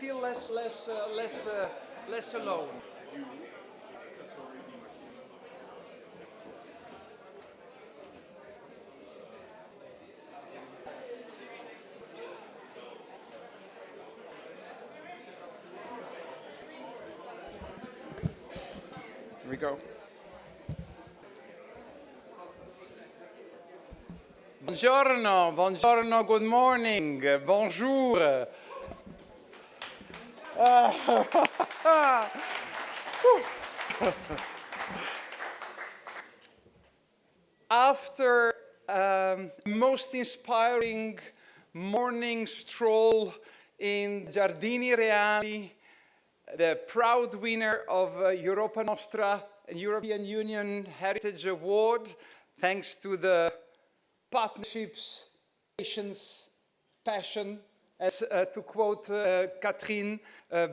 feel less alone. Here we go. Buongiorno, buongiorno, good morning, bonjour. After most inspiring morning stroll in Giardini Reali, the proud winner of Europa Nostra European Union Heritage Award, thanks to the partnerships, patience, passion, as to quote Catherine,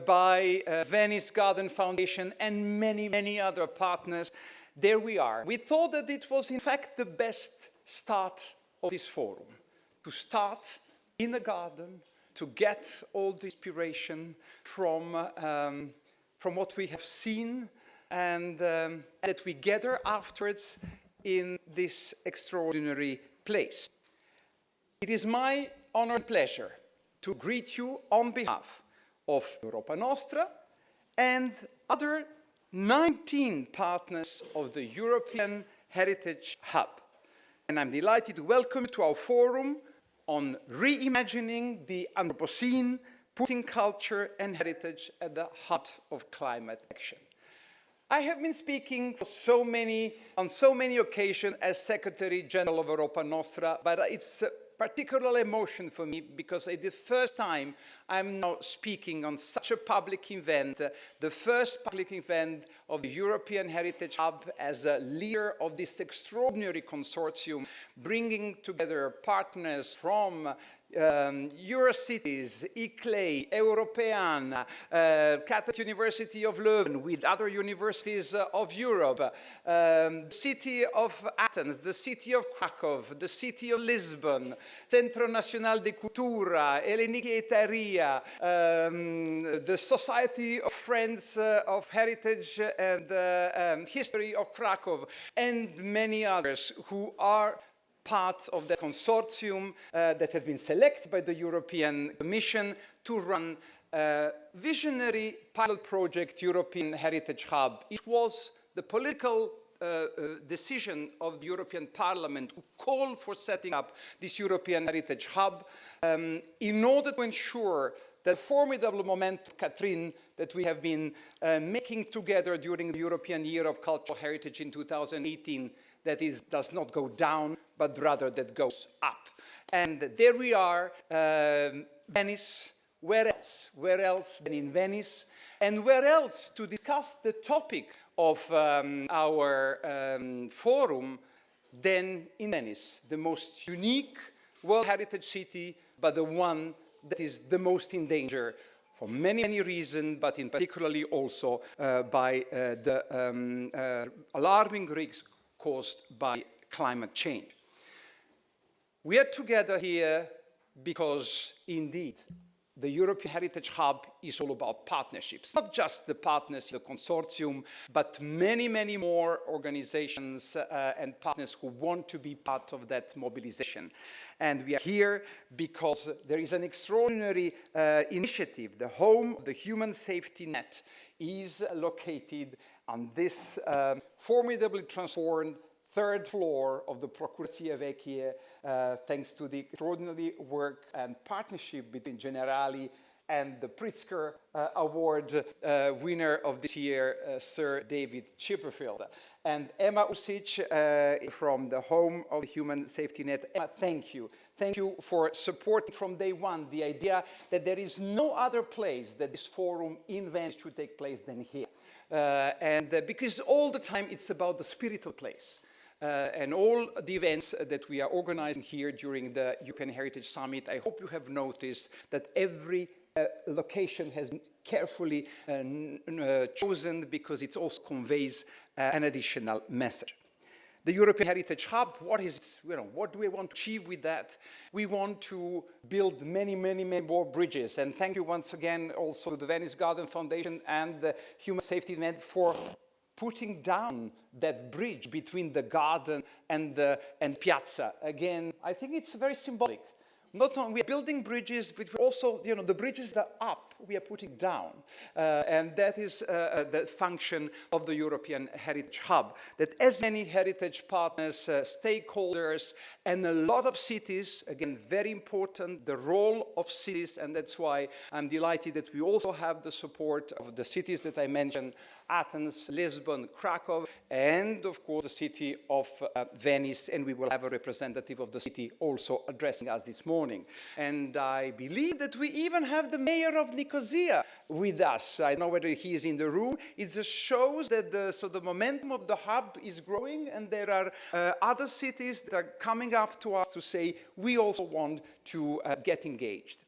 by Venice Garden Foundation and many, many other partners. There we are. We thought that it was in fact the best start of this forum, to start in the garden, to get all the inspiration from what we have seen and that we gather afterwards in this extraordinary place. It is my honor and pleasure to greet you on behalf of Europa Nostra and other 19 partners of the European Heritage Hub. And I'm delighted to welcome you to our forum on reimagining the Anthropocene, putting culture and heritage at the heart of climate action. I have been speaking on so many occasions as Secretary General of Europa Nostra, but it's a particular emotion for me because it's the first time I'm now speaking on such a public event, the first public event of the European Heritage Hub as a leader of this extraordinary consortium, bringing together partners from Eurocities, ICLEI, European, Catholic University of Leuven, with other universities of Europe, the city of Athens, the city of Krakow, the city of Lisbon, Centro Nacional de Cultura, Helleniki Etaria, the Society of Friends of Heritage and History of Krakow, and many others who are part of the consortium that have been selected by the European Commission to run a visionary pilot project, European Heritage Hub. It was the political decision of the European Parliament to call for setting up this European Heritage Hub in order to ensure the formidable momentum, Catherine, that we have been making together during the European Year of Cultural Heritage in 2018, does not go down, but rather that goes up. And there we are, Venice. Where else? Where else than in Venice? And where else to discuss the topic of our forum than in Venice, the most unique World Heritage City, but the one that is the most in danger for many, many reasons, but in particularly also by the alarming risks caused by climate change. We are together here because, indeed, the European Heritage Hub is all about partnerships. Not just the partners in the consortium, but many, many more organizations and partners who want to be part of that mobilization. And we are here because there is an extraordinary initiative. The home of the human safety net is located on this formidably transformed third floor of the Procurazie Vecchie, thanks to the extraordinary work and partnership between Generali and the Pritzker Award winner of this year, Sir David Chipperfield. And Emma Usic from the Home of the Human Safety Net. Emma, thank you. Thank you for supporting from day one the idea that there is no other place that this forum in Venice should take place than here. Because all the time it's about the spiritual place. And all the events that we are organizing here during the European Heritage Summit, I hope you have noticed that every location has been carefully chosen because it also conveys an additional message. The European Heritage Hub, what is it? What do we want to achieve with that? We want to build many, many, many more bridges. And thank you once again also to the Venice Garden Foundation and the Human Safety Net for putting down that bridge between the garden and Piazza. Again, I think it's very symbolic. Not only we are building bridges, but we're also, the bridges that are up, we are putting down. And that is the function of the European Heritage Hub, that as many heritage partners, stakeholders, and a lot of cities, again, very important, the role of cities, and that's why I'm delighted that we also have the support of the cities that I mentioned, Athens, Lisbon, Krakow, and of course the city of Venice, and we will have a representative of the city also addressing us this morning. And I believe that we even have the mayor of Nicosia with us. I don't know whether he is in the room. It just shows that the momentum of the hub is growing, and there are other cities that are coming up to us to say, we also want to get engaged.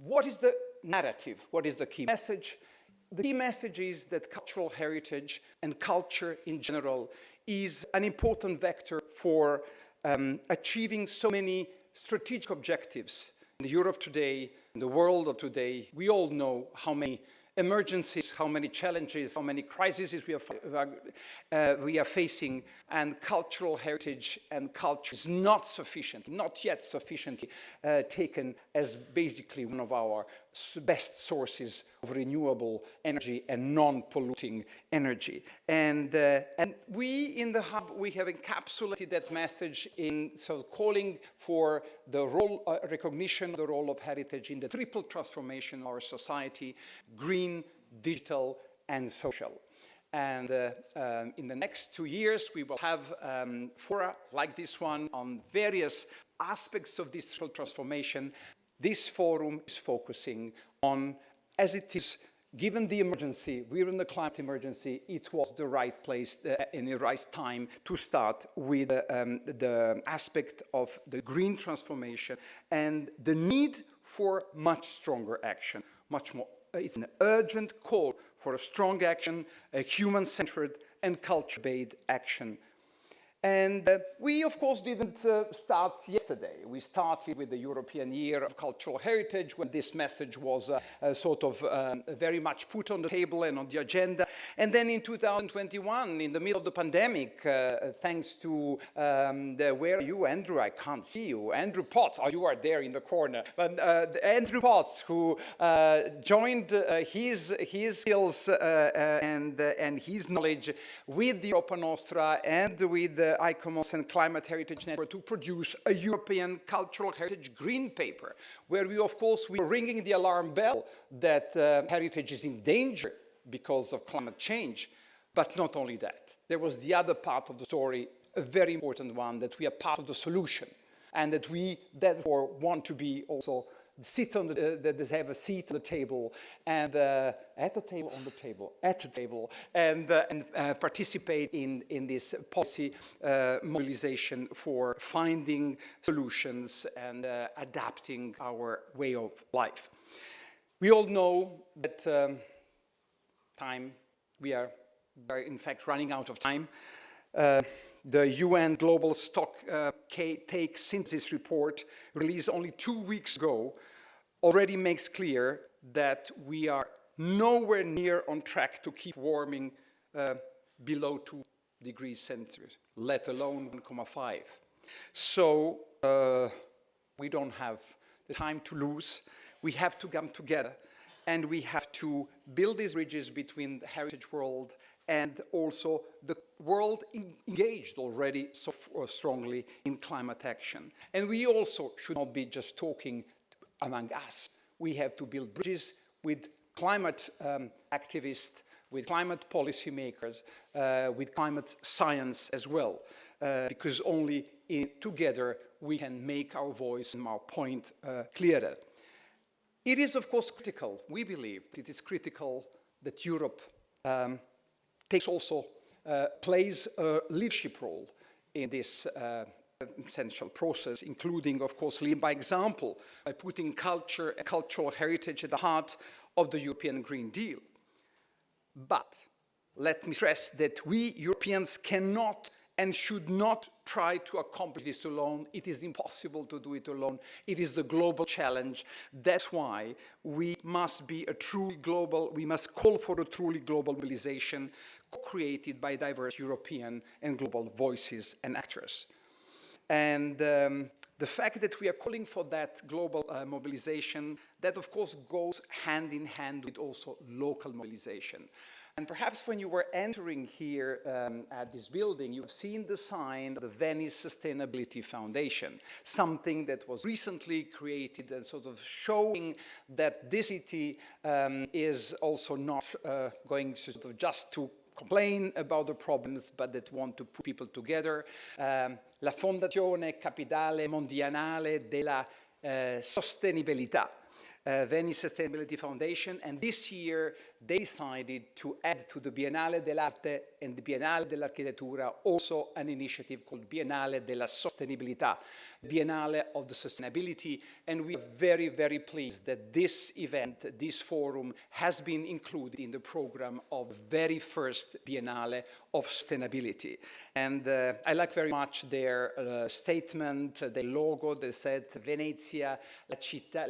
What is the narrative? What is the key message? The key message is that cultural heritage and culture in general is an important vector for achieving so many strategic objectives. In Europe today, in the world of today, we all know how many emergencies, how many challenges, how many crises we are facing, and cultural heritage and culture is not yet sufficiently taken as basically one of our best sources of renewable energy and non-polluting energy. And we in the Hub, we have encapsulated that message in calling for the role, recognition of the role of heritage in the triple transformation of our society: green, digital, and social. And in the next 2 years, we will have fora like this one on various aspects of this transformation. This forum is focusing on, as it is, given the emergency, we're in the climate emergency, it was the right place and the right time to start with the aspect of the green transformation and the need for much stronger action, much more. It's an urgent call for a strong action, a human-centered and culture-based action. And we, of course, didn't start yesterday. We started with the European Year of Cultural Heritage when this message was very much put on the table and on the agenda. And then in 2021, in the middle of the pandemic, thanks to where are you, Andrew? I can't see you. Andrew Potts, you are there in the corner. But Andrew Potts, who joined his skills and his knowledge with the Europa Nostra and with the ICOMOS and Climate Heritage Network to produce a European Cultural Heritage Green Paper, where we, of course, we were ringing the alarm bell that heritage is in danger because of climate change. But not only that, there was the other part of the story, a very important one, that we are part of the solution, and that we therefore want to be also have a seat on the table and and participate in this policy mobilization for finding solutions and adapting our way of life. We all know that we are in fact running out of time. The UN Global Stock Take Synthesis report, released only 2 weeks ago, already makes clear that we are nowhere near on track to keep warming below 2 degrees Celsius, let alone 1.5. So we don't have the time to lose. We have to come together, and we have to build these bridges between the heritage world and also the world engaged already so strongly in climate action. And we also should not be just talking among us. We have to build bridges with climate activists, with climate policymakers, with climate science as well, because only together we can make our voice and our point clearer. It is, of course, critical, we believe, it is critical that Europe plays a leadership role in this essential process, including, of course, leading by example, by putting culture and cultural heritage at the heart of the European Green Deal. But, let me stress that we Europeans cannot and should not try to accomplish this alone. It is impossible to do it alone. It is the global challenge. That's why we must be a truly global, we must call for a truly global mobilization co-created by diverse European and global voices and actors. And the fact that we are calling for that global mobilization, that of course goes hand in hand with also local mobilization. And perhaps when you were entering here at this building, you've seen the sign of the Venice Sustainability Foundation, something that was recently created and sort of showing that this city is also not going to sort of just to complain about the problems, but that want to put people together. La Fondazione Capitale Mondiale della Sostenibilità. Venice Sustainability Foundation, and this year they decided to add to the Biennale dell'Arte and the Biennale dell'Architettura also an initiative called Biennale della Sostenibilità, Biennale of the Sustainability, and we are very, very pleased that this event, this forum, has been included in the program of the very first Biennale of Sustainability. And I like very much their statement, their logo that said Venezia, la città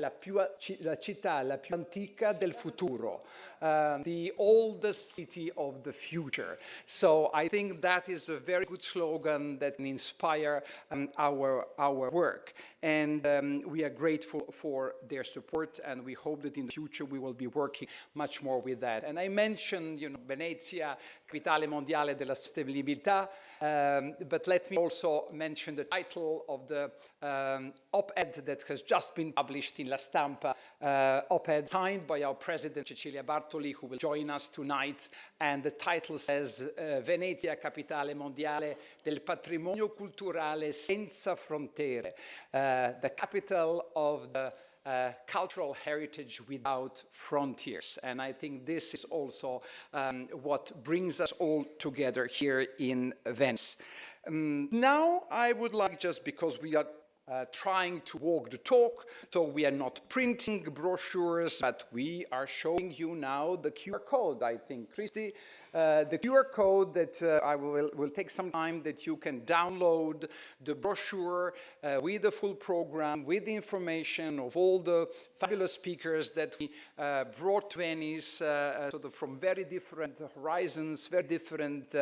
la più antica del futuro, the oldest city of the future. So I think that is a very good slogan that can inspire our work. And we are grateful for their support, and we hope that in the future we will be working much more with that. And I mentioned, Venezia, Capitale Mondiale della Sostenibilità, but let me also mention the title of the op-ed that has just been published in La Stampa, op-ed signed by our president, Cecilia Bartoli, who will join us tonight. And the title says, Venezia, Capitale Mondiale del Patrimonio Culturale Senza Frontiere, the capital of the cultural heritage without frontiers. And I think this is also what brings us all together here in Venice. Now I would like, just because we are trying to walk the talk, so we are not printing brochures, but we are showing you now the QR code, I think. Christy, the QR code that I will take some time, that you can download the brochure with the full program, with the information of all the fabulous speakers that we brought to Venice, sort of from very different horizons, very different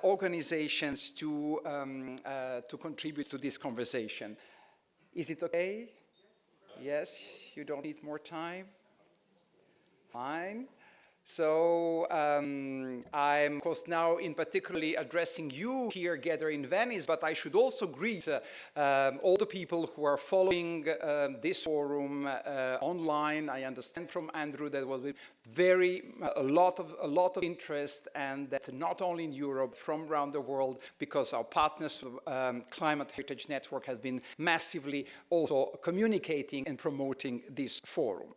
organizations to contribute to this conversation. Is it okay? Yes, you don't need more time? Fine. So I'm, of course, now in particularly addressing you here gathered in Venice, but I should also greet all the people who are following this forum online. I understand from Andrew that there will be a lot of interest, and that not only in Europe, from around the world, because our partners, Climate Heritage Network, has been massively also communicating and promoting this forum.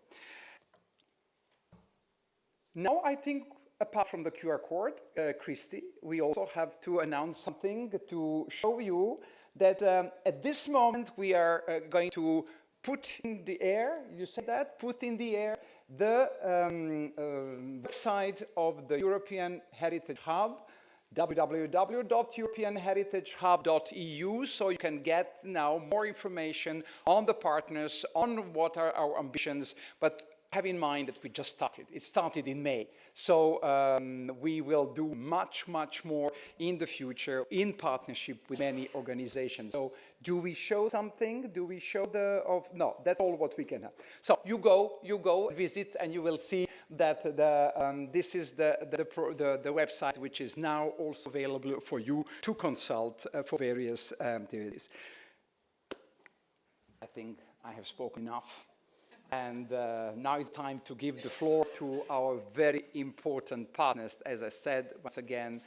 Now, I think, apart from the QR code, Christy, we also have to announce something to show you that at this moment we are going to put in the air, you said that, put in the air the website of the European Heritage Hub, www.europeanheritagehub.eu, so you can get now more information on the partners, on what are our ambitions, but have in mind that we just started. It started in May. So we will do much, much more in the future in partnership with many organizations. So do we show something? Do we show no, that's all what we can have. So you go, visit, and you will see that this is the website, which is now also available for you to consult for various activities. I think I have spoken enough. And now it's time to give the floor to our very important partners. As I said, once again,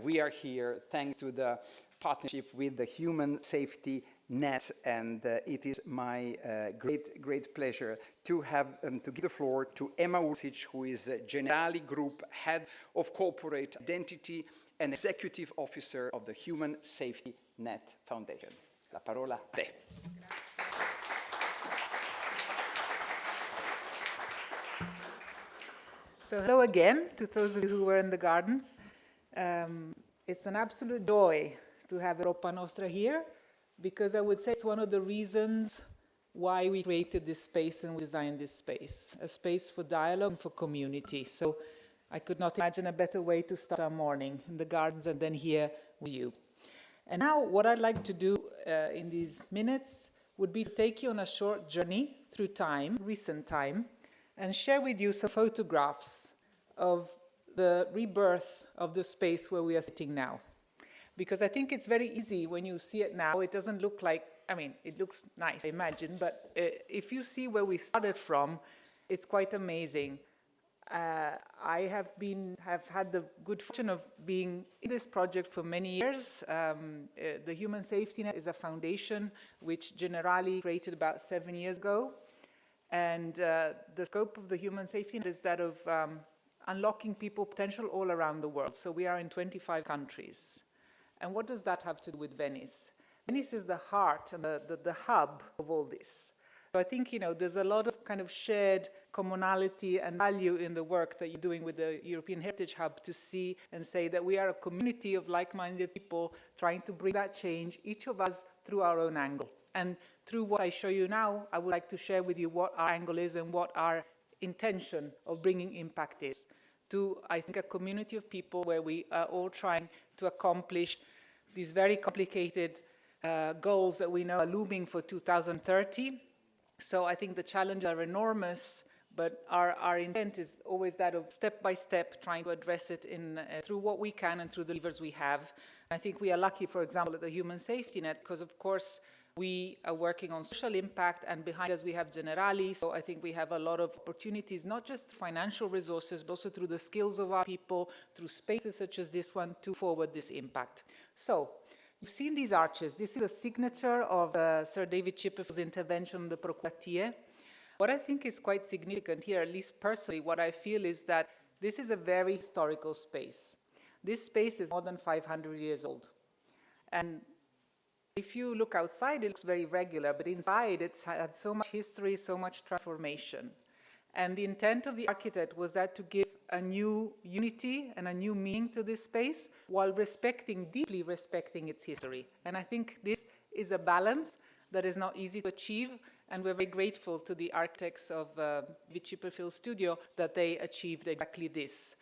we are here thanks to the partnership with the Human Safety Net, and it is my great pleasure to have to give the floor to Emma Ursic, who is Generali Group Head of Corporate Identity and Executive Officer of the Human Safety Net Foundation. La parola a te. So hello again to those of you who were in the gardens. It's an absolute joy to have Europa Nostra here, because I would say it's one of the reasons why we created this space and designed this space, a space for dialogue and for community. So I could not imagine a better way to start our morning in the gardens and then here with you. And now what I'd like to do in these minutes would be to take you on a short journey through time, recent time, and share with you some photographs of the rebirth of the space where we are sitting now. Because I think it's very easy when you see it now. It doesn't look like, I mean, it looks nice, I imagine, but if you see where we started from, it's quite amazing. I have had the good fortune of being in this project for many years. The Human Safety Net is a foundation which Generali created about 7 years ago. And the scope of the Human Safety Net is that of unlocking people's potential all around the world. So we are in 25 countries. And what does that have to do with Venice? Venice is the heart and the hub of all this. So I think, you know, there's a lot of kind of shared commonality and value in the work that you're doing with the European Heritage Hub to see and say that we are a community of like-minded people trying to bring that change, each of us through our own angle. And through what I show you now, I would like to share with you what our angle is and what our intention of bringing impact is to, I think, a community of people where we are all trying to accomplish these very complicated goals that we know are looming for 2030. So I think the challenges are enormous, but our intent is always that of step by step trying to address it through what we can and through the levers we have. I think we are lucky, for example, at the Human Safety Net, because of course we are working on social impact, and behind us we have Generali, so I think we have a lot of opportunities, not just financial resources, but also through the skills of our people, through spaces such as this one, to forward this impact. So, you've seen these arches. This is a signature of Sir David Chipperfield's intervention on the Procuratie. What I think is quite significant here, at least personally, what I feel is that this is a very historical space. This space is more than 500 years old. And if you look outside, it looks very regular, but inside it's had so much history, so much transformation. And the intent of the architect was that to give a new unity and a new meaning to this space while deeply respecting its history. And I think this is a balance that is not easy to achieve, and we're very grateful to the architects of David Chipperfield Studio that they achieved exactly this.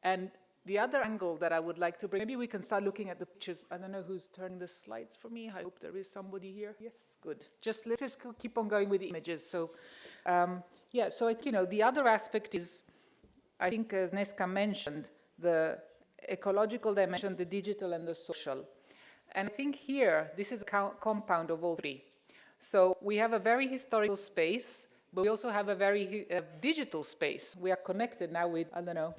And the other angle that I would like to bring, maybe we can start looking at the pictures. I don't know who's turning the slides for me. I hope there is somebody here. Yes, good. Let's just keep on going with the images. So, yeah, so, you know, the other aspect is, I think, as Nesca mentioned, the ecological dimension, the digital and the social. And I think here, this is a compound of all three. So we have a very historical space, but we also have a very digital space. We are connected now with, I don't know,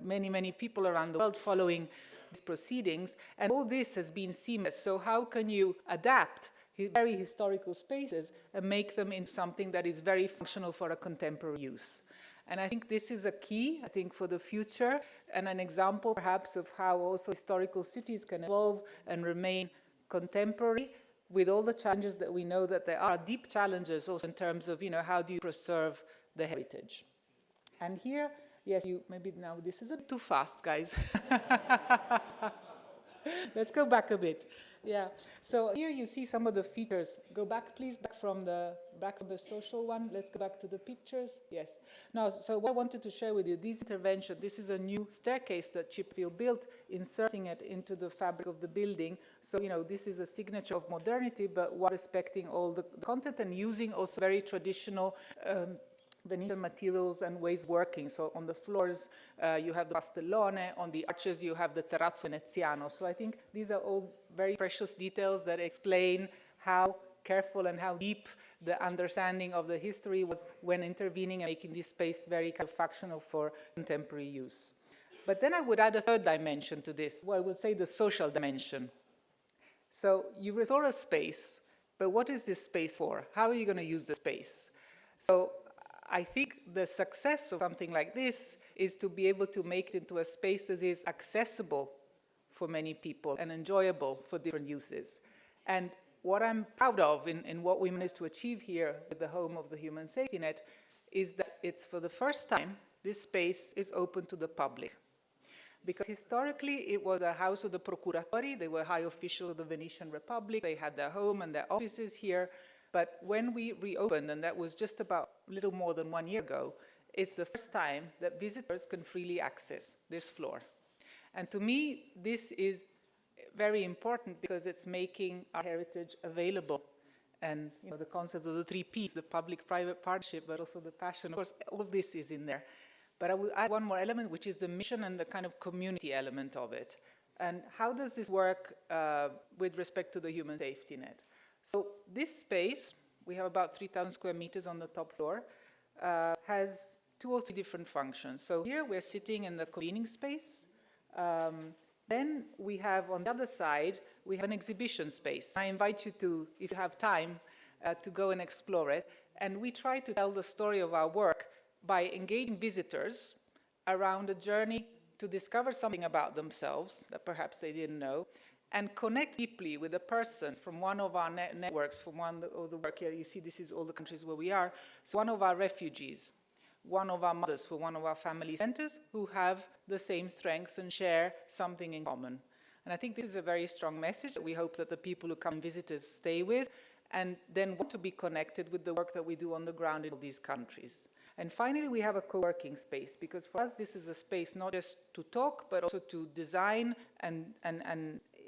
many, many people around the world following these proceedings, and all this has been seamless. So how can you adapt very historical spaces and make them into something that is very functional for a contemporary use? And I think this is a key, I think, for the future, and an example perhaps of how also historical cities can evolve and remain contemporary with all the challenges that we know that there are, deep challenges also in terms of, you know, how do you preserve the heritage? And here, yes, maybe now this is a bit too fast, guys. Let's go back a bit. Yeah. So here you see some of the features. Go back, please, back from the social one. Let's go back to the pictures. Yes. Now, so what I wanted to share with you, this intervention, this is a new staircase that Chipperfield built, inserting it into the fabric of the building. So, you know, this is a signature of modernity, but while respecting all the content and using also very traditional Venetian materials and ways of working. So on the floors, you have the pastellone. On the arches, you have the terrazzo veneziano. So I think these are all very precious details that explain how careful and how deep the understanding of the history was when intervening and making this space very kind of functional for contemporary use. But then I would add a third dimension to this, well, I would say the social dimension. So you restore a space, but what is this space for? How are you going to use the space? So I think the success of something like this is to be able to make it into a space that is accessible for many people and enjoyable for different uses. And what I'm proud of in what we managed to achieve here with the home of the Human Safety Net is that it's for the first time this space is open to the public. Because historically, it was a house of the procuratori. They were high officials of the Venetian Republic. They had their home and their offices here. But when we reopened, and that was just about a little more than 1 year ago, it's the first time that visitors can freely access this floor. And to me, this is very important because it's making our heritage available. And you know, the concept of the 3 Ps, the public-private partnership, but also the passion, of course, all this is in there. But I will add one more element, which is the mission and the kind of community element of it. And how does this work with respect to the human safety net? So this space, we have about 3,000 square meters on the top floor, has 2 or 3 different functions. So here we're sitting in the convening space. Then we have on the other side, we have an exhibition space. I invite you to, if you have time, to go and explore it. And we try to tell the story of our work by engaging visitors around a journey to discover something about themselves that perhaps they didn't know, and connect deeply with a person from one of our networks, from one of the work here. You see, this is all the countries where we are. So one of our refugees, one of our mothers for one of our family centers who have the same strengths and share something in common. And I think this is a very strong message that we hope that the people who come visit us stay with and then want to be connected with the work that we do on the ground in all these countries. And finally, we have a co-working space, because for us, this is a space not just to talk, but also to design and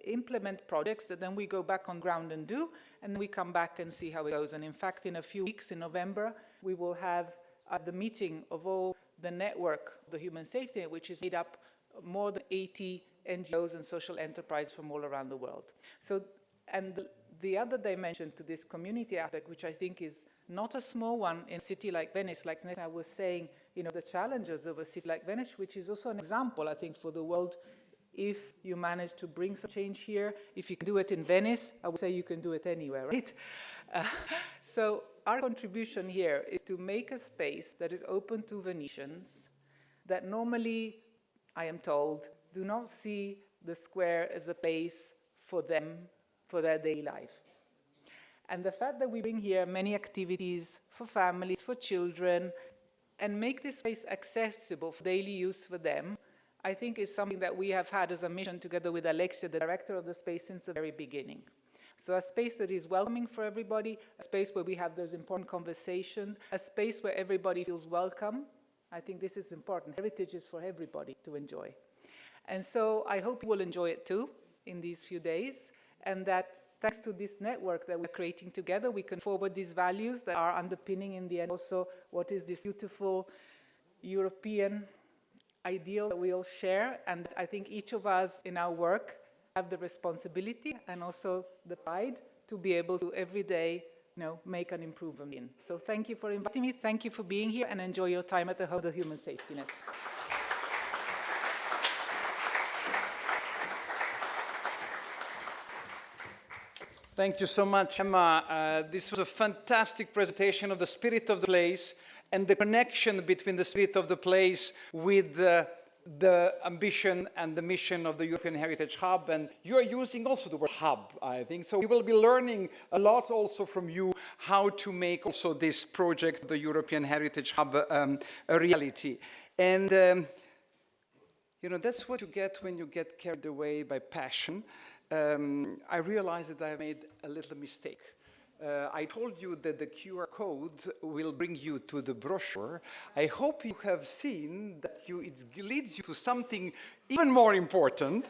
implement projects that then we go back on ground and do, and we come back and see how it goes. And in fact, in a few weeks, in November, we will have the meeting of all the network, the human safety, which is made up of more than 80 NGOs and social enterprises from all around the world. So, and the other dimension to this community aspect, which I think is not a small one in a city like Venice, like I was saying, you know, the challenges of a city like Venice, which is also an example, I think, for the world. If you manage to bring some change here, if you can do it in Venice, I would say you can do it anywhere, right? So our contribution here is to make a space that is open to Venetians that normally, I am told, do not see the square as a place for them, for their daily life. And the fact that we bring here many activities for families, for children, and make this space accessible for daily use for them, I think is something that we have had as a mission together with Alexia, the director of the space, since the very beginning. So a space that is welcoming for everybody, a space where we have those important conversations, a space where everybody feels welcome. I think this is important. Heritage is for everybody to enjoy. And so I hope you will enjoy it too in these few days, and that thanks to this network that we're creating together, we can forward these values that are underpinning in the end also what is this beautiful European ideal that we all share. And I think each of us in our work have the responsibility and also the pride to be able to every day, you know, make an improvement in. So thank you for inviting me. Thank you for being here, and enjoy your time at the Home of the Human Safety Net. Thank you so much, Emma. This was a fantastic presentation of the spirit of the place and the connection between the spirit of the place with the ambition and the mission of the European Heritage Hub. And you are using also the word hub, I think. So we will be learning a lot also from you how to make also this project, the European Heritage Hub, a reality. And, you know, that's what you get when you get carried away by passion. I realized that I made a little mistake. I told you that the QR code will bring you to the brochure. I hope you have seen that it leads you to something even more important.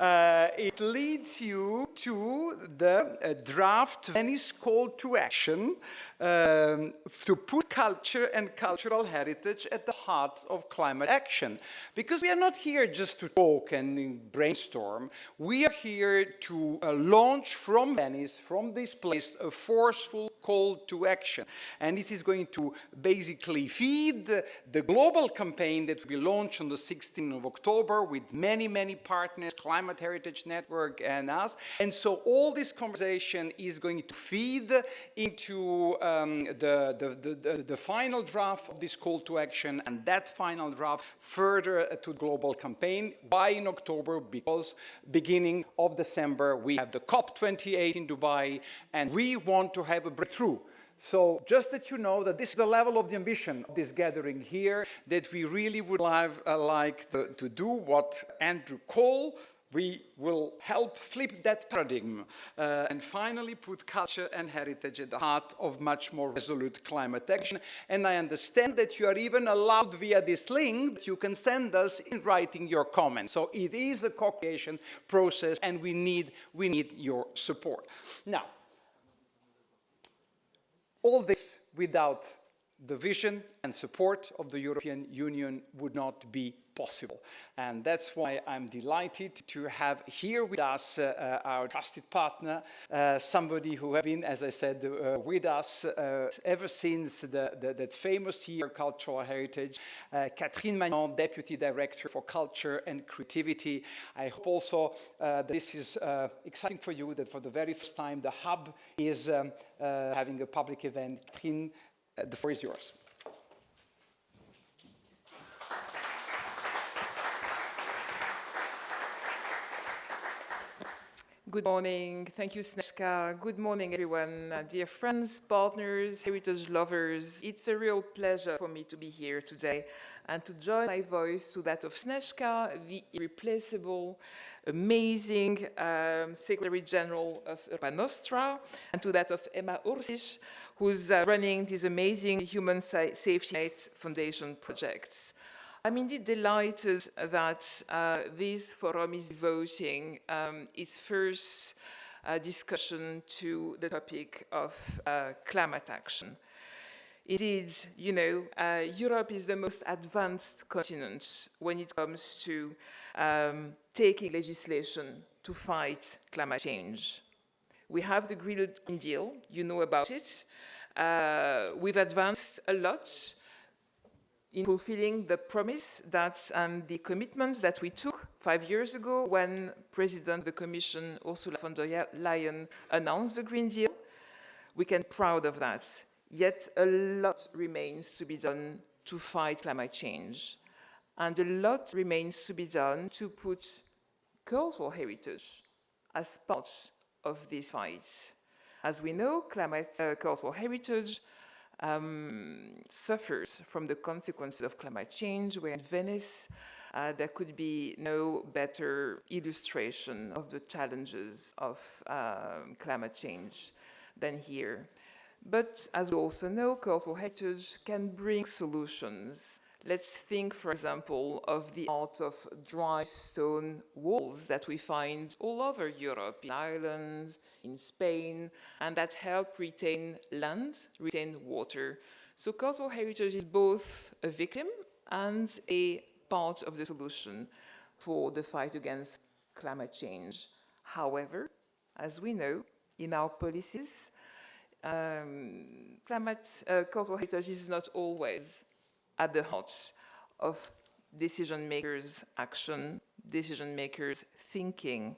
It leads you to the draft Venice call to action to put culture and cultural heritage at the heart of climate action. Because we are not here just to talk and brainstorm. We are here to launch from Venice, from this place, a forceful call to action. And it is going to basically feed the global campaign that we launched on the 16th of October with many, many partners, Climate Heritage Network and us. And so all this conversation is going to feed into the final draft of this call to action, and that final draft further to the global campaign. Why in October? Because beginning of December, we have the COP28 in Dubai, and we want to have a breakthrough. So just that you know that this is the level of the ambition of this gathering here, that we really would like to do what Andrew called. We will help flip that paradigm and finally put culture and heritage at the heart of much more resolute climate action. And I understand that you are even allowed via this link that you can send us in writing your comments. So it is a co-creation process and we need your support. Now, all this without the vision and support of the European Union would not be possible. And that's why I'm delighted to have here with us our trusted partner, somebody who has been, as I said, with us ever since that famous year, Cultural Heritage, Catherine Magnan, Deputy Director for Culture and Creativity. I hope also this is exciting for you, that for the very first time the Hub is having a public event. Catherine, the floor is yours. Good morning. Thank you, Snezka. Good morning, everyone. Dear friends, partners, heritage lovers, it's a real pleasure for me to be here today and to join my voice to that of Snezka, the irreplaceable, amazing Secretary General of Europa Nostra, and to that of Emma Ursic, who's running this amazing Human Safety Net Foundation projects. I'm indeed delighted that this forum is devoting its first discussion to the topic of climate action. Indeed, you know, Europe is the most advanced continent when it comes to taking legislation to fight climate change. We have the Green Deal, you know about it. We've advanced a lot in fulfilling the promise that the commitments that we took 5 years ago when President of the Commission, Ursula von der Leyen, announced the Green Deal. We can be proud of that. Yet a lot remains to be done to fight climate change. And a lot remains to be done to put cultural heritage as part of this fight. As we know, cultural heritage suffers from the consequences of climate change, where in Venice there could be no better illustration of the challenges of climate change than here. But as we also know, cultural heritage can bring solutions. Let's think, for example, of the art of dry stone walls that we find all over Europe, in Ireland, in Spain, and that help retain land, retain water. So cultural heritage is both a victim and a part of the solution for the fight against climate change. However, as we know, in our policies, cultural heritage is not always at the heart of decision makers' action, decision makers' thinking.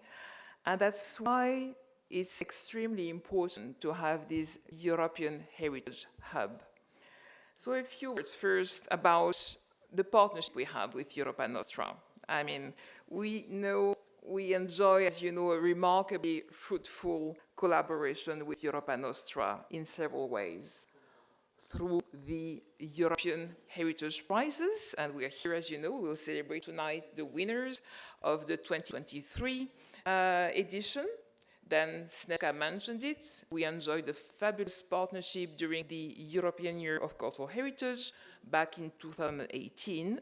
And that's why it's extremely important to have this European Heritage Hub. So a few words first about the partnership we have with Europa Nostra. I mean, we enjoy, as you know, a remarkably fruitful collaboration with Europa Nostra in several ways. Through the European Heritage Prizes, and we are here, as you know, we will celebrate tonight the winners of the 2023 edition. Then Snezka mentioned it. We enjoyed a fabulous partnership during the European Year of Cultural Heritage back in 2018,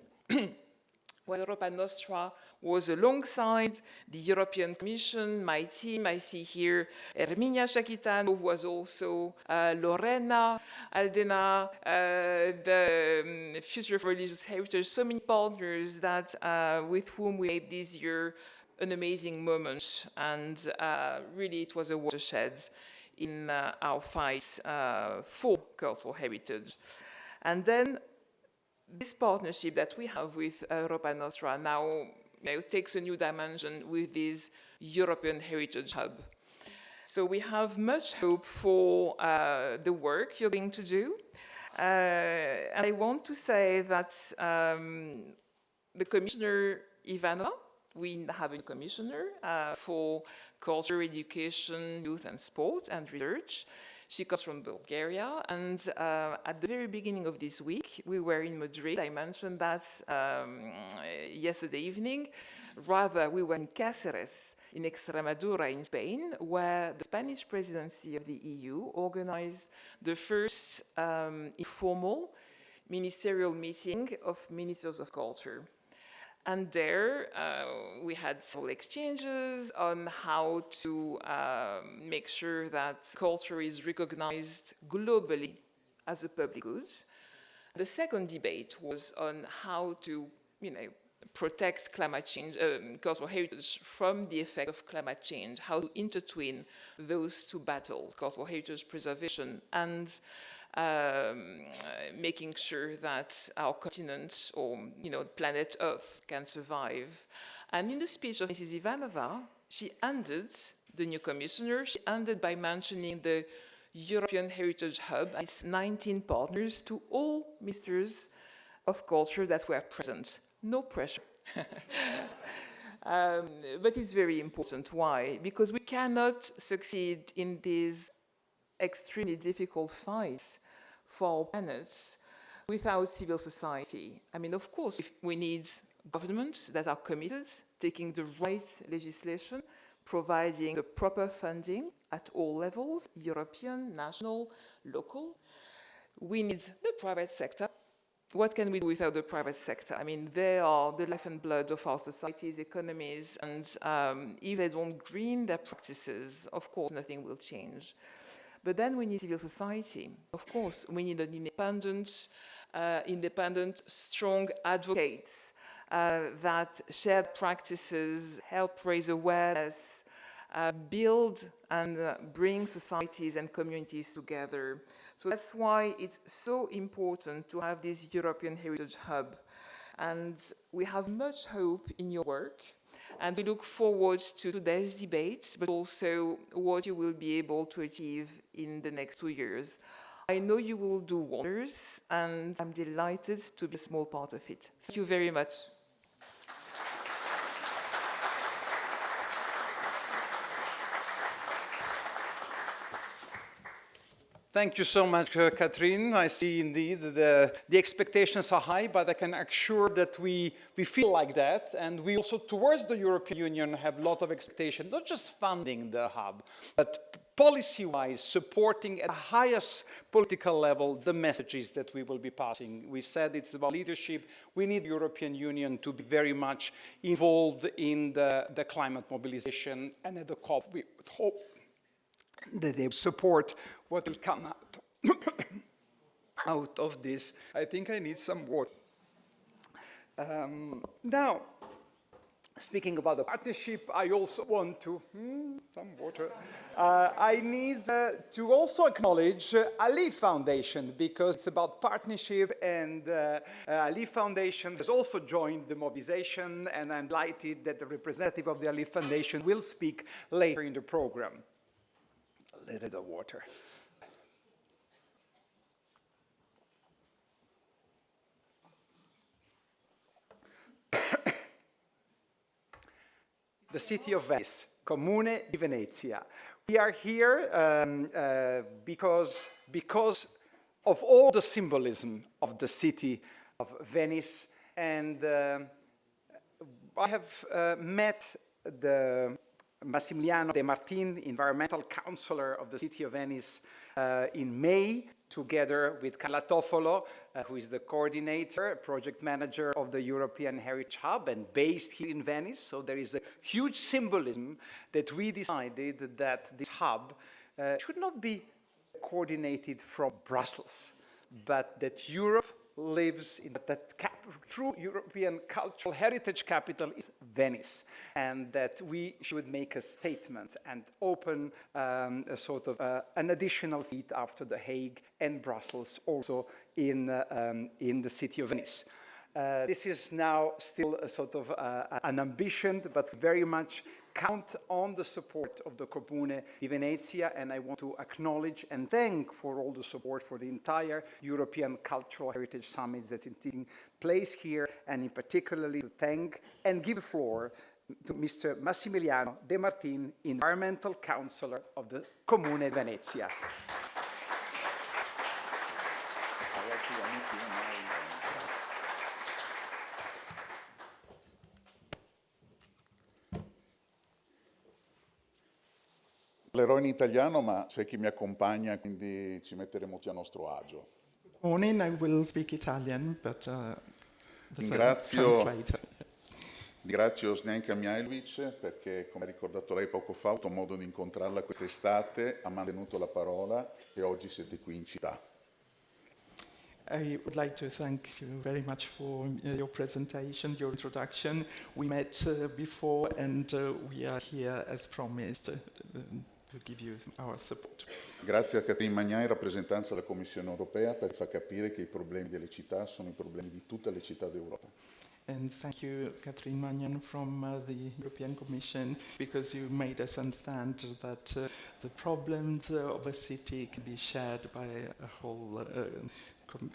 where Europa Nostra was alongside the European Commission, my team. I see here Erminia Shakitano, who was also Lorena Aldena, the Future of Religious Heritage, so many partners that with whom we made this year an amazing moment, and really it was a watershed in our fight for cultural heritage. And then this partnership that we have with Europa Nostra now takes a new dimension with this European Heritage Hub. So we have much hope for the work you're going to do. And I want to say that the Commissioner Ivana, we have a commissioner for culture, education, youth and sport and research. She comes from Bulgaria, and at the very beginning of this week, we were in Madrid. I mentioned that yesterday evening. Rather, we were in Cáceres, in Extremadura, in Spain, where the Spanish presidency of the EU organized the first informal ministerial meeting of ministers of culture. And there, we had several exchanges on how to make sure that culture is recognized globally as a public good. The second debate was on how to, protect climate change, cultural heritage from the effect of climate change, how to intertwine those two battles, cultural heritage preservation and making sure that our continent or planet Earth can survive. And in the speech of Mrs. Ivanova, she ended, the new commissioner, she ended by mentioning the European Heritage Hub and its 19 partners to all ministers of culture that were present. No pressure. But it's very important. Why? Because we cannot succeed in these extremely difficult fights for our planet without civil society. I mean, of course, we need governments that are committed, taking the right legislation, providing the proper funding at all levels, European, national, local. We need the private sector. What can we do without the private sector? I mean, they are the life and blood of our societies, economies, and if they don't green their practices, of course, nothing will change. But then we need civil society. Of course, we need an independent, strong advocates that shared practices help raise awareness, build and bring societies and communities together. So that's why it's so important to have this European Heritage Hub. And we have much hope in your work. And we look forward to today's debate, but also what you will be able to achieve in the next 2 years. I know you will do wonders, and I'm delighted to be a small part of it. Thank you very much. Thank you so much, Catherine. I see indeed the expectations are high, but I can assure that we feel like that. And we also, towards the European Union, have a lot of expectation, not just funding the hub, but policy-wise, supporting at the highest political level the messages that we will be passing. We said it's about leadership. We need the European Union to be very much involved in the climate mobilization, and at the COP, we would hope that they support what will come out of this. I think I need some water. Now, speaking about the partnership, I also want to, some water. I need to also acknowledge Ali Foundation, because it's about partnership, and Ali Foundation has also joined the mobilization, and I'm delighted that the representative of the Ali Foundation will speak later in the program. A little bit of water. The city of Venice, Comune di Venezia. We are here because of all the symbolism of the city of Venice, and I have met the Massimiliano De Martin, environmental counselor of the city of Venice, in May, together with Carla Toffolo, who is the coordinator, project manager of the European Heritage Hub and based here in Venice. So there is a huge symbolism that we decided that this hub should not be coordinated from Brussels, but that Europe lives in that true European cultural heritage capital is Venice, and that we should make a statement and open a sort of an additional seat after The Hague and Brussels, also in the city of Venice. This is now still a sort of an ambition, but very much count on the support of the Comune di Venezia, and I want to acknowledge and thank for all the support for the entire European Cultural Heritage Summit that's taking place here, and in particularly to thank and give the floor to Mr. Massimiliano De Martin, Environmental Councillor of the Comune di Venezia. Parlerò in italiano, ma c'è chi mi accompagna, quindi ci metteremo tutti a nostro agio. Morning, I will speak Italian, but there's a Ringrazio, translator. ringrazio Snejka Mihajlović perché, come ha ricordato lei poco fa, ho avuto modo di incontrarla quest'estate, ha mantenuto la parola e oggi siete qui in città. I would like to thank you very much for your presentation, your introduction. We met before and we are here as promised to give you our support. Grazie a Catherine Magnan in rappresentanza della Commissione europea per far capire che i problemi delle città sono i problemi di tutte le città d'Europa. And thank you, Catherine Magnan, from the European Commission, because you made us understand that the problems of a city can be shared by a whole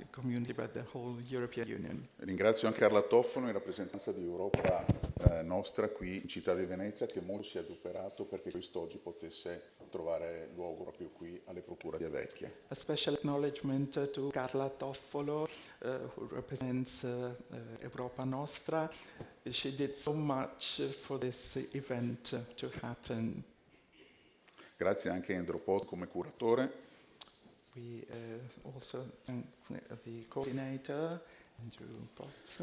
community, by the whole European Union. Ringrazio anche Carla Toffolo in rappresentanza di Europa nostra qui in città di Venezia, che molto si è adoperato perché quest'oggi potesse trovare luogo proprio qui alle Procure di Vecchia. A special acknowledgement to Carla Toffolo, who represents Europa Nostra. She did so much for this event to happen. Grazie anche a Andrew Pot come curatore. We also thank the coordinator, Andrew Potts.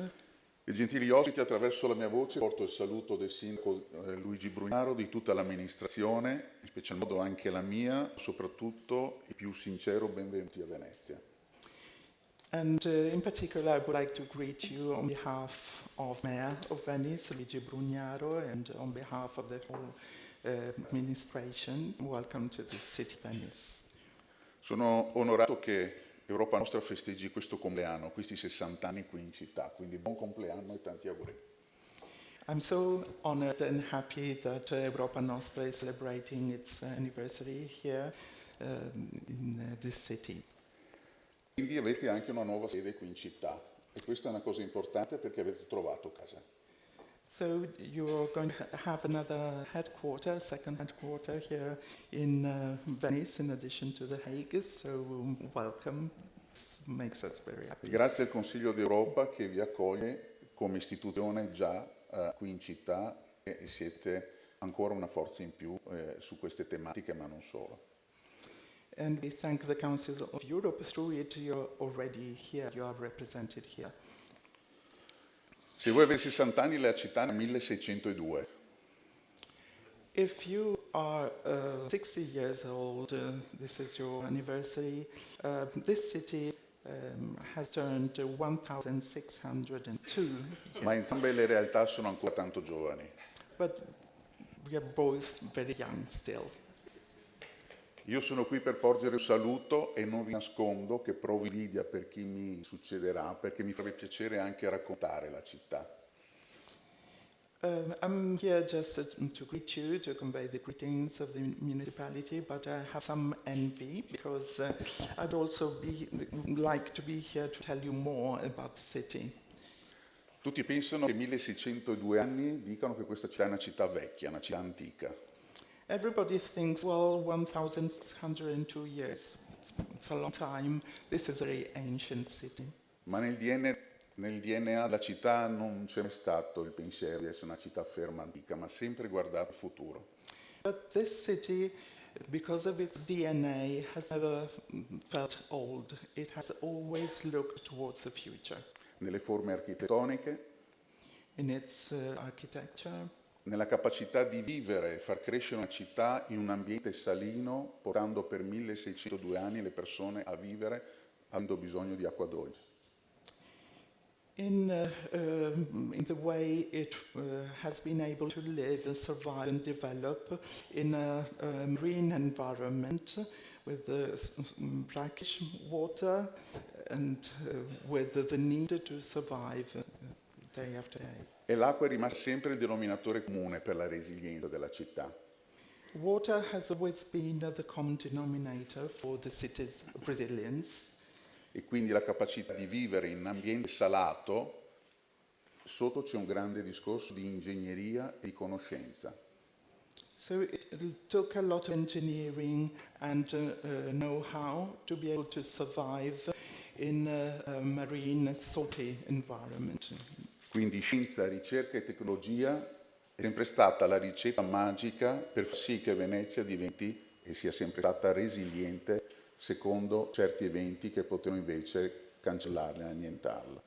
E gentili ospiti, attraverso la mia voce porto il saluto del sindaco Luigi Brugnaro, di tutta l'amministrazione, in special modo anche la mia, soprattutto il più sincero benvenuti a Venezia. And in particular, I would like to greet you on behalf of Mayor of Venice, Luigi Brugnaro, and on behalf of the whole administration. Welcome to the city of Venice. Sono onorato che Europa Nostra festeggi questo compleanno, questi 60 anni qui in città, quindi buon compleanno e tanti auguri. I'm so honored and happy that Europa Nostra is celebrating its anniversary here in this city. Quindi avete anche una nuova sede qui in città e questa è una cosa importante perché avete trovato casa. So you're going to have another headquarter, second headquarter here in Venice in addition to The Hague, so welcome. This makes us very happy. E grazie al Consiglio d'Europa che vi accoglie come istituzione già qui in città e siete ancora una forza in più su queste tematiche, ma non solo. And we thank the Council of Europe. Through it, you're already here, you are represented here. Se voi avete 60 anni, la città è nel 1602. If you are 60 years old, this is your anniversary, this city has turned 1602 Ma entrambe le realtà sono ancora tanto giovani. but we are both very young still. Io sono qui per porgere un saluto e non vi nascondo che provo invidia per chi mi succederà, perché mi farebbe piacere anche raccontare la città. I'm here just to greet you, to convey the greetings of the municipality, but I have some envy because I'd also like to be here to tell you more about the city. Tutti pensano che 1602 anni dicano che questa città è una città vecchia, una città antica. Everybody thinks, well, 1,602 years, it's a long time, this is a very ancient city. Ma nel DNA della città non c'è mai stato il pensiero di essere una città ferma antica, ma sempre guardato al futuro. But this city, because of its DNA, has never felt old. It has always looked towards the future. Nelle forme architettoniche, In its architecture, nella capacità di vivere e far crescere una città in un ambiente salino, portando per 1602 anni le persone a vivere avendo bisogno di acqua dolce. in the way it has been able to live and survive and develop in a marine environment with the brackish water and with the need to survive day after day. E l'acqua è rimasta sempre il denominatore comune per la resilienza della città. Water has always been the common denominator for the city's resilience. E quindi la capacità di vivere in un ambiente salato, sotto c'è un grande discorso di ingegneria e di conoscenza. So it took a lot of engineering and know-how to be able to survive in a marine salty environment. Quindi scienza, ricerca e tecnologia è sempre stata la ricetta magica per far sì che Venezia diventi e sia sempre stata resiliente secondo certi eventi che potevano invece cancellarla e annientarla.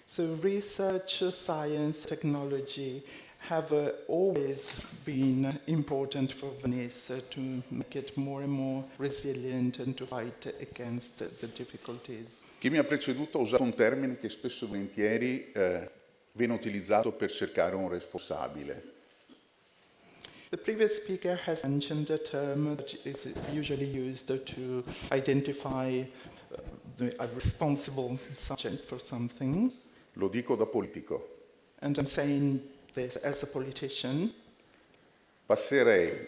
So research, science, technology have always been important for Venice to make it more and more resilient and to fight against the difficulties. Chi mi ha preceduto ha usato un termine che spesso e volentieri viene utilizzato per cercare un responsabile. The previous speaker has mentioned a term that is usually used to identify a responsible subject for something. Lo dico da politico. And I'm saying this as a politician. Passerei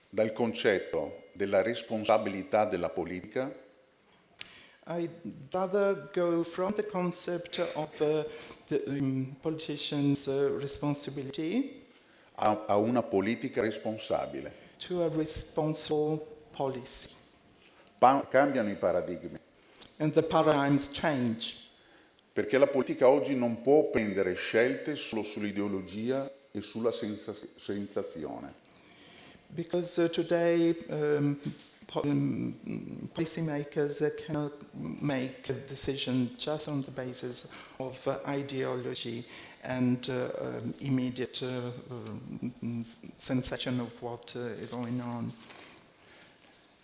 dal concetto della responsabilità della politica I'd rather go from the concept of the politician's responsibility a una politica responsabile. to a responsible policy. Cambiano i paradigmi, And the paradigms change. perché la politica oggi non può prendere scelte solo sull'ideologia e sulla sensazione. Because today policymakers cannot make a decision just on the basis of ideology and immediate sensation of what is going on.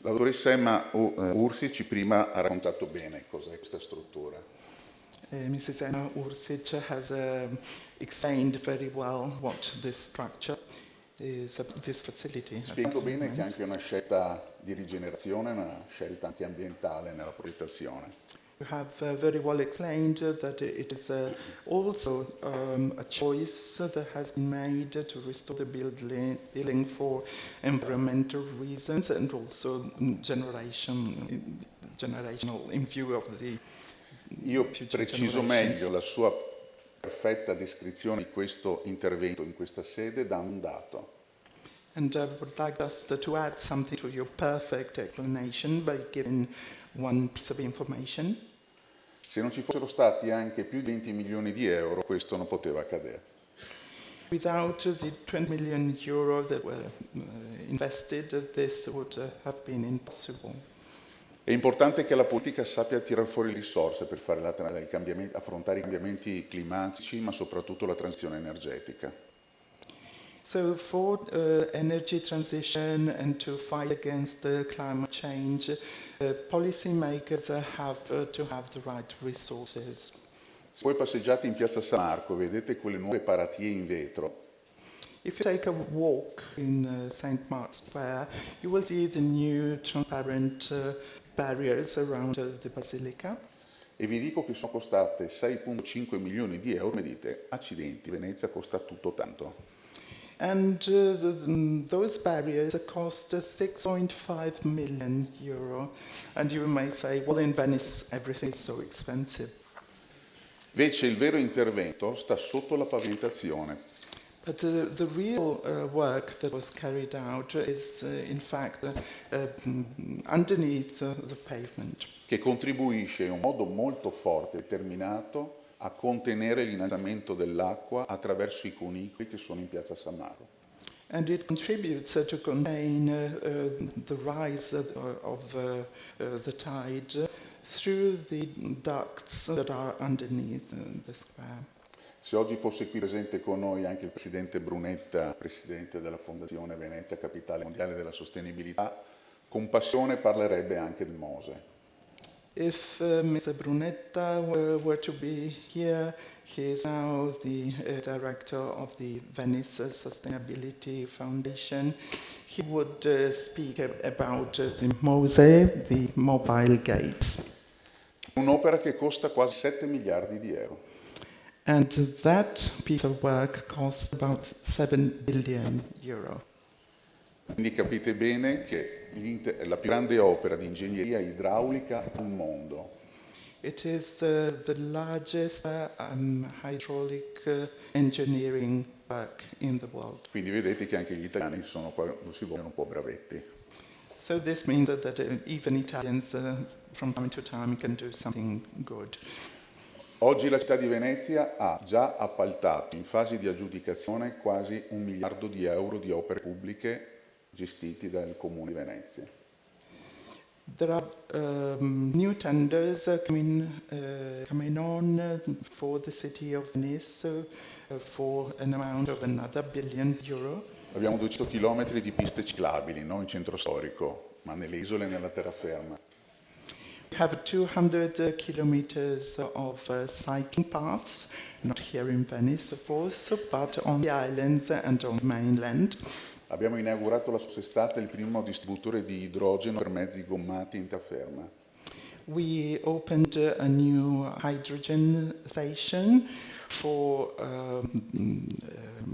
La dottoressa Emma Ursic prima ha raccontato bene cos'è questa struttura. Mrs. Emma Ursic has explained very well what this structure is, this facility. Spiegando bene che è anche una scelta di rigenerazione, una scelta anche ambientale nella progettazione. You have very well explained that it is also a choice that has been made to restore the building for environmental reasons and also generational in view of the Io future preciso generations. meglio la sua perfetta descrizione di questo intervento in questa sede da un dato. And I would like just to add something to your perfect explanation by giving one piece of information. Se non ci fossero stati anche più di 20 milioni di euro, questo non poteva accadere. Without the 20 million euro that were invested, this would have been impossible. È importante che la politica sappia tirare fuori risorse per fare affrontare i cambiamenti climatici, ma soprattutto la transizione energetica. So for energy transition and to fight against climate change, policymakers have to have the right resources. Se voi passeggiate in piazza San Marco e vedete quelle nuove paratie in vetro, If you take a walk in St. Mark's Square, you will see the new transparent barriers around the basilica. e vi dico che sono costate 6,5 milioni di euro, mi dite, accidenti, Venezia costa tutto tanto. And those barriers cost 6.5 million euro. And you may say, well, in Venice, everything is so expensive. Invece il vero intervento sta sotto la pavimentazione. But the real work that was carried out is, in fact, underneath the pavement. Che contribuisce in un modo molto forte e determinato a contenere l'innalzamento dell'acqua attraverso i cunicoli che sono in piazza San Marco. And it contributes to contain the rise of the tide through the ducts that are underneath the square. Se oggi fosse qui presente con noi anche il Presidente Brunetta, Presidente della Fondazione Venezia Capitale Mondiale della Sostenibilità, con passione parlerebbe anche del Mose. If Mr. Brunetta were to be here, he is now the director of the Venice Sustainability Foundation. He would speak about the Mose, the mobile gates. Un'opera che costa quasi 7 miliardi di euro. And that piece of work cost about 7 billion euro. Quindi capite bene che è la più grande opera di ingegneria idraulica al mondo. It is the largest hydraulic engineering work in the world. Quindi vedete che anche gli italiani si vogliono un po' bravetti. So this means that even Italians from time to time can do something good. Oggi la città di Venezia ha già appaltato in fase di aggiudicazione quasi 1 miliardo di euro di opere pubbliche gestiti dal Comune di Venezia. There are new tenders coming on for the city of Venice for an amount of another €1 billion. Abbiamo 200 chilometri di piste ciclabili, non in centro storico, ma nelle isole e nella terraferma. We have 200 kilometers of cycling paths, not here in Venice, of course, but on the islands and on mainland. Abbiamo inaugurato la scorsa estate il primo distributore di idrogeno per mezzi gommati in terraferma. We opened a new hydrogen station for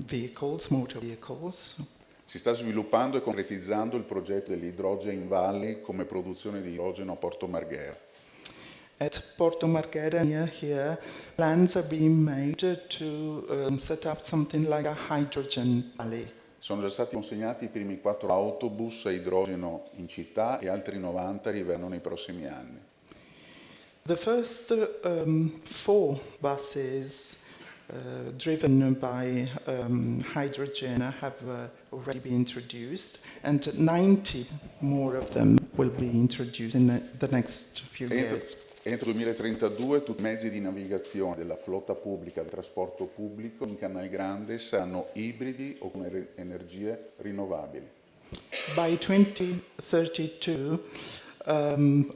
vehicles, motor vehicles. Si sta sviluppando e concretizzando il progetto dell'idrogeno valley come produzione di idrogeno a Porto Marghera. At Porto Marghera, near here, plans are being made to set up something like a hydrogen valley. Sono già stati consegnati i primi 4 autobus a idrogeno in città e altri 90 arriveranno nei prossimi anni. The first 4 buses driven by hydrogen have already been introduced, and 90 more of them will be introduced in the next few years. Entro il 2032 tutti i mezzi di navigazione della flotta pubblica, del trasporto pubblico in Canal Grande saranno ibridi o con energie rinnovabili. By 2032,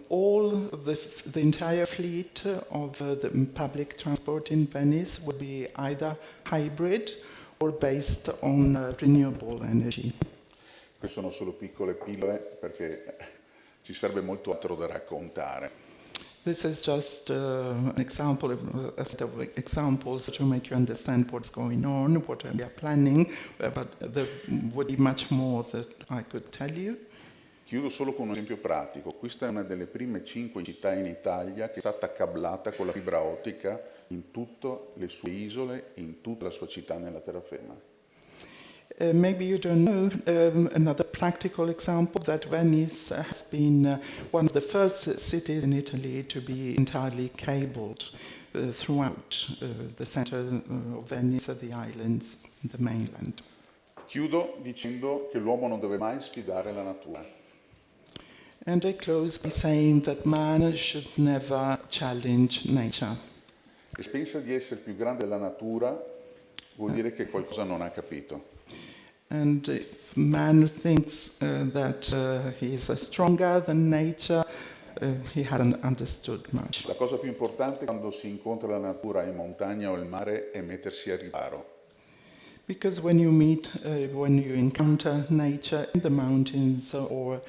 all the entire fleet of the public transport in Venice will be either hybrid or based on renewable energy. Queste sono solo piccole pillole perché ci serve molto altro da raccontare. This is just an example, a set of examples to make you understand what's going on, what we are planning, but there would be much more that I could tell you. Chiudo solo con un esempio pratico. Questa è una delle prime 5 città in Italia che è stata cablata con la fibra ottica in tutte le sue isole, in tutta la sua città nella terraferma. Maybe you don't know another practical example that Venice has been one of the first cities in Italy to be entirely cabled throughout the center of Venice, the islands, the mainland. Chiudo dicendo che l'uomo non deve mai sfidare la natura. And I close by saying that man should never challenge nature. E se pensa di essere più grande della natura, vuol dire che qualcosa non ha capito. And if man thinks that he is stronger than nature, he hasn't understood much. La cosa più importante quando si incontra la natura in montagna o il mare è mettersi a riparo. Because when you encounter nature in the mountains or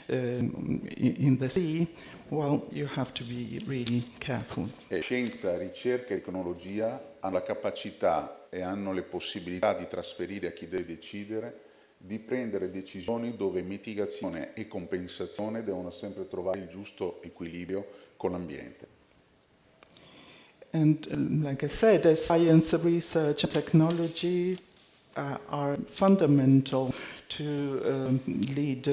in the sea, well, you have to be really careful. E scienza, ricerca e tecnologia hanno la capacità e hanno le possibilità di trasferire a chi deve decidere, di prendere decisioni dove mitigazione e compensazione devono sempre trovare il giusto equilibrio con l'ambiente. And like I said, science, research, and technology are fundamental to lead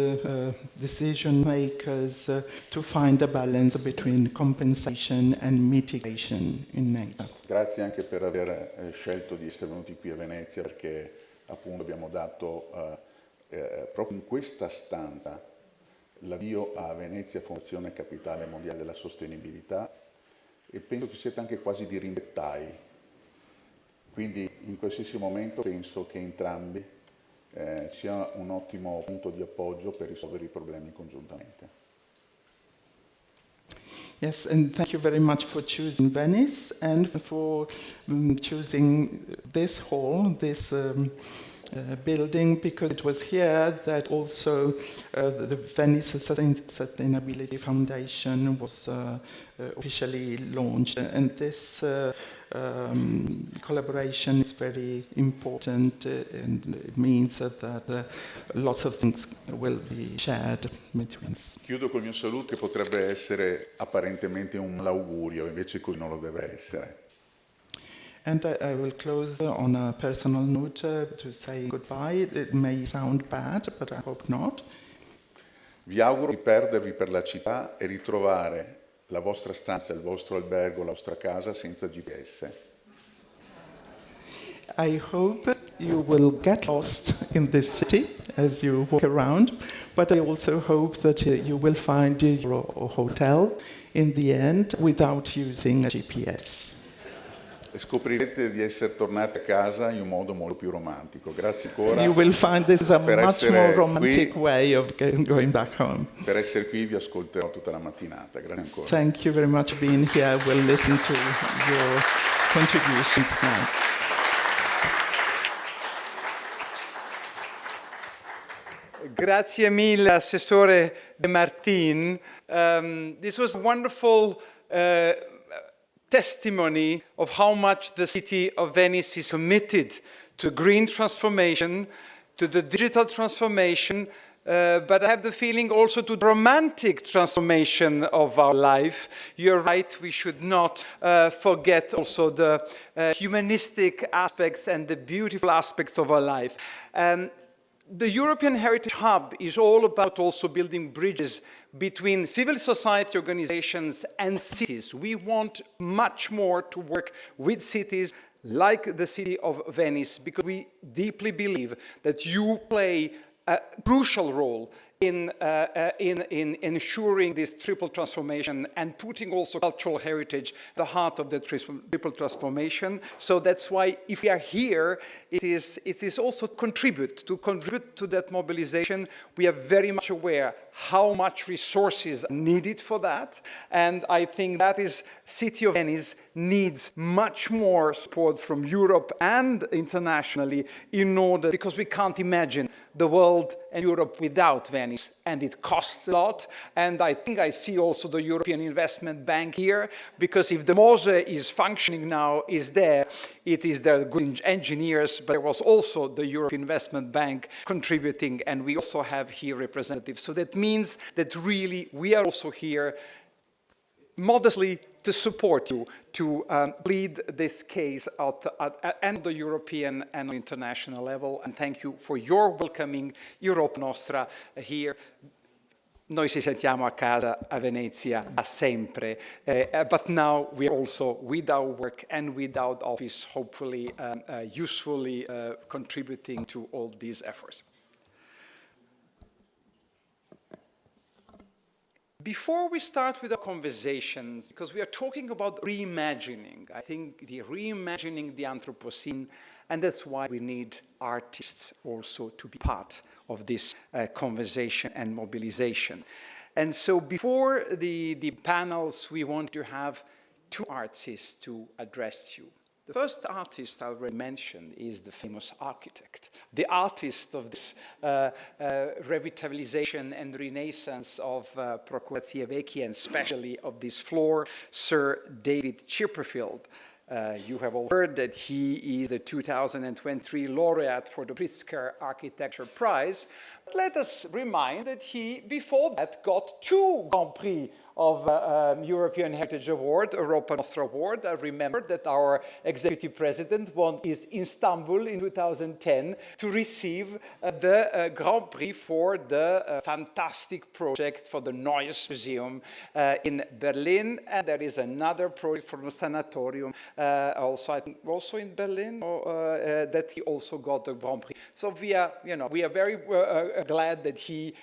decision makers to find a balance between compensation and mitigation in nature. Grazie anche per aver scelto di essere venuti qui a Venezia, perché appunto abbiamo dato proprio in questa stanza l'avvio a Venezia Fondazione Capitale Mondiale della Sostenibilità, e penso che siete anche quasi di rimpettai. Quindi in qualsiasi momento penso che entrambi sia un ottimo punto di appoggio per risolvere i problemi congiuntamente. Yes, and thank you very much for choosing Venice and for choosing this hall, this building, because it was here that also the Venice Sustainability Foundation was officially launched, and this collaboration is very important, and it means that lots of things will be shared between us. Chiudo col mio saluto, che potrebbe essere apparentemente un malaugurio, invece così non lo deve essere. And I will close on a personal note to say goodbye. It may sound bad, but I hope not. Vi auguro di perdervi per la città e ritrovare la vostra stanza, il vostro albergo, la vostra casa senza GPS. I hope you will get lost in this city as you walk around, but I also hope that you will find your hotel in the end without using a GPS. E scoprirete di essere tornati a casa in un modo molto più romantico. Grazie ancora. You will find this a per much essere more romantic qui. way of going back home. Per essere qui vi ascolterò tutta la mattinata. Grazie ancora. Thank you very much for being here. We'll listen to your contributions now. Grazie mille, Assessore De Martin. This was a wonderful testimony of how much the city of Venice is committed to green transformation, to the digital transformation, but I have the feeling also to the romantic transformation of our life. You're right, we should not forget also the humanistic aspects and the beautiful aspects of our life. The European Heritage Hub is all about also building bridges between civil society organizations and cities. We want much more to work with cities like the city of Venice, because we deeply believe that you play a crucial role in ensuring this triple transformation and putting also cultural heritage at the heart of the triple transformation. So that's why if we are here, it is also contribute to that mobilization. We are very much aware how much resources are needed for that. And I think that is City of Venice needs much more support from Europe and internationally in order, because we can't imagine the world and Europe without Venice, and it costs a lot. And I think I see also the European Investment Bank here, because if the MOSE is functioning now, is there, it is their good engineers, but there was also the European Investment Bank contributing, and we also have here representatives. So that means that really we are also here modestly to support you, to lead this case at the European and international level. And thank you for your welcoming Europa Nostra here. Noi ci sentiamo a casa a Venezia da sempre, but now we are also, with our work and with our office, hopefully usefully contributing to all these efforts. Before we start with the conversations, because we are talking about reimagining, I think the reimagining the Anthropocene, and that's why we need artists also to be part of this conversation and mobilization. And so before the panels, we want to have two artists to address you. The first artist I already mentioned is the famous architect, the artist of this revitalization and renaissance of Procurazie Vecchie, and especially of this floor, Sir David Chipperfield. You have all heard that he is the 2023 laureate for the Pritzker Architecture Prize. But let us remind that he, before that, got 2 Grand Prix of European Heritage Award, Europa Nostra Award. I remember that our executive president won his Istanbul in 2010 to receive the Grand Prix for the fantastic project for the Neues Museum in Berlin. And there is another project from a sanatorium also in Berlin that he also got the Grand Prix. So we are very glad that he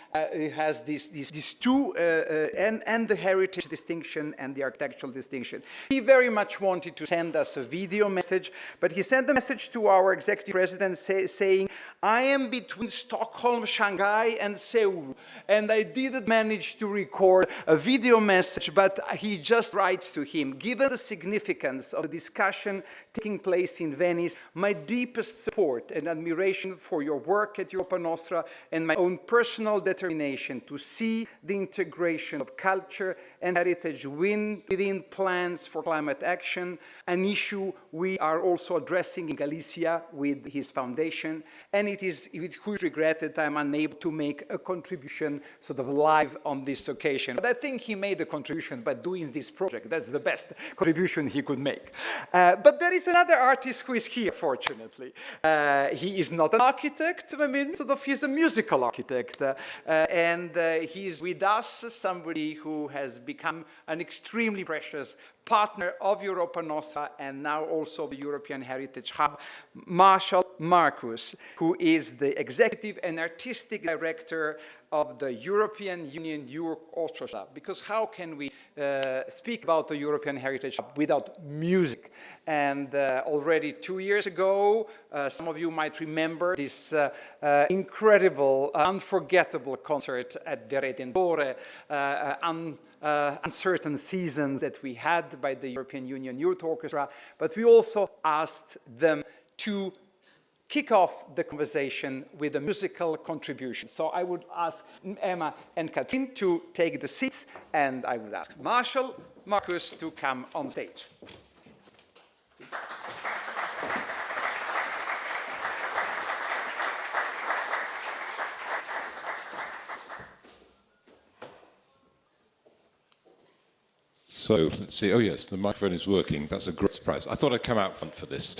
has these 2 and the heritage distinction and the architectural distinction. He very much wanted to send us a video message, but he sent a message to our executive president saying, I am between Stockholm, Shanghai, and Seoul, and I didn't manage to record a video message, but he just writes to him, given the significance of the discussion taking place in Venice, my deepest support and admiration for your work at Europa Nostra and my own personal determination to see the integration of culture and heritage within plans for climate action, an issue we are also addressing in Galicia with his foundation, and it is with huge regret that I'm unable to make a contribution sort of live on this occasion. But I think he made a contribution by doing this project. That's the best contribution he could make. But there is another artist who is here, fortunately. He is not an architect, he's a musical architect. And he's with us, somebody who has become an extremely precious partner of Europa Nostra and now also the European Heritage Hub, Marshall Marcus, who is the Executive and Artistic Director of the European Union Youth Orchestra. Because how can we speak about the European Heritage Hub without music? And already 2 years ago, some of you might remember this incredible, unforgettable concert at the Redentore, uncertain seasons that we had by the European Union Youth Orchestra, but we also asked them to kick off the conversation with a musical contribution. So I would ask Emma and Katrin to take the seats, and I would ask Marcus to come on stage. So let's see. Oh yes, the microphone is working. That's a great surprise. I thought I'd come out front for this.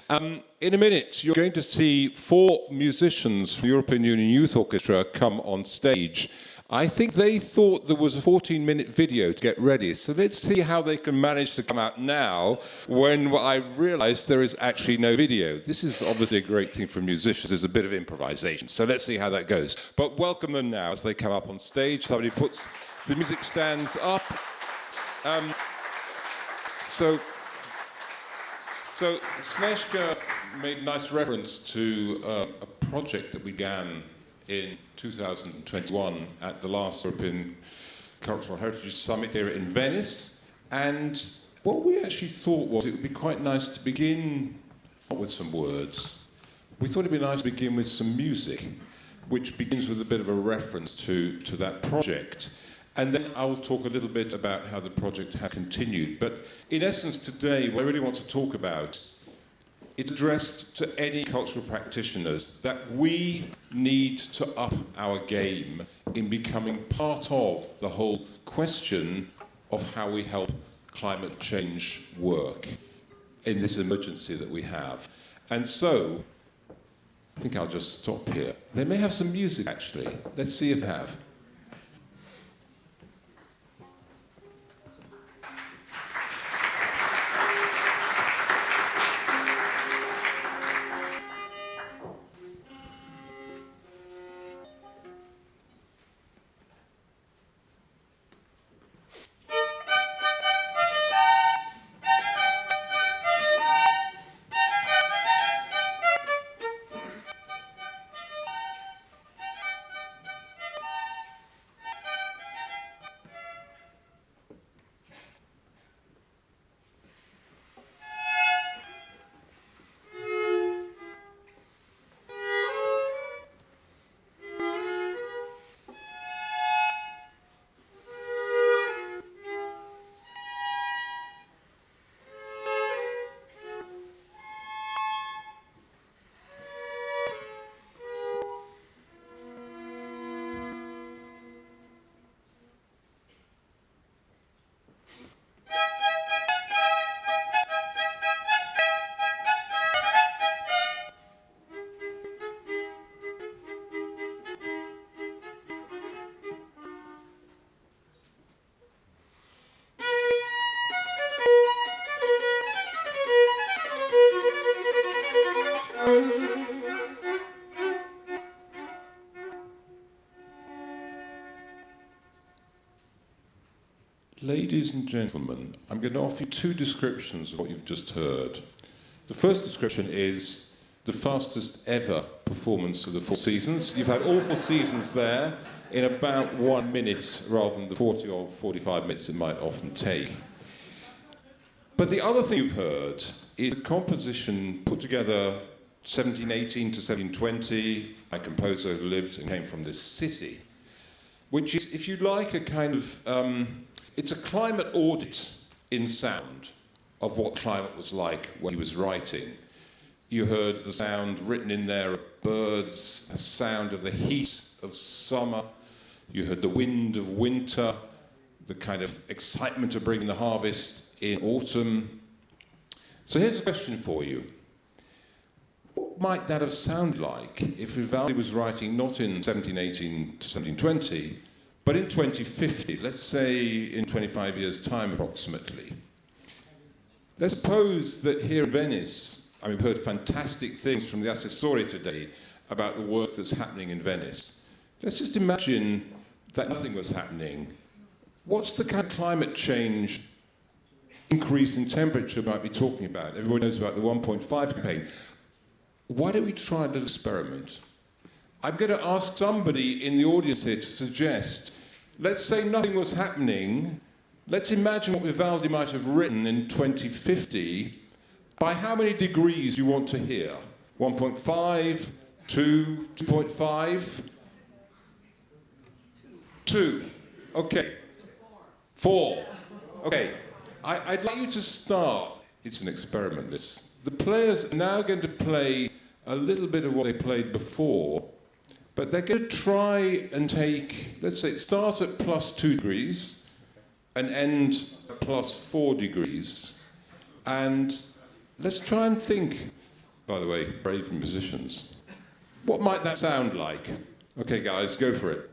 In a minute, you're going to see 4 musicians from the European Union Youth Orchestra come on stage. I think they thought there was a 14-minute video to get ready. So let's see how they can manage to come out now when I realized there is actually no video. This is obviously a great thing for musicians. There's a bit of improvisation. So let's see how that goes. But welcome them now as they come up on stage. Somebody puts the music stands up. So Snezhka made a nice reference to a project that began in 2021 at the last European Cultural Heritage Summit here in Venice. And what we actually thought was it would be quite nice to begin not with some words. We thought it'd be nice to begin with some music, which begins with a bit of a reference to that project. And then I'll talk a little bit about how the project has continued. But in essence today, what I really want to talk about, it's addressed to any cultural practitioners that we need to up our game in becoming part of the whole question of how we help climate change work in this emergency that we have. And so, I think I'll just stop here. They may have some music actually. Let's see if they have. Ladies and gentlemen, I'm going to offer you 2 descriptions of what you've just heard. The first description is the fastest ever performance of the 4 seasons. You've had all 4 seasons there in about 1 minute rather than the 40 or 45 minutes it might often take. But the other thing you've heard is a composition put together 1718 to 1720, a composer who lived and came from this city, which is, if you like, a kind of it's a climate audit in sound of what climate was like when he was writing. You heard the sound written in there of birds, the sound of the heat of summer. You heard the wind of winter, the kind of excitement of bringing the harvest in autumn. So here's a question for you. What might that have sounded like if Vivaldi was writing not in 1718 to 1720, but in 2050, let's say in 25 years' time approximately? Let's suppose that here in Venice, I mean, we've heard fantastic things from the assessore today about the work that's happening in Venice. Let's just imagine that nothing was happening. What's the kind of climate change increase in temperature we might be talking about? Everybody knows about the 1.5 campaign. Why don't we try a little experiment? I'm going to ask somebody in the audience here to suggest, let's say nothing was happening. Let's imagine what Vivaldi might have written in 2050. By how many degrees do you want to hear? 1.5, 2, 2.5? 2. Okay. 4. Okay. I'd like you to start. It's an experiment, this. The players are now going to play a little bit of what they played before, but they're going to try and take, let's say, start at +2 degrees and end at +4 degrees. And let's try and think, by the way, brave musicians, what might that sound like? Okay, guys, go for it.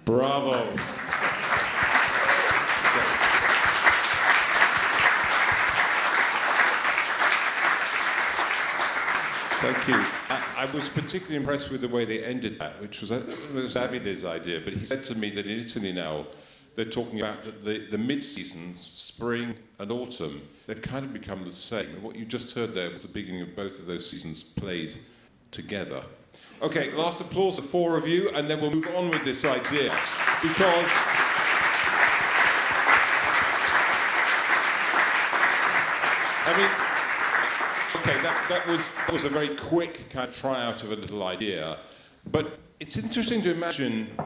Bravo. Thank you. I was particularly impressed with the way they ended that, which was Davide's idea, but he said to me that in Italy now, they're talking about the mid-seasons, spring and autumn, they've kind of become the same. And what you just heard there was the beginning of both of those seasons played together. Okay, last applause for 4 of you, and then we'll move on with this idea. Because I mean, okay, that was a very quick kind of tryout of a little idea. But it's interesting to imagine,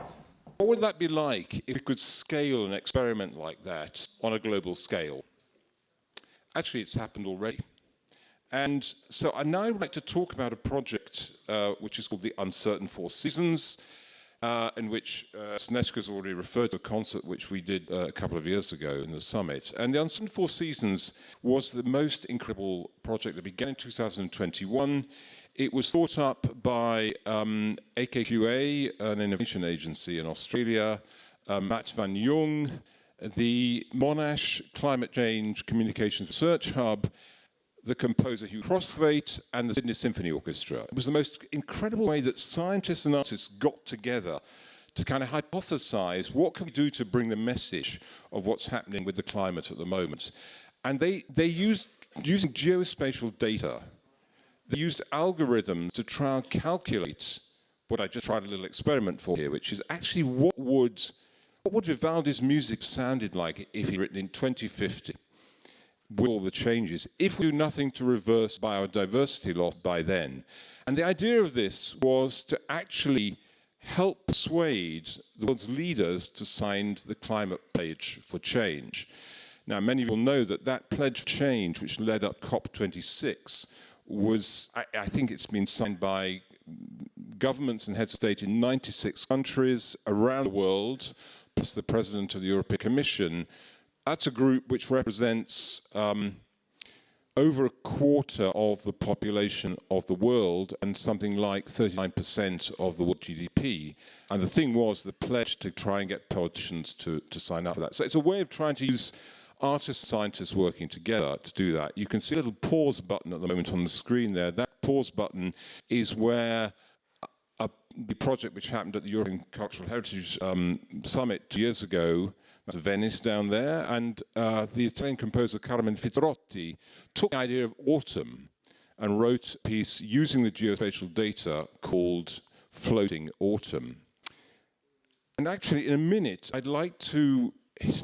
what would that be like if we could scale an experiment like that on a global scale? Actually, it's happened already. And so I now would like to talk about a project which is called the Uncertain Four Seasons, in which Snezka's already referred to a concert which we did a couple of years ago in the summit. And the Uncertain Four Seasons was the most incredible project that began in 2021. It was thought up by AKQA, an innovation agency in Australia, Matt van Jong, the Monash Climate Change Communications Research Hub, the composer Hugh Crosthwaite, and the Sydney Symphony Orchestra. It was the most incredible way that scientists and artists got together to kind of hypothesize what can we do to bring the message of what's happening with the climate at the moment. And they used, using geospatial data, they used algorithms to try and calculate what I just tried a little experiment for here, which is actually what would Vivaldi's music sounded like if he'd written in 2050. with all the changes if we do nothing to reverse biodiversity loss by then. And the idea of this was to actually help persuade the world's leaders to sign the climate pledge for change. Now, many of you will know that that pledge for change, which led up COP26, was, I think it's been signed by governments and heads of state in 96 countries around the world, plus the President of the European Commission. That's a group which represents over a quarter of the population of the world and something like 39% of the world GDP. And the thing was the pledge to try and get politicians to sign up for that. So it's a way of trying to use artists and scientists working together to do that. You can see a little pause button at the moment on the screen there. That pause button is where the project which happened at the European Cultural Heritage Summit 2 years ago, to Venice down there, and the Italian composer Carmen Fizzarotti took the idea of autumn and wrote a piece using the geospatial data called Floating Autumn. And actually, in a minute, I'd like to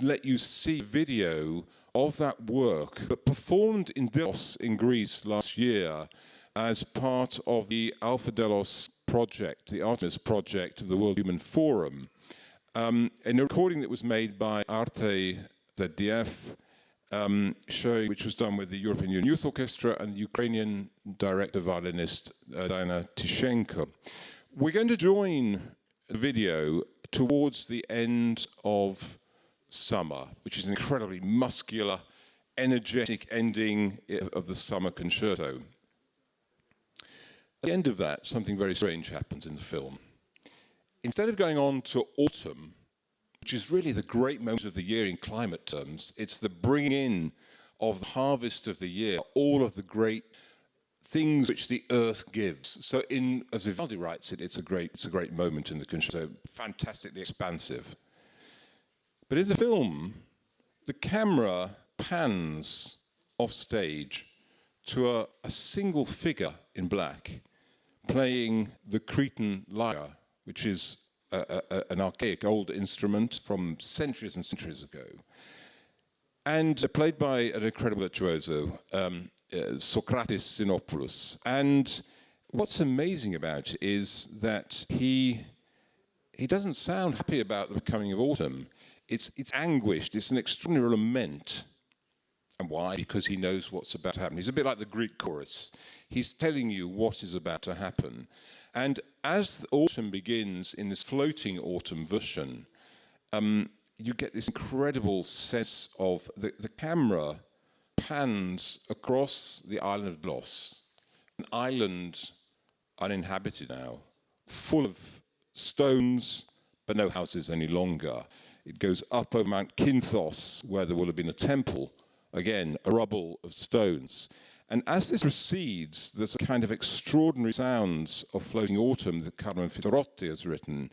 let you see a video of that work, but performed in Delos in Greece last year as part of the Alpha Delos project, the Artemis project of the World Human Forum. In a recording that was made by Arte ZDF, which was done with the European Union Youth Orchestra and the Ukrainian director violinist Diana Tishenko. We're going to join the video towards the end of summer, which is an incredibly muscular, energetic ending of the summer concerto. At the end of that, something very strange happens in the film. Instead of going on to autumn, which is really the great moment of the year in climate terms, it's the bringing in of the harvest of the year, all of the great things which the earth gives. So as Vivaldi writes it, it's a great moment in the concerto, fantastically expansive. But in the film, the camera pans off stage to a single figure in black playing the Cretan lyre, which is an archaic old instrument from centuries and centuries ago. And played by an incredible virtuoso, Socrates Sinopoulos. And what's amazing about it is that he doesn't sound happy about the coming of autumn. It's anguished, it's an extraordinary lament. And why? Because he knows what's about to happen. He's a bit like the Greek chorus. He's telling you what is about to happen. And as autumn begins in this floating autumn version, you get this incredible sense of the camera pans across the island of Delos, an island uninhabited now, full of stones, but no houses any longer. It goes up over Mount Kinthos, where there will have been a temple, again, a rubble of stones. And as this recedes, there's a kind of extraordinary sounds of floating autumn that Carmen Fizzarotti has written.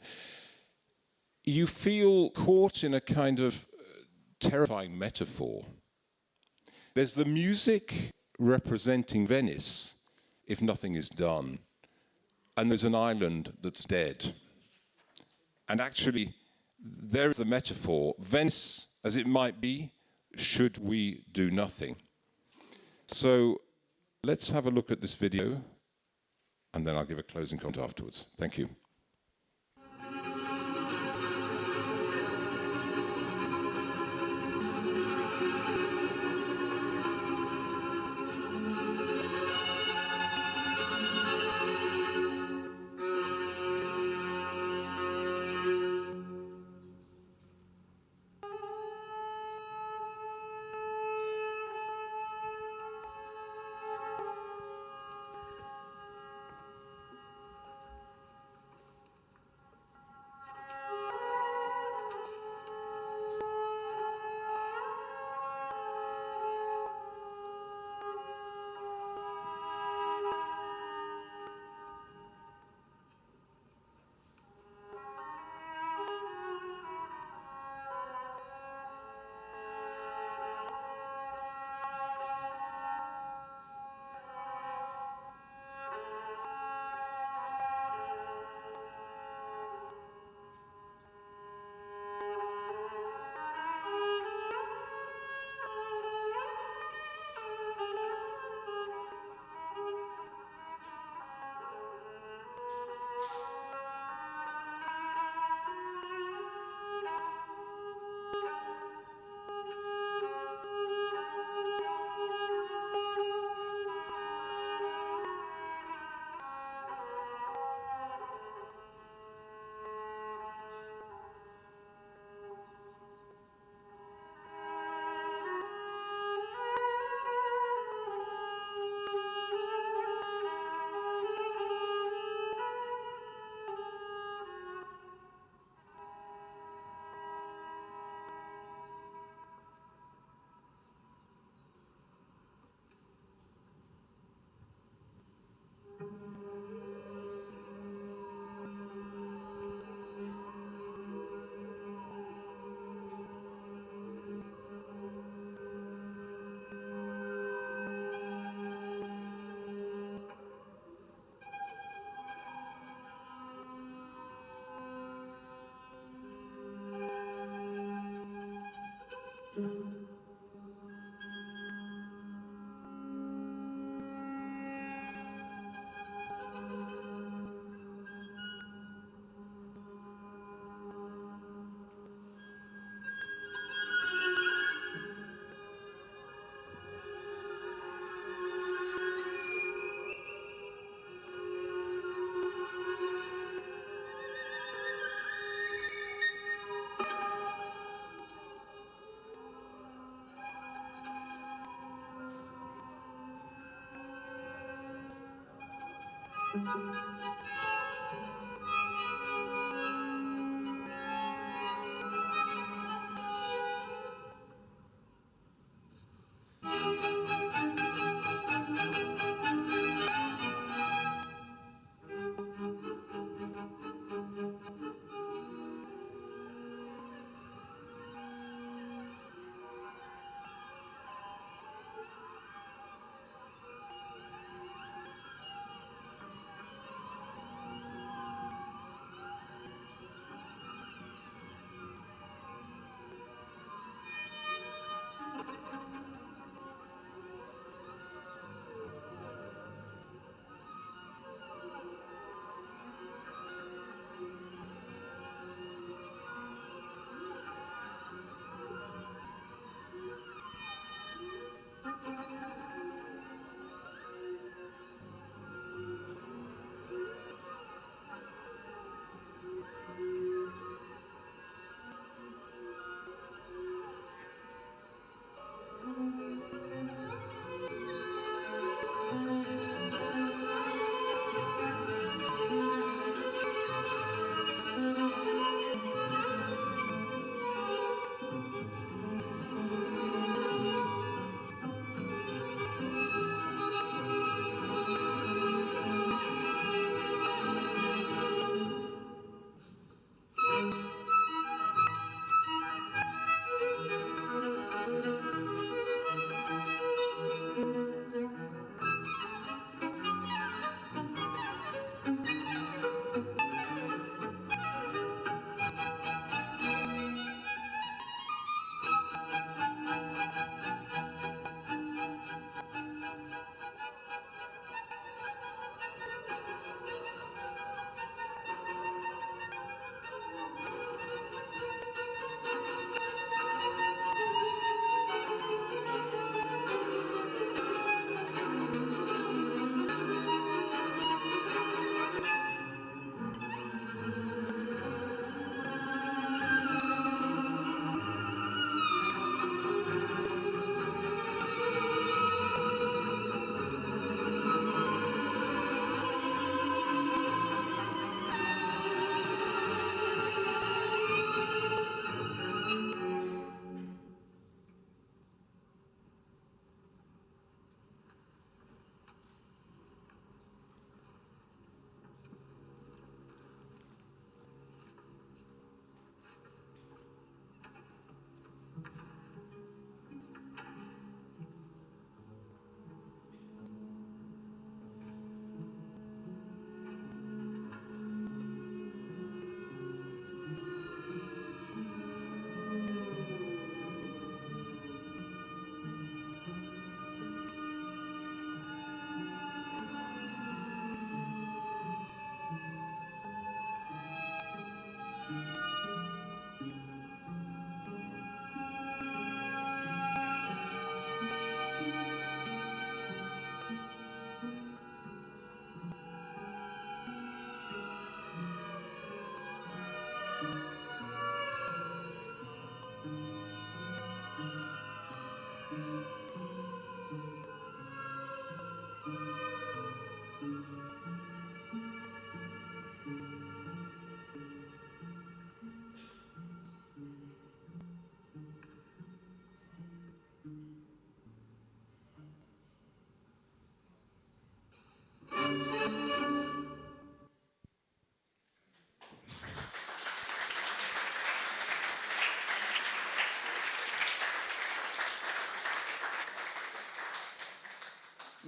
You feel caught in a kind of terrifying metaphor. There's the music representing Venice, if nothing is done. And there's an island that's dead. And actually, there is the metaphor. Venice, as it might be, should we do nothing? So let's have a look at this video, and then I'll give a closing comment afterwards. Thank you.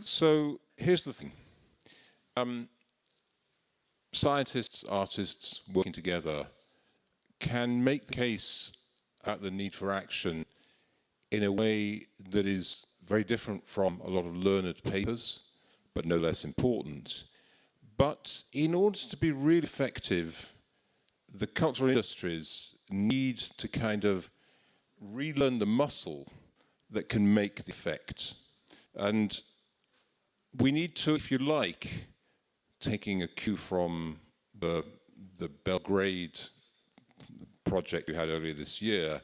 So here's the thing. Scientists, artists working together can make the case at the need for action in a way that is very different from a lot of learned papers, but no less important. But in order to be really effective, the cultural industries need to kind of relearn the muscle that can make the effect. And we need to, if you like, taking a cue from the Belgrade project we had earlier this year,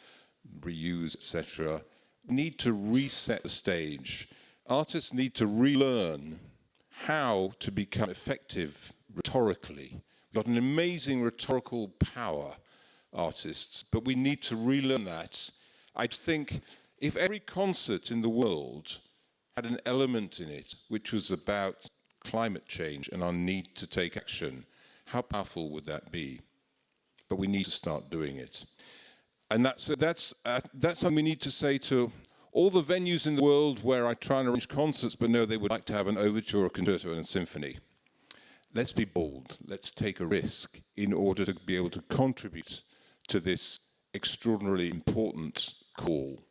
reuse, etc., need to reset the stage. Artists need to relearn how to become effective rhetorically. We've got an amazing rhetorical power, artists, but we need to relearn that. I think if every concert in the world had an element in it which was about climate change and our need to take action, how powerful would that be? But we need to start doing it. And that's something we need to say to all the venues in the world where I try and arrange concerts, but no, they would like to have an overture, a concerto, and a symphony. Let's be bold. Let's take a risk in order to be able to contribute to this extraordinarily important call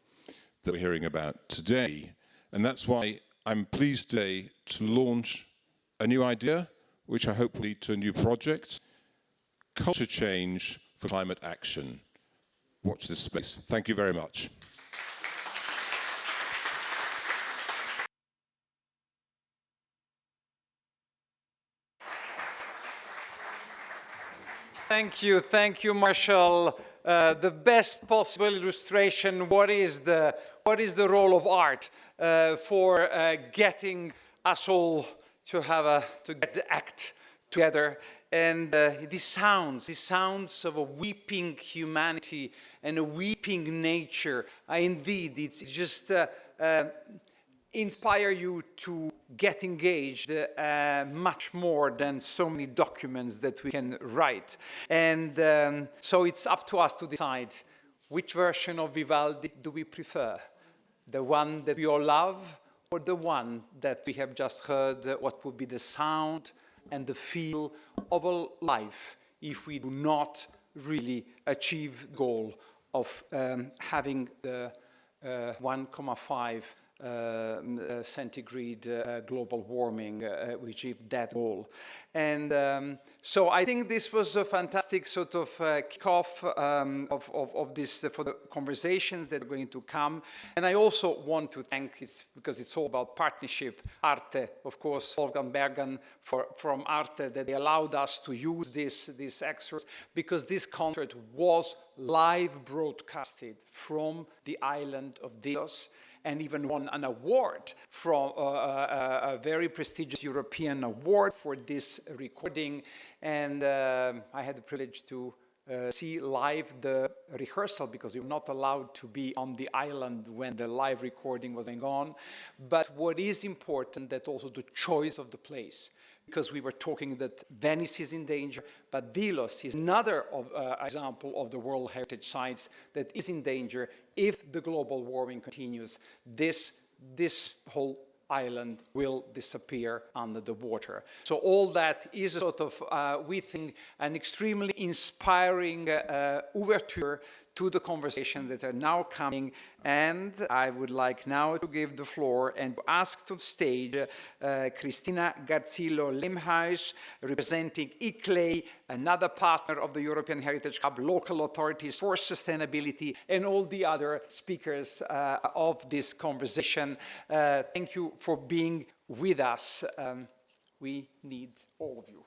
that we're hearing about today. And that's why I'm pleased today to launch a new idea, which I hope will lead to a new project, Culture Change for Climate Action. Watch this space. Thank you very much. Thank you, Marshall. The best possible illustration. What is the role of art for getting us all to get the act together? And these sounds of a weeping humanity and a weeping nature. Indeed, it's just inspire you to get engaged much more than so many documents that we can write. And so it's up to us to decide which version of Vivaldi do we prefer, the one that we all love or the one that we have just heard, what would be the sound and the feel of a life if we do not really achieve the goal of having the 1.5 centigrade global warming, we achieved that goal. And so I think this was a fantastic sort of kickoff of this for the conversations that are going to come. And I also want to thank, because it's all about partnership, Arte, of course, Wolfgang Bergen from Arte, that they allowed us to use this excerpt, because this concert was live broadcasted from the island of Delos, and even won an award from a very prestigious European award for this recording. And I had the privilege to see live the rehearsal, because we were not allowed to be on the island when the live recording was going on. But what is important, that also the choice of the place, because we were talking that Venice is in danger, but Delos is another example of the World Heritage Sites that is in danger. If the global warming continues, this whole island will disappear under the water. So all that is a sort of, we think, an extremely inspiring overture to the conversations that are now coming. And I would like now to give the floor and ask to the stage Cristina Garzillo-Lemhuis, representing ICLEI, another partner of the European Heritage Hub, local authorities for sustainability, and all the other speakers of this conversation. Thank you for being with us. We need all of you.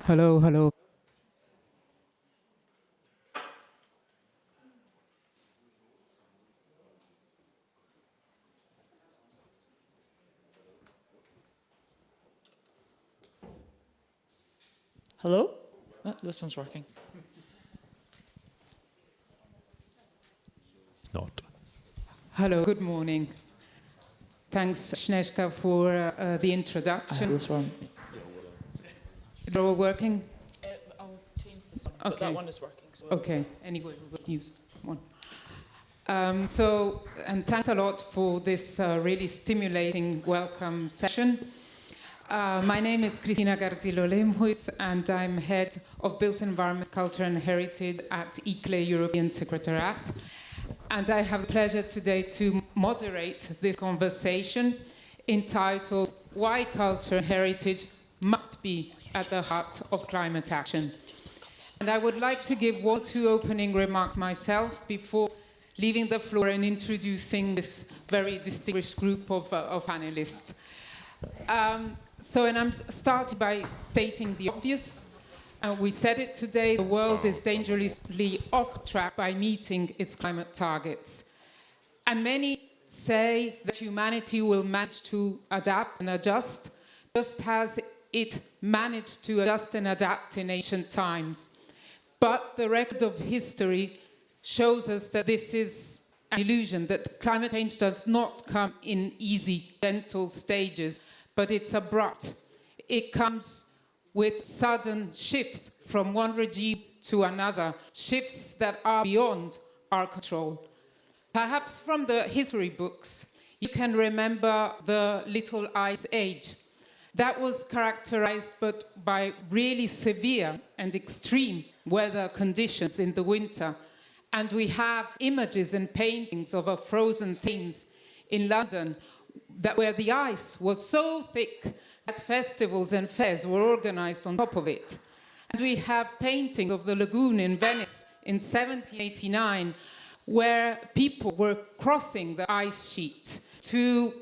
Hello, hello. Hello? Oh, this one's working. It's not. Hello, good morning. Thanks, Snezka, for the introduction. This one. They're all working? I'll change this one, but that one is working. So Okay, anyway, we will use one. And thanks a lot for this really stimulating welcome session. My name is Cristina Garzillo-Lemhuis, and I'm head of Built Environment, Culture and Heritage at ECLE European Secretariat. And I have the pleasure today to moderate this conversation entitled Why Culture and Heritage Must Be at the Heart of Climate Action. And I would like to give 1 or 2 opening remarks myself before leaving the floor and introducing this very distinguished group of panelists. And I'm starting by stating the obvious. We said it today, the world is dangerously off track by meeting its climate targets. And many say that humanity will manage to adapt and adjust, just as it managed to adjust and adapt in ancient times. But the record of history shows us that this is an illusion, that climate change does not come in easy, gentle stages, but it's abrupt. It comes with sudden shifts from one regime to another, shifts that are beyond our control. Perhaps from the history books, you can remember the Little Ice Age. That was characterized by really severe and extreme weather conditions in the winter. And we have images and paintings of frozen things in London where the ice was so thick that festivals and fairs were organized on top of it. And we have paintings of the lagoon in Venice in 1789 where people were crossing the ice sheet to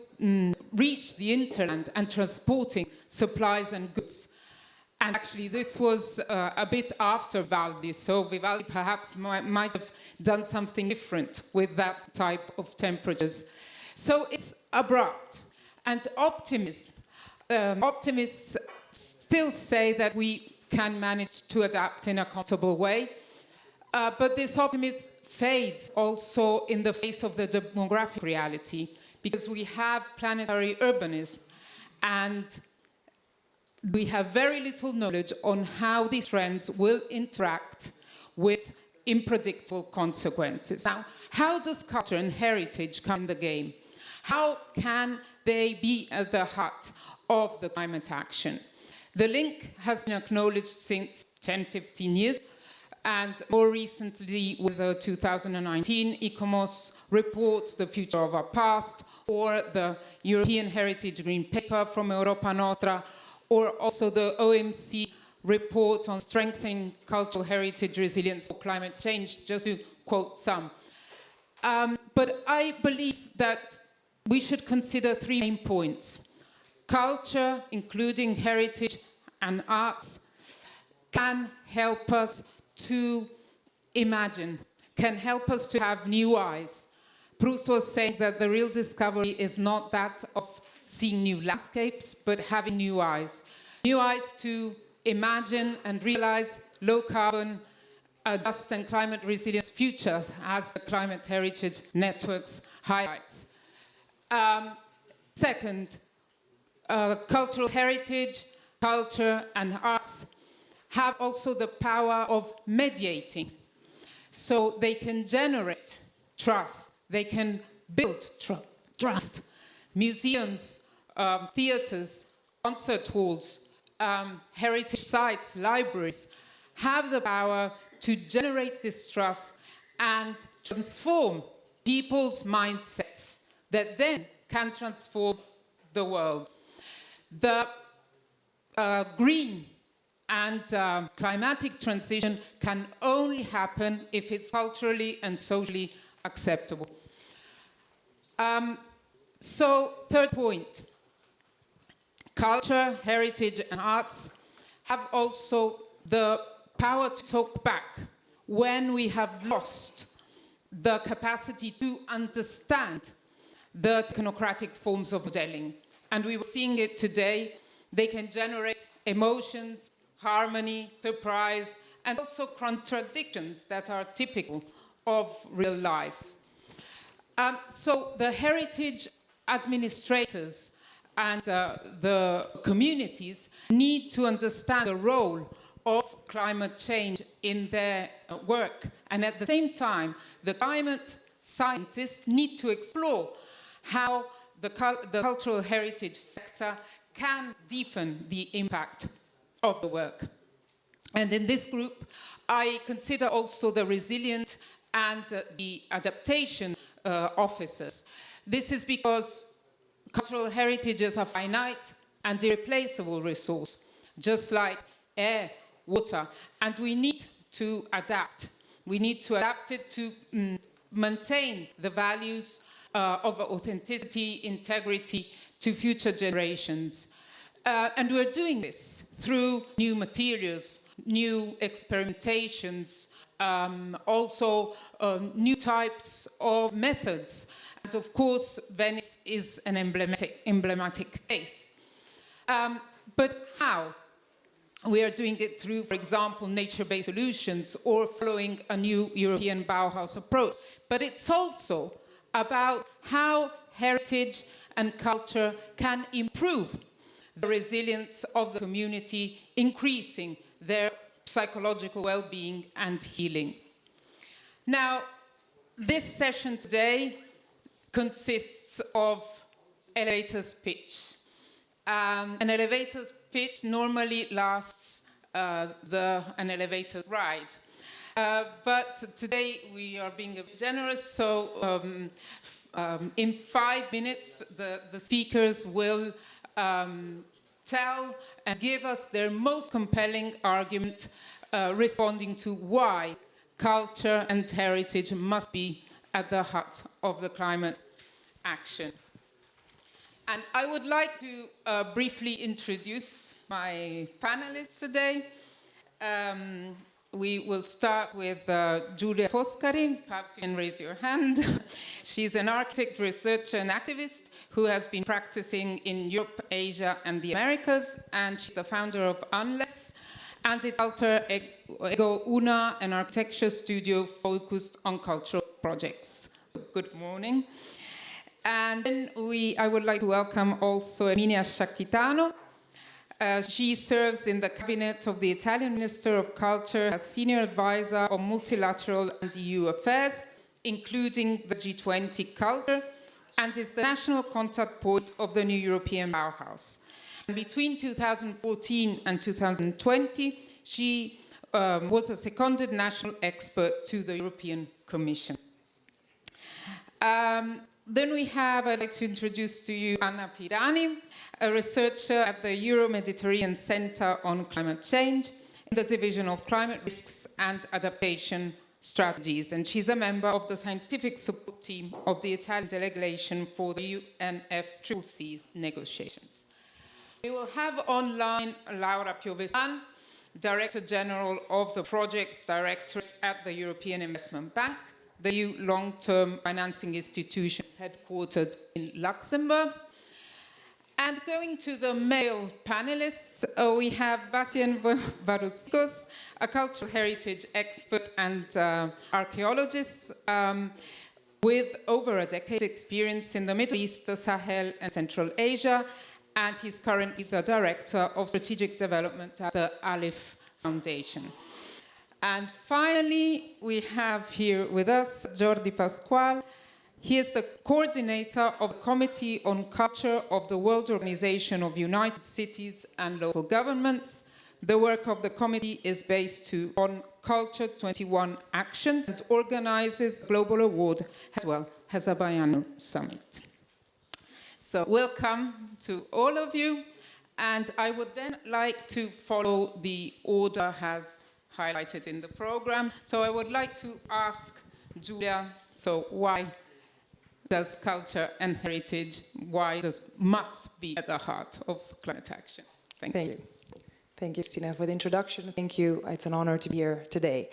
reach the hinterland and transporting supplies and goods. And actually, this was a bit after Vivaldi, so Vivaldi perhaps might have done something different with that type of temperatures. So it's abrupt. And optimists still say that we can manage to adapt in a comfortable way, but this optimism fades also in the face of the demographic reality, because we have planetary urbanism, and we have very little knowledge on how these trends will interact with unpredictable consequences. Now, how does culture and heritage come in the game? How can they be at the heart of the climate action? The link has been acknowledged since 10-15 years, and more recently with the 2019 ICOMOS report, The Future of Our Past, or the European Heritage Green Paper from Europa Nostra, or also the OMC report on strengthening cultural heritage resilience for climate change, just to quote some. But I believe that we should consider 3 main points. Culture, including heritage and arts, can help us to imagine, can help us to have new eyes. Proust was saying that the real discovery is not that of seeing new landscapes, but having new eyes. New eyes to imagine and realize low carbon, just and climate resilience futures, as the Climate Heritage Networks highlights. Second, cultural heritage, culture and arts have also the power of mediating. So they can generate trust, they can build trust. Museums, theaters, concert halls, heritage sites, libraries have the power to generate this trust and transform people's mindsets that then can transform the world. The green and climatic transition can only happen if it's culturally and socially acceptable. So, third point, culture, heritage, and arts have also the power to talk back when we have lost the capacity to understand the technocratic forms of modeling. And we were seeing it today. They can generate emotions, harmony, surprise, and also contradictions that are typical of real life. So the heritage administrators and the communities need to understand the role of climate change in their work. And at the same time, the climate scientists need to explore how the cultural heritage sector can deepen the impact of the work. And in this group, I consider also the resilient and the adaptation officers. This is because cultural heritage is a finite and irreplaceable resource, just like air, water, and we need to adapt. We need to adapt it to maintain the values of authenticity, integrity to future generations. And we're doing this through new materials, new experimentations, also new types of methods. And of course, Venice is an emblematic case. But how? We are doing it through, for example, nature-based solutions or following a new European Bauhaus approach. But it's also about how heritage and culture can improve the resilience of the community, increasing their psychological well-being and healing. Now, this session today consists of elevator's pitch. An elevator's pitch normally lasts an elevator ride. But today we are being a bit generous, so in 5 minutes the speakers will tell and give us their most compelling argument responding to why culture and heritage must be at the heart of the climate action. And I would like to briefly introduce my panelists today. We will start with Giulia Foscari. Perhaps you can raise your hand. She's an architect, researcher, and activist who has been practicing in Europe, Asia, and the Americas, and she's the founder of Unless, and its alter ego Una, an architecture studio focused on cultural projects. So, good morning. And then I would like to welcome also Emilia Sciacchitano. She serves in the cabinet of the Italian Minister of Culture as senior advisor on multilateral and EU affairs, including the G20 culture, and is the national contact point of the new European Bauhaus. And between 2014 and 2020, she was a seconded national expert to the European Commission. Then I'd like to introduce to you Anna Pirani, a researcher at the Euro-Mediterranean Center on Climate Change in the Division of Climate Risks and Adaptation Strategies. And she's a member of the scientific support team of the Italian delegation for the UNFCCC negotiations. We will have online Laura Piovesan, Director General of the Project Directorate at the European Investment Bank, the EU long-term financing institution headquartered in Luxembourg. And going to the male panelists, we have Bastian Varoussikos, a cultural heritage expert and archaeologist with over a decade experience in the Middle East, the Sahel, and Central Asia, and he's currently the Director of Strategic Development at the Alif Foundation. And finally, we have here with us Jordi Pasquale. He is the coordinator of the Committee on Culture of the World Organization of United Cities and Local Governments. The work of the committee is based on Culture 21 Actions and organizes the Global Award as well as a biannual summit. So welcome to all of you. And I would then like to follow the order as highlighted in the program. So I would like to ask Giulia, so why does culture and heritage, must be at the heart of climate action? Thank you. Thank you, Christina, for the introduction. Thank you. It's an honor to be here today.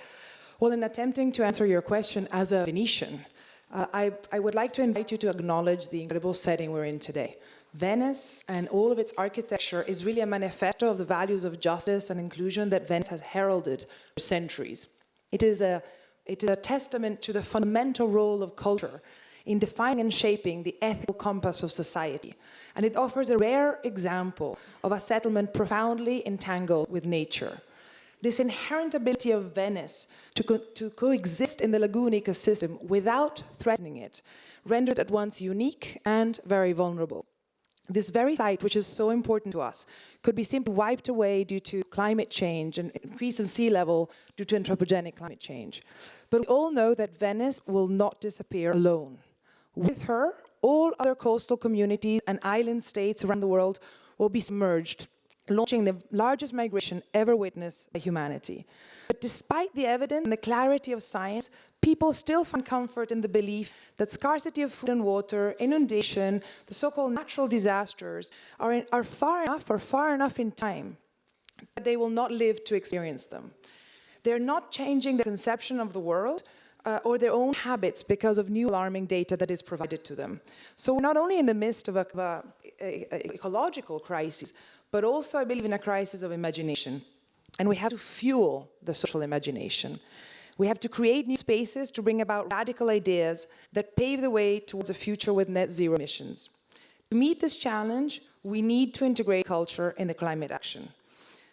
Well, in attempting to answer your question as a Venetian, I would like to invite you to acknowledge the incredible setting we're in today. Venice and all of its architecture is really a manifesto of the values of justice and inclusion that Venice has heralded for centuries. It is a testament to the fundamental role of culture in defining and shaping the ethical compass of society. And it offers a rare example of a settlement profoundly entangled with nature. This inherent ability of Venice to coexist in the lagoon ecosystem without threatening it rendered it at once unique and very vulnerable. This very site, which is so important to us, could be simply wiped away due to climate change and increase of sea level due to anthropogenic climate change. But we all know that Venice will not disappear alone. With her, all other coastal communities and island states around the world will be submerged, launching the largest migration ever witnessed by humanity. But despite the evidence and the clarity of science, people still find comfort in the belief that scarcity of food and water, inundation, the so-called natural disasters are far enough in time that they will not live to experience them. They're not changing their conception of the world or their own habits because of new alarming data that is provided to them. So we're not only in the midst of an ecological crisis, but also, I believe, in a crisis of imagination. And we have to fuel the social imagination. We have to create new spaces to bring about radical ideas that pave the way towards a future with net zero emissions. To meet this challenge, we need to integrate culture in the climate action.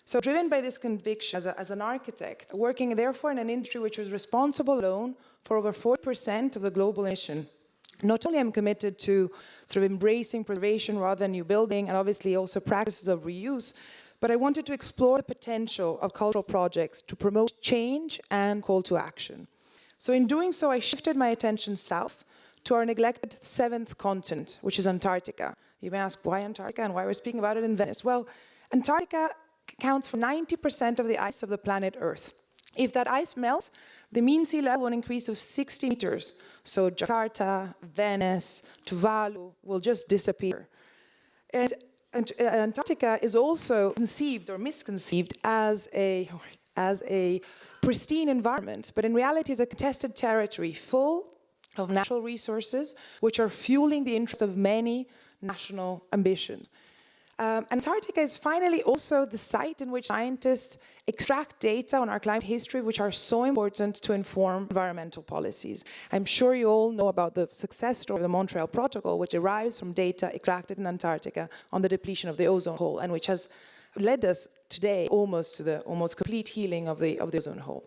So driven by this conviction as an architect, working therefore in an industry which is responsible alone for over 40% of the global emission, not only am I committed to sort of embracing preservation rather than new building, and obviously also practices of reuse, but I wanted to explore the potential of cultural projects to promote change and call to action. So in doing so, I shifted my attention south to our neglected seventh continent, which is Antarctica. You may ask, why Antarctica and why we're speaking about it in Venice? Well, Antarctica accounts for 90% of the ice of the planet Earth. If that ice melts, the mean sea level will increase of 60 meters. So Jakarta, Venice, Tuvalu will just disappear. And Antarctica is also conceived or misconceived as a pristine environment, but in reality is a contested territory full of natural resources which are fueling the interest of many national ambitions. Antarctica is finally also the site in which scientists extract data on our climate history, which are so important to inform environmental policies. I'm sure you all know about the success story of the Montreal Protocol, which derives from data extracted in Antarctica on the depletion of the ozone hole, and which has led us today almost to the almost complete healing of the ozone hole.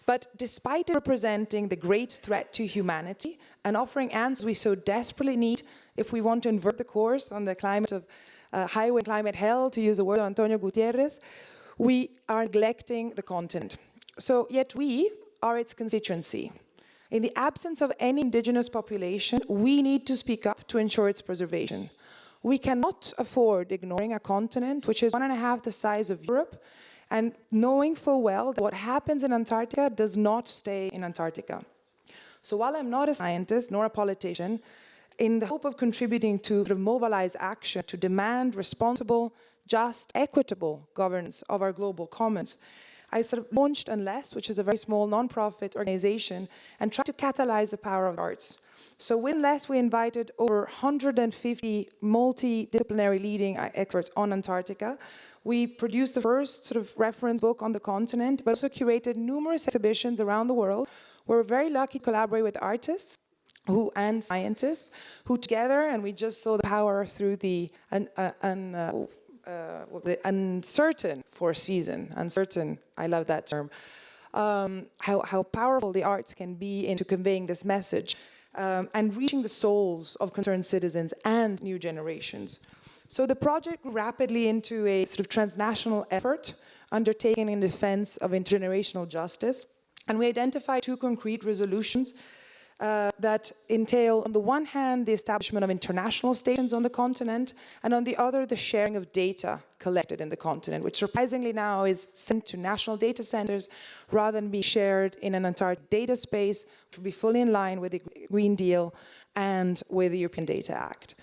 But despite it representing the great threat to humanity and offering answers we so desperately need if we want to invert the course on the climate of highway climate hell, to use the word of Antonio Gutierrez, we are neglecting the continent. So yet we are its constituency. In the absence of any indigenous population, we need to speak up to ensure its preservation. We cannot afford ignoring a continent which is 1.5 the size of Europe, and knowing full well that what happens in Antarctica does not stay in Antarctica. So while I'm not a scientist nor a politician, in the hope of contributing to sort of mobilize action to demand responsible, just, equitable governance of our global commons, I sort of launched UNLESS, which is a very small non-profit organization, and tried to catalyze the power of arts. So with UNLESS, we invited over 150 multidisciplinary leading experts on Antarctica. We produced the first sort of reference book on the continent, but also curated numerous exhibitions around the world. We're very lucky to collaborate with artists and scientists who together, and we just saw the power through the uncertain season. Uncertain, I love that term. How powerful the arts can be into conveying this message and reaching the souls of concerned citizens and new generations. So the project grew rapidly into a sort of transnational effort undertaken in defense of intergenerational justice. And we identified 2 concrete resolutions that entail, on the one hand, the establishment of international stations on the continent, and on the other, the sharing of data collected in the continent, which surprisingly now is sent to national data centers rather than being shared in an Antarctic data space, which will be fully in line with the Green Deal and with the European Data Act.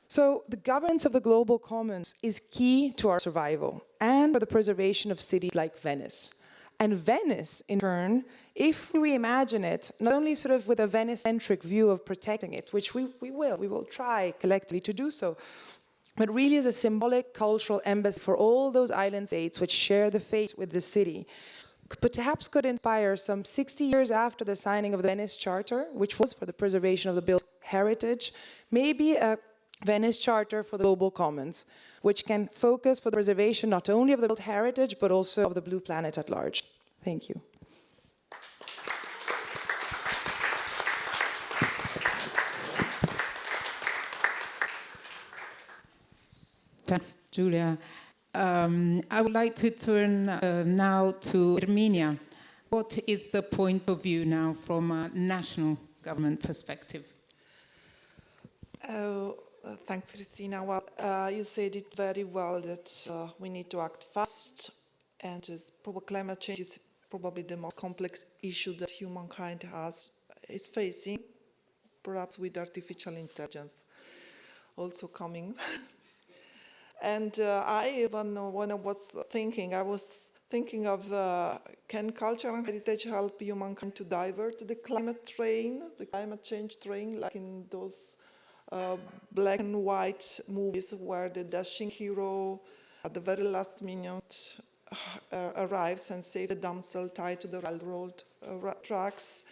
So the governance of the global commons is key to our survival and for the preservation of cities like Venice. And Venice, in turn, if we reimagine it, not only sort of with a Venice-centric view of protecting it, which we will try collectively to do so, but really as a symbolic cultural embassy for all those island states which share the fate with the city, perhaps could inspire some 60 years after the signing of the Venice Charter, which was for the preservation of the built heritage, maybe a Venice Charter for the Global Commons, which can focus for the preservation not only of the built heritage, but also of the blue planet at large. Thank you. Thanks, Julia. I would like to turn now to Erminia. What is the point of view now from a national government perspective? Thanks, Christina. Well, you said it very well that we need to act fast, and climate change is probably the most complex issue that humankind is facing, perhaps with artificial intelligence also coming. And when I was thinking of can culture and heritage help humankind to divert the climate change train, like in those black and white movies where the dashing hero at the very last minute arrives and saves the damsel tied to the railroad tracks.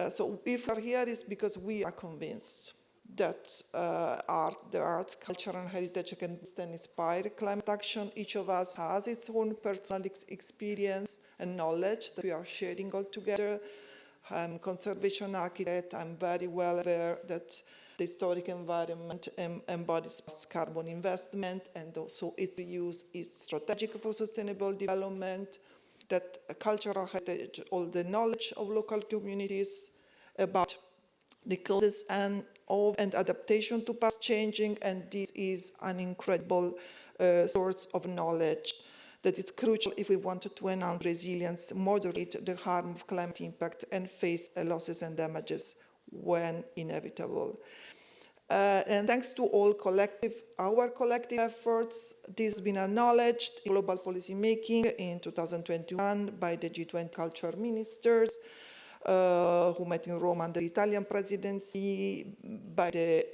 So if we're here, it's because we are convinced that the arts, culture, and heritage can inspire climate action. Each of us has its own personal experience and knowledge that we are sharing all together. I'm a conservation architect. I'm very well aware that the historic environment embodies carbon investment, and also its use is strategic for sustainable development, that cultural heritage, all the knowledge of local communities about the causes and adaptation to past changing, and this is an incredible source of knowledge that is crucial if we want to enhance resilience, moderate the harm of climate impact, and face losses and damages when inevitable. And thanks to our collective efforts, this has been acknowledged in global policy making in 2021 by the G20 culture ministers, who met in Rome under the Italian presidency, by the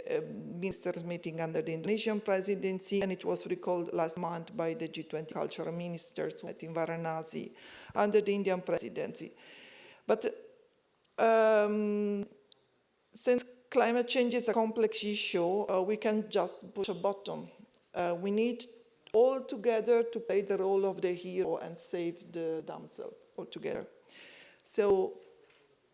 ministers meeting under the Indonesian presidency, and it was recalled last month by the G20 cultural ministers who met in Varanasi under the Indian presidency. But since climate change is a complex issue, we can't just push a button. We need all together to play the role of the hero and save the damsel all together. So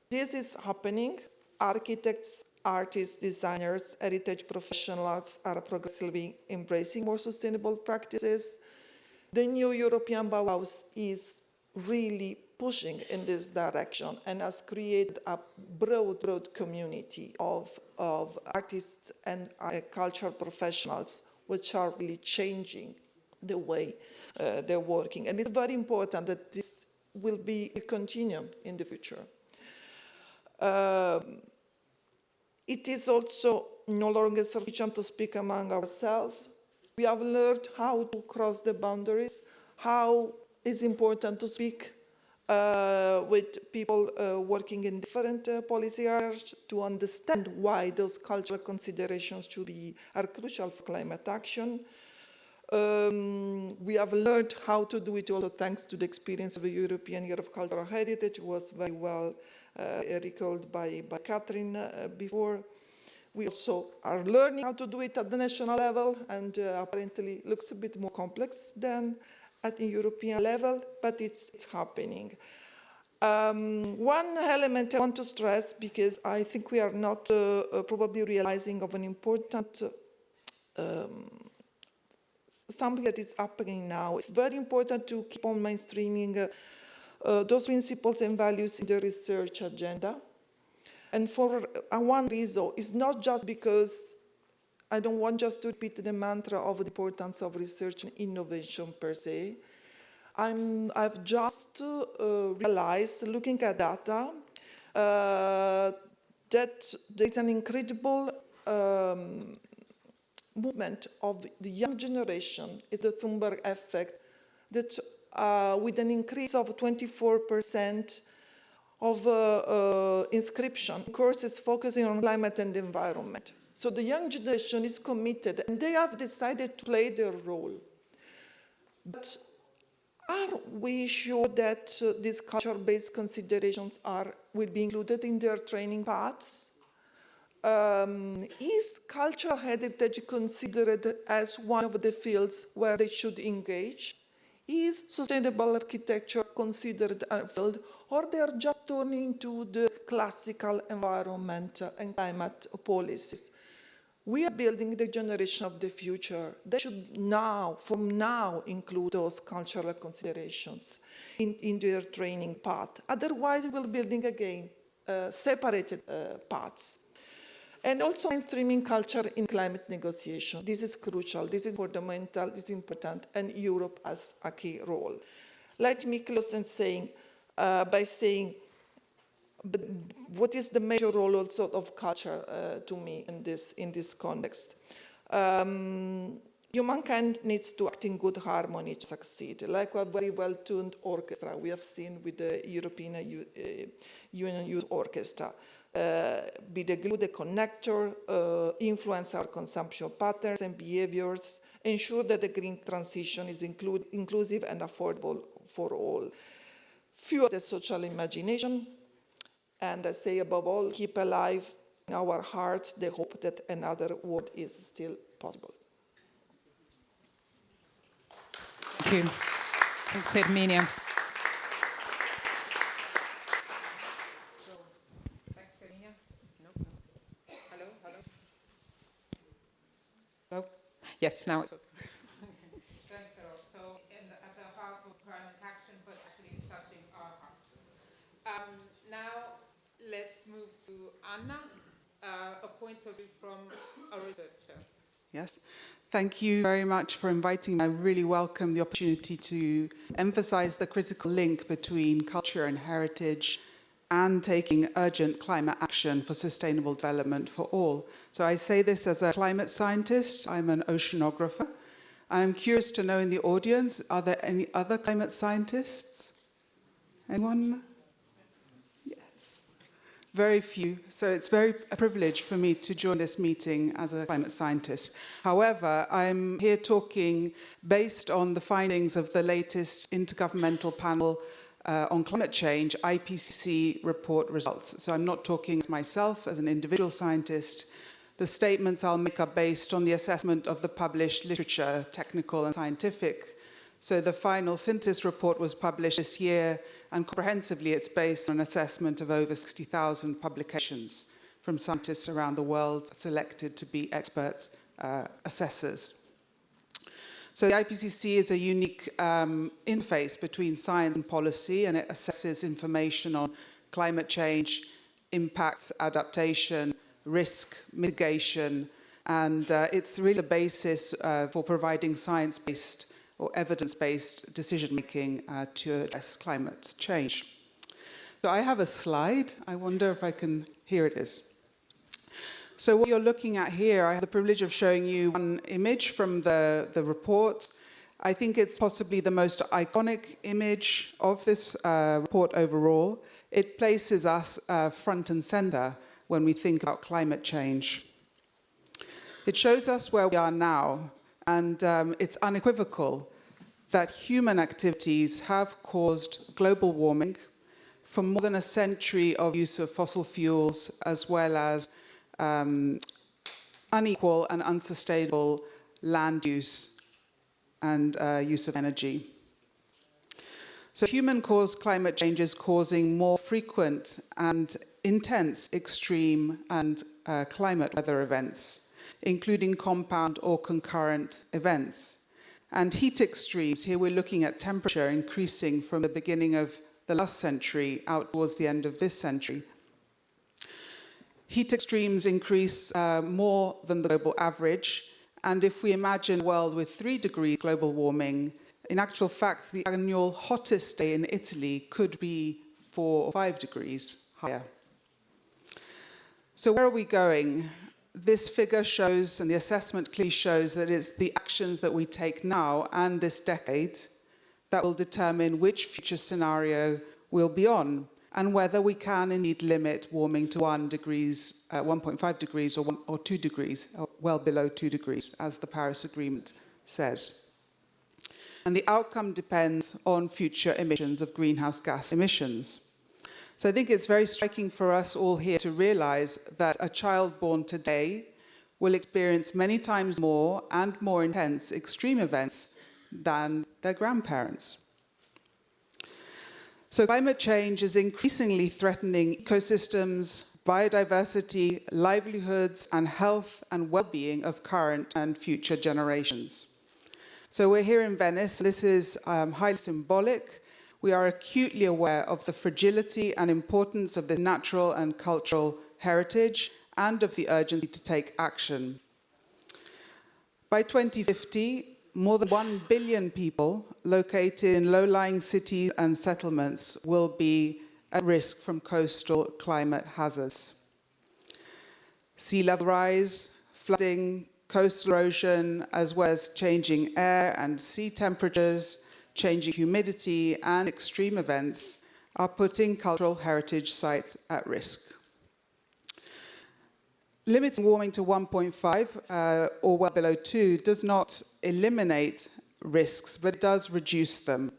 this is happening. Architects, artists, designers, heritage professionals are progressively embracing more sustainable practices. The new European Bauhaus is really pushing in this direction and has created a broad community of artists and cultural professionals which are really changing the way they're working. And it's very important that this will continue in the future. It is also no longer sufficient to speak among ourselves. We have learned how to cross the boundaries, how it's important to speak with people working in different policy areas to understand why those cultural considerations are crucial for climate action. We have learned how to do it also thanks to the experience of the European Year of Cultural Heritage, was very well recalled by Catherine before. We also are learning how to do it at the national level, and apparently looks a bit more complex than at the European level, but it's happening. One element I want to stress, because I think we are not probably realizing of an important something that is happening now. It's very important to keep on mainstreaming those principles and values in the research agenda. And for one reason, it's not just because I don't want just to repeat the mantra of the importance of research and innovation per se. I've just realized, looking at data, that there's an incredible movement of the young generation is the Thunberg effect, that with an increase of 24% of inscription courses focusing on climate and environment. So the young generation is committed and they have decided to play their role. But are we sure that these culture-based considerations will be included in their training paths? Is cultural heritage considered as one of the fields where they should engage? Is sustainable architecture considered a field, or they are just turning to the classical environment and climate policies? We are building the generation of the future. They should now, from now, include those cultural considerations in their training path. Otherwise, we're building again separated paths. And also mainstreaming culture in climate negotiation. This is crucial, this is fundamental, this is important, and Europe has a key role. Let me close by saying, but what is the major role also of culture to me in this context? Humankind needs to act in good harmony to succeed, like a very well-tuned orchestra we have seen with the European Union Youth Orchestra. Be the glue, the connector, influence our consumption patterns and behaviors, ensure that the green transition is inclusive and affordable for all. Fuel the social imagination, and I say above all, keep alive in our hearts the hope that another world is still possible. Thank you. Thanks, Herminia. Yes, now it's okay. Thanks a lot. So, at the heart of climate action, but actually it's touching our hearts. Now, let's move to Anna, a point of view from a researcher. Yes, thank you very much for inviting me. I really welcome the opportunity to emphasize the critical link between culture and heritage and taking urgent climate action for sustainable development for all. So I say this as a climate scientist. I'm an oceanographer. I'm curious to know in the audience, are there any other climate scientists? Anyone? Yes. Very few. So it's a privilege for me to join this meeting as a climate scientist. However, I'm here talking based on the findings of the latest Intergovernmental Panel on climate change, IPCC report results. So I'm not talking as myself as an individual scientist. The statements I'll make are based on the assessment of the published literature, technical and scientific. So the final synthesis report was published this year, and comprehensively it's based on an assessment of over 60,000 publications from scientists around the world selected to be expert assessors. So the IPCC is a unique interface between science and policy, and it assesses information on climate change, impacts, adaptation, risk mitigation, and it's really the basis for providing science-based or evidence-based decision-making to address climate change. So I have a slide. I wonder if I can, here it is. So what you're looking at here, I have the privilege of showing you one image from the report. I think it's possibly the most iconic image of this report overall. It places us front and center when we think about climate change. It shows us where we are now, and it's unequivocal that human activities have caused global warming from more than a century of use of fossil fuels, as well as unequal and unsustainable land use and use of energy. So human-caused climate change is causing more frequent and intense extreme and climate weather events, including compound or concurrent events. And heat extremes, here we're looking at temperature increasing from the beginning of the last century out towards the end of this century. Heat extremes increase more than the global average, and if we imagine a world with 3 degrees global warming, in actual fact, the annual hottest day in Italy could be 4 or 5 degrees higher. So where are we going? this figure shows, and the assessment clearly shows, that it's the actions that we take now and this decade that will determine which future scenario we'll be on, and whether we can indeed limit warming to 1.5 degrees or 2 degrees, or well below 2 degrees, as the Paris Agreement says. And the outcome depends on future emissions of greenhouse gas emissions. So I think it's very striking for us all here to realize that a child born today will experience many times more and more intense extreme events than their grandparents. So climate change is increasingly threatening ecosystems, biodiversity, livelihoods, and health and well-being of current and future generations. So we're here in Venice. This is highly symbolic. We are acutely aware of the fragility and importance of the natural and cultural heritage and of the urgency to take action. By 2050, more than 1 billion people located in low-lying cities and settlements will be at risk from coastal climate hazards. Sea level rise, flooding, coastal erosion, as well as changing air and sea temperatures, changing humidity, and extreme events are putting cultural heritage sites at risk. Limiting warming to 1.5 or well below 2 does not eliminate risks, but it does reduce them.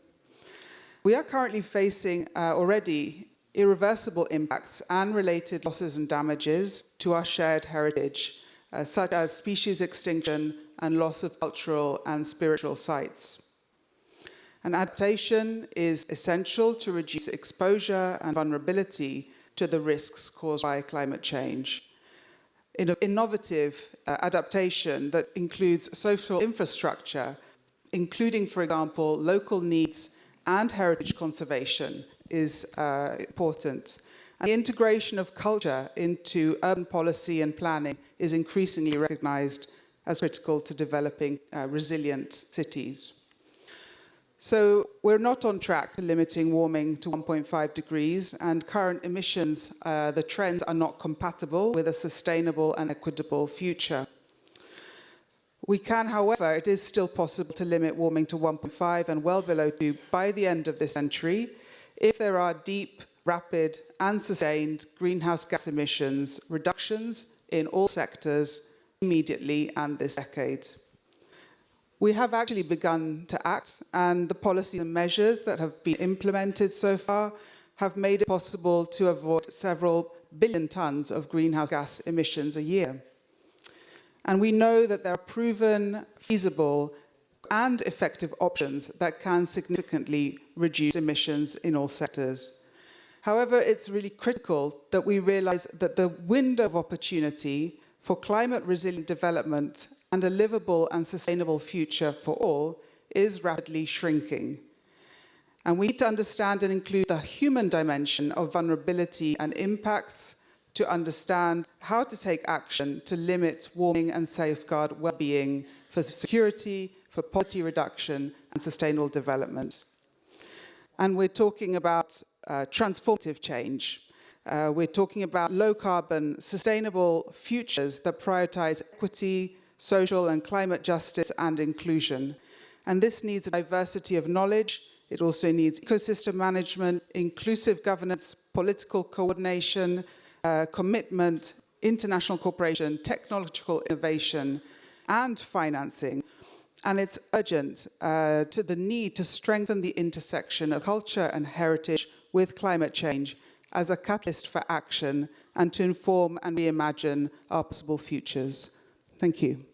We are currently facing already irreversible impacts and related losses and damages to our shared heritage, such as species extinction and loss of cultural and spiritual sites. And adaptation is essential to reduce exposure and vulnerability to the risks caused by climate change. Innovative adaptation that includes social infrastructure, including, for example, local needs and heritage conservation, is important. And the integration of culture into urban policy and planning is increasingly recognized as critical to developing resilient cities. So we're not on track to limiting warming to 1.5 degrees, and current emissions, the trends are not compatible with a sustainable and equitable future. We can, however, it is still possible to limit warming to 1.5 and well below 2 by the end of this century if there are deep, rapid, and sustained greenhouse gas emissions reductions in all sectors immediately and this decade. We have actually begun to act, and the policy and measures that have been implemented so far have made it possible to avoid several billion tons of greenhouse gas emissions a year. And we know that there are proven, feasible, and effective options that can significantly reduce emissions in all sectors. However, it's really critical that we realize that the window of opportunity for climate-resilient development and a livable and sustainable future for all is rapidly shrinking. And we need to understand and include the human dimension of vulnerability and impacts to understand how to take action to limit warming and safeguard well-being for security, for poverty reduction, and sustainable development. And we're talking about transformative change. We're talking about low-carbon, sustainable futures that prioritize equity, social and climate justice, and inclusion. And this needs a diversity of knowledge. It also needs ecosystem management, inclusive governance, political coordination, commitment, international cooperation, technological innovation, and financing. And it's urgent to the need to strengthen the intersection of culture and heritage with climate change as a catalyst for action and to inform and reimagine our possible futures. Thank you.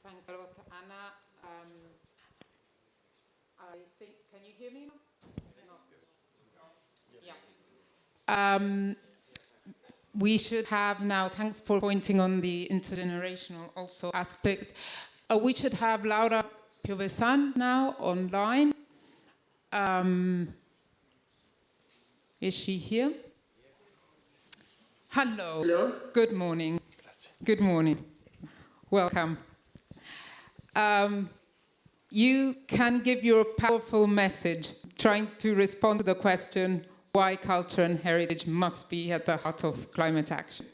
Thanks a lot, Anna. I think, can you hear me now? Yeah. We should have now, thanks for pointing on the intergenerational also aspect. We should have Laura Piovesan now online. Is she here? Hello. Hello. Good morning. Good morning. Welcome. You can give your powerful message trying to respond to the question why culture and heritage must be at the heart of climate action.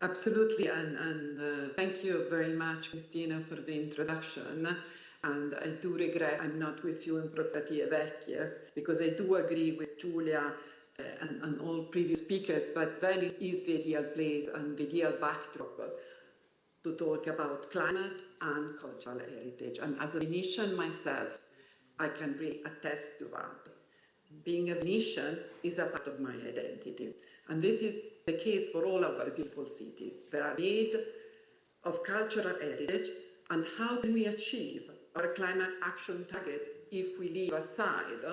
Absolutely, and thank you very much, Cristina, for the introduction. And I do regret I'm not with you in Proprietà Vecchia, because I do agree with Giulia and all previous speakers, but Venice is the ideal place and the ideal backdrop to talk about climate and cultural heritage. And as a Venetian myself, I can really attest to that. Being a Venetian is a part of my identity. And this is the case for all our beautiful cities. They are made of cultural heritage, and how can we achieve our climate action target if we leave aside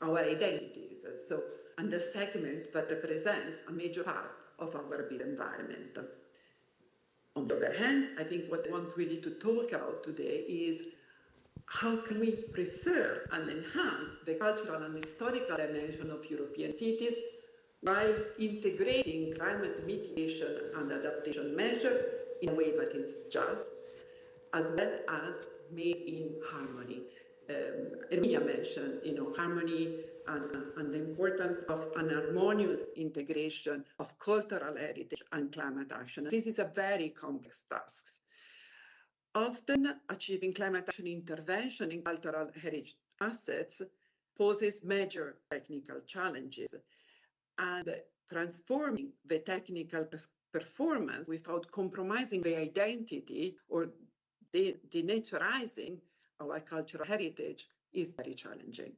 our identities? So, and the segment that represents a major part of our built environment. On the other hand, I think what I want really to talk about today is how can we preserve and enhance the cultural and historical dimension of European cities while integrating climate mitigation and adaptation measures in a way that is just, as well as made in harmony. Erminia mentioned, harmony and the importance of an harmonious integration of cultural heritage and climate action. This is a very complex task. Often, achieving climate action intervention in cultural heritage assets poses major technical challenges, and transforming the technical performance without compromising the identity or denaturizing our cultural heritage is very challenging.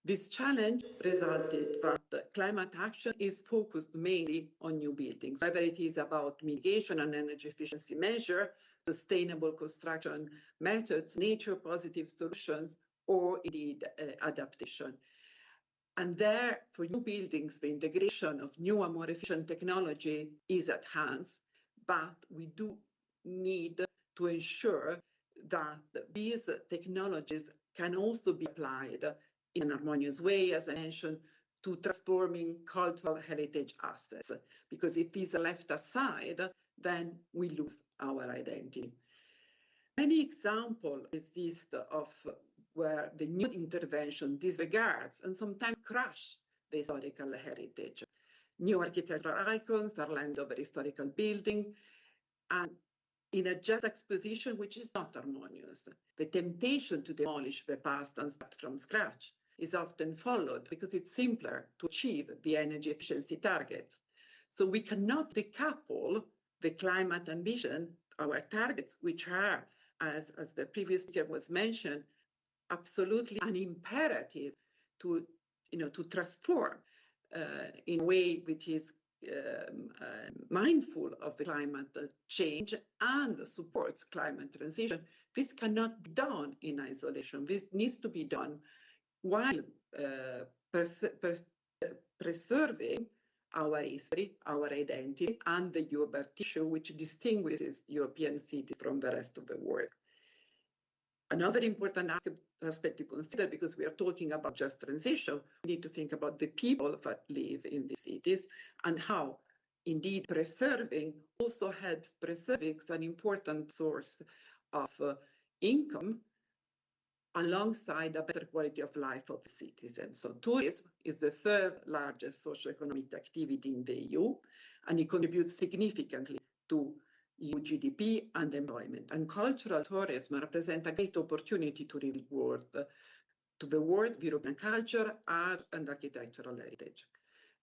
This challenge resulted that climate action is focused mainly on new buildings, whether it is about mitigation and energy efficiency measure, sustainable construction methods, nature-positive solutions, or indeed adaptation. And there, for new buildings, the integration of new and more efficient technology is at hand, but we do need to ensure that these technologies can also be applied in an harmonious way, as I mentioned, to transforming cultural heritage assets. Because if these are left aside, then we lose our identity. Many examples exist of where the new intervention disregards and sometimes crush the historical heritage. New architectural icons are land over historical building, and in a juxtaposition which is not harmonious. The temptation to demolish the past and start from scratch is often followed because it's simpler to achieve the energy efficiency targets. So we cannot decouple the climate ambition, our targets, which are, as the previous speaker was mentioned, absolutely an imperative to transform in a way which is mindful of the climate change and supports climate transition. This cannot be done in isolation. This needs to be done while preserving our history, our identity, and the urban tissue which distinguishes European cities from the rest of the world. Another important aspect to consider, because we are talking about just transition, we need to think about the people that live in the cities and how, indeed, preserving also helps preserving an important source of income alongside a better quality of life of the citizens. So tourism is the third largest socioeconomic activity in the EU, and it contributes significantly to EU GDP and employment. And cultural tourism represents a great opportunity to reward to the world European culture, art, and architectural heritage.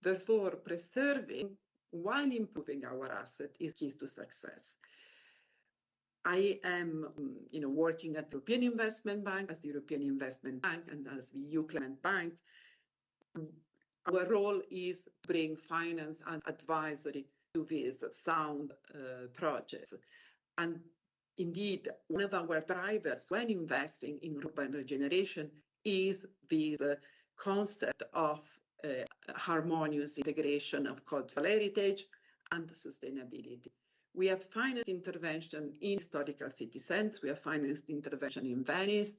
Therefore, preserving while improving our asset is key to success. I am working at the European Investment Bank, as the European Investment Bank and as the EU Climate Bank. Our role is to bring finance and advisory to these sound projects. And indeed, one of our drivers when investing in urban regeneration is this concept of harmonious integration of cultural heritage and sustainability. We have financed intervention in historical city centers. We have financed intervention in Venice,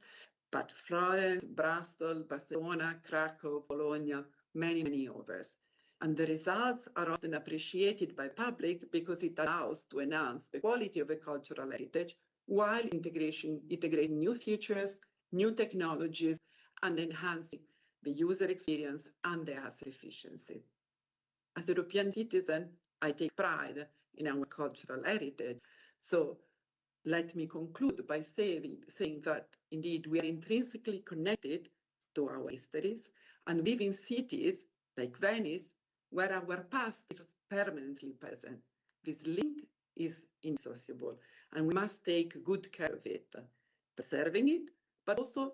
but Florence, Brussels, Barcelona, Krakow, Bologna, many others. And the results are often appreciated by public because it allows to enhance the quality of the cultural heritage while integrating new features new technologies, and enhancing the user experience and the asset efficiency. As a European citizen, I take pride in our cultural heritage. So let me conclude by saying that indeed we are intrinsically connected to our histories and live in cities like Venice, where our past is permanently present. This link is indissociable, and we must take good care of it, preserving it, but also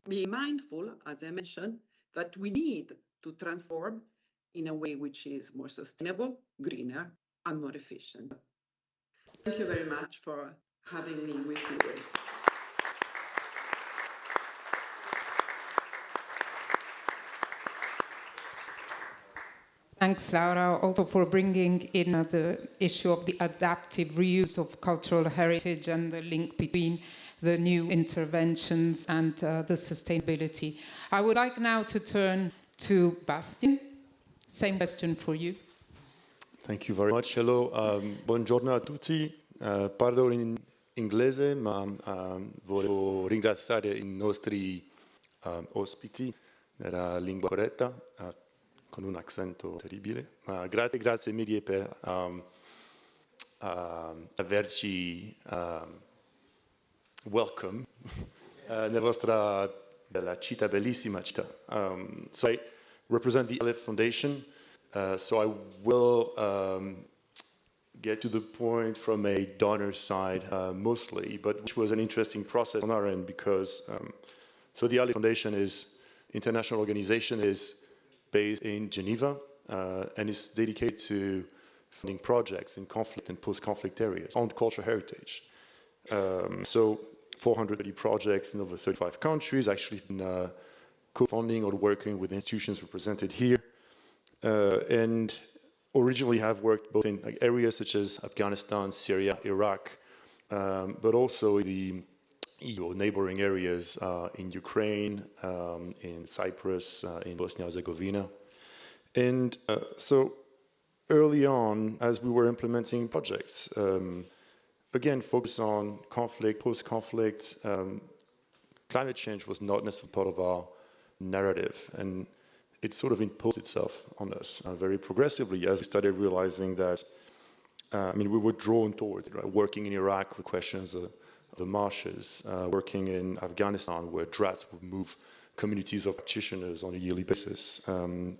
be mindful, as I mentioned, that we need to transform in a way which is more sustainable, greener, and more efficient. Thank you very much for having me with you. Thanks, Laura, also for bringing in the issue of the adaptive reuse of cultural heritage and the link between the new interventions and the sustainability. I would like now to turn to Bastian. Same question for you. Thank you very much. Hello, buongiorno a tutti. Parlo in inglese, ma volevo ringraziare i nostri ospiti nella lingua corretta, con un accento terribile. Grazie mille per averci welcome nella vostra bella città, bellissima città. So I represent the LF Foundation, so I will get to the point from a donor side mostly, but which was an interesting process on our end because so the LF Foundation is international organization, is based in Geneva and is dedicated to funding projects in conflict and post-conflict areas on cultural heritage. So 430 projects in over 35 countries, actually been co-funding or working with institutions represented here. And originally have worked both in areas such as Afghanistan, Syria, Iraq, but also in the EUYO neighboring areas in Ukraine, in Cyprus, in Bosnia-Herzegovina. And so early on, as we were implementing projects, again, focus on conflict, post-conflict, climate change was not necessarily part of our narrative. And it sort of imposed itself on us very progressively as we started realizing that, we were drawn towards working in Iraq with questions of the marshes, working in Afghanistan where droughts would move communities of practitioners on a yearly basis.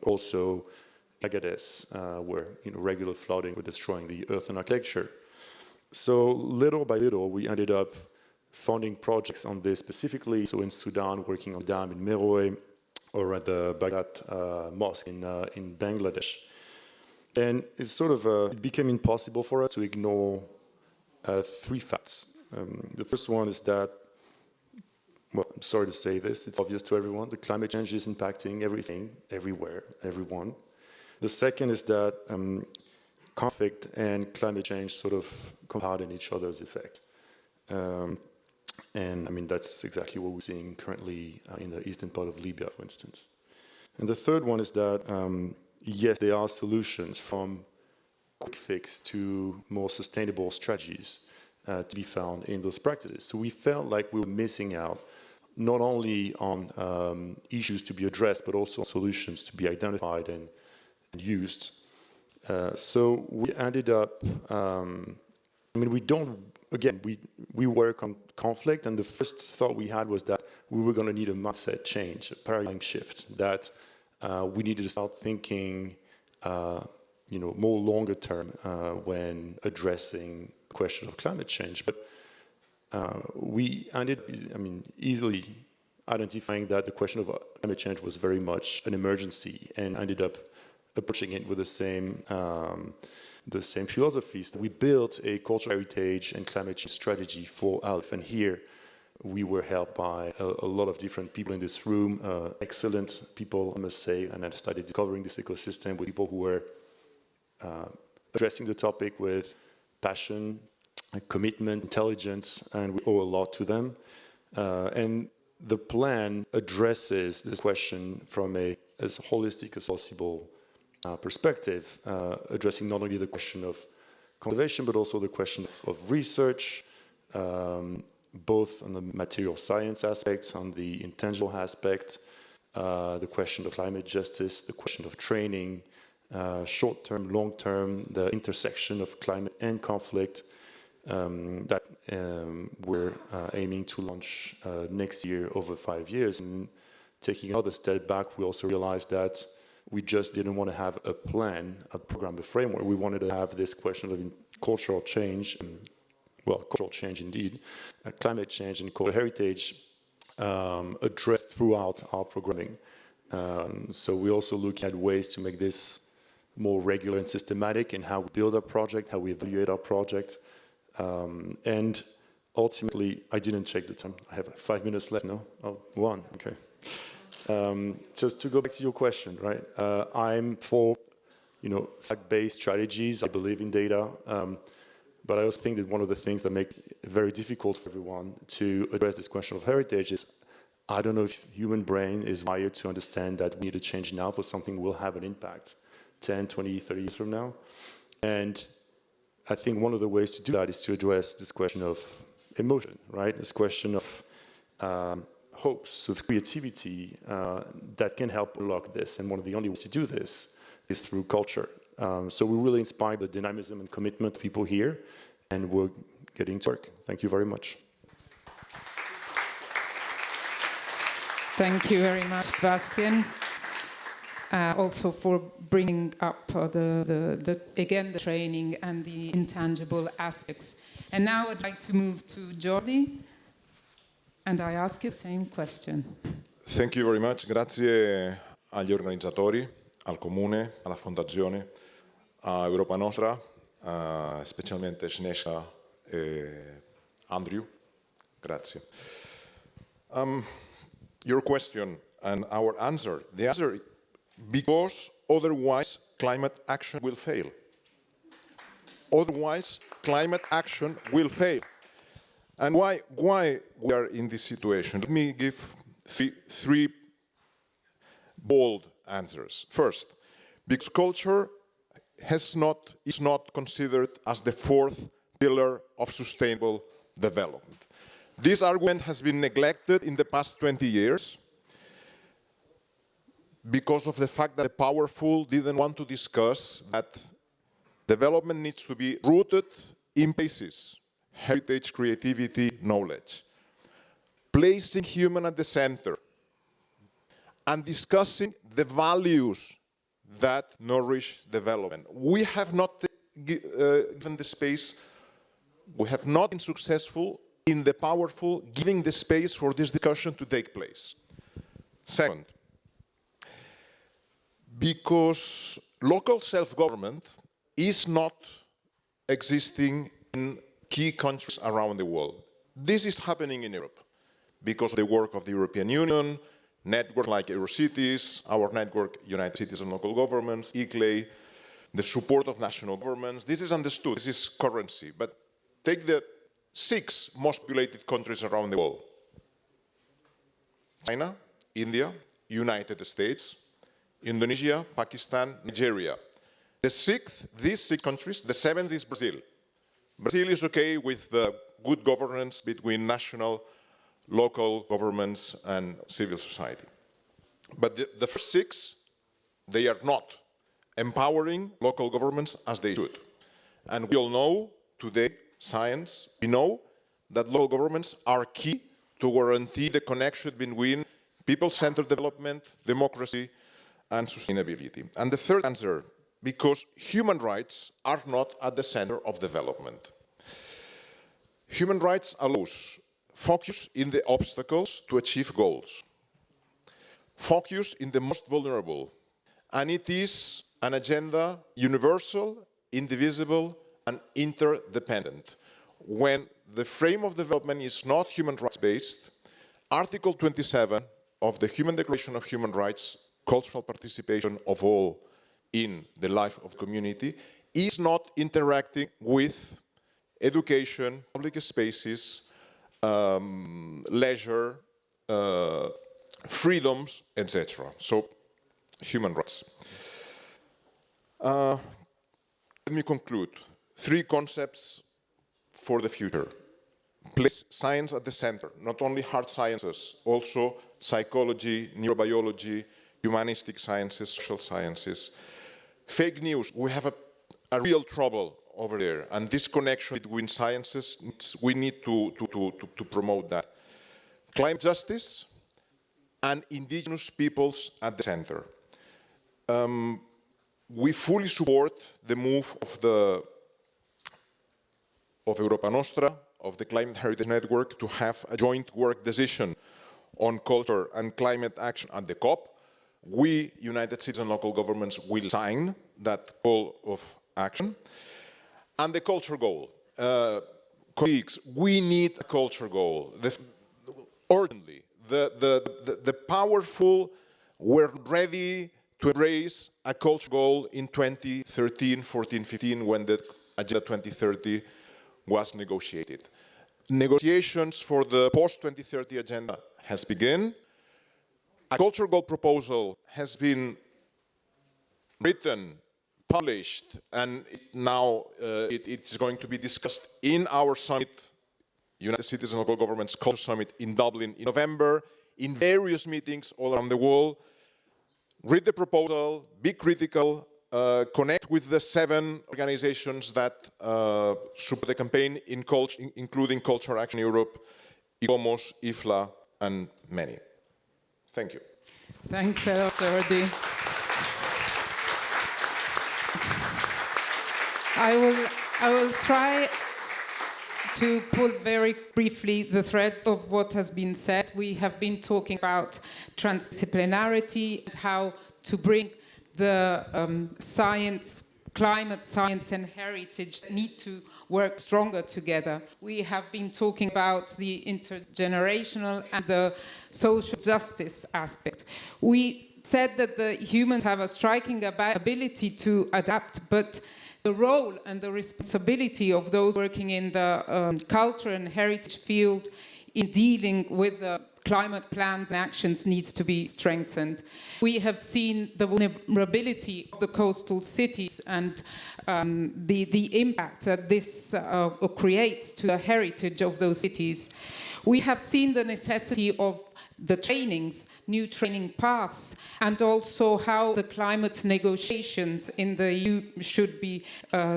Also, Agadez, where regular flooding was destroying the earth and architecture. So little by little, we ended up funding projects on this specifically. So in Sudan, working on a dam in Meroe, or at the Baghdad mosque in Bangladesh. And it's sort of, it became impossible for us to ignore three facts. The first one is that, well, I'm sorry to say this, it's obvious to everyone, the climate change is impacting everything, everywhere, everyone. The second is that conflict and climate change sort of compound in each other's effect. And that's exactly what we're seeing currently in the eastern part of Libya, for instance. And the third one is that, yes, there are solutions from quick fix to more sustainable strategies to be found in those practices. So we felt like we were missing out not only on issues to be addressed, but also solutions to be identified and used. So we ended up, we work on conflict, and the first thought we had was that we were going to need a mindset change, a paradigm shift, that we needed to start thinking, more longer term when addressing the question of climate change. But we ended, easily identifying that the question of climate change was very much an emergency, and ended up approaching it with the same philosophies. We built a cultural heritage and climate change strategy for ALF, and here we were helped by a lot of different people in this room, excellent people, I must say, and I started discovering this ecosystem with people who were addressing the topic with passion, commitment, intelligence, and we owe a lot to them. And the plan addresses this question from as holistic as possible perspective, addressing not only the question of conservation, but also the question of research, both on the material science aspects, on the intangible aspect, the question of climate justice, the question of training, short-term, long-term, the intersection of climate and conflict that we're aiming to launch next year over 5 years. And taking another step back, we also realized that we just didn't want to have a plan, a program, a framework. We wanted to have this question of cultural change, well, cultural change indeed, climate change and cultural heritage addressed throughout our programming. So we also look at ways to make this more regular and systematic in how we build our project, how we evaluate our project. And ultimately, I didn't check the time. I have 5 minutes left, no? Oh, 1, okay. Just to go back to your question, right? I'm for, fact-based strategies. I believe in data. But I also think that one of the things that make it very difficult for everyone to address this question of heritage is, I don't know if human brain is wired to understand that we need to change now for something will have an impact 10, 20, 30 years from now. And I think one of the ways to do that is to address this question of emotion, right? This question of hopes, of creativity that can help unlock this. And one of the only ways to do this is through culture. So we really inspire the dynamism and commitment of people here, and we're getting to work. Thank you very much. Thank you very much, Bastian. Also for bringing up again the training and the intangible aspects. And now I'd like to move to Jordi, and I ask you the same question. Thank you very much. Grazie agli organizzatori, al Comune, alla Fondazione, a Europa Nostra, specialmente Snesha e Andrew. Grazie. Your question and our answer. The answer, because otherwise climate action will fail. Otherwise climate action will fail. And why we are in this situation? Let me give three bold answers. First, because culture is not considered as the fourth pillar of sustainable development. This argument has been neglected in the past 20 years because of the fact that the powerful didn't want to discuss that development needs to be rooted in places, heritage, creativity, knowledge, placing human at the center, and discussing the values that nourish development. We have not given the space, we have not been successful in the powerful giving the space for this discussion to take place. Second, because local self-government is not existing in key countries around the world. This is happening in Europe because of the work of the European Union, networks like Eurocities, our network, United Cities and Local Governments, ECLAY, the support of national governments. This is understood, this is currency. But take the 6 most populated countries around the world. China, India, United States, Indonesia, Pakistan, Nigeria. These 6 countries, the 7th is Brazil. Brazil is okay with the good governance between national, local governments and civil society. But the first 6, they are not empowering local governments as they should. And we all know today, science, we know that local governments are key to guarantee the connection between people-centered development, democracy, and sustainability. And the third answer, because human rights are not at the center of development. Human rights allows focus in the obstacles to achieve goals, focus in the most vulnerable, and it is an agenda universal, indivisible, and interdependent. When the frame of development is not human rights based, Article 27 of the Human Declaration of Human Rights, cultural participation of all in the life of community, is not interacting with education, public spaces, leisure, freedoms, etc. So, human rights. Let me conclude. 3 concepts for the future. place science at the center, not only hard sciences, also psychology, neurobiology, humanistic sciences, social sciences. Fake news, we have a real trouble over there, and this connection between sciences, we need to promote that. Climate justice and indigenous peoples at the center. We fully support the move of Europa Nostra, of the Climate Heritage Network, to have a joint work decision on culture and climate action at the COP. We, United States and local governments, will sign that call of action. And the culture goal. Colleagues, we need a culture goal. Urgently. The powerful were ready to embrace a culture goal in 2013, 14, 15, when the Agenda 2030 was negotiated. Negotiations for the post-2030 agenda has begun. A culture goal proposal has been written, published, and now it's going to be discussed in our summit, United States and Local Governments Culture Summit in Dublin in November, in various meetings all around the world. Read the proposal, be critical, connect with the 7 organizations that support the campaign, including Culture Action Europe, ICOMOS, IFLA, and many. Thank you. Thanks a lot, Jordi. I will try to pull very briefly the thread of what has been said. We have been talking about transdisciplinarity and how to bring the science, climate science and heritage need to work stronger together. We have been talking about the intergenerational and the social justice aspect. We said that the humans have a striking ability to adapt, but the role and the responsibility of those working in the culture and heritage field in dealing with the climate plans and actions needs to be strengthened. We have seen the vulnerability of the coastal cities and the impact that this creates to the heritage of those cities. We have seen the necessity of the trainings, new training paths, and also how the climate negotiations in the EU should be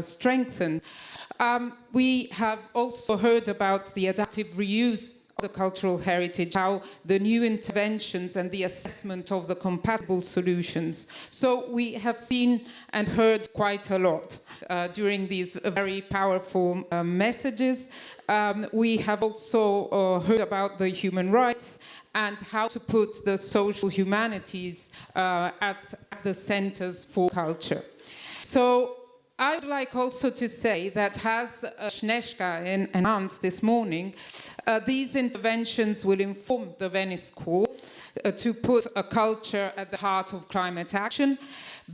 strengthened. We have also heard about the adaptive reuse of the cultural heritage, how the new interventions and the assessment of the compatible solutions. So we have seen and heard quite a lot during these very powerful messages. We have also heard about the human rights and how to put the social humanities at the centers for culture. So I would like also to say that, as Śnieżka announced this morning, these interventions will inform the Venice call to put a culture at the heart of climate action,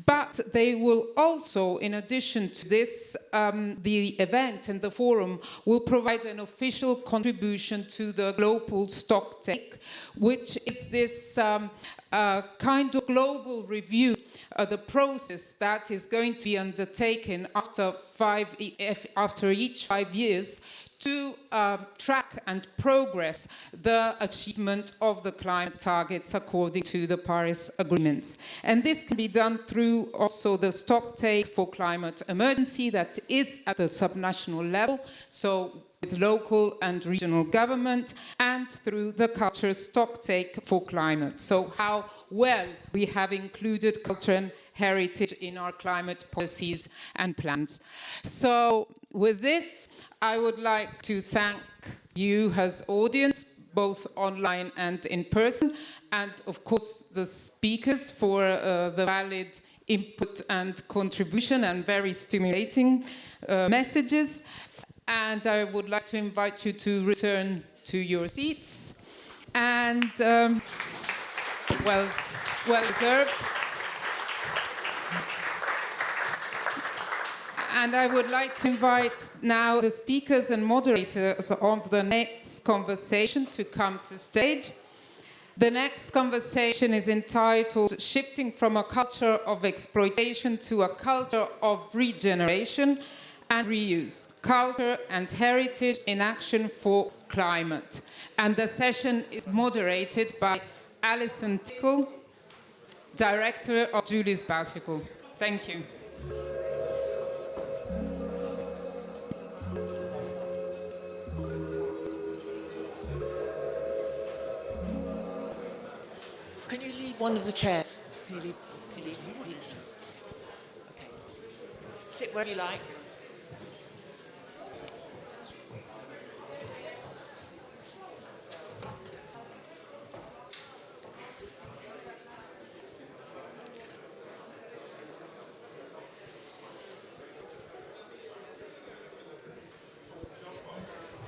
but they will also, in addition to this, the event and the forum will provide an official contribution to the global stocktake, which is this kind of global review, the process that is going to be undertaken after each 5 years to track and progress the achievement of the climate targets according to the Paris Agreement. And this can be done through also the stocktake for climate emergency that is at the subnational level, so with local and regional government, and through the culture stocktake for climate. So how well we have included culture and heritage in our climate policies and plans. So with this, I would like to thank you as audience, both online and in person, and of course the speakers for the valid input and contribution and very stimulating messages. And I would like to invite you to return to your seats. And well deserved. And I would like to invite now the speakers and moderators of the next conversation to come to stage. The next conversation is entitled Shifting from a Culture of Exploitation to a Culture of Regeneration. and reuse, culture and heritage in action for climate. And the session is moderated by Alison Tickle, Director of Julie's Bicycle. Thank you. Can you leave one of the chairs? Can you leave? Okay. Sit where you like.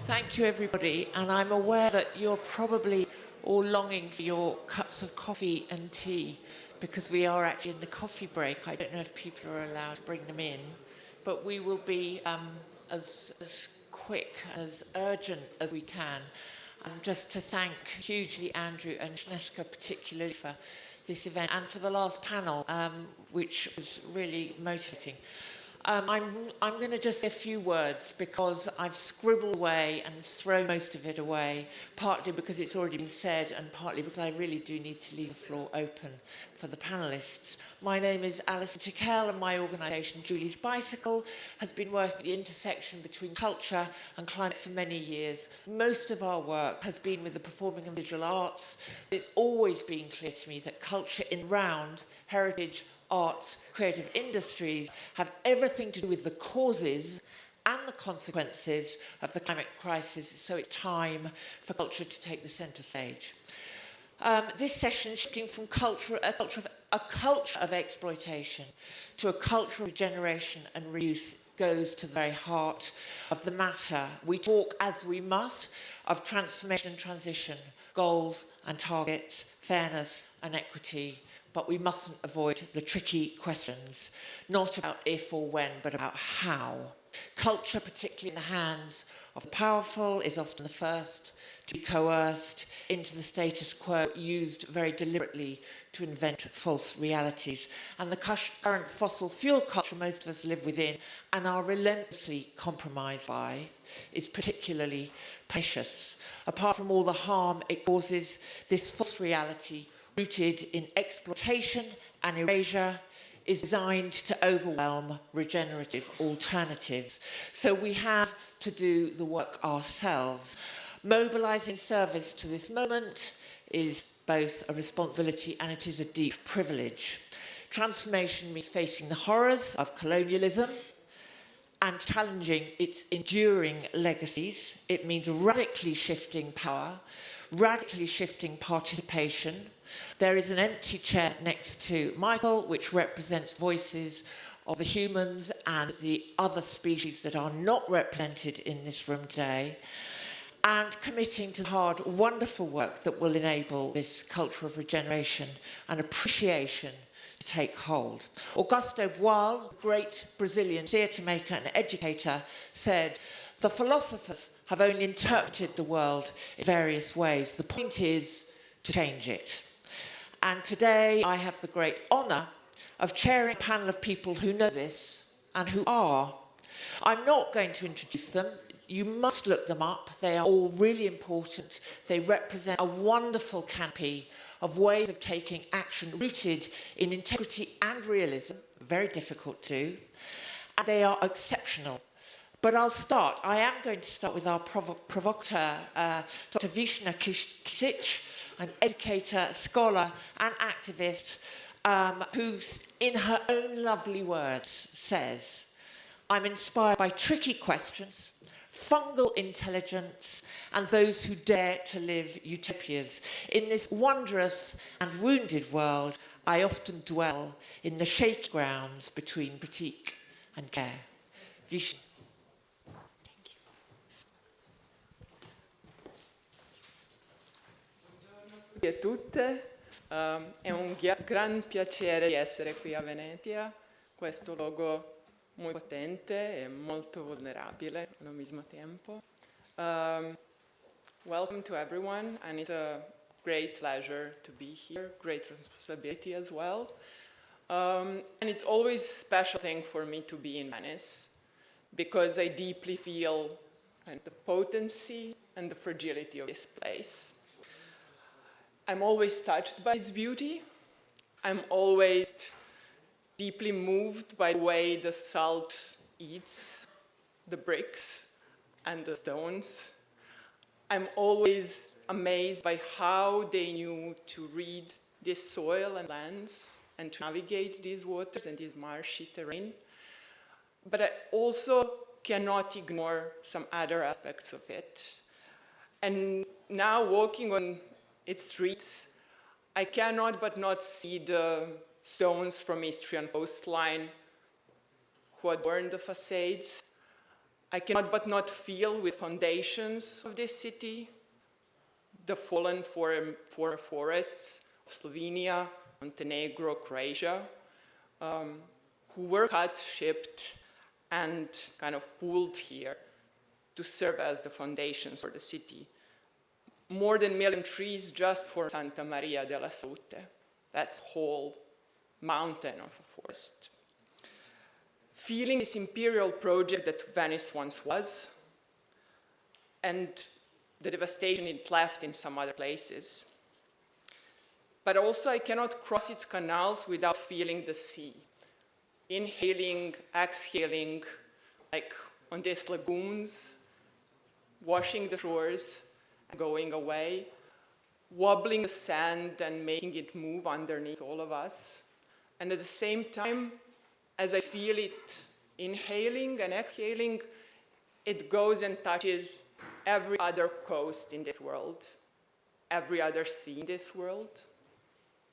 Thank you, everybody. And I'm aware that you're probably all longing for your cups of coffee and tea, because we are actually in the coffee break. I don't know if people are allowed to bring them in, but we will be as quick, as urgent as we can. And just to thank hugely Andrew and Agnieszka particularly for this event and for the last panel, which was really motivating. I'm going to just say a few words because I've scribbled away and thrown most of it away, partly because it's already been said and partly because I really do need to leave the floor open for the panellists. My name is Alison Tickell and my organisation, Julie's Bicycle, has been working at the intersection between culture and climate for many years. Most of our work has been with the performing and visual arts. It's always been clear to me that culture in round, heritage, arts, creative industries have everything to do with the causes and the consequences of the climate crisis, so it's time for culture to take the centre stage. This session shifting from a culture of exploitation to a culture of regeneration and reuse goes to the very heart of the matter. We talk, as we must, of transformation and transition, goals and targets, fairness and equity, but we mustn't avoid the tricky questions, not about if or when, but about how. Culture, particularly in the hands of the powerful, is often the first to be coerced into the status quo, used very deliberately to invent false realities. And the current fossil fuel culture most of us live within and are relentlessly compromised by is particularly pernicious. Apart from all the harm it causes, this false reality, rooted in exploitation and erasure, is designed to overwhelm regenerative alternatives. So we have to do the work ourselves. Mobilising service to this moment is both a responsibility and it is a deep privilege. Transformation means facing the horrors of colonialism and challenging its enduring legacies. It means radically shifting power, radically shifting participation. There is an empty chair next to Michael, which represents voices of the humans and the other species that are not represented in this room today, and committing to the hard, wonderful work that will enable this culture of regeneration and appreciation to take hold. Augusto Boal, great Brazilian theatre maker and educator, said, "The philosophers have only interpreted the world in various ways. The point is to change it." And today I have the great honour of chairing a panel of people who know this and who are. I'm not going to introduce them. You must look them up. They are all really important. They represent a wonderful canopy of ways of taking action rooted in integrity and realism, very difficult to do, and they are exceptional. But I am going to start with our provocateur, Dr. Wiesna Kisic, an educator, scholar and activist who, in her own lovely words, says, "I'm inspired by tricky questions, fungal intelligence, and those who dare to live utopias. In this wondrous and wounded world, I often dwell in the shaky grounds between critique and care." Wiesna. A tutte, è un gran piacere di essere qui a Venezia, questo luogo molto potente e molto vulnerabile allo stesso tempo. Welcome to everyone, and it's a great pleasure to be here, great responsibility as well. And it's always a special thing for me to be in Venice, because I deeply feel the potency and the fragility of this place. I'm always touched by its beauty. I'm always deeply moved by the way the salt eats the bricks and the stones. I'm always amazed by how they knew to read this soil and lands and to navigate these waters and this marshy terrain. But I also cannot ignore some other aspects of it. And now walking on its streets, I cannot but not see the stones from Istrian coastline who adorn the facades. I cannot but not feel with foundations of this city the fallen forests of Slovenia, Montenegro, Croatia, who were cut, shipped, and kind of pulled here to serve as the foundations for the city. More than 1 million trees just for Santa Maria della Salute. That's a whole mountain of a forest. Feeling this imperial project that Venice once was, and the devastation it left in some other places. But also I cannot cross its canals without feeling the sea. Inhaling, exhaling, like on these lagoons, washing the shores and going away, wobbling the sand and making it move underneath all of us. And at the same time, as I feel it inhaling and exhaling, it goes and touches every other coast in this world, every other sea in this world,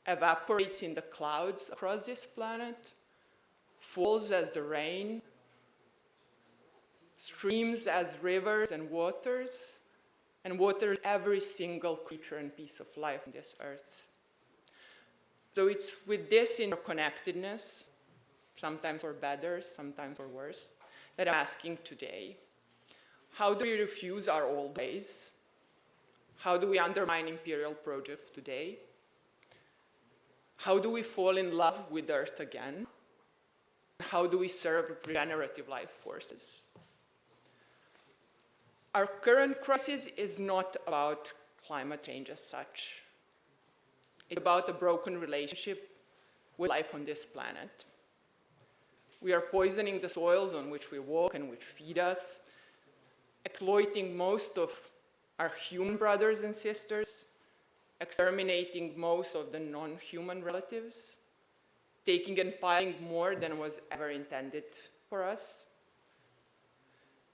evaporates in the clouds across this planet, falls as the rain, streams as rivers and waters every single creature and piece of life on this earth. So it's with this interconnectedness, sometimes for better, sometimes for worse, that I'm asking today. How do we refuse our old ways? How do we undermine imperial projects today? How do we fall in love with Earth again? How do we serve regenerative life forces? Our current crisis is not about climate change as such. It's about a broken relationship with life on this planet. We are poisoning the soils on which we walk and which feed us, exploiting most of our human brothers and sisters, exterminating most of the non-human relatives, taking and piling more than was ever intended for us,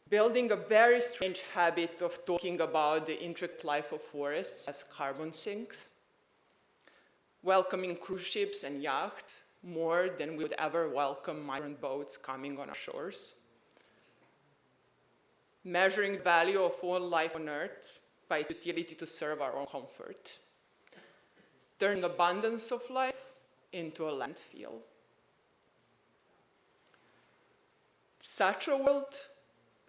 building a very strange habit of talking about the intricate life of forests as carbon sinks, welcoming cruise ships and yachts more than we would ever welcome migrant boats coming on our shores, measuring the value of all life on Earth by its utility to serve our own comfort, turning abundance of life into a landfill. Such a world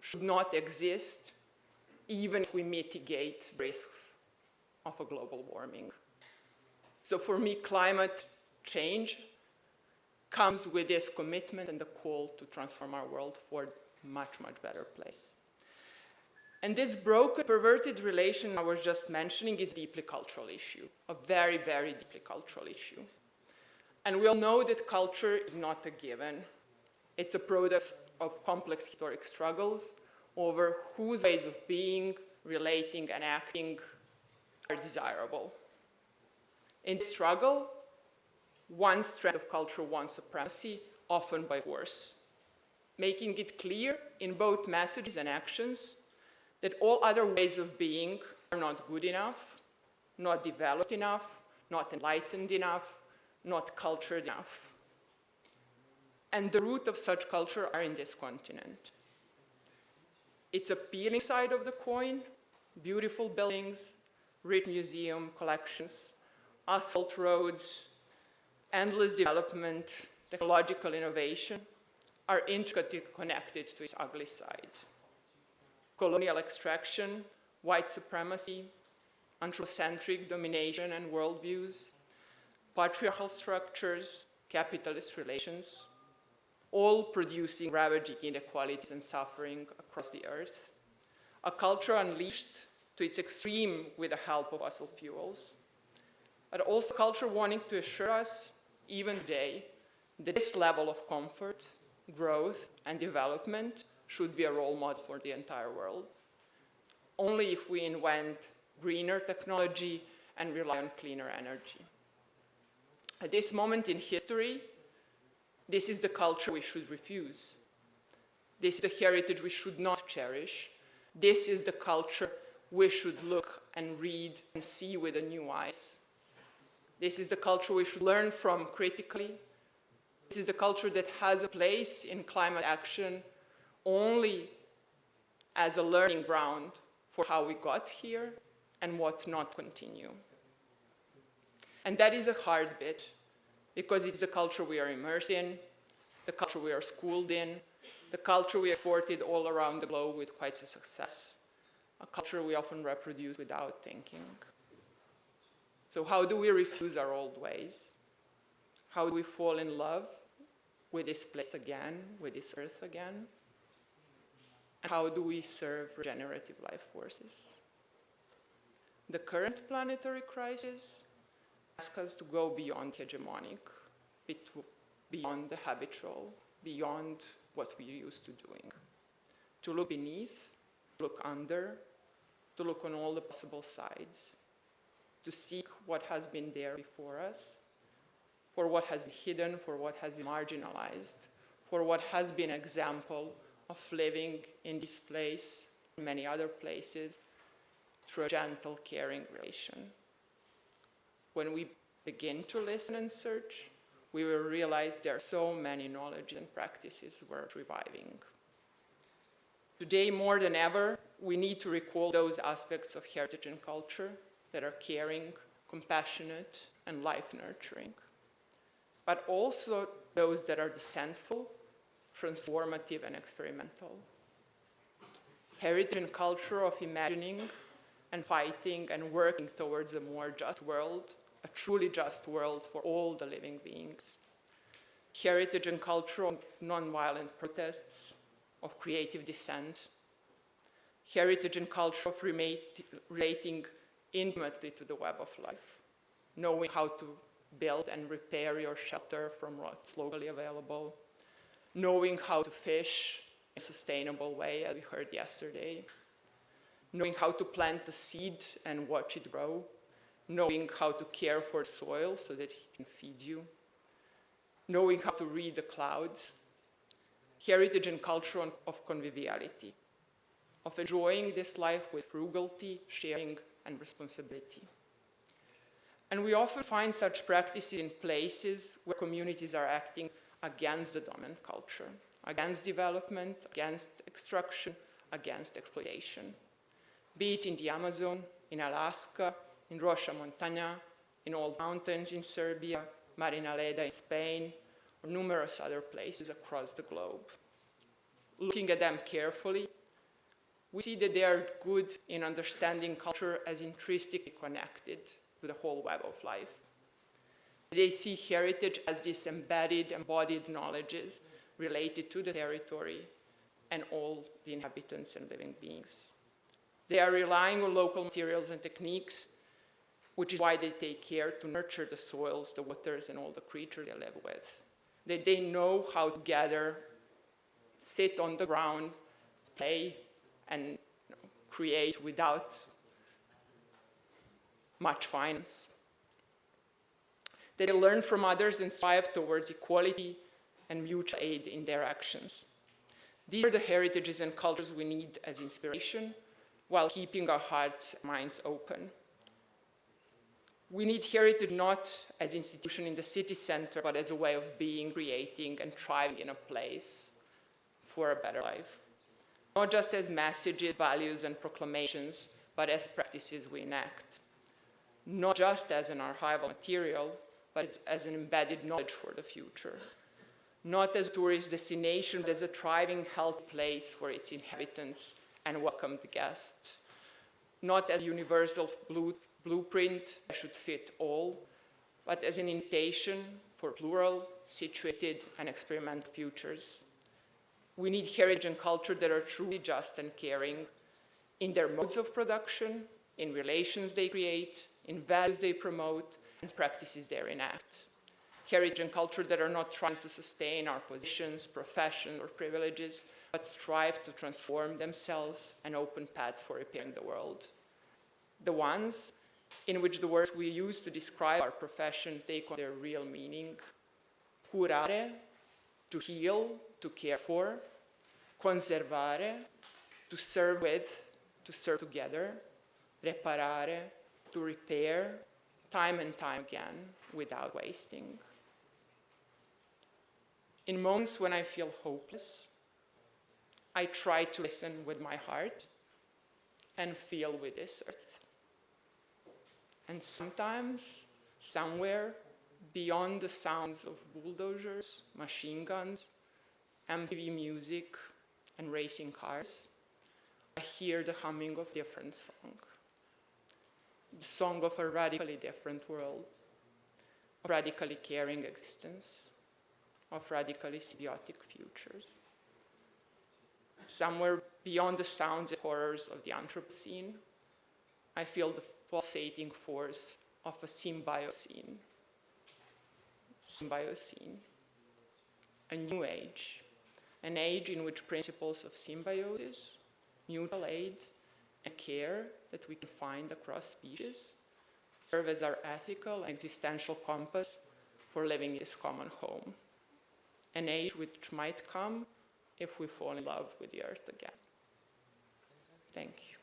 should not exist even if we mitigate risks of a global warming. So for me, climate change comes with this commitment and the call to transform our world for a much, much better place. And this broken, perverted relation I was just mentioning is a deeply cultural issue, a very, very deeply cultural issue. And we all know that culture is not a given. It's a product of complex historic struggles over whose ways of being, relating, and acting are desirable. In this struggle, one strand of culture wants supremacy, often by force, making it clear in both messages and actions that all other ways of being are not good enough, not developed enough, not enlightened enough, not cultured enough. And the root of such culture are in this continent. Its appealing side of the coin, beautiful buildings, rich museum collections, asphalt roads, endless development, technological innovation, are intricately connected to its ugly side. Colonial extraction, white supremacy, anthropocentric domination and worldviews, patriarchal structures, capitalist relations, all producing ravaging inequalities and suffering across the earth. A culture unleashed to its extreme with the help of fossil fuels, but also a culture wanting to assure us, even today, that this level of comfort, growth, and development should be a role model for the entire world. Only if we invent greener technology and rely on cleaner energy. At this moment in history, this is the culture we should refuse. This is the heritage we should not cherish. This is the culture we should look and read and see with a new eyes. This is the culture we should learn from critically. This is the culture that has a place in climate action only as a learning ground for how we got here and what not continue. And that is a hard bit, because it's the culture we are immersed in, the culture we are schooled in, the culture we exported all around the globe with quite a success, a culture we often reproduce without thinking. So how do we refuse our old ways? How do we fall in love with this place again, with this earth again? And how do we serve regenerative life forces? The current planetary crisis asks us to go beyond hegemonic, beyond the habitual, beyond what we're used to doing. To look beneath, to look under, to look on all the possible sides, to seek what has been there before us, for what has been hidden, for what has been marginalized, for what has been an example of living in this place, and many other places, through a gentle, caring relation. When we begin to listen and search, we will realize there are so many knowledge and practices worth reviving. Today, more than ever, we need to recall those aspects of heritage and culture that are caring, compassionate, and life-nurturing, but also those that are descentful, transformative, and experimental. Heritage and culture of imagining and fighting and working towards a more just world, a truly just world for all the living beings. Heritage and culture of nonviolent protests, of creative dissent. Heritage and culture of relating intimately to the web of life, knowing how to build and repair your shelter from what's locally available, knowing how to fish in a sustainable way, as we heard yesterday, knowing how to plant a seed and watch it grow, knowing how to care for soil so that it can feed you, knowing how to read the clouds. Heritage and culture of conviviality, of enjoying this life with frugality, sharing, and responsibility. And we often find such practices in places where communities are acting against the dominant culture, against development, against extraction, against exploitation. Be it in the Amazon, in Alaska, in Rocha Montana, in old mountains in Serbia, Marinaleda in Spain, or numerous other places across the globe. Looking at them carefully, we see that they are good in understanding culture as intrinsically connected to the whole web of life. They see heritage as these embedded, embodied knowledges related to the territory and all the inhabitants and living beings. They are relying on local materials and techniques, which is why they take care to nurture the soils, the waters, and all the creatures they live with. They know how to gather, sit on the ground, play, and create without much finance. They learn from others and strive towards equality and mutual aid in their actions. These are the heritages and cultures we need as inspiration, while keeping our hearts and minds open. We need heritage not as an institution in the city center, but as a way of being, creating, and thriving in a place for a better life. Not just as messages, values, and proclamations, but as practices we enact. Not just as an archival material, but as an embedded knowledge for the future. Not as a tourist destination, but as a thriving, healthy place for its inhabitants and welcomed guests. Not as a universal blueprint that should fit all, but as an invitation for plural, situated, and experimental futures. We need heritage and culture that are truly just and caring in their modes of production, in relations they create, in values they promote, and practices they enact. Heritage and culture that are not trying to sustain our positions, professions, or privileges, but strive to transform themselves and open paths for repairing the world. The ones in which the words we use to describe our profession take on their real meaning. Curare, to heal, to care for. Conservare, to serve with, to serve together. Reparare, to repair, time and time again, without wasting. In moments when I feel hopeless, I try to listen with my heart and feel with this earth. And sometimes, somewhere, beyond the sounds of bulldozers, machine guns, MTV music, and racing cars, I hear the humming of a different song. The song of a radically different world, of radically caring existence, of radically symbiotic futures. Somewhere beyond the sounds and horrors of the Anthropocene, I feel the pulsating force of a symbiocene. Symbiocene. A new age. An age in which principles of symbiosis, mutual aid, and care that we can find across species serve as our ethical and existential compass for living this common home. An age which might come if we fall in love with the earth again. Thank you.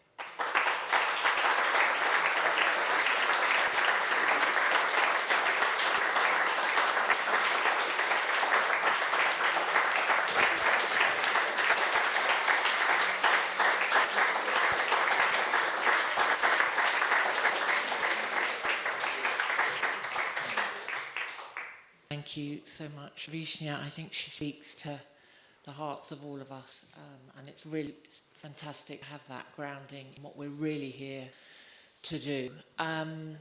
Thank you so much, Vishnia. I think she speaks to the hearts of all of us, and it's really fantastic to have that grounding in what we're really here to do. I'm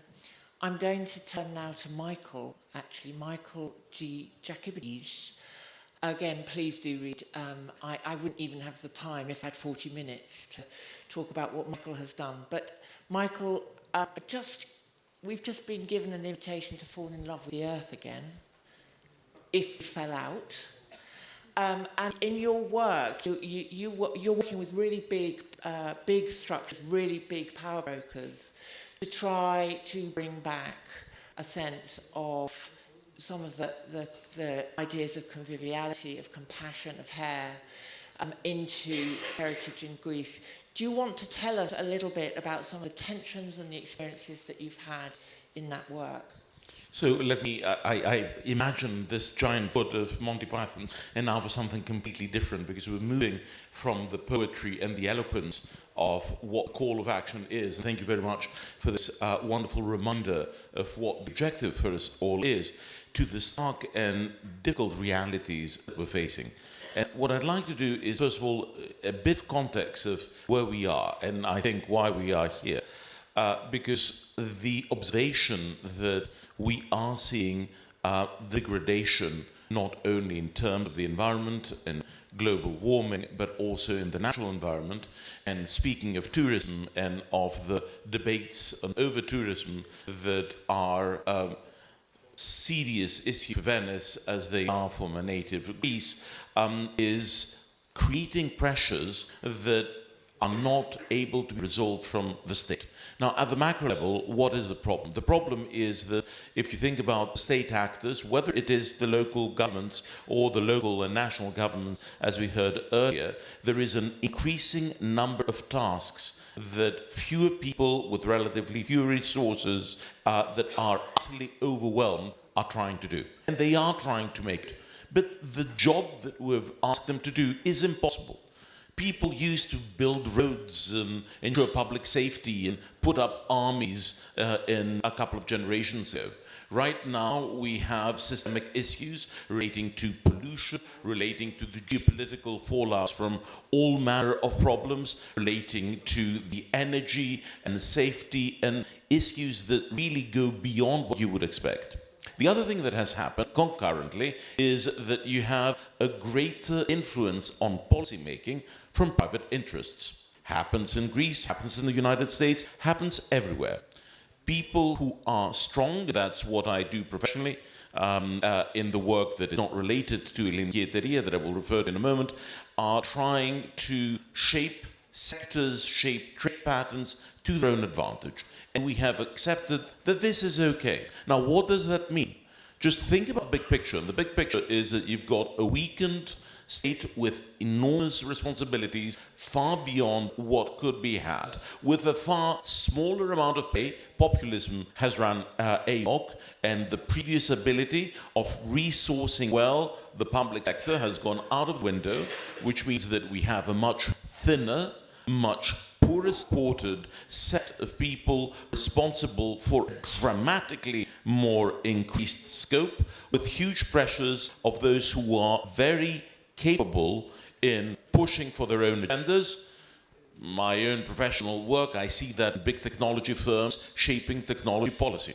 going to turn now to Michael, actually, Michael G. Jacobides. Again, please do read. I wouldn't even have the time if I had 40 minutes to talk about what Michael has done. But Michael, we've just been given an invitation to fall in love with the earth again, if we fell out. And in your work, you're working with really big structures, really big power brokers, to try to bring back a sense of some of the ideas of conviviality, of compassion, of care, into heritage in Greece. Do you want to tell us a little bit about some of the tensions and the experiences that you've had in that work? So let me, I imagine this giant foot of Monty Python, and now for something completely different, because we're moving from the poetry and the eloquence of what call of action is. And thank you very much for this wonderful reminder of what the objective for us all is, to the stark and difficult realities that we're facing. And what I'd like to do is, first of all, a bit of context of where we are, and I think why we are here. Because the observation that we are seeing degradation, not only in terms of the environment and global warming, but also in the natural environment. And speaking of tourism and of the debates on over-tourism that are serious issue for Venice, as they are for my native Greece, is creating pressures that are not able to be resolved from the state. Now, at the macro level, what is the problem? The problem is that if you think about state actors, whether it is the local governments or the local and national governments, as we heard earlier, there is an increasing number of tasks that fewer people with relatively fewer resources that are utterly overwhelmed are trying to do. And they are trying to make it. But the job that we've asked them to do is impossible. People used to build roads and ensure public safety and put up armies in a couple of generations ago. Right now, we have systemic issues relating to pollution, relating to the geopolitical fallout from all manner of problems, relating to the energy and safety and issues that really go beyond what you would expect. The other thing that has happened concurrently is that you have a greater influence on policy making from private interests. Happens in Greece, happens in the United States, happens everywhere. People who are strong, that's what I do professionally, in the work that is not related to l'inquieteria, that I will refer to in a moment, are trying to shape sectors, shape trade patterns to their own advantage. And we have accepted that this is okay. Now, what does that mean? Just think about the big picture. And the big picture is that you've got a weakened state with enormous responsibilities far beyond what could be had. With a far smaller amount of pay, populism has run amok, and the previous ability of resourcing well the public sector has gone out of window, which means that we have a much thinner, much poorer supported set of people responsible for dramatically more increased scope, with huge pressures of those who are very capable in pushing for their own agendas. My own professional work, I see that in big technology firms shaping technology policy.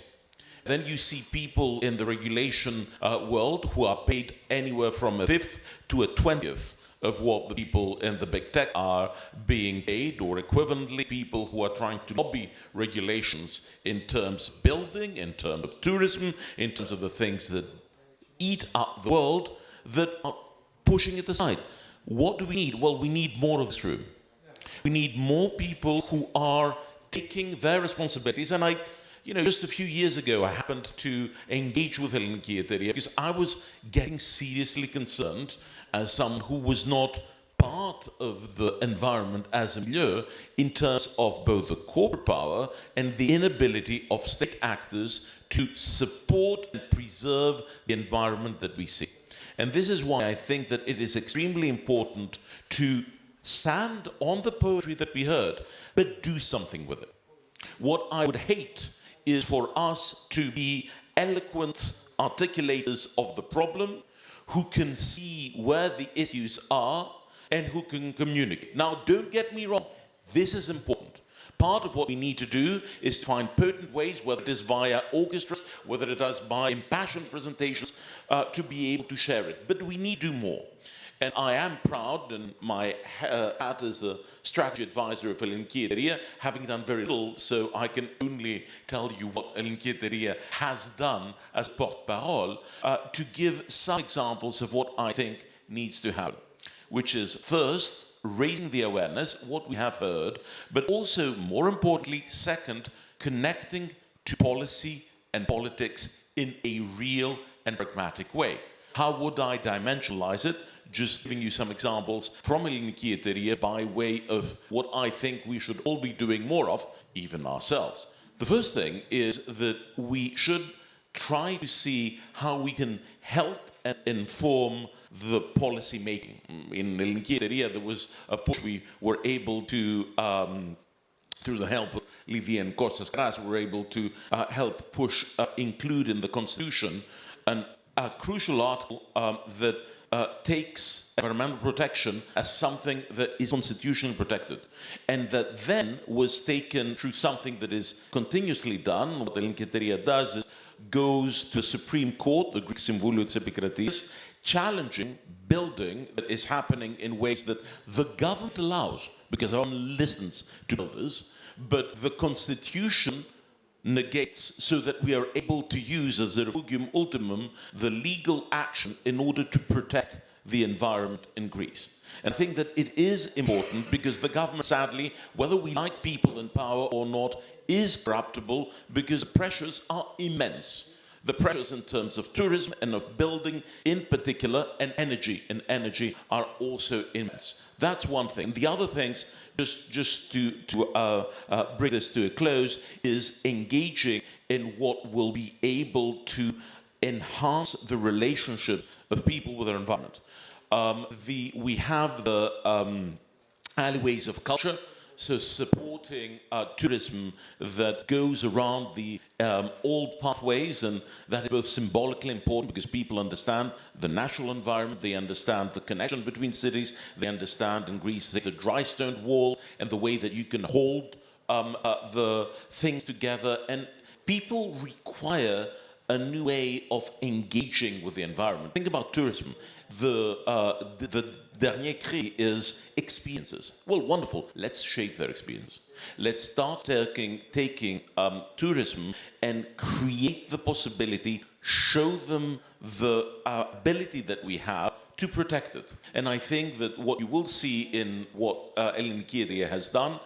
Then you see people in the regulation world who are paid anywhere from a fifth to a 20th of what the people in the big tech are being paid, or equivalently people who are trying to lobby regulations in terms of building, in terms of tourism, in terms of the things that eat up the world, that are pushing it aside. What do we need? Well, we need more of this room. We need more people who are taking their responsibilities. And just a few years ago, I happened to engage with l'inquieteria because I was getting seriously concerned as someone who was not part of the environment as a milieu in terms of both the corporate power and the inability of state actors to support and preserve the environment that we see. And this is why I think that it is extremely important to stand on the poetry that we heard, but do something with it. What I would hate is for us to be eloquent articulators of the problem, who can see where the issues are and who can communicate. Now, don't get me wrong, this is important. Part of what we need to do is to find potent ways, whether it is via orchestras, whether it is by impassioned presentations, to be able to share it. But we need to do more. And I am proud, and my hat as a strategy advisor of l'inquieteria, having done very little, so I can only tell you what l'inquieteria has done as porte-parole, to give some examples of what I think needs to happen, which is first, raising the awareness, what we have heard, but also, more importantly, second, connecting to policy and politics in a real and pragmatic way. How would I dimensionalize it? Just giving you some examples from l'inquieteria by way of what I think we should all be doing more of, even ourselves. The first thing is that we should try to see how we can help and inform the policy making. In l'inquieteria, there was a push we were able to, through the help of Livia and Kostas Karas, we were able to help push, include in the Constitution a crucial article that takes environmental protection as something that is constitutionally protected, and that then was taken through something that is continuously done. What the l'inquieteria does is goes to the Supreme Court, the Greek Συμβούλιο της Επικρατείας, challenging building that is happening in ways that the government allows, because everyone listens to builders, but the Constitution negates, so that we are able to use as a refugium ultimum the legal action in order to protect the environment in Greece. And I think that it is important because the government, sadly, whether we like people in power or not, is corruptible because the pressures are immense. The pressures in terms of tourism and of building in particular, and energy are also immense. That's one thing. The other things, just to bring this to a close, is engaging in what will be able to enhance the relationship of people with their environment. We have the alleyways of culture, so supporting tourism that goes around the old pathways, and that is both symbolically important because people understand the natural environment, they understand the connection between cities, they understand in Greece the dry stone wall and the way that you can hold the things together. And people require a new way of engaging with the environment. Think about tourism. The dernier cri is experiences. Well, wonderful. Let's shape their experience. Let's start taking tourism and create the possibility, show them the ability that we have to protect it. And I think that what you will see in what Ellen Kyrie has done,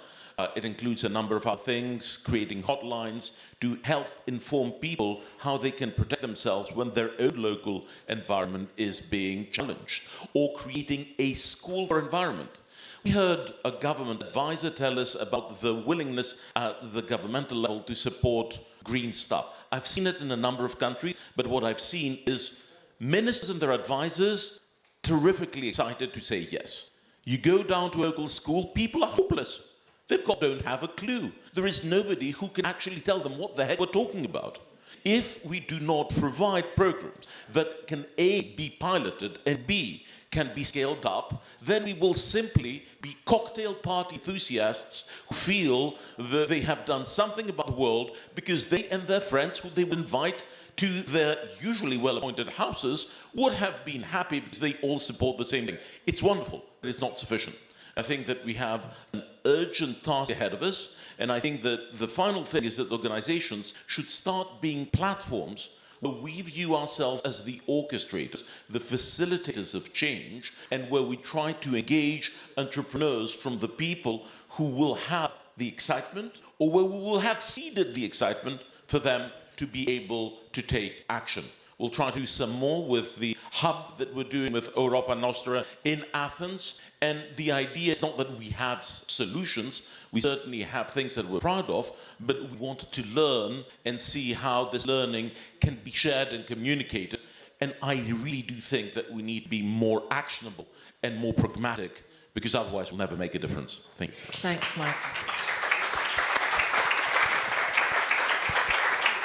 it includes a number of other things, creating hotlines to help inform people how they can protect themselves when their own local environment is being challenged, or creating a school for environment. We heard a government advisor tell us about the willingness at the governmental level to support green stuff. I've seen it in a number of countries, but what I've seen is ministers and their advisors terrifically excited to say yes. You go down to a local school, people are hopeless. Don't have a clue. There is nobody who can actually tell them what the heck we're talking about. If we do not provide programs that can A, be piloted, and B, can be scaled up, then we will simply be cocktail party enthusiasts who feel that they have done something about the world because they and their friends who they would invite to their usually well-appointed houses would have been happy because they all support the same thing. It's wonderful, but it's not sufficient. I think that we have an urgent task ahead of us, and I think that the final thing is that organizations should start being platforms where we view ourselves as the orchestrators, the facilitators of change, and where we try to engage entrepreneurs from the people who will have the excitement, or where we will have seeded the excitement for them to be able to take action. We'll try to do some more with the hub that we're doing with Europa Nostra in Athens. And the idea is not that we have solutions. We certainly have things that we're proud of, but we wanted to learn and see how this learning can be shared and communicated. And I really do think that we need to be more actionable and more pragmatic, because otherwise we'll never make a difference. Thank you. Thanks, Mike.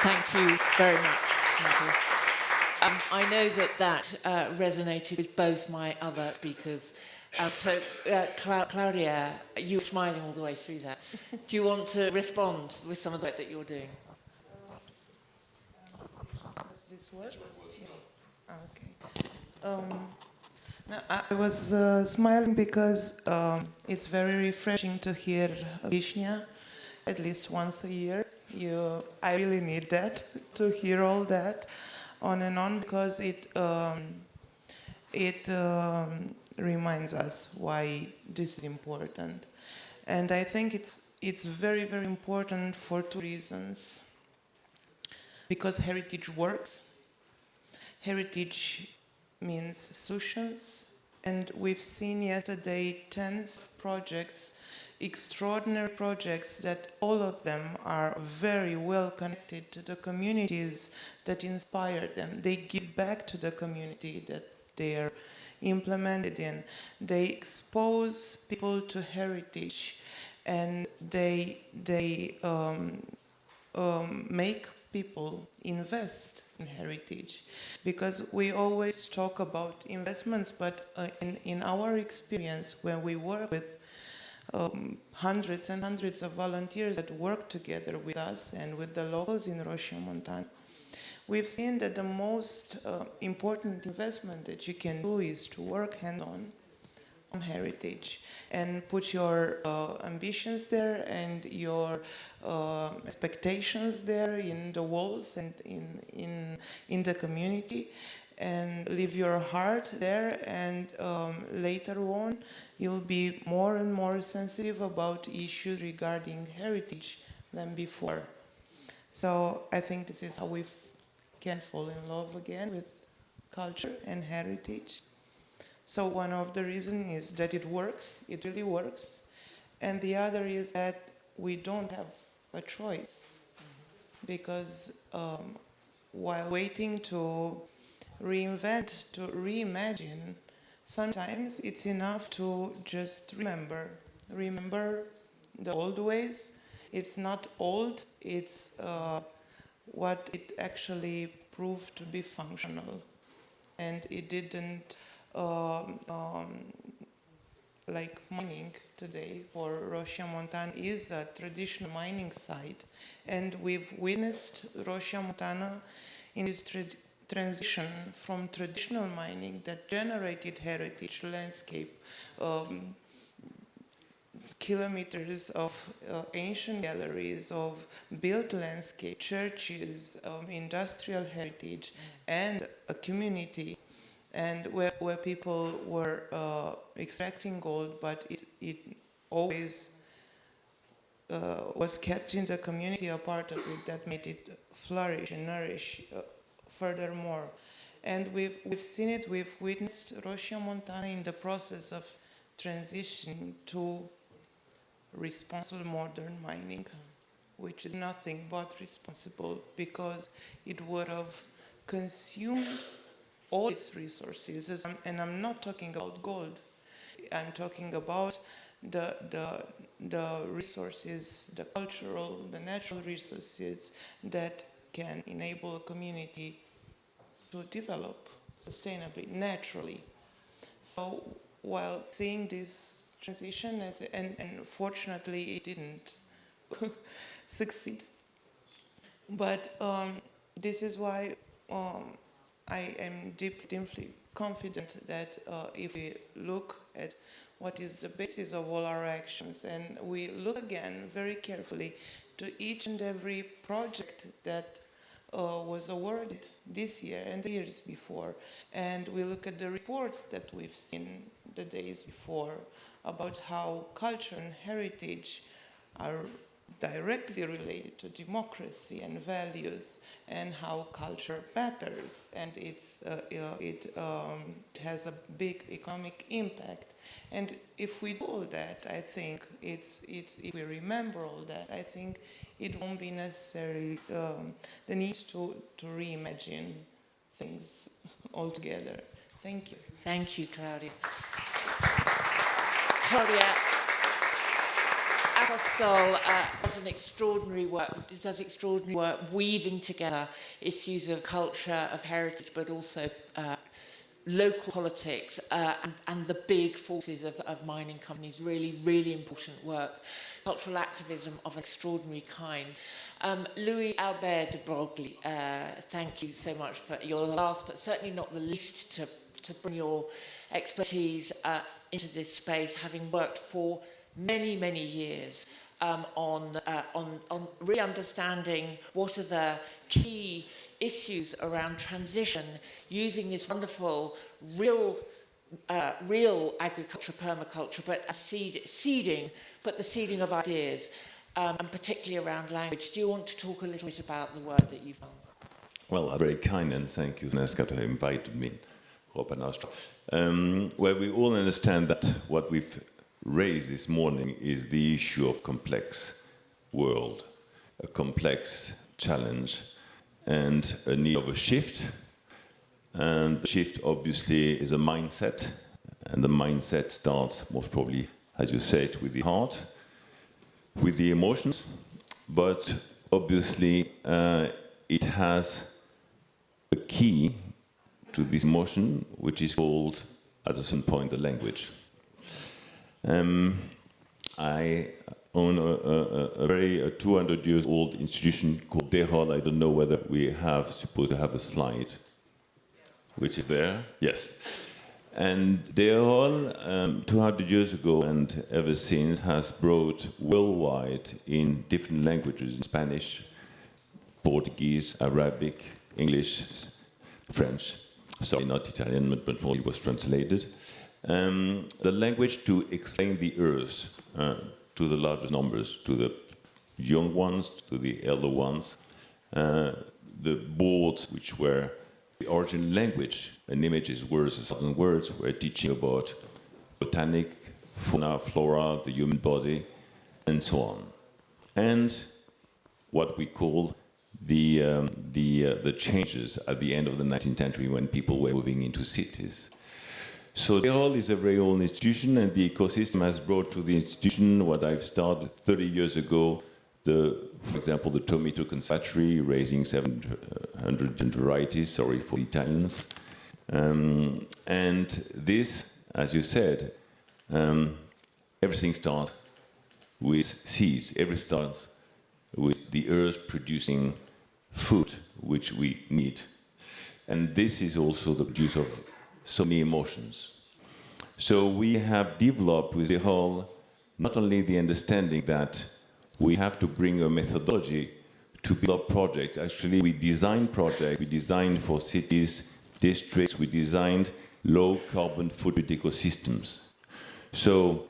Thank you very much, Michael. I know that resonated with both my other speakers. Claudia, you were smiling all the way through that. Do you want to respond with some of the work that you're doing? This work? Yes. Okay. No, I was smiling because it's very refreshing to hear Vishnia at least once a year. I really need that, to hear all that on and on, because it reminds us why this is important. And I think it's very, very important for two reasons. Because heritage works. Heritage means solutions. And we've seen yesterday tens of projects, extraordinary projects, that all of them are very well connected to the communities that inspired them. They give back to the community that they are implemented in. They expose people to heritage, and they make people invest in heritage. Because we always talk about investments, but in our experience, when we work with hundreds and hundreds of volunteers that work together with us and with the locals in Roșia Montana, we've seen that the most important investment that you can do is to work hands-on on heritage and put your ambitions there and your expectations there in the walls and in the community, and leave your heart there, and later on you'll be more and more sensitive about issues regarding heritage than before. So I think this is how we can fall in love again with culture and heritage. So one of the reasons is that it works, it really works, and the other is that we don't have a choice, because while waiting to reinvent, to reimagine, sometimes it's enough to just remember the old ways. It's not old, it's what it actually proved to be functional. And it didn't, like mining today for Roșia Montana is a traditional mining site. And we've witnessed Roșia Montana in this transition from traditional mining that generated heritage landscape, kilometers of ancient galleries, of built landscape, churches, industrial heritage, and a community, and where people were extracting gold, but it always was kept in the community, a part of it that made it flourish and nourish furthermore. And we've seen it, we've witnessed Roșia Montana in the process of transition to responsible modern mining, which is nothing but responsible, because it would have consumed all its resources. And I'm not talking about gold. I'm talking about the resources, the cultural, the natural resources that can enable a community to develop sustainably, naturally. So while seeing this transition, and fortunately it didn't succeed, but this is why I am deeply confident that if we look at what is the basis of all our actions, and we look again very carefully to each and every project that was awarded this year and the years before, and we look at the reports that we've seen the days before about how culture and heritage are directly related to democracy and values, and how culture matters, and it has a big economic impact. And if we do all that, I think if we remember all that, I think it won't be necessary the need to reimagine things altogether. Thank you. Thank you, Claudia. Claudia Apostol does extraordinary work weaving together issues of culture, of heritage, but also local politics and the big forces of mining companies. Really, really important work. Cultural activism of extraordinary kind. Louis Albert de Broglie, thank you so much for your last, but certainly not the least, to bring your expertise into this space, having worked for many, many years on really understanding what are the key issues around transition, using this wonderful real agriculture, permaculture, but a seeding, but the seeding of ideas, and particularly around language. Do you want to talk a little bit about the work that you've done? Well, very kind, and thank you, Neska, to have invited me. Well, we all understand that what we've raised this morning is the issue of complex world, a complex challenge, and a need of a shift. And the shift, obviously, is a mindset, and the mindset starts most probably, as you said, with the heart, with the emotions, but obviously it has a key to this emotion, which is called, at a certain point, the language. I own a very 200 years old institution called DEHOL. I don't know whether we have supposed to have a slide, which is there. Yes. And DEHOL, 200 years ago and ever since, has brought worldwide in different languages, in Spanish, Portuguese, Arabic, English, French. Sorry, not Italian, but it was translated. The language to explain the earth to the largest numbers, to the young ones, to the elder ones. The boards, which were the original language, an image is worth 1,000 words, were teaching about botanic, fauna, flora, the human body, and so on. And what we call the changes at the end of the 19th century when people were moving into cities. So DEHOL is a very old institution, and the ecosystem has brought to the institution what I've started 30 years ago, for example, the tomato conservatory, raising 700 varieties, sorry for the Italians. And this, as you said, everything starts with seeds. Everything starts with the earth producing food, which we need. And this is also the produce of so many emotions. So we have developed with the whole, not only the understanding that we have to bring a methodology to build up projects. Actually, we design projects, we designed for cities, districts, we designed low carbon footprint ecosystems. So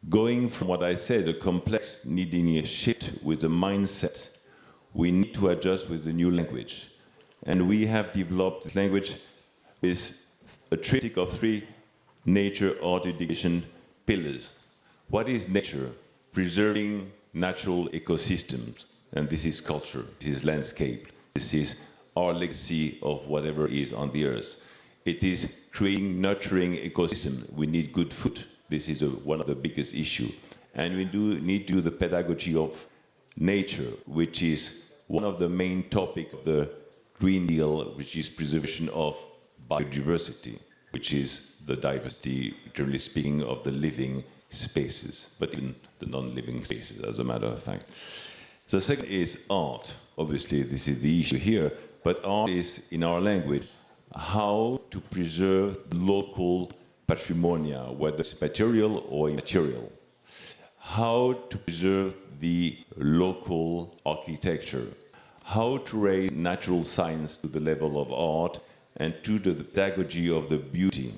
going from what I said, a complex needing a shift with a mindset, we need to adjust with the new language. And we have developed this language with a triptych of 3 nature, art, education pillars. What is nature? Preserving natural ecosystems. And this is culture, this is landscape, this is our legacy of whatever is on the earth. It is creating, nurturing ecosystem. We need good food. This is one of the biggest issues. And we need to do the pedagogy of nature, which is one of the main topics of the Green Deal, which is preservation of biodiversity, which is the diversity, generally speaking, of the living spaces, but even the non-living spaces, as a matter of fact. The second is art. Obviously, this is the issue here, but art is, in our language, how to preserve local patrimonia, whether it's material or immaterial. How to preserve the local architecture. How to raise natural science to the level of art and to the pedagogy of the beauty.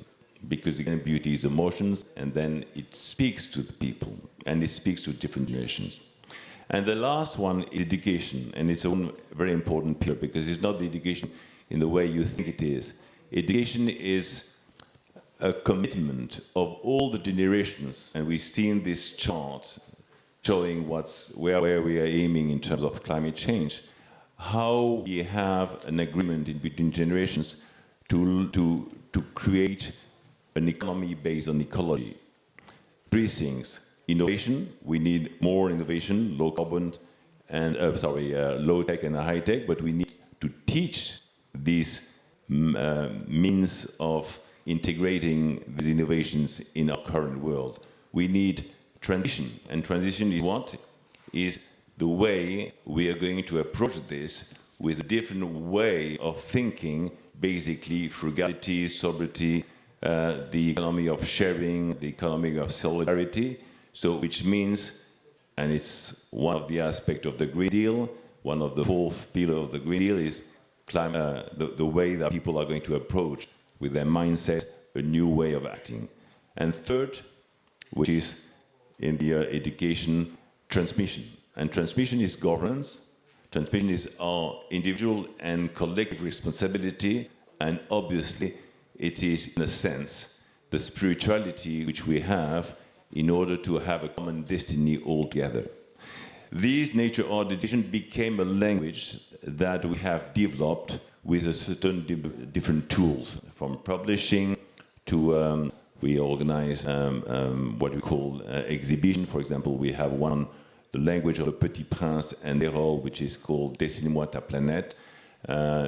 Because again, beauty is emotions, and then it speaks to the people, and it speaks to different generations. And the last one is education, and it's a very important pillar, because it's not the education in the way you think it is. Education is a commitment of all the generations, and we've seen this chart showing where we are aiming in terms of climate change, how we have an agreement in between generations to create an economy based on ecology. 3 things. Innovation, we need more innovation, low carbon and, low tech and high tech, but we need to teach these means of integrating these innovations in our current world. We need transition, and transition is what? Is the way we are going to approach this with a different way of thinking, basically frugality, sobriety, the economy of sharing, the economy of solidarity. So which means, and it's one of the aspects of the Green Deal, one of the 4th pillar of the Green Deal is the way that people are going to approach with their mindset a new way of acting. And third, which is in the education, transmission. And transmission is governance. Transmission is our individual and collective responsibility, and obviously it is, in a sense, the spirituality which we have in order to have a common destiny altogether. These nature art education became a language that we have developed with a certain different tools, from publishing to we organize what we call exhibition. For example, we have one on the language of the Petit Prince and Erol, which is called Dessine-moi ta planète,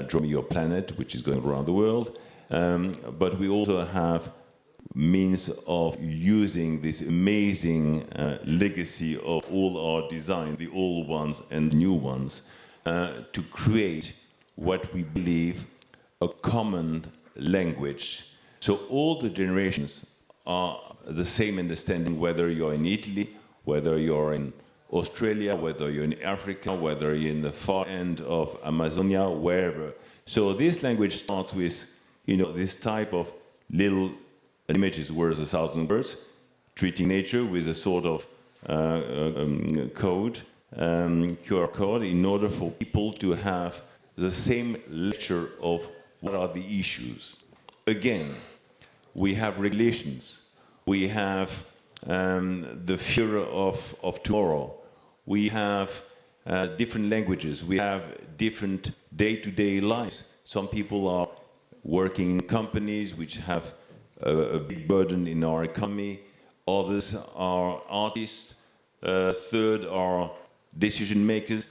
Draw Me Your Planet, which is going around the world. But we also have means of using this amazing legacy of all our design, the old ones and new ones, to create what we believe a common language. So all the generations are the same understanding, whether you're in Italy, whether you're in Australia, whether you're in Africa, whether you're in the far end of Amazonia, wherever. So this language starts with, this type of little image is worth 1,000 words, treating nature with a sort of code, QR code, in order for people to have the same lecture of what are the issues. Again, we have regulations. We have the fear of tomorrow. We have different languages. We have different day-to-day lives. Some people are working in companies which have a big burden in our economy. Others are artists. Third are decision makers.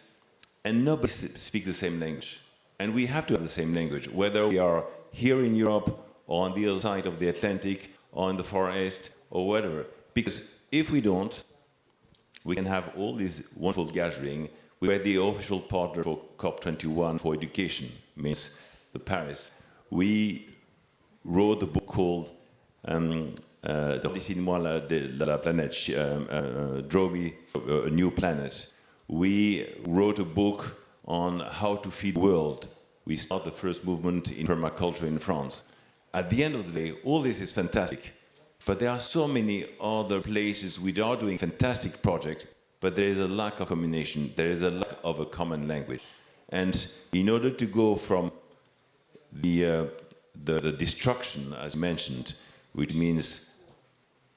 And nobody speaks the same language. And we have to have the same language, whether we are here in Europe or on the other side of the Atlantic or in the Far East or whatever. Because if we don't, we can have all these wonderful gatherings We were the official partner for COP21 for education, means the Paris. We wrote a book called Dessine-moi la planète, Draw Me a New Planet. We wrote a book on how to feed the world. We started the first movement in permaculture in France. At the end of the day, all this is fantastic, but there are so many other places which are doing fantastic projects, but there is a lack of combination, there is a lack of a common language. And in order to go from the destruction, as mentioned, which means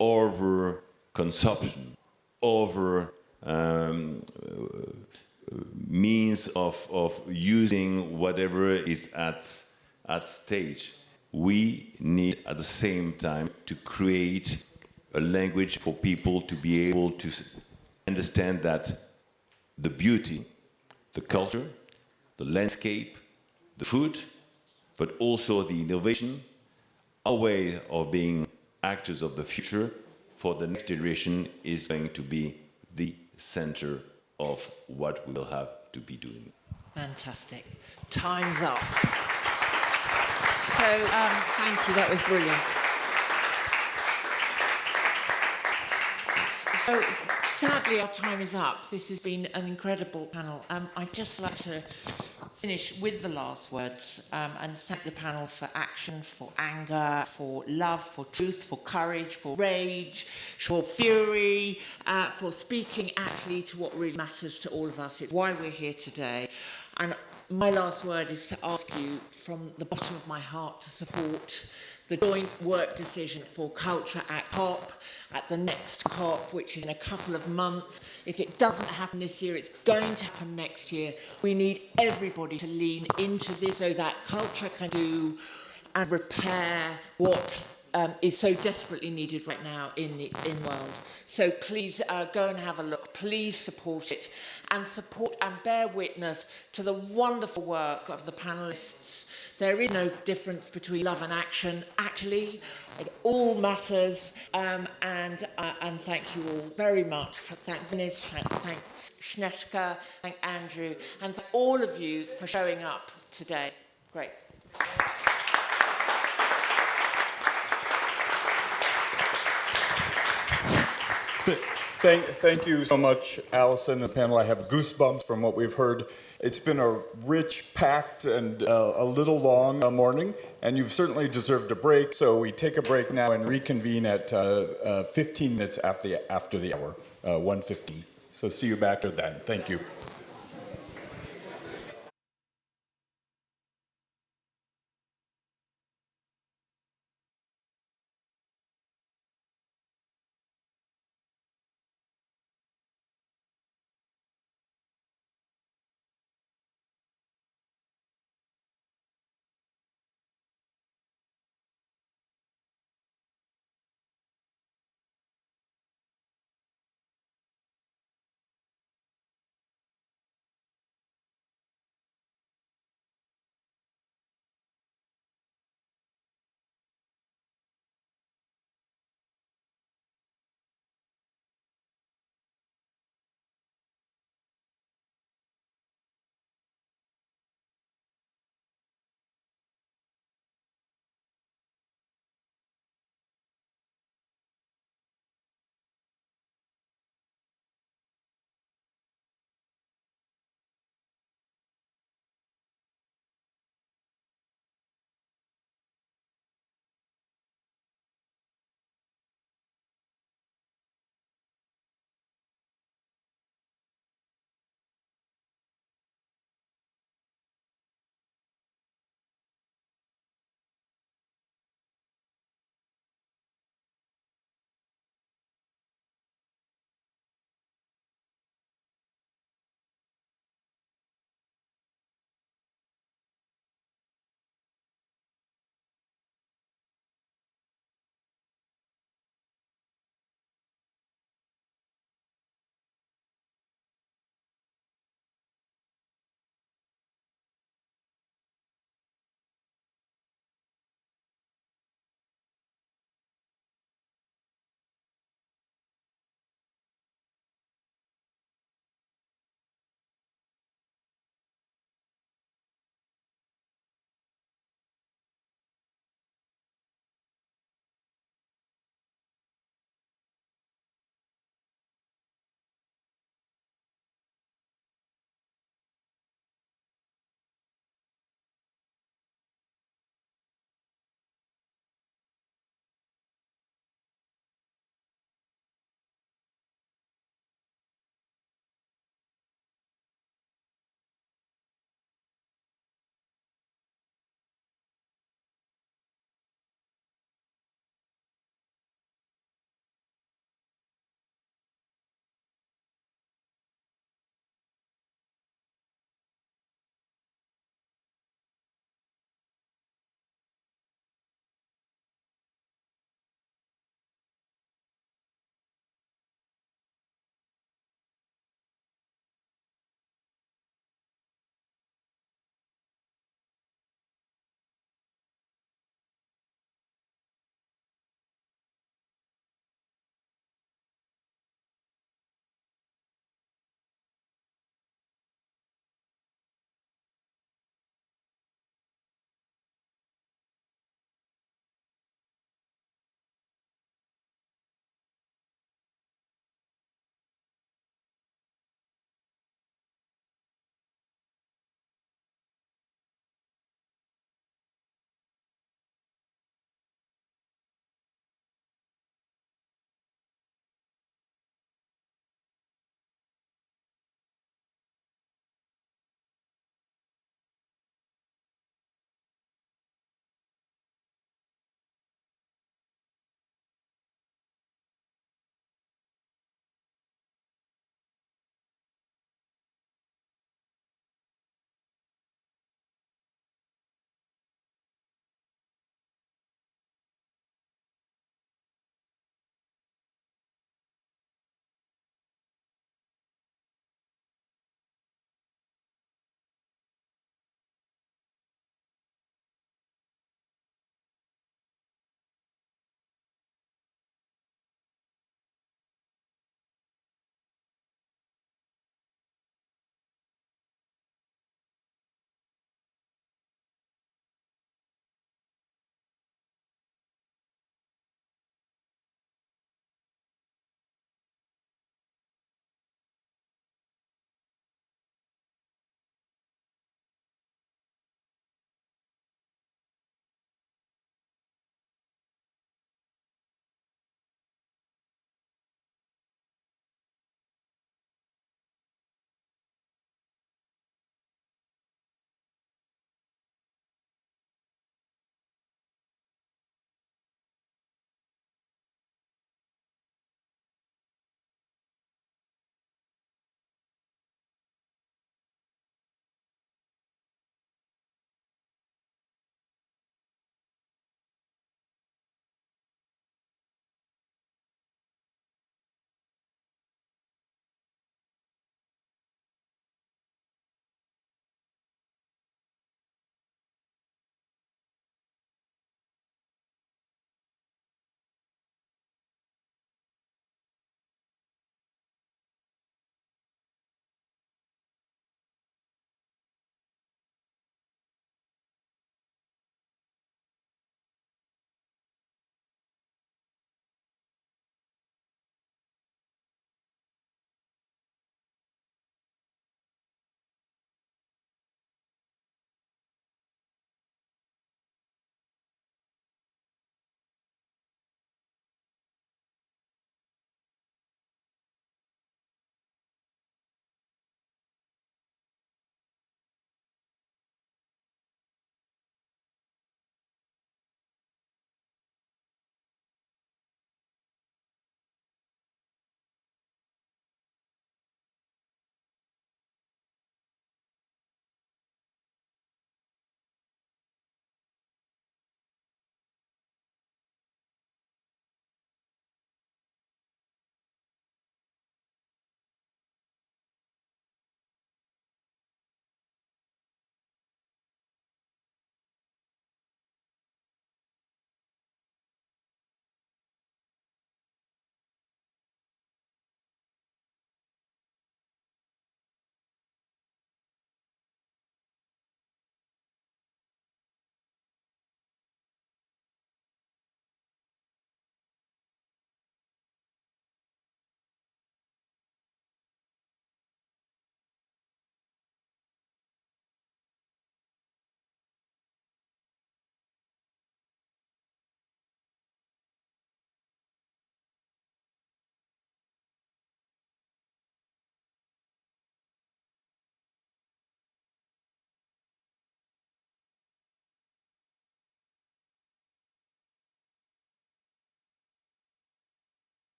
over-consumption, over means of using whatever is at stage. We need, at the same time, to create a language for people to be able to understand that the beauty, the culture, the landscape, the food, but also the innovation, our way of being actors of the future for the next generation is going to be the center of what we will have to be doing. Fantastic. Time's up. So, thank you, that was brilliant. So, sadly, our time is up. This has been an incredible panel. I'd just like to finish with the last words and thank the panel for action, for anger, for love, for truth, for courage, for rage, for fury, for speaking actually to what really matters to all of us. It's why we're here today. And my last word is to ask you from the bottom of my heart to support the joint work decision for culture at COP, at the next COP, which is in a couple of months. If it doesn't happen this year, it's going to happen next year. We need everybody to lean into this so that culture can do and repair what is so desperately needed right now in the world. So please go and have a look. Please support it and support and bear witness to the wonderful work of the panelists. There is no difference between love and action. Actually, it all matters. And thank you all very much. Thank Venice, thank Snezka, thank Andrew, and thank all of you for showing up today. Great. Thank you so much, Alison and the panel. I have goosebumps from what we've heard. It's been a rich, packed, and a little long morning, and you've certainly deserved a break. So we take a break now and reconvene at 15 minutes after the hour, 1:15. So see you back then. Thank you.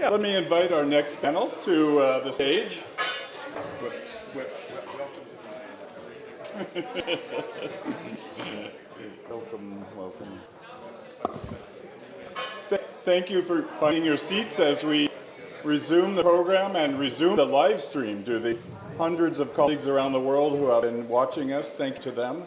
Yeah, let me invite our next panel to the stage. Welcome, welcome. Thank you for finding your seats as we resume the program and resume the live stream to the hundreds of colleagues around the world who have been watching us. Thank you to them.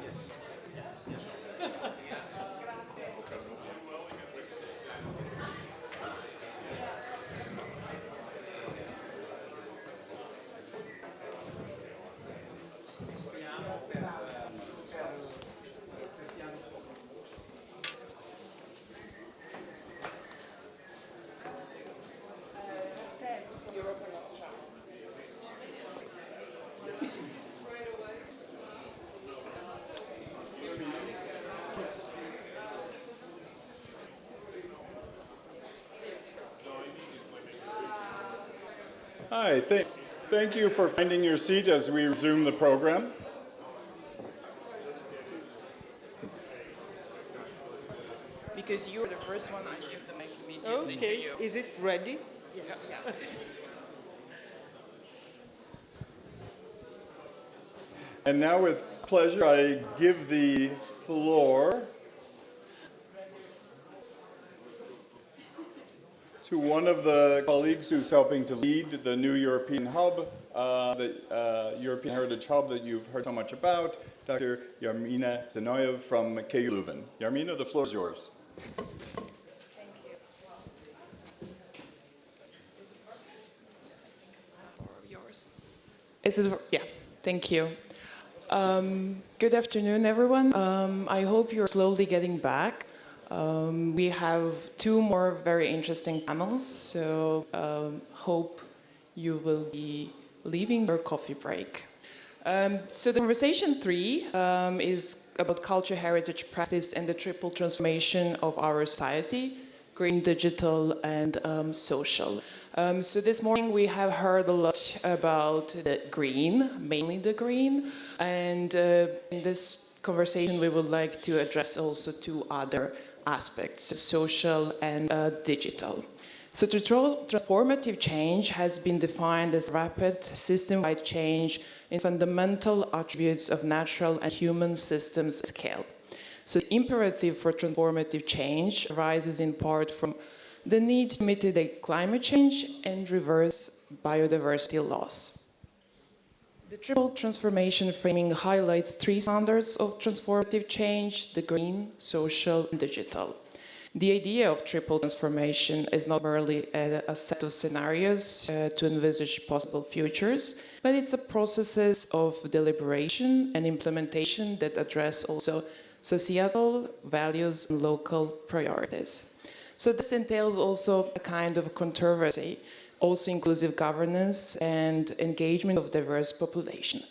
Hi, thank you for finding your seat as we resume the program. Because you're the first one, I give the mic immediately to you. Is it ready? Yes. Yeah. And now with pleasure, I give the floor to one of the colleagues who's helping to lead the new European Hub, the European Heritage Hub that you've heard so much about, Dr. Jarmina Zenoyev from KU Leuven. Jarmina, the floor is yours. Thank you. Yours. Is it, yeah, thank you. Good afternoon, everyone. I hope you're slowly getting back. We have two more very interesting panels, so hope you will be leaving your coffee break. So the conversation 3 is about culture, heritage, practice, and the triple transformation of our society: green, digital, and social. So this morning we have heard a lot about the green, mainly the green, and in this conversation we would like to address also two other aspects, social and digital. So transformative change has been defined as rapid, system-wide change in fundamental attributes of natural and human systems at scale. So the imperative for transformative change arises in part from the need to mitigate climate change and reverse biodiversity loss. The triple transformation framing highlights 3 standards of transformative change: the green, social, and digital. The idea of triple transformation is not merely a set of scenarios to envisage possible futures, but it's a process of deliberation and implementation that address also societal values and local priorities. So this entails also a kind of controversy, also inclusive governance and engagement of diverse population.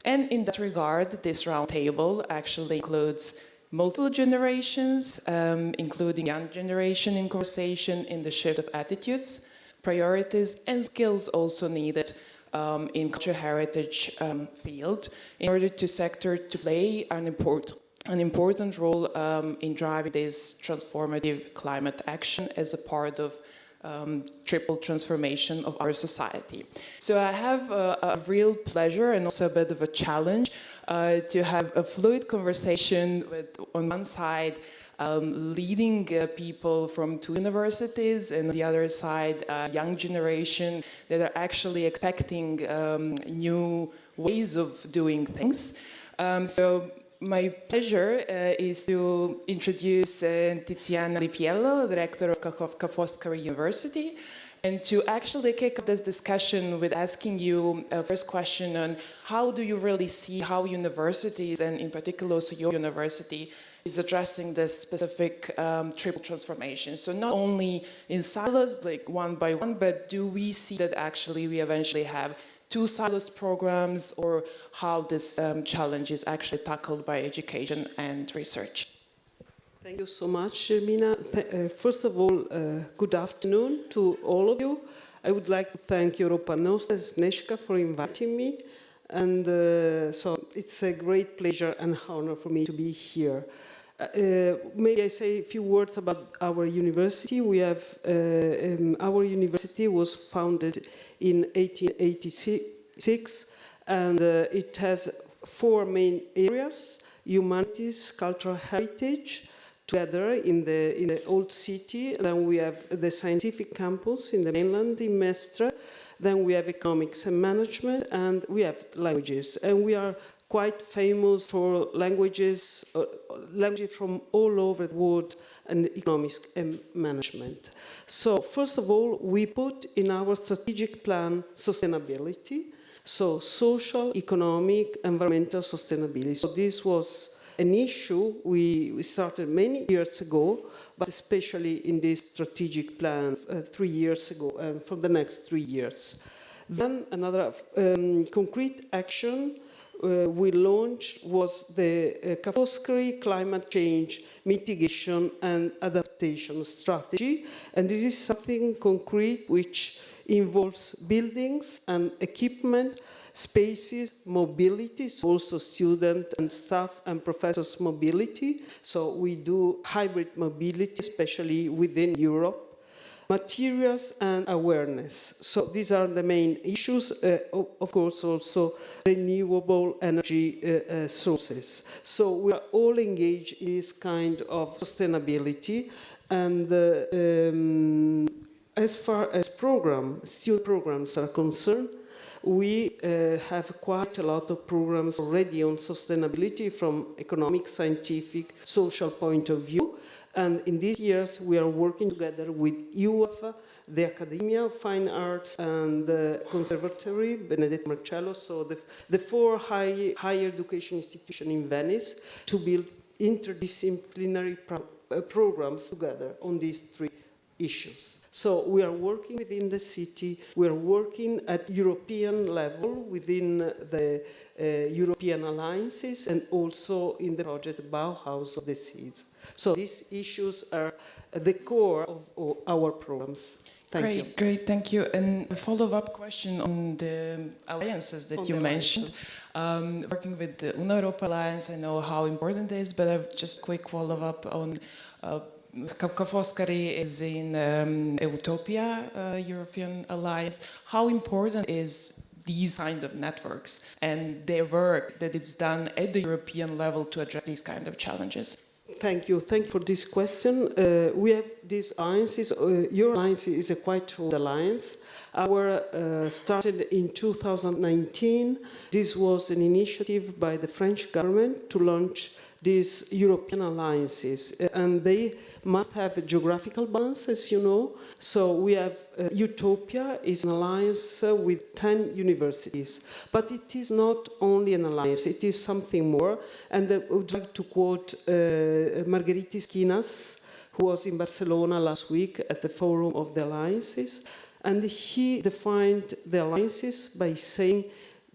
And in that regard, this roundtable actually includes multiple generations, including young generation in conversation in the shift of attitudes, priorities, and skills also needed in cultural heritage field in order to sector to play an important role in driving this transformative climate action as a part of triple transformation of our society. So I have a real pleasure and also a bit of a challenge to have a fluid conversation with, on one side, leading people from 2 universities, and on the other side, young generation that are actually expecting new ways of doing things. So my pleasure is to introduce Tiziana Ripiello, director of Ca' Foscari University, and to actually kick off this discussion with asking you a first question on how do you really see how universities, and in particular also your university, is addressing this specific triple transformation. So not only in silos, like one by one, but do we see that actually we eventually have 2 silos programs, or how this challenge is actually tackled by education and research? Thank you so much, Mina. First of all, good afternoon to all of you. I would like to thank Europa Nostra Snezhka for inviting me. And so it's a great pleasure and honor for me to be here. May I say a few words about our university? We have, our university was founded in 1886, and it has 4 main areas: humanities, cultural heritage, together in the old city. Then we have the scientific campus in the mainland in Mestre. Then we have economics and management, and we have languages. And we are quite famous for languages, languages from all over the world, and economics and management. So first of all, we put in our strategic plan sustainability, so social, economic, environmental sustainability. So this was an issue we started many years ago, but especially in this strategic plan 3 years ago and for the next 3 years. Then another concrete action we launched was the Kafoscari climate change mitigation and adaptation strategy. And this is something concrete which involves buildings and equipment, spaces, mobility, so also student and staff and professors mobility. So we do hybrid mobility, especially within Europe. Materials and awareness. So these are the main issues. Of course, also renewable energy sources. So we are all engaged in this kind of sustainability. And as far as student programs are concerned, we have quite a lot of programs already on sustainability from economic, scientific, social point of view. And in these years, we are working together with EUYO, the Academia of Fine Arts, and the Conservatory, Benedetto Marcello, so the 4 higher education institutions in Venice, to build interdisciplinary programs together on these 3 issues. So we are working within the city, we are working at European level within the European alliances and also in the project Bauhaus of the Seas. So these issues are at the core of our programs. Thank you. Great, thank you. And a follow-up question on the alliances that you mentioned. Working with the Una Europa Alliance, I know how important it is, but I've just quick follow-up on Kafoscari is in Utopia, European Alliance. How important is these kind of networks and their work that is done at the European level to address these kind of challenges? Thank you for this question. We have these alliances. Your alliance is a quite old alliance. Our started in 2019. This was an initiative by the French government to launch these European alliances, and they must have a geographical balance, as you know. So we have Utopia is an alliance with 10 universities, but it is not only an alliance, it is something more. And I would like to quote Margaritis Quinas, who was in Barcelona last week at the Forum of the Alliances, and he defined the alliances by saying,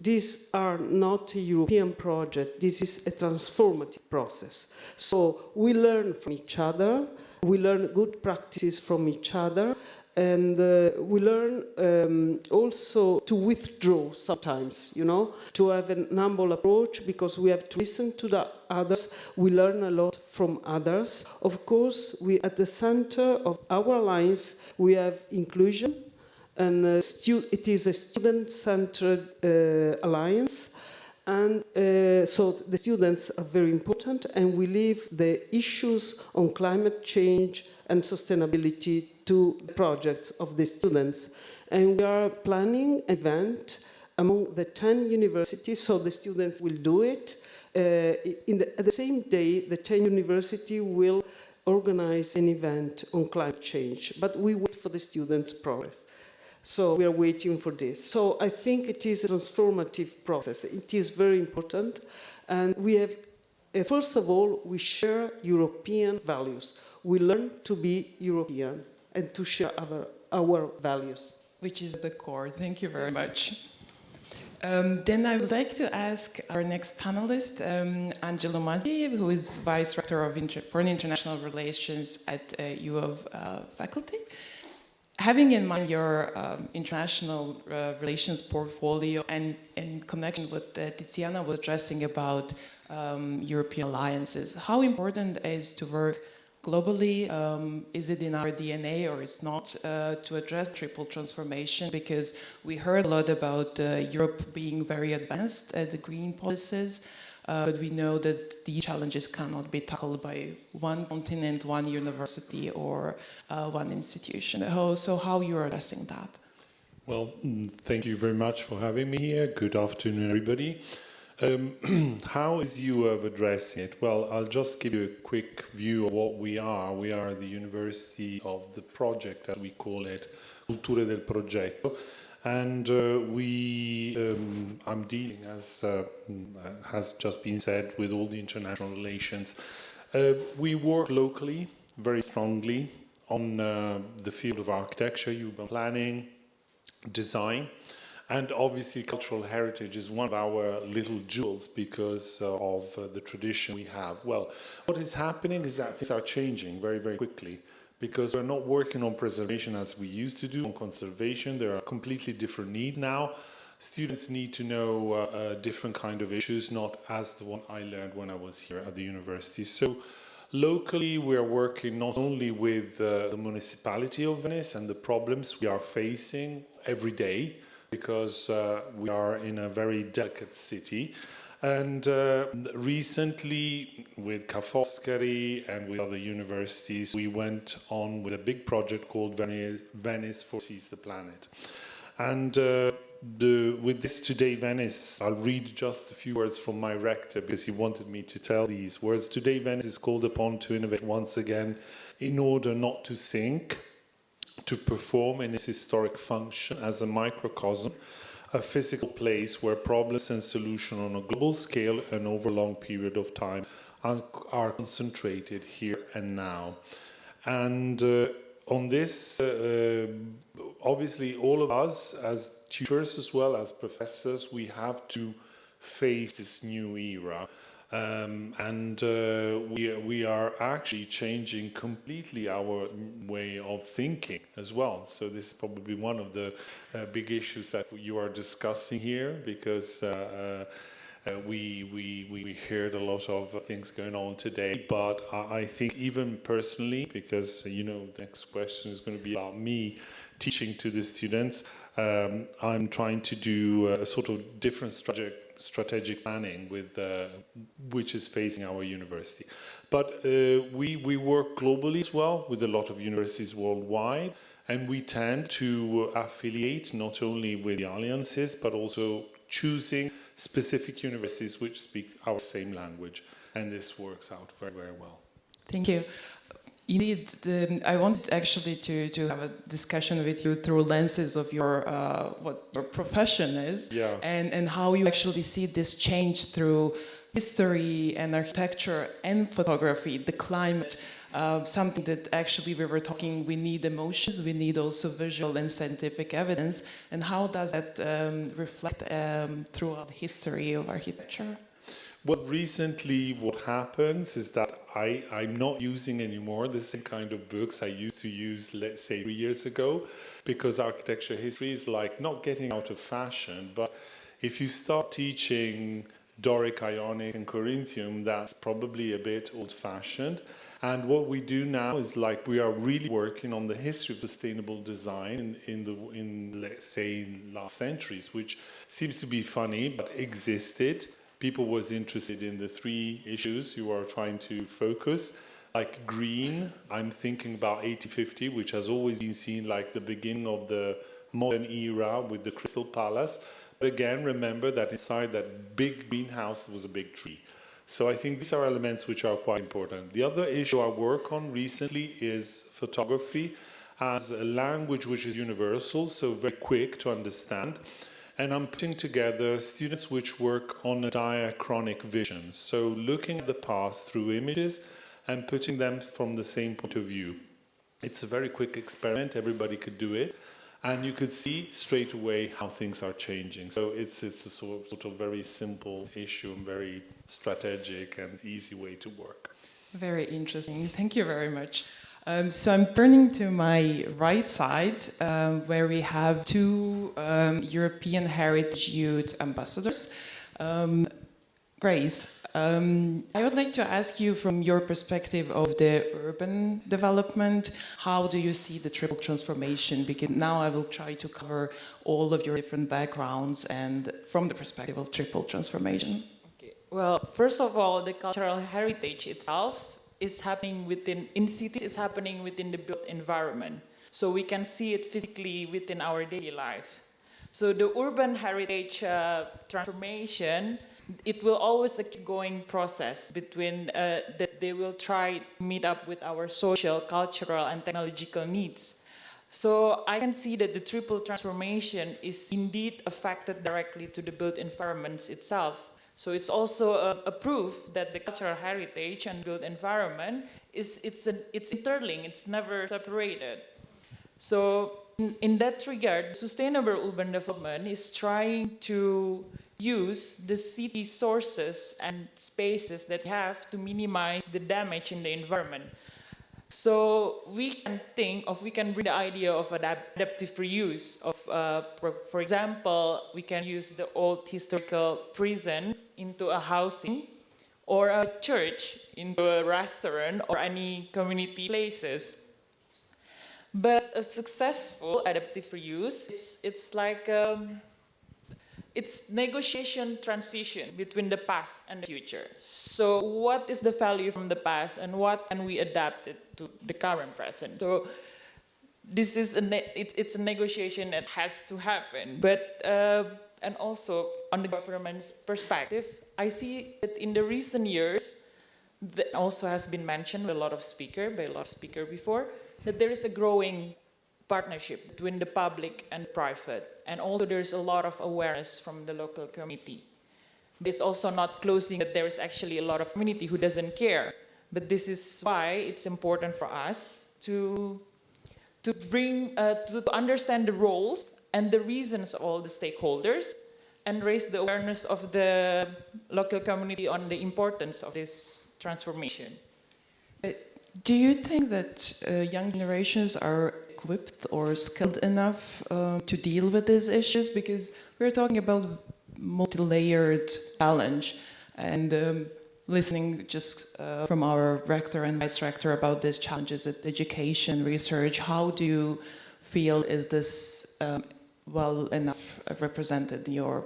these are not a European project, this is a transformative process. So we learn from each other, we learn good practices from each other, and we learn also to withdraw sometimes, you know, to have an humble approach, because we have to listen to the others. We learn a lot from others. Of course, we at the center of our alliance, we have inclusion, and it is a student-centered alliance, and so the students are very important, and we leave the issues on climate change and sustainability to the projects of the students. And we are planning an event among the 10 universities, so the students will do it. At the same day, the 10 universities will organize an event on climate change, but we wait for the students' progress. So we are waiting for this. So I think it is a transformative process. It is very important. And we have, first of all, we share European values. We learn to be European and to share our values. Which is the core. Thank you very much. Then I would like to ask our next panelist, Angelo Maggi, who is Vice Rector of Foreign International Relations at EUYO faculty. Having in mind your international relations portfolio and in connection with Tiziana was addressing about European alliances, how important is to work globally? Is it in our DNA or it's not to address triple transformation? Because we heard a lot about Europe being very advanced at the green policies. But we know that these challenges cannot be tackled by one continent, one university, or one institution. So how you are addressing that? Well, thank you very much for having me here. Good afternoon, everybody. How is EUYO addressing it? Well, I'll just give you a quick view of what we are. We are the University of the Project, as we call it, Culture del Progetto. And I'm dealing, as has just been said, with all the international relations. We work locally very strongly on the field of architecture, urban planning, design, and obviously cultural heritage is one of our little jewels because of the tradition we have. Well, what is happening is that things are changing very, very quickly, because we're not working on preservation as we used to do, on conservation. There are completely different needs now. Students need to know different kind of issues, not as the one I learned when I was here at the university. So locally, we are working not only with the municipality of Venice and the problems we are facing every day, because we are in a very delicate city. And recently, with Ca' Foscari and with other universities, we went on with a big project called Venice Foresees the Planet. And with this Today Venice, I'll read just a few words from my rector because he wanted me to tell these words. Today Venice is called upon to innovate once again in order not to sink, to perform in its historic function as a microcosm, a physical place where problems and solutions on a global scale and over a long period of time are concentrated here and now. And on this, obviously all of us as tutors as well as professors, we have to face this new era. We are actually changing completely our way of thinking as well. So this is probably one of the big issues that you are discussing here, because we heard a lot of things going on today. But I think even personally, because the next question is going to be about me teaching to the students, I'm trying to do a sort of different strategic planning with which is facing our university. But we work globally as well with a lot of universities worldwide, and we tend to affiliate not only with the alliances but also choosing specific universities which speak our same language, and this works out very, very well. Thank you. Indeed, I wanted actually to have a discussion with you through lenses of your what your profession is, and how you actually see this change through history and architecture and photography, the climate, something that actually we were talking, we need emotions, we need also visual and scientific evidence, and how does that reflect throughout the history of architecture? Well, recently what happens is that I'm not using anymore the same kind of books I used to use, let's say, 3 years ago, because architecture history is like not getting out of fashion. But if you start teaching Doric, Ionic and Corinthian, that's probably a bit old-fashioned. And what we do now is like we are really working on the history of sustainable design in let's say, last centuries, which seems to be funny, but existed. People was interested in the 3 issues you are trying to focus, like green. I'm thinking about 1850, which has always been seen like the beginning of the modern era with the Crystal Palace. But again, remember that inside that big greenhouse there was a big tree. So I think these are elements which are quite important. The other issue I work on recently is photography as a language which is universal, so very quick to understand. And I'm putting together students which work on a diachronic vision, so looking at the past through images and putting them from the same point of view. It's a very quick experiment, everybody could do it, and you could see straight away how things are changing. So it's a sort of very simple issue and very strategic and easy way to work. Very interesting, thank you very much. So I'm turning to my right side, where we have two European Heritage Youth Ambassadors. Grace, I would like to ask you from your perspective of the urban development, how do you see the triple transformation? Because now I will try to cover all of your different backgrounds and from the perspective of triple transformation. Okay. Well, first of all, the cultural heritage itself is happening in cities, is happening within the built environment. So we can see it physically within our daily life. So the urban heritage transformation, it will always a going process between that they will try to meet up with our social, cultural, and technological needs. So I can see that the triple transformation is indeed affected directly to the built environments itself. So it's also a proof that the cultural heritage and built environment it's interlinked, it's never separated. So in that regard, sustainable urban development is trying to use the city sources and spaces that we have to minimize the damage in the environment. So we can bring the idea of adaptive reuse of, for example, we can use the old historical prison into a housing, or a church into a restaurant, or any community places. But a successful adaptive reuse, it's like it's negotiation transition between the past and the future. So what is the value from the past and what can we adapt it to the current present? So this is it's a negotiation that has to happen. But and also on the government's perspective, I see that in the recent years, that also has been mentioned by a lot of speakers before, that there is a growing partnership between the public and private, and also there's a lot of awareness from the local community. But it's also not closing that there is actually a lot of community who doesn't care. But this is why it's important for us to understand the roles and the reasons of all the stakeholders, and raise the awareness of the local community on the importance of this transformation. Do you think that young generations are equipped or skilled enough to deal with these issues? Because we're talking about multi-layered challenge, and listening just from our rector and vice rector about these challenges at education, research, how do you feel is this well enough represented in your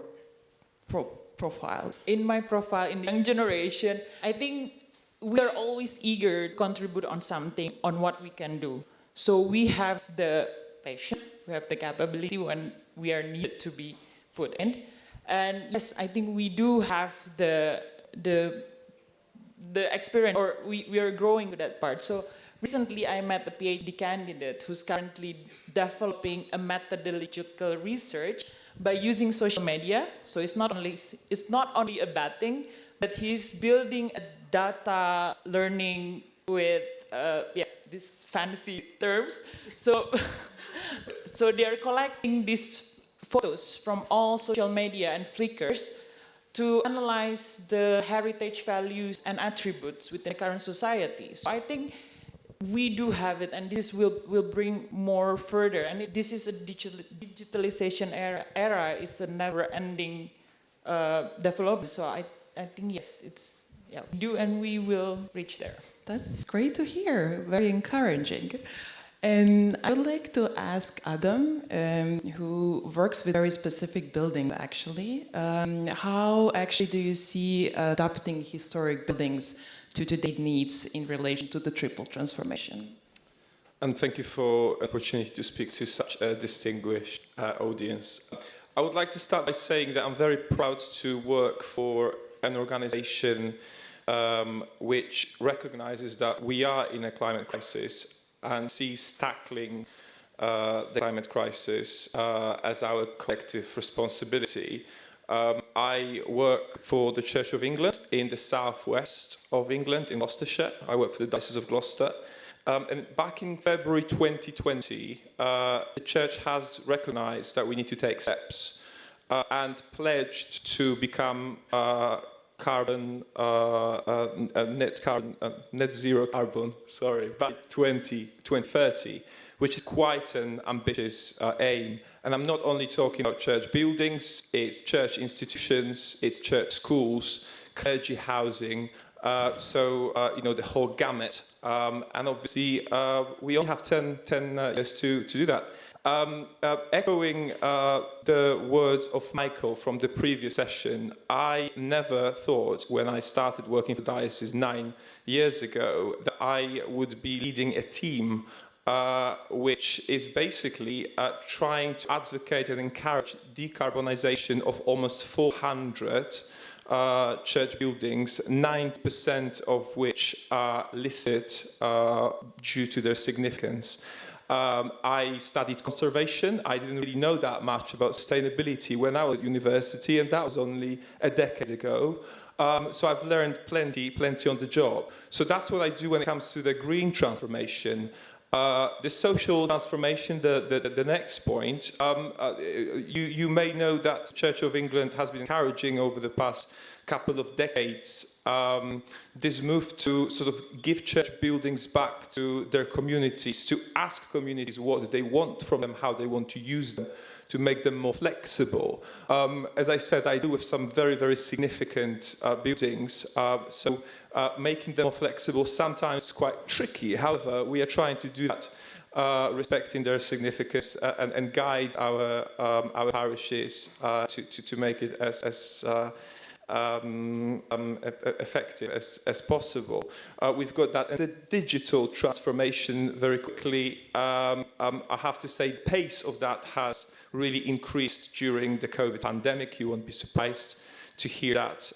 profile? In my profile, in the young generation, I think we are always eager to contribute on something, on what we can do. So we have the passion, we have the capability when we are needed to be put in. And yes, I think we do have the experience, or we are growing to that part. So recently I met a PhD candidate who's currently developing a methodological research by using social media. So it's not only a bad thing, but he's building a data learning with these fancy terms. So they are collecting these photos from all social media and Flickrs to analyze the heritage values and attributes within the current society. So I think we do have it, and this will bring more further. And this is a digitalization era. It's a never-ending development. So I think yes, we do, and we will reach there. That's great to hear. Very encouraging. And I would like to ask Adam, who works with very specific buildings actually, how actually do you see adapting historic buildings to today's needs in relation to the triple transformation? And thank you for the opportunity to speak to such a distinguished audience. I would like to start by saying that I'm very proud to work for an organization which recognizes that we are in a climate crisis and sees tackling the climate crisis as our collective responsibility. I work for the Church of England in the southwest of England, in Gloucestershire. I work for the Diocese of Gloucester. And back in February 2020, the Church has recognized that we need to take steps and pledged to become carbon, net zero carbon, by 2030, which is quite an ambitious aim. And I'm not only talking about church buildings, it's church institutions, it's church schools, clergy housing, the whole gamut. And obviously, we only have 10 years to do that. Echoing the words of Michael from the previous session, I never thought when I started working for Diocese 9 years ago that I would be leading a team which is basically trying to advocate and encourage decarbonization of almost 400 church buildings, 90% of which are listed due to their significance. I studied conservation. I didn't really know that much about sustainability when I was at university, and that was only a decade ago. So I've learned plenty on the job. So that's what I do when it comes to the green transformation. The social transformation, the next point, you may know that the Church of England has been encouraging over the past couple of decades this move to sort of give church buildings back to their communities, to ask communities what they want from them, how they want to use them, to make them more flexible. As I said, I do with some very, very significant buildings, making them more flexible sometimes is quite tricky. However, we are trying to do that respecting their significance and guide our parishes to make it as effective as possible. We've got that. And the digital transformation very quickly, I have to say, the pace of that has really increased during the COVID pandemic. You won't be surprised to hear that.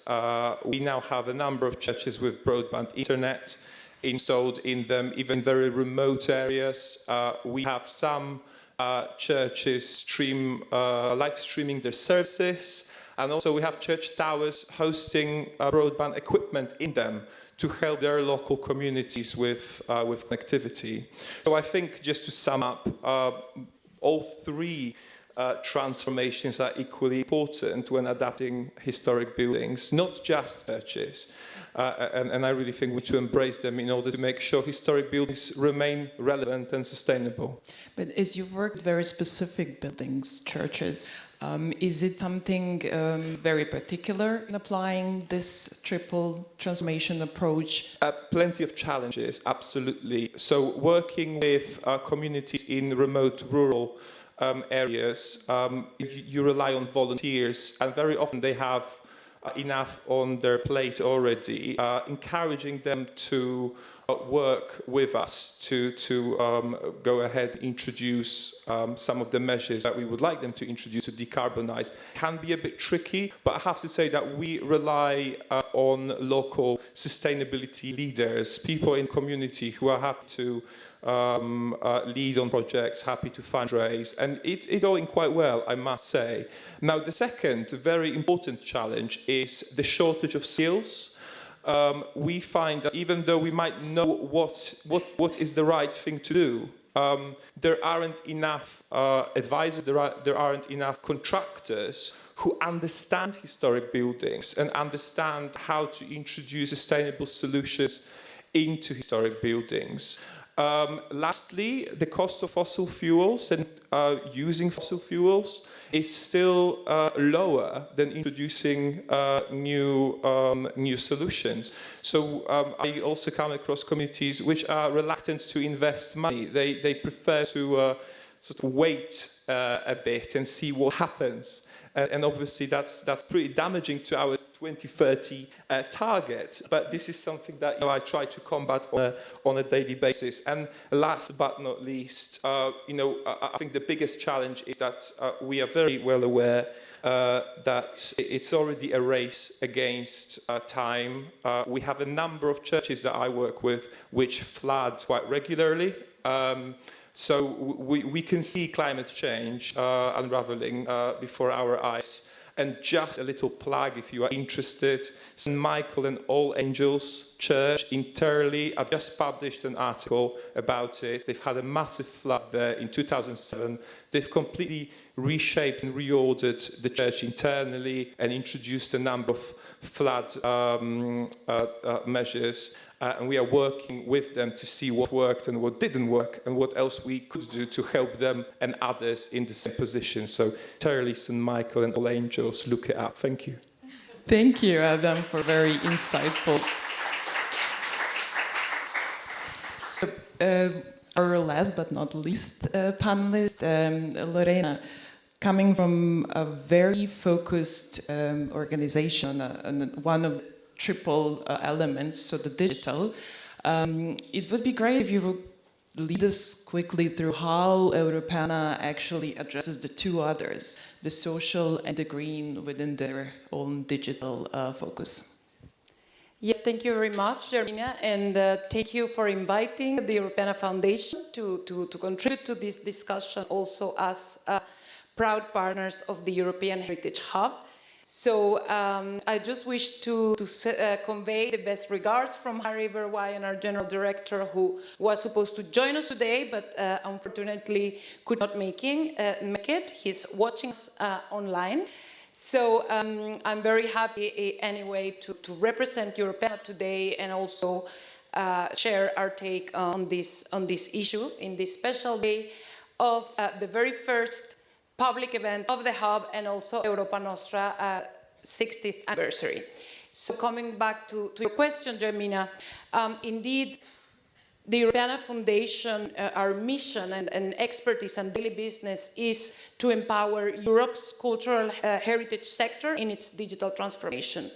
We now have a number of churches with broadband internet installed in them, even very remote areas. We have some churches live streaming their services, and also we have church towers hosting broadband equipment in them to help their local communities with connectivity. So I think, just to sum up, all three transformations are equally important when adapting historic buildings, not just churches. And I really think we need to embrace them in order to make sure historic buildings remain relevant and sustainable. But as you've worked with very specific buildings, churches, is it something very particular in applying this triple transformation approach? Plenty of challenges, absolutely. So working with communities in remote rural areas, you rely on volunteers, and very often they have enough on their plate already, encouraging them to work with us to go ahead and introduce some of the measures that we would like them to introduce to decarbonize can be a bit tricky, but I have to say that we rely on local sustainability leaders, people in community who are happy to lead on projects, happy to fundraise, and it's going quite well, I must say. Now, the second very important challenge is the shortage of skills. We find that even though we might know what is the right thing to do, there aren't enough advisors, there aren't enough contractors who understand historic buildings and understand how to introduce sustainable solutions into historic buildings. Lastly, the cost of fossil fuels and using fossil fuels is still lower than introducing new solutions. So I also come across communities which are reluctant to invest money. They prefer to sort of wait a bit and see what happens. And obviously that's pretty damaging to our 2030 target, but this is something that I try to combat on a daily basis. And last but not least, I think the biggest challenge is that we are very well aware that it's already a race against time. We have a number of churches that I work with which flood quite regularly. So we can see climate change unraveling before our eyes. And just a little plug, if you are interested, St. Michael and All Angels Church in Turley, I've just published an article about it. They've had a massive flood there in 2007. They've completely reshaped and reordered the church internally and introduced a number of flood measures. And we are working with them to see what worked and what didn't work and what else we could do to help them and others in the same position. So Turley, St. Michael and All Angels, look it up. Thank you. Thank you, Adam, for very insightful. So, our last but not least panelist, Lorena, coming from a very focused organization, one of triple elements, so the digital. It would be great if you would lead us quickly through how Europeana actually addresses the two others, the social and the green, within their own digital focus. Yes, thank you very much, Jermina, and thank you for inviting the Europeana Foundation to contribute to this discussion also as proud partners of the European Heritage Hub. So I just wish to convey the best regards from Harry Verwaayen, our General Director, who was supposed to join us today, but unfortunately could not make it. He's watching us online. So I'm very happy anyway to represent Europeana today and also share our take on this issue in this special day of the very first public event of the Hub and also Europa Nostra 60th anniversary. So coming back to your question, Jermina, indeed, the Europeana Foundation, our mission and expertise and daily business is to empower Europe's cultural heritage sector in its digital transformation.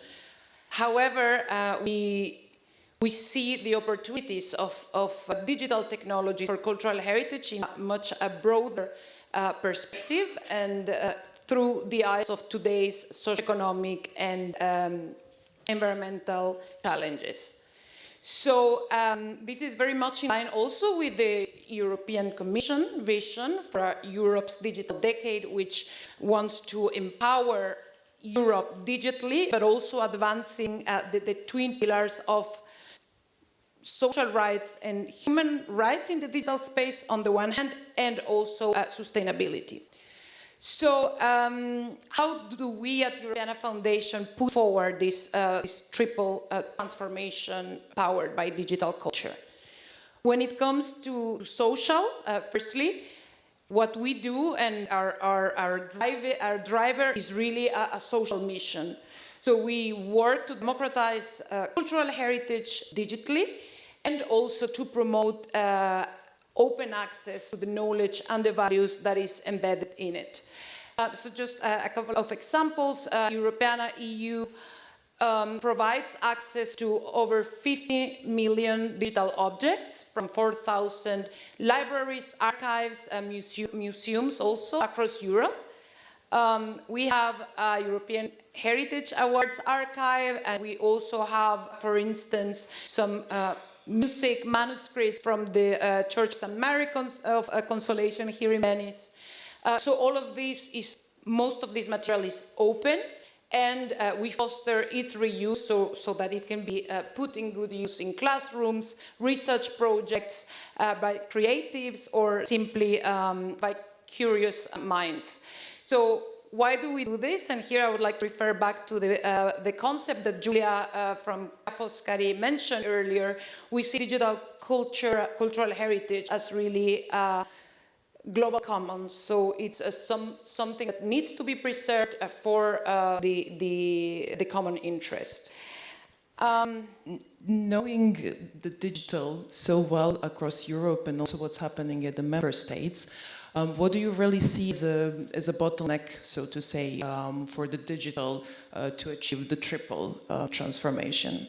However, we see the opportunities of digital technology for cultural heritage in much a broader perspective and through the eyes of today's socioeconomic and environmental challenges. So this is very much in line also with the European Commission vision for Europe's digital decade, which wants to empower Europe digitally, but also advancing the twin pillars of social rights and human rights in the digital space on the one hand, and also sustainability. So how do we at Europeana Foundation put forward this triple transformation powered by digital culture? When it comes to social, firstly, what we do and our driver is really a social mission. So we work to democratize cultural heritage digitally and also to promote open access to the knowledge and the values that is embedded in it. So just a couple of examples. Europeana EU provides access to over 50 million digital objects from 4,000 libraries, archives, and museums also across Europe. We have a European Heritage Awards archive, and we also have, for instance, some music manuscript from the Church St. Mary of Consolation here in Venice. So all of this most of this material is open, and we foster its reuse so that it can be put in good use in classrooms, research projects, by creatives, or simply by curious minds. So why do we do this? And here I would like to refer back to the concept that Julia from Foscari mentioned earlier. We see digital cultural heritage as really global commons. So it's something that needs to be preserved for the common interest. Knowing the digital so well across Europe and also what's happening at the member states, what do you really see as a bottleneck, so to say, for the digital to achieve the triple transformation?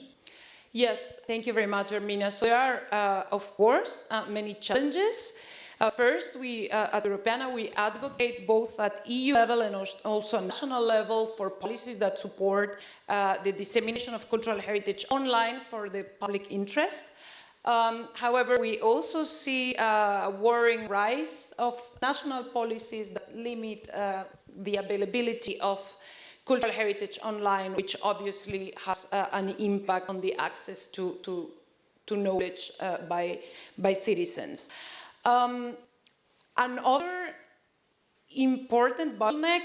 Yes, thank you very much, Ermina. So there are, of course, many challenges. First, we at Europeana, we advocate both at EU level and also national level for policies that support the dissemination of cultural heritage online for the public interest. However, we also see a worrying rise of national policies that limit the availability of cultural heritage online, which obviously has an impact on the access to knowledge by citizens. Another important bottleneck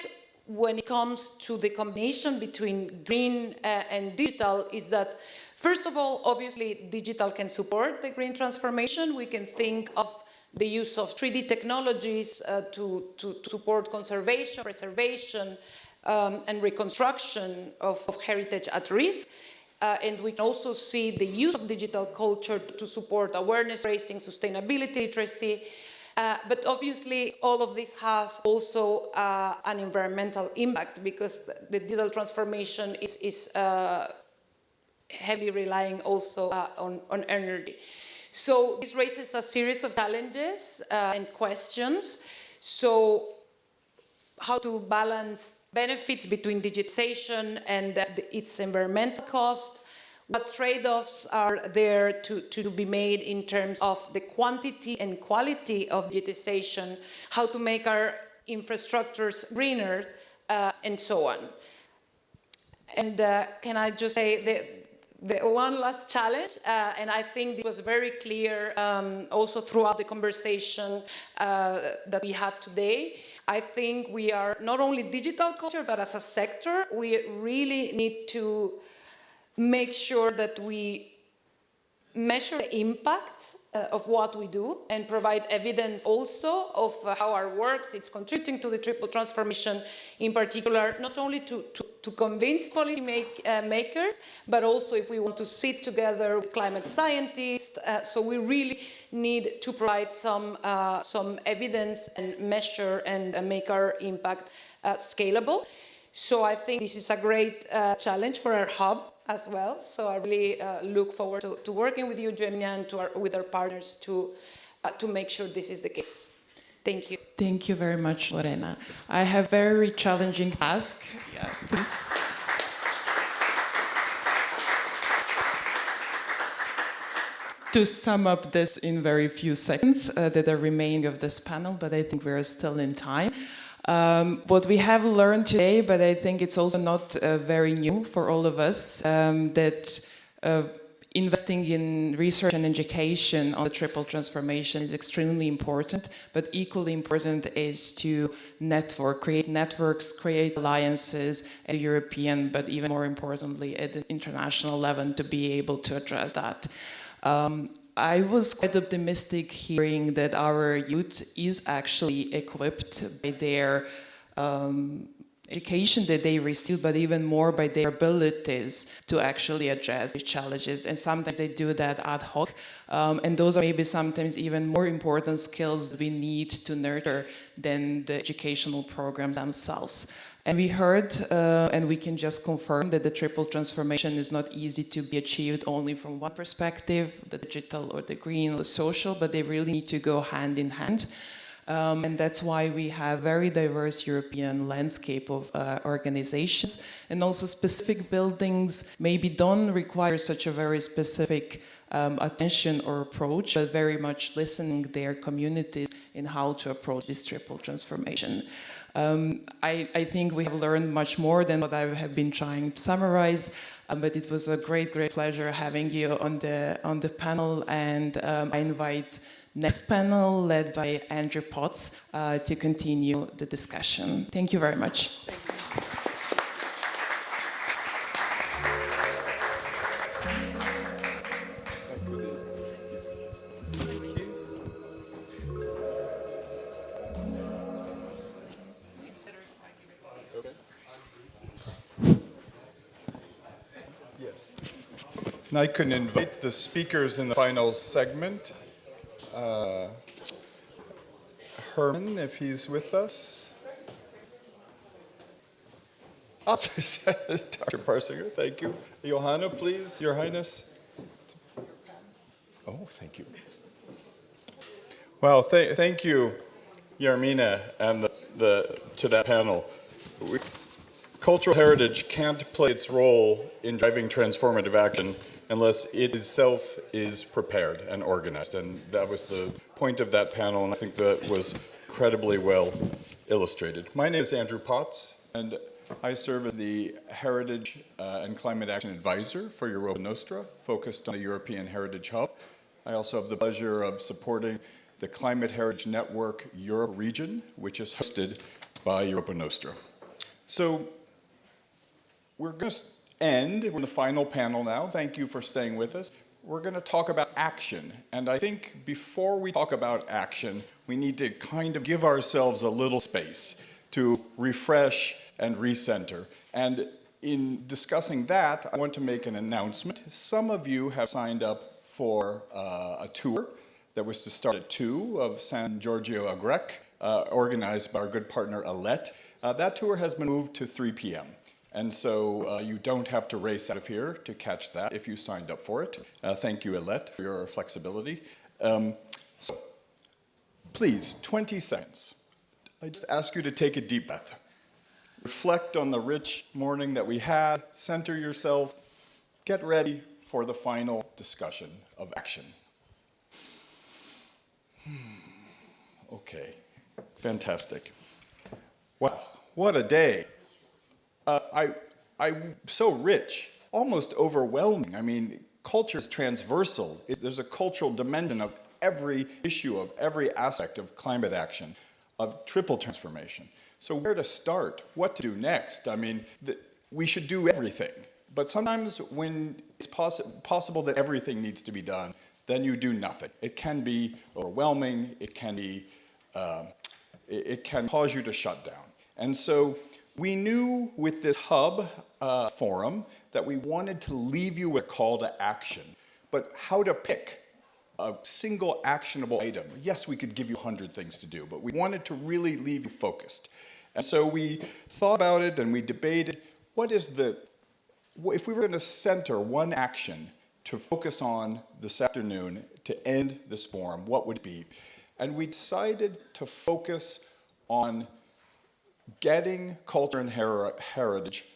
when it comes to the combination between green and digital is that, first of all, obviously, digital can support the green transformation. We can think of the use of 3D technologies to support conservation, preservation, and reconstruction of heritage at risk. And we can also see the use of digital culture to support awareness raising, sustainability literacy. But obviously, all of this has also an environmental impact because the digital transformation is heavily relying also on energy. So this raises a series of challenges and questions. So how to balance benefits between digitization and its environmental cost? What trade-offs are there to be made in terms of the quantity and quality of digitization, how to make our infrastructures greener, and so on. And can I just say the one last challenge, and I think this was very clear also throughout the conversation that we had today. I think we are not only digital culture, but as a sector, we really need to make sure that we measure the impact of what we do and provide evidence also of how our works it's contributing to the triple transformation, in particular, not only to convince policy makers, but also if we want to sit together with climate scientists. So we really need to provide some evidence and measure and make our impact scalable. So I think this is a great challenge for our hub as well. So I really look forward to working with you, Gemina, and with our partners to make sure this is the case. Thank you. Thank you very much, Lorena. I have a very challenging task. Yeah, please. To sum up this in very few seconds that are remaining of this panel, but I think we're still in time. What we have learned today, but I think it's also not very new for all of us, that investing in research and education on the triple transformation is extremely important, but equally important is to create networks, create alliances at the European, but even more importantly at the international level to be able to address that. I was quite optimistic hearing that our youth is actually equipped by their education that they receive, but even more by their abilities to actually address these challenges. And sometimes they do that ad hoc. And those are maybe sometimes even more important skills that we need to nurture than the educational programs themselves. And we heard, and we can just confirm that the triple transformation is not easy to be achieved only from one perspective, the digital or the green or the social, but they really need to go hand in hand. And that's why we have very diverse European landscape of organizations, and also specific buildings maybe don't require such a very specific attention or approach, but very much listening their communities in how to approach this triple transformation. I think we have learned much more than what I have been trying to summarize, but it was a great pleasure having you on the panel, and I invite next panel led by Andrew Potts to continue the discussion. Thank you very much. I can invite the speakers in the final segment. Herman, if he's with us. Oh, Dr. Parsinger, thank you. Johanna, please, Your Highness. Oh, thank you. Well, thank you, Jarmina, and to that panel. Cultural heritage can't play its role in driving transformative action unless it itself is prepared and organized. And that was the point of that panel, and I think that was incredibly well illustrated. My name is Andrew Potts, and I serve as the Heritage and Climate Action Advisor for Europa Nostra, focused on the European Heritage Hub. I also have the pleasure of supporting the Climate Heritage Network Europe region, which is hosted by Europa Nostra. So we're going to end, we're in the final panel now. Thank you for staying with us. We're going to talk about action. And I think before we talk about action, we need to kind of give ourselves a little space to refresh and recenter. And in discussing that, I want to make an announcement. Some of you have signed up for a tour that was to start at 2 of San Giorgio a Grec, organized by our good partner Alette. That tour has been moved to 3 p.m. And so you don't have to race out of here to catch that if you signed up for it. Thank you, Alette, for your flexibility. So please, 20 seconds. I just ask you to take a deep breath. Reflect on the rich morning that we had, center yourself, get ready for the final discussion of action. Okay, fantastic. Wow, what a day. I'm so rich, almost overwhelming. I mean, culture is transversal. There's a cultural dimension of every issue, of every aspect of climate action, of triple transformation. So where to start? What to do next? I mean, we should do everything. But sometimes when it's possible that everything needs to be done, then you do nothing. It can be overwhelming. It can cause you to shut down. And so we knew with this hub forum that we wanted to leave you with a call to action. But how to pick a single actionable item? Yes, we could give you 100 things to do, but we wanted to really leave you focused. And so we thought about it and we debated, if we were going to center one action to focus on this afternoon to end this forum, what would it be? And we decided to focus on getting culture and heritage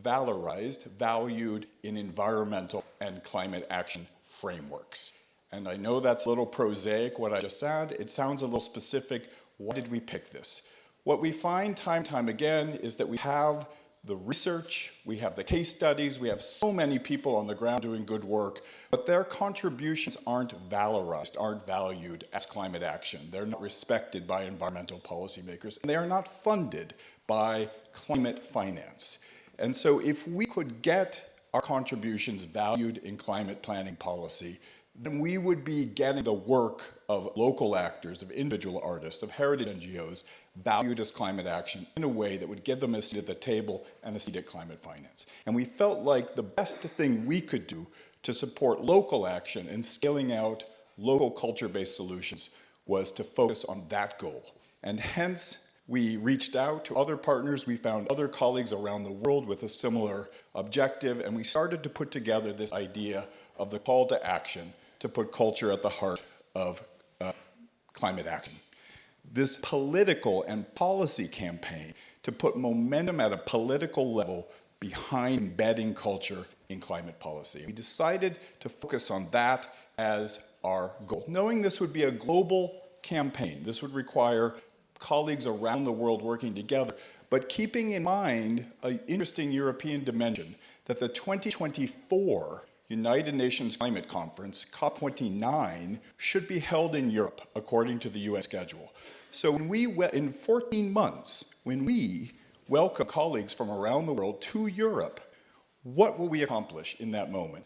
valorized, valued in environmental and climate action frameworks. And I know that's a little prosaic, what I just said. It sounds a little specific. Why did we pick this? What we find time and time again is that we have the research, we have the case studies, we have so many people on the ground doing good work, but their contributions aren't valorized, aren't valued as climate action. They're not respected by environmental policymakers, and they are not funded by climate finance. And so if we could get our contributions valued in climate planning policy, then we would be getting the work of local actors, of individual artists, of heritage NGOs, valued as climate action in a way that would give them a seat at the table and a seat at climate finance. And we felt like the best thing we could do to support local action and scaling out local culture-based solutions was to focus on that goal. And hence, we reached out to other partners. We found other colleagues around the world with a similar objective, and we started to put together this idea of the call to action to put culture at the heart of climate action. This political and policy campaign to put momentum at a political level behind embedding culture in climate policy. We decided to focus on that as our goal, knowing this would be a global campaign. This would require colleagues around the world working together, but keeping in mind an interesting European dimension that the 2024 United Nations Climate Conference, COP29, should be held in Europe according to the UN schedule. So in 14 months, when we welcome colleagues from around the world to Europe, what will we accomplish in that moment?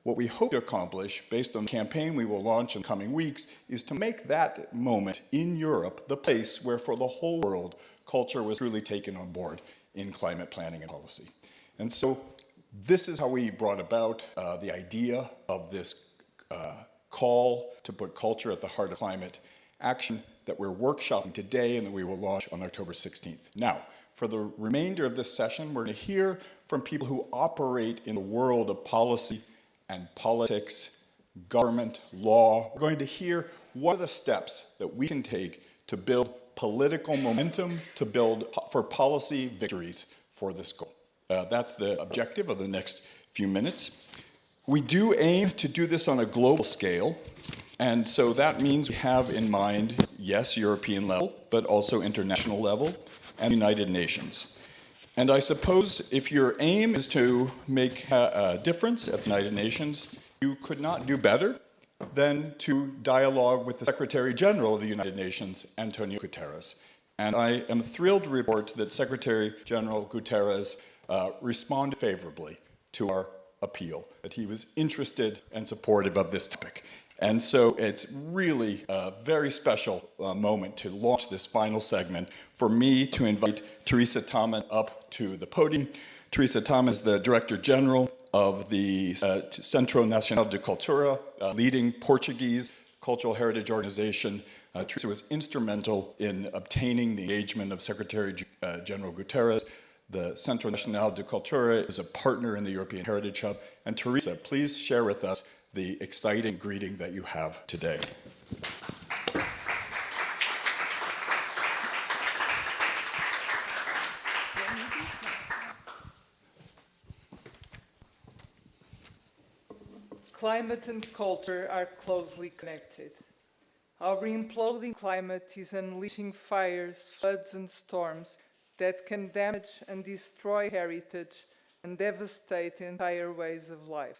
What we hope to accomplish, based on the campaign we will launch in the coming weeks, is to make that moment in Europe the place where for the whole world, culture was truly taken on board in climate planning and policy. And so this is how we brought about the idea of this call to put culture at the heart of climate action that we're workshopping today and that we will launch on October 16th. Now, for the remainder of this session, we're going to hear from people who operate in the world of policy and politics, government, law. We're going to hear what are the steps that we can take to build political momentum, to build for policy victories for this goal. That's the objective of the next few minutes. We do aim to do this on a global scale, and so that means we have in mind, yes, European level, but also international level and United Nations. And I suppose if your aim is to make a difference at the United Nations, you could not do better than to dialogue with the Secretary General of the United Nations, Antonio Guterres. And I am thrilled to report that Secretary General Guterres responded favorably to our appeal, that he was interested and supportive of this topic. And so it's really a very special moment to launch this final segment for me to invite Teresa Taman up to the podium. Teresa Taman is the Director General of the Centro Nacional de Cultura, leading Portuguese cultural heritage organization. Teresa was instrumental in obtaining the engagement of Secretary General Guterres. The Centro Nacional de Cultura is a partner in the European Heritage Hub. And Teresa, please share with us the exciting greeting that you have today. Climate and culture are closely connected. Our imploding climate is unleashing fires, floods and storms that can damage and destroy heritage and devastate entire ways of life.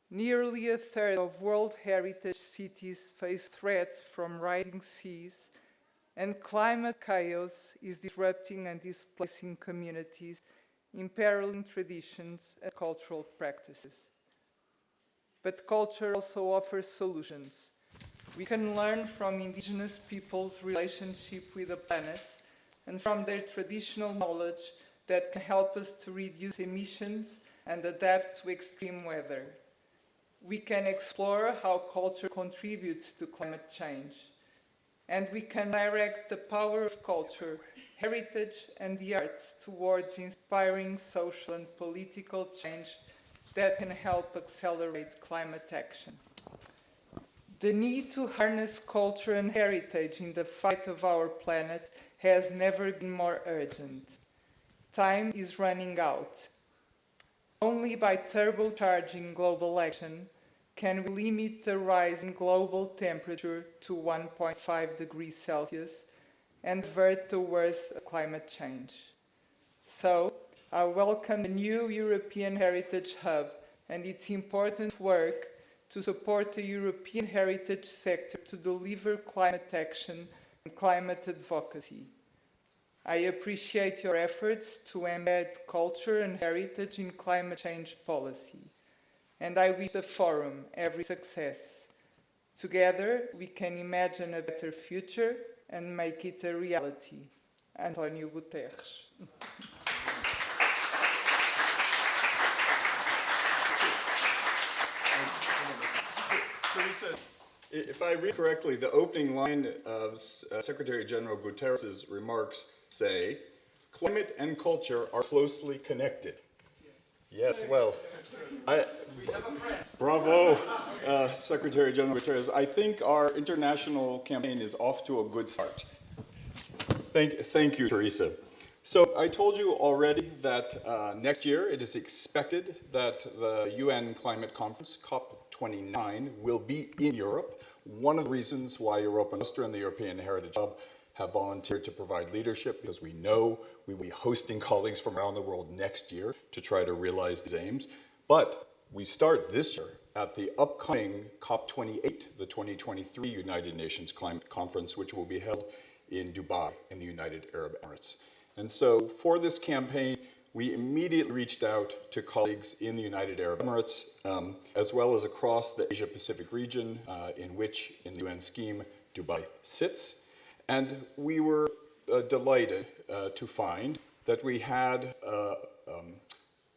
Nearly a third of World Heritage cities face threats from rising seas, and climate chaos is disrupting and displacing communities, imperiling traditions and cultural practices. But culture also offers solutions. We can learn from indigenous peoples' relationship with the planet and from their traditional knowledge that can help us to reduce emissions and adapt to extreme weather. We can explore how culture contributes to climate change. And we can direct the power of culture, heritage, and the arts towards inspiring social and political change that can help accelerate climate action. The need to harness culture and heritage in the fight of our planet has never been more urgent. Time is running out. Only by turbocharging global action can we limit the rise in global temperature to 1.5 degrees Celsius and avert the worst of climate change. So, I welcome the new European Heritage Hub and its important work to support the European heritage sector to deliver climate action and climate advocacy. I appreciate your efforts to embed culture and heritage in climate change policy, and I wish the forum every success. Together, we can imagine a better future and make it a reality. Antonio Guterres. Teresa, if I read correctly, the opening line of Secretary General Guterres' remarks say, climate and culture are closely connected. Yes, well, we have a friend. Bravo, Secretary General Guterres. I think our international campaign is off to a good start. Thank you, Teresa. So I told you already that next year it is expected that the UN Climate Conference, COP29, will be in Europe. One of the reasons why Europa Nostra and the European Heritage Hub have volunteered to provide leadership, because we know we will be hosting colleagues from around the world next year to try to realize these aims. But we start this year at the upcoming COP28, the 2023 United Nations Climate Conference, which will be held in Dubai in the United Arab Emirates. And so for this campaign, we immediately reached out to colleagues in the United Arab Emirates, as well as across the Asia-Pacific region, in which, in the UN scheme, Dubai sits. And we were delighted to find that we had a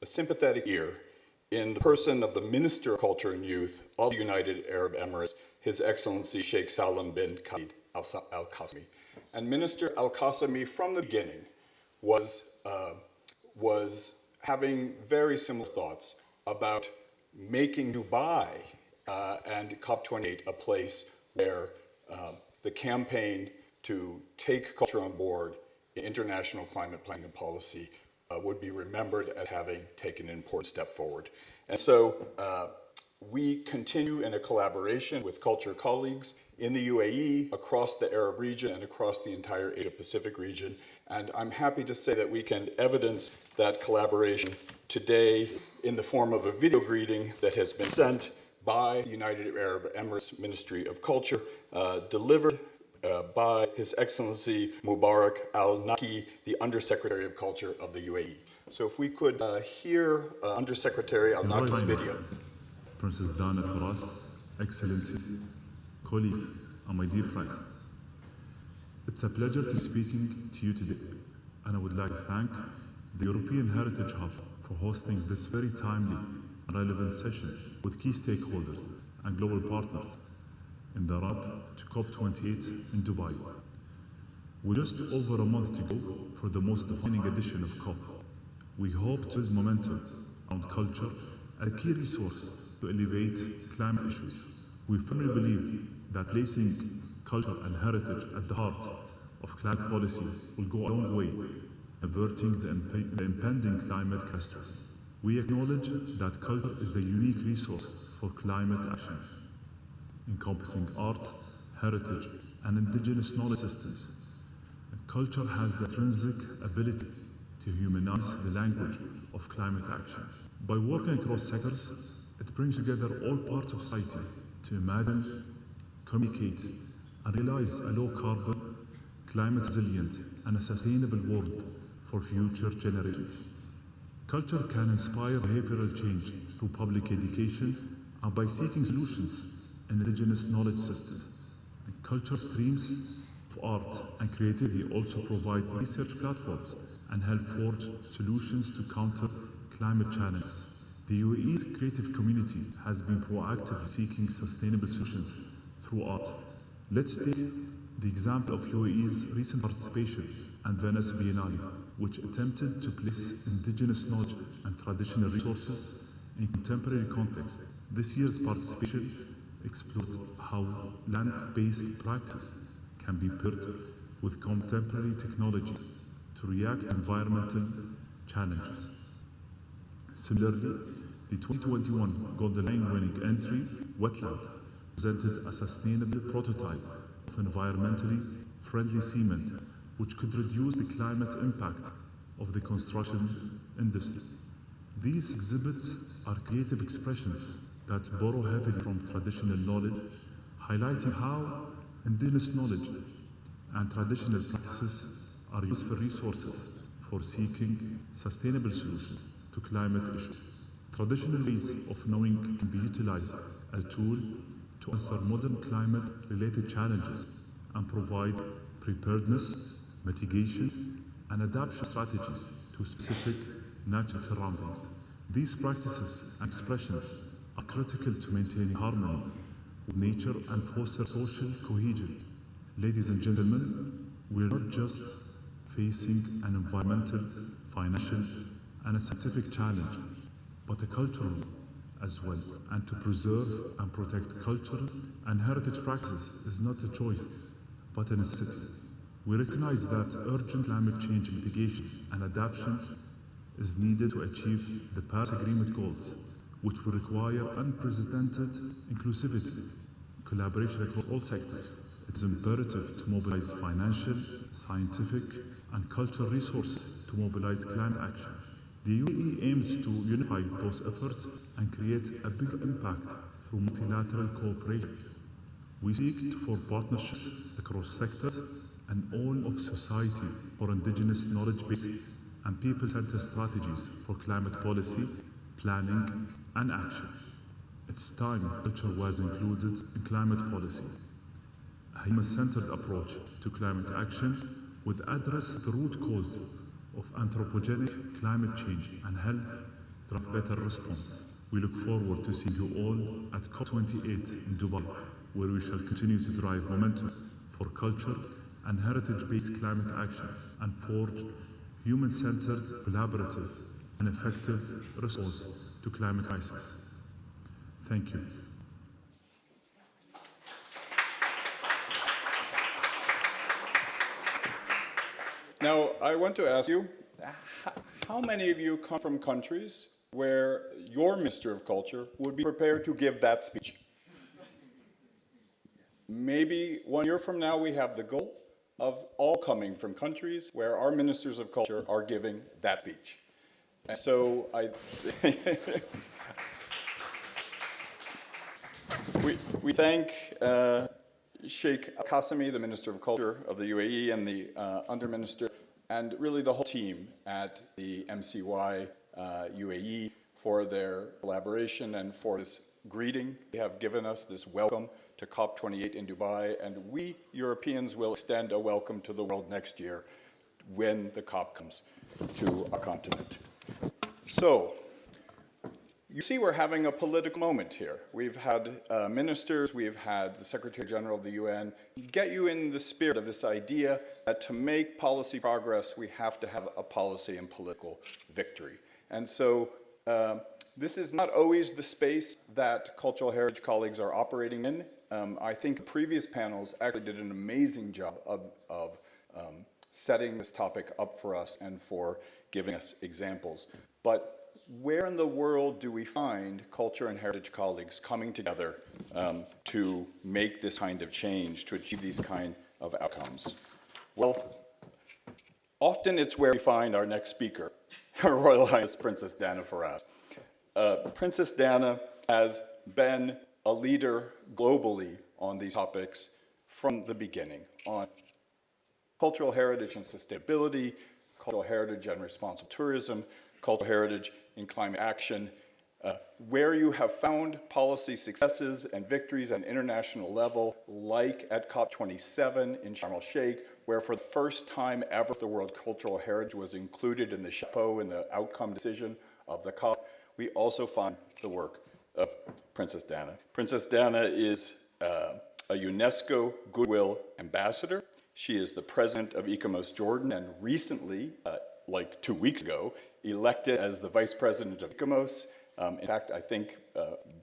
sympathetic ear in the person of the Minister of Culture and Youth of the United Arab Emirates, His Excellency Sheikh Salman bin Khalid Al Qasimi. And Minister Al Qasimi, from the beginning, was having very similar thoughts about making Dubai and COP28 a place where the campaign to take culture on board in international climate planning and policy would be remembered as having taken an important step forward. And so we continue in a collaboration with culture colleagues in the UAE, across the Arab region, and across the entire Asia-Pacific region. And I'm happy to say that we can evidence that collaboration today in the form of a video greeting that has been sent by the United Arab Emirates Ministry of Culture, delivered by His Excellency Mubarak Al-Naki, the Undersecretary of Culture of the UAE. So if we could hear Undersecretary Al-Naki's video. Princess Dana Faras, Excellencies, colleagues, and my dear friends. It's a pleasure to be speaking to you today, and I would like to thank the European Heritage Hub for hosting this very timely and relevant session with key stakeholders and global partners in the run-up to COP28 in Dubai. We're just over a month to go for the most defining edition of COP. We hope to build momentum around culture as a key resource to elevate climate issues. We firmly believe that placing culture and heritage at the heart of climate policy will go a long way in averting the impending climate catastrophe. We acknowledge that culture is a unique resource for climate action, encompassing art, heritage, and indigenous knowledge systems. Culture has the intrinsic ability to humanize the language of climate action. By working across sectors, it brings together all parts of society to imagine, communicate, and realize a low-carbon, climate-resilient, and a sustainable world for future generations. Culture can inspire behavioral change through public education and by seeking solutions in indigenous knowledge systems. And culture streams of art and creativity also provide research platforms and help forge solutions to counter climate challenges. The UAE's creative community has been proactively seeking sustainable solutions through art. Let's take the example of UAE's recent participation in Venice Biennale, which attempted to place indigenous knowledge and traditional resources in contemporary context. This year's participation explored how land-based practice can be paired with contemporary technology to react to environmental challenges. Similarly, the 2021 Golden Lion winning entry, Wetland, presented a sustainable prototype of environmentally friendly cement which could reduce the climate impact of the construction industry. These exhibits are creative expressions that borrow heavily from traditional knowledge, highlighting how indigenous knowledge and traditional practices are useful resources for seeking sustainable solutions to climate issues. Traditional ways of knowing can be utilized as a tool to answer modern climate-related challenges and provide preparedness, mitigation, and adaptation strategies to specific natural surroundings. These practices and expressions are critical to maintaining harmony with nature and foster social cohesion. Ladies and gentlemen, we are not just facing an environmental, financial, and a scientific challenge, but a cultural as well. And to preserve and protect cultural and heritage practices is not a choice, but a necessity. We recognize that urgent climate change mitigations and adaptations is needed to achieve the Paris Agreement goals, which will require unprecedented inclusivity, collaboration across all sectors. It is imperative to mobilize financial, scientific, and cultural resources to mobilize climate action. The UAE aims to unify those efforts and create a big impact through multilateral cooperation. We seek to form partnerships across sectors and all of society for indigenous knowledge-based and people-centered strategies for climate policy, planning, and action. It's time culture was included in climate policy. A human-centered approach to climate action would address the root cause of anthropogenic climate change and help drive better response. We look forward to seeing you all at COP28 in Dubai, where we shall continue to drive momentum for culture and heritage-based climate action and forge human-centered, collaborative, and effective response to climate crisis. Thank you. Now, I want to ask you, how many of you come from countries where your Minister of Culture would be prepared to give that speech? maybe 1 year from now we have the goal of all coming from countries where our ministers of culture are giving that speech. And so we thank Sheikh Al-Qasimi, the Minister of Culture of the UAE, and the Under-Minister, and really the whole team at the MCY UAE for their collaboration and for this greeting. They have given us this welcome to COP28 in Dubai, and we Europeans will extend a welcome to the world next year when the COP comes to our continent. So, you see we're having a political moment here. We've had ministers, we've had the Secretary General of the UN get you in the spirit of this idea that to make policy progress, we have to have a policy and political victory. And so this is not always the space that cultural heritage colleagues are operating in. I think the previous panels actually did an amazing job of setting this topic up for us and for giving us examples. But where in the world do we find culture and heritage colleagues coming together to make this kind of change, to achieve these kind of outcomes? Well, often it's where we find our next speaker, Her Royal Highness Princess Dana Faraz. Princess Dana has been a leader globally on these topics from the beginning, on cultural heritage and sustainability, cultural heritage and responsible tourism, cultural heritage in climate action, where you have found policy successes and victories at an international level, like at COP27 in Sharm el-Sheikh, where for the first time ever the World Cultural Heritage was included in the chapeau in the outcome decision of the COP. We also find the work of Princess Dana. Princess Dana is a UNESCO Goodwill Ambassador. She is the president of ECOMOS Jordan, and recently, like 2 weeks ago, elected as the vice president of ECOMOS. In fact, I think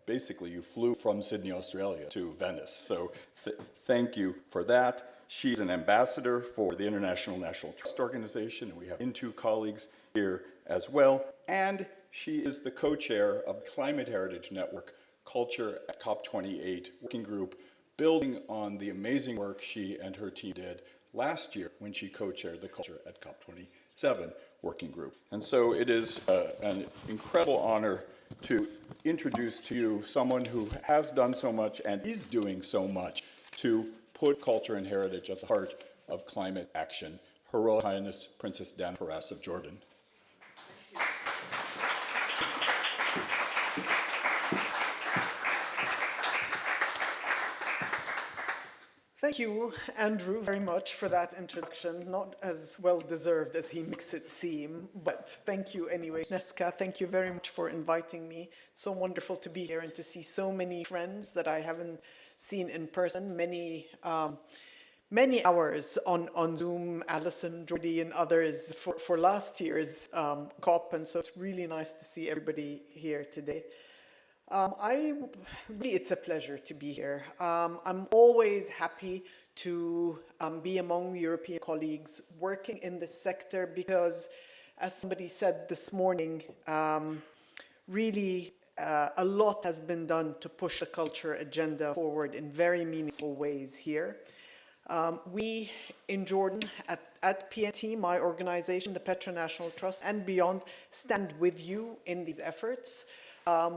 basically you flew from Sydney, Australia to Venice. So thank you for that. She's an ambassador for the International National Trust Organization, and we have INTU colleagues here as well. And she is the co-chair of the Climate Heritage Network Culture at COP28 Working Group, building on the amazing work she and her team did last year when she co-chaired the Culture at COP27 Working Group. And so it is an incredible honor to introduce to you someone who has done so much and is doing so much to put culture and heritage at the heart of climate action. Her Royal Highness Princess Dana Faraz of Jordan. Thank you, Andrew, very much for that introduction. Not as well deserved as he makes it seem, but thank you anyway. Neska, thank you very much for inviting me. So wonderful to be here and to see so many friends that I haven't seen in person. Many hours on Zoom, Alison, Jordy, and others for last year's COP, and so it's really nice to see everybody here today. It's a pleasure to be here. I'm always happy to be among European colleagues working in this sector because, as somebody said this morning, really a lot has been done to push the culture agenda forward in very meaningful ways here. We in Jordan at PNT, my organization, the Petra National Trust, and beyond, stand with you in these efforts.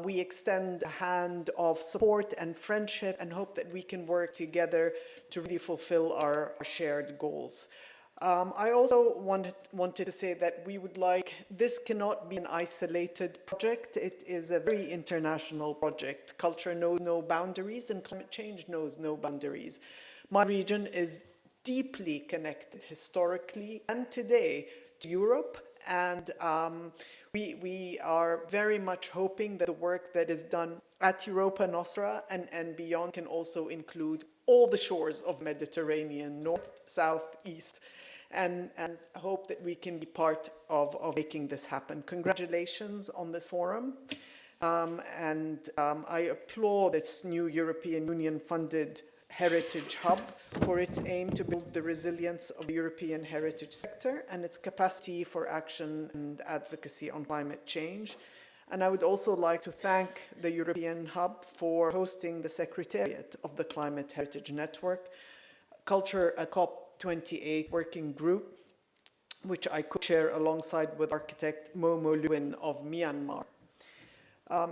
We extend a hand of support and friendship and hope that we can work together to really fulfill our shared goals. I also wanted to say that we would this cannot be an isolated project. It is a very international project. Culture knows no boundaries and climate change knows no boundaries. My region is deeply connected historically and today to Europe. And we are very much hoping that the work that is done at Europa Nostra and beyond can also include all the shores of Mediterranean, north, south, east, and hope that we can be part of making this happen. Congratulations on this forum. I applaud this new European Union funded Heritage Hub for its aim to build the resilience of the European heritage sector and its capacity for action and advocacy on climate change. And I would also like to thank the European Hub for hosting the Secretariat of the Climate Heritage Network, Culture at COP28 Working Group, which I co-chair alongside with architect Momo Lewin of Myanmar.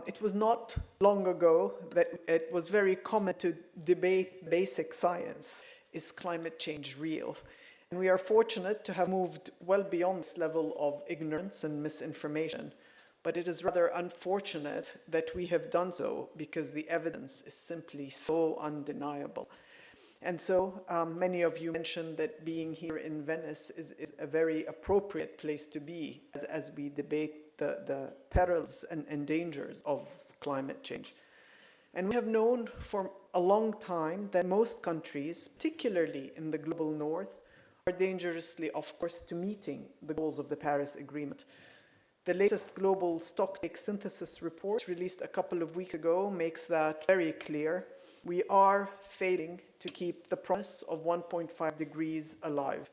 It was not long ago that it was very common to debate basic science. Is climate change real? And we are fortunate to have moved well beyond this level of ignorance and misinformation. But it is rather unfortunate that we have done so because the evidence is simply so undeniable. And so many of you mentioned that being here in Venice is a very appropriate place to be as we debate the perils and dangers of climate change. And we have known for a long time that most countries, particularly in the global north, are dangerously off course to meeting the goals of the Paris Agreement. The latest global stocktake synthesis report released a couple of weeks ago makes that very clear. We are failing to keep the promise of 1.5 degrees alive.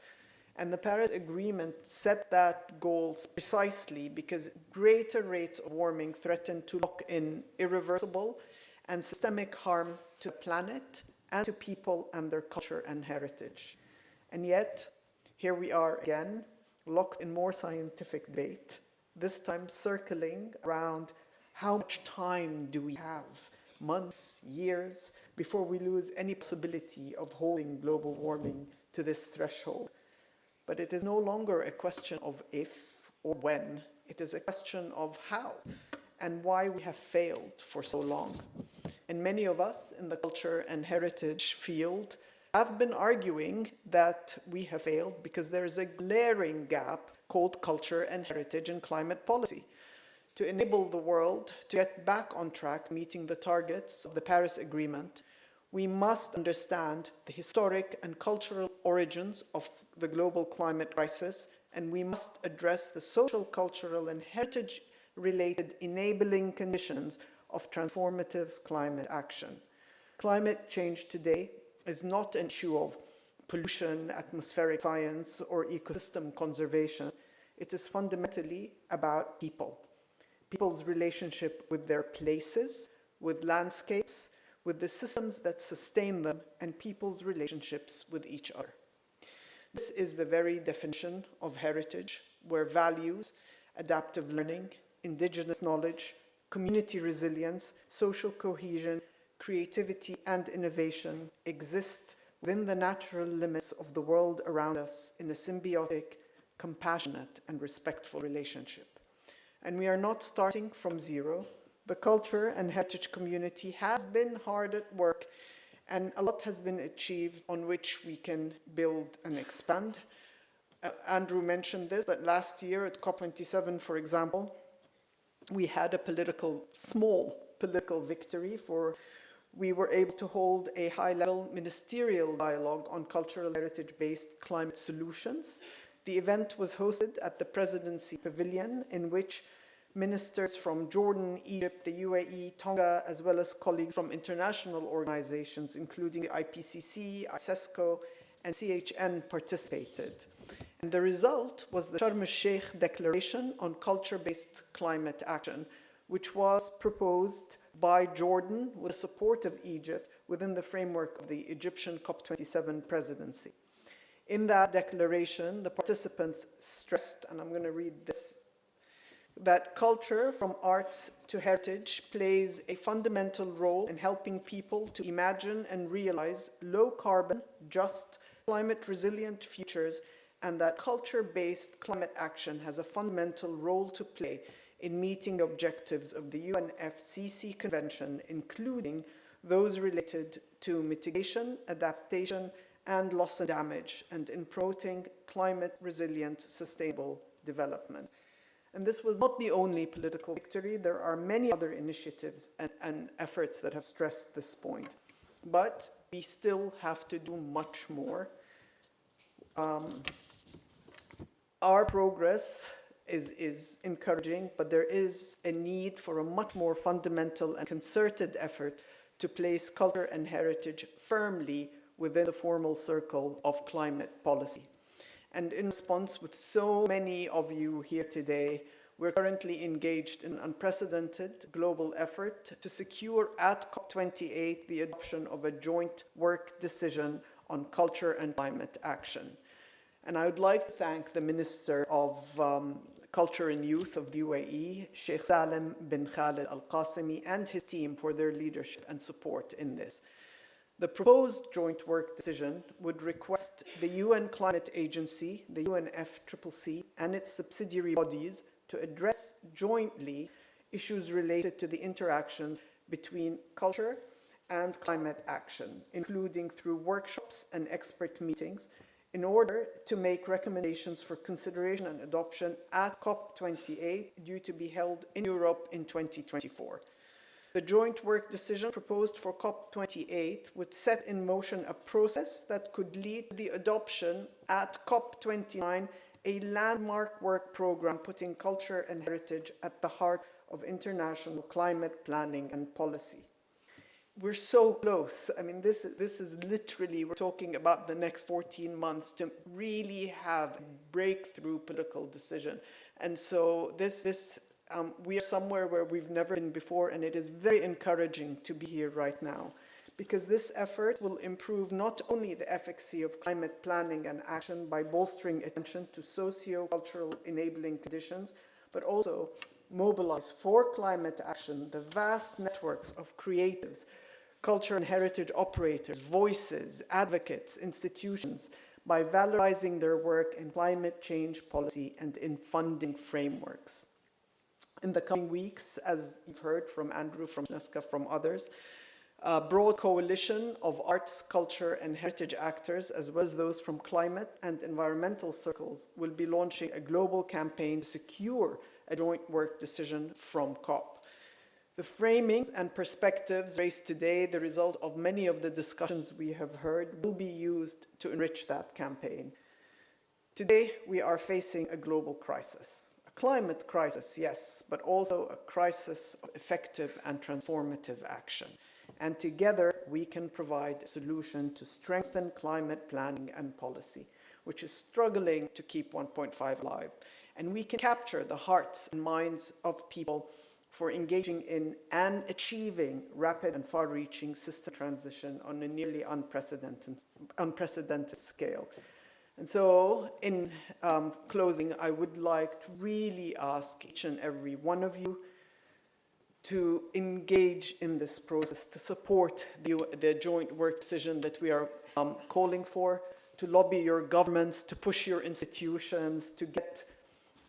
And the Paris Agreement set that goal precisely because greater rates of warming threaten to lock in irreversible and systemic harm to the planet and to people and their culture and heritage. And yet, here we are again, locked in more scientific debate, this time circling around how much time do we have, months, years, before we lose any possibility of holding global warming to this threshold. But it is no longer a question of if or when, it is a question of how and why we have failed for so long. And many of us in the culture and heritage field have been arguing that we have failed because there is a glaring gap called culture and heritage and climate policy. To enable the world to get back on track meeting the targets of the Paris Agreement, we must understand the historic and cultural origins of the global climate crisis, and we must address the social, cultural, and heritage-related enabling conditions of transformative climate action. Climate change today is not an issue of pollution, atmospheric science, or ecosystem conservation. It is fundamentally about people. People's relationship with their places, with landscapes, with the systems that sustain them, and people's relationships with each other. This is the very definition of heritage, where values, adaptive learning, indigenous knowledge, community resilience, social cohesion, creativity, and innovation exist within the natural limits of the world around us in a symbiotic, compassionate, and respectful relationship. And we are not starting from zero. The culture and heritage community has been hard at work, and a lot has been achieved on which we can build and expand. Andrew mentioned this, that last year at COP27, for example, we had a small political victory we were able to hold a high-level ministerial dialogue on cultural heritage-based climate solutions. The event was hosted at the Presidency Pavilion, in which ministers from Jordan, Egypt, the UAE, Tonga, as well as colleagues from international organizations, including the IPCC, ISESCO, and CHN participated. And the result was the Sharm el-Sheikh Declaration on Culture-Based Climate Action, which was proposed by Jordan with the support of Egypt within the framework of the Egyptian COP27 presidency. In that declaration, the participants stressed, and I'm going to read this, that culture, from arts to heritage, plays a fundamental role in helping people to imagine and realize low-carbon, just, climate-resilient futures, and that culture-based climate action has a fundamental role to play in meeting objectives of the UNFCCC Convention, including those related to mitigation, adaptation, and loss and damage, and in promoting climate-resilient, sustainable development. And this was not the only political victory. There are many other initiatives and efforts that have stressed this point. But we still have to do much more. Our progress is encouraging, but there is a need for a much more fundamental and concerted effort to place culture and heritage firmly within the formal circle of climate policy. And in response, with so many of you here today, we're currently engaged in an unprecedented global effort to secure at COP28 the adoption of a joint work decision on culture and climate action. And I would like to thank the Minister of Culture and Youth of the UAE, Sheikh Salim bin Khalid Al Qasimi, and his team for their leadership and support in this. The proposed joint work decision would request the UN Climate Agency, the UNFCCC, and its subsidiary bodies to address jointly issues related to the interactions between culture and climate action, including through workshops and expert meetings, in order to make recommendations for consideration and adoption at COP28, due to be held in Europe in 2024. The joint work decision proposed for COP28 would set in motion a process that could lead to the adoption at COP29 a landmark work program putting culture and heritage at the heart of international climate planning and policy. We're so close. I mean, this is literally, we're talking about the next 14 months to really have a breakthrough political decision. And so we are somewhere where we've never been before, and it is very encouraging to be here right now, because this effort will improve not only the efficacy of climate planning and action by bolstering attention to socio-cultural enabling conditions, but also mobilize for climate action the vast networks of creatives, culture and heritage operators, voices, advocates, institutions, by valorizing their work in climate change policy and in funding frameworks. In the coming weeks, as you've heard from Andrew, from Francesca, from others, a broad coalition of arts, culture, and heritage actors, as well as those from climate and environmental circles, will be launching a global campaign to secure a joint work decision from COP. The framings and perspectives raised today, the result of many of the discussions we have heard, will be used to enrich that campaign. Today, we are facing a global crisis. Climate crisis, yes, but also a crisis of effective and transformative action. And together, we can provide a solution to strengthen climate planning and policy, which is struggling to keep 1.5 alive. And we can capture the hearts and minds of people for engaging in and achieving rapid and far-reaching system transition on a nearly unprecedented scale. And so, in closing, I would like to really ask each and every one of you to engage in this process, to support the joint work decision that we are calling for, to lobby your governments, to push your institutions, to get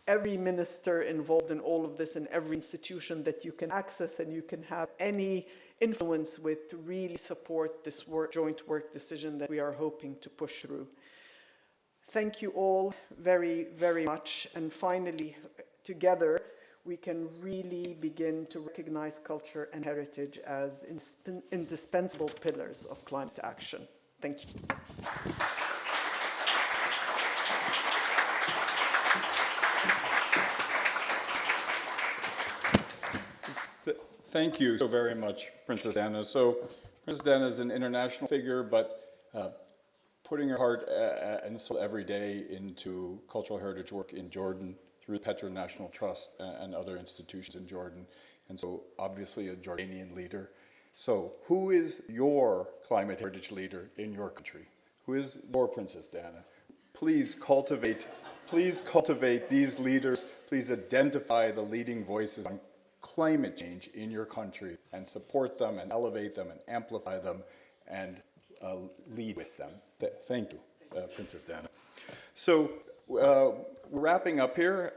every minister involved in all of this and every institution that you can access and you can have any influence with, to really support this joint work decision that we are hoping to push through. Thank you all very, very much. And finally, together, we can really begin to recognize culture and heritage as indispensable pillars of climate action. Thank you. Thank you so very much, Princess Dana. So, Princess Dana is an international figure, but putting her heart and soul every day into cultural heritage work in Jordan through Petra National Trust and other institutions in Jordan, and so obviously a Jordanian leader. So who is your climate heritage leader in your country? Who is your Princess Dana? Please cultivate these leaders. Please identify the leading voices on climate change in your country and support them and elevate them and amplify them and lead with them. Thank you, Princess Dana. So we're wrapping up here.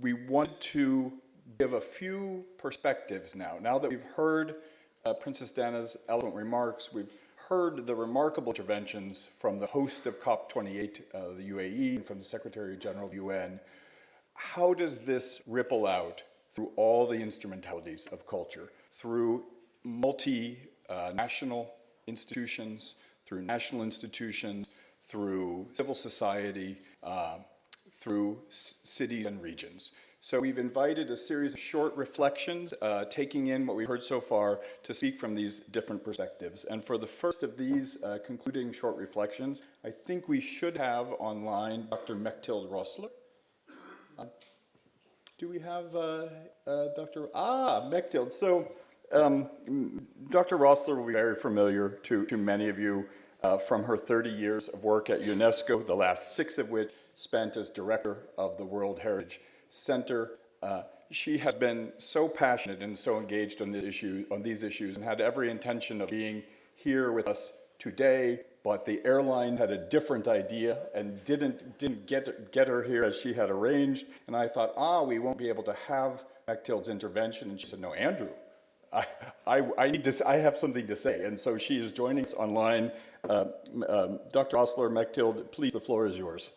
We want to give a few perspectives now. Now that we've heard Princess Dana's eloquent remarks, we've heard the remarkable interventions from the host of COP28, the UAE, and from the Secretary General of the UN. How does this ripple out through all the instrumentalities of culture, through multinational institutions, through national institutions, through civil society, through cities and regions? So we've invited a series of short reflections, taking in what we've heard so far to speak from these different perspectives. And for the first of these concluding short reflections, I think we should have online Dr. Mechthild Rossler. Do we have Dr. Mechthild? So Dr. Rossler will be very familiar to many of you from her 30 years of work at UNESCO, the last 6 of which spent as director of the World Heritage Center. She has been so passionate and so engaged on these issues and had every intention of being here with us today, but the airline had a different idea and didn't get her here as she had arranged. And I thought, we won't be able to have Mechthild's intervention. And she said, no, Andrew, I have something to say. And so she is joining us online. Dr. Rossler, Mechthild, please, the floor is yours.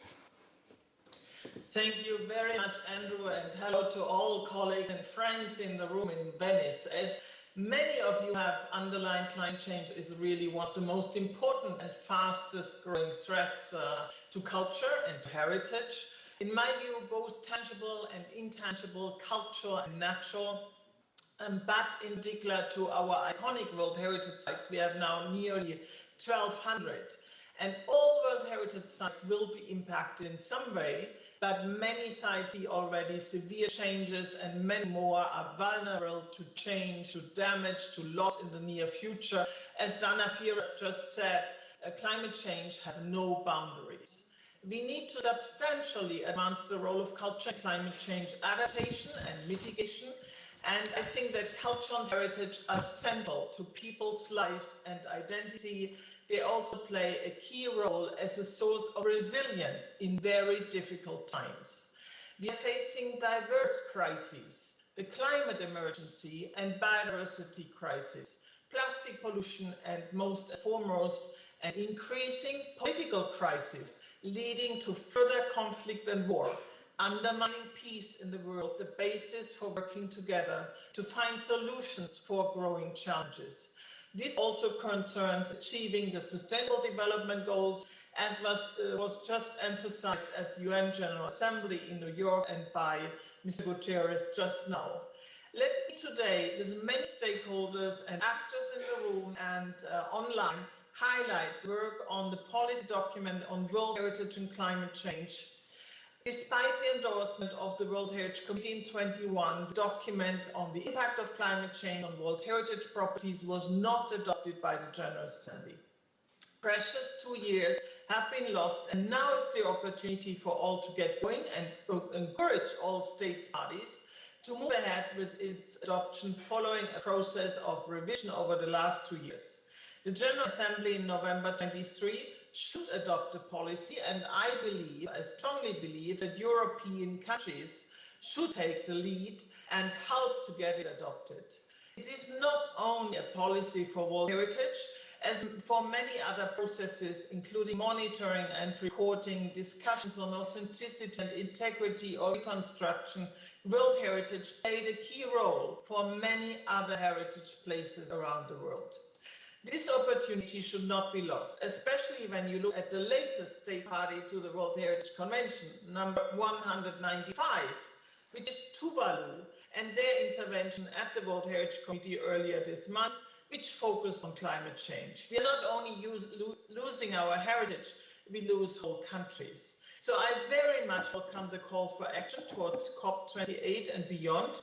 Thank you very much, Andrew, and hello to all colleagues and friends in the room in Venice. As many of you have underlined, climate change is really one of the most important and fastest growing threats to culture and to heritage. In my view, both tangible and intangible, cultural and natural, but in particular to our iconic World Heritage sites. We have now nearly 1,200. And all World Heritage sites will be impacted in some way, but many sites see already severe changes and many more are vulnerable to change, to damage, to loss in the near future. As Dana Firas just said, climate change has no boundaries. We need to substantially advance the role of culture in climate change adaptation and mitigation. And I think that culture and heritage are central to people's lives and identity. They also play a key role as a source of resilience in very difficult times. We are facing diverse crises, the climate emergency and biodiversity crisis, plastic pollution and most and foremost, an increasing political crisis leading to further conflict and war, undermining peace in the world, the basis for working together to find solutions for growing challenges. This also concerns achieving the Sustainable Development Goals, as was just emphasized at the UN General Assembly in New York and by Mr. Guterres just now. Let me today, with many stakeholders and actors in the room and online, highlight the work on the policy document on World Heritage and climate change. Despite the endorsement of the World Heritage Committee in 2021, the document on the impact of climate change on World Heritage properties was not adopted by the General Assembly. Precious 2 years have been lost, and now is the opportunity for all to get going and encourage all states parties to move ahead with its adoption following a process of revision over the last 2 years. The General Assembly in November 23 should adopt a policy, and I strongly believe that European countries should take the lead and help to get it adopted. It is not only a policy for World Heritage, as for many other processes, including monitoring and reporting, discussions on authenticity and integrity or reconstruction, World Heritage played a key role for many other heritage places around the world. This opportunity should not be lost, especially when you look at the latest state party to the World Heritage Convention, number 195, which is Tuvalu, and their intervention at the World Heritage Committee earlier this month, which focused on climate change. We are not only losing our heritage, we lose whole countries. So I very much welcome the call for action towards COP28 and beyond.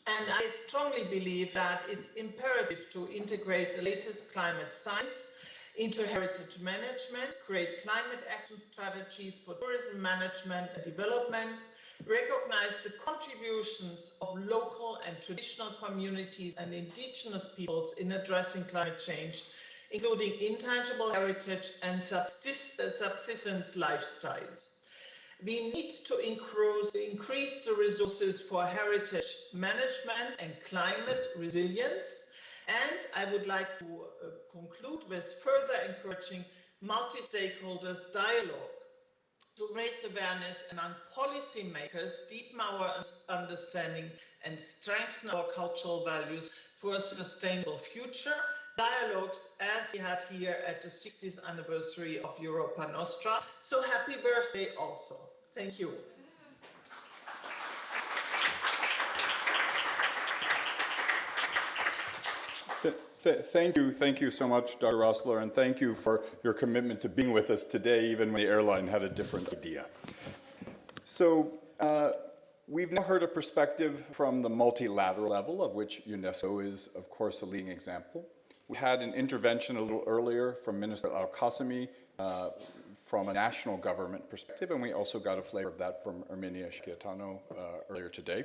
And I strongly believe that it's imperative to integrate the latest climate science into heritage management, create climate action strategies for tourism management and development, recognize the contributions of local and traditional communities and indigenous peoples in addressing climate change, including intangible heritage and subsistence lifestyles. We need to increase the resources for heritage management and climate resilience. And I would like to conclude with further encouraging multi-stakeholders dialogue to raise awareness among policymakers, deepen our understanding and strengthen our cultural values for a sustainable future. Dialogues as we have here at the 60th anniversary of Europa Nostra. So happy birthday also. Thank you. Thank you so much, Dr. Rossler, and thank you for your commitment to being with us today, even when the airline had a different idea. So We've now heard a perspective from the multilateral level, of which UNESCO is, of course, a leading example. We had an intervention a little earlier from Minister Al-Qasimi from a national government perspective, and we also got a flavor of that from Erminia Shkiatano earlier today.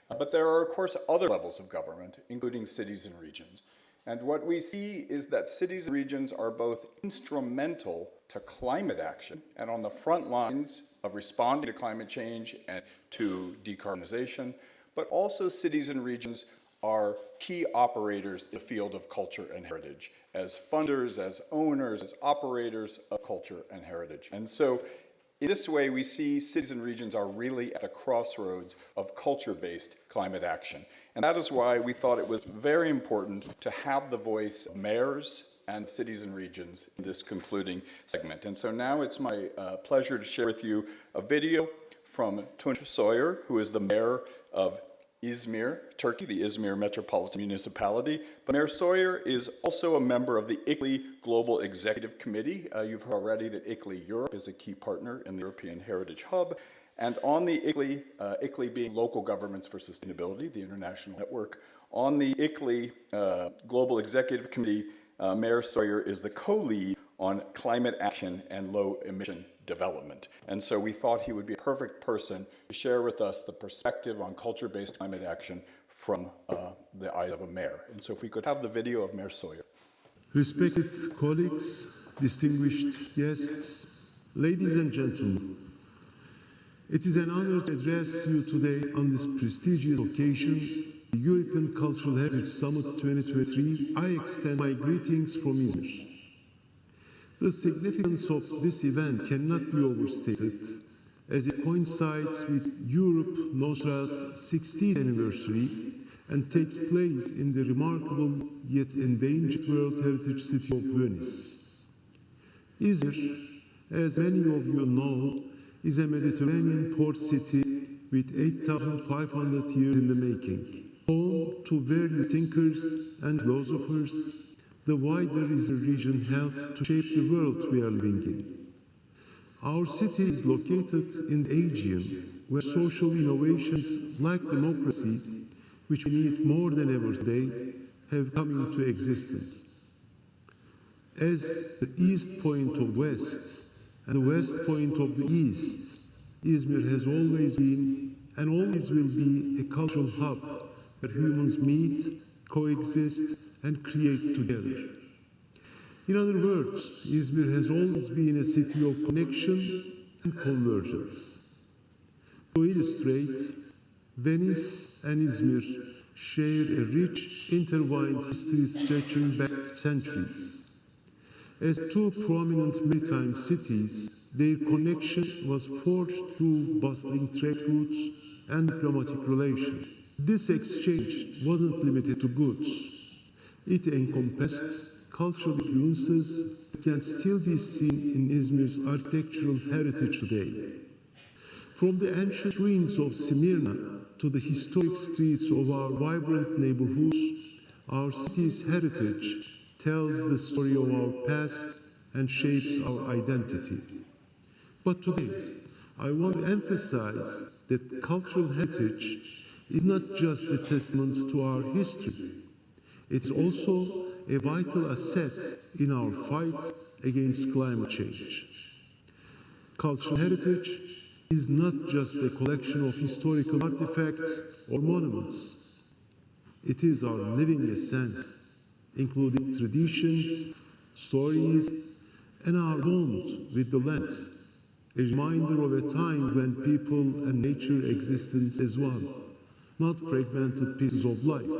But there are, of course, other levels of government, including cities and regions. And what we see is that cities and regions are both instrumental to climate action and on the front lines of responding to climate change and to decarbonization, but also cities and regions are key operators in the field of culture and heritage, as funders, as owners, as operators of culture and heritage. And so in this way, we see cities and regions are really at the crossroads of culture-based climate action. And that is why we thought it was very important to have the voice of mayors and cities and regions in this concluding segment. And so now it's my pleasure to share with you a video from Tunç Soyer, who is the mayor of Izmir, Turkey, the Izmir Metropolitan Municipality. But Mayor Soyer is also a member of the ICLEI Global Executive Committee. You've heard already that ICLEI Europe is a key partner in the European Heritage Hub. And on the ICLEI, ICLEI being Local Governments for Sustainability, the international network, on the ICLEI Global Executive Committee, Mayor Soyer is the co-lead on climate action and low emission development. And so we thought he would be a perfect person to share with us the perspective on culture-based climate action from the eyes of a mayor. And so if we could have the video of Mayor Soyer. Respected colleagues, distinguished guests, ladies and gentlemen, it is an honor to address you today on this prestigious occasion, the European Cultural Heritage Summit 2023. I extend my greetings from Izmir. The significance of this event cannot be overstated, as it coincides with Europe Nostra's 60th anniversary and takes place in the remarkable yet endangered World Heritage City of Venice. Izmir, as many of you know, is a Mediterranean port city with 8,500 years in the making. Home to various thinkers and philosophers, the wider Izmir region helped to shape the world we are living in. Our city is located in the Aegean, where social innovations like democracy, which we need more than ever today, have come into existence. As the east point of West and the west point of the East, Izmir has always been and always will be a cultural hub where humans meet, coexist, and create together. In other words, Izmir has always been a city of connection and convergence. To illustrate, Venice and Izmir share a rich, intertwined history stretching back centuries. As two prominent maritime cities, their connection was forged through bustling trade routes and diplomatic relations. This exchange wasn't limited to goods. It encompassed cultural influences that can still be seen in Izmir's architectural heritage today. From the ancient ruins of Smyrna to the historic streets of our vibrant neighborhoods, our city's heritage tells the story of our past and shapes our identity. But today, I want to emphasize that cultural heritage is not just a testament to our history. It is also a vital asset in our fight against climate change. Cultural heritage is not just a collection of historical artifacts or monuments. It is our living essence, including traditions, stories, and our bond with the land, a reminder of a time when people and nature existed as one, not fragmented pieces of life.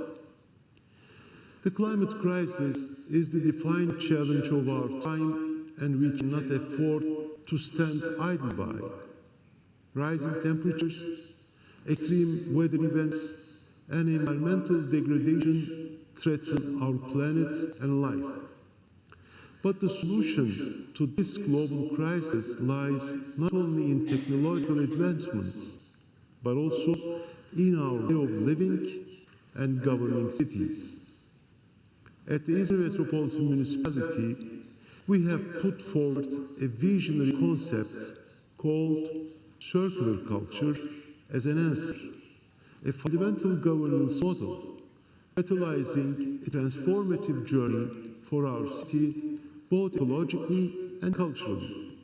The climate crisis is the defining challenge of our time, and we cannot afford to stand idle by. Rising temperatures, extreme weather events, and environmental degradation threaten our planet and life. But the solution to this global crisis lies not only in technological advancements, but also in our way of living and governing cities. At the Izmir Metropolitan Municipality, we have put forward a visionary concept called circular culture as an answer, a fundamental governance model, catalyzing a transformative journey for our city, both ecologically and culturally.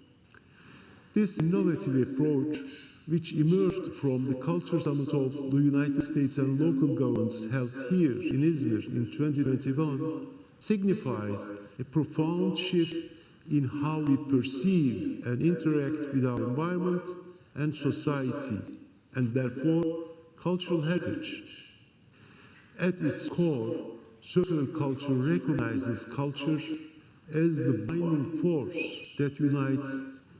This innovative approach, which emerged from the Culture Summit of the United States and local governments held here in Izmir in 2021, signifies a profound shift in how we perceive and interact with our environment and society, and therefore cultural heritage. At its core, circular culture recognizes culture as the binding force that unites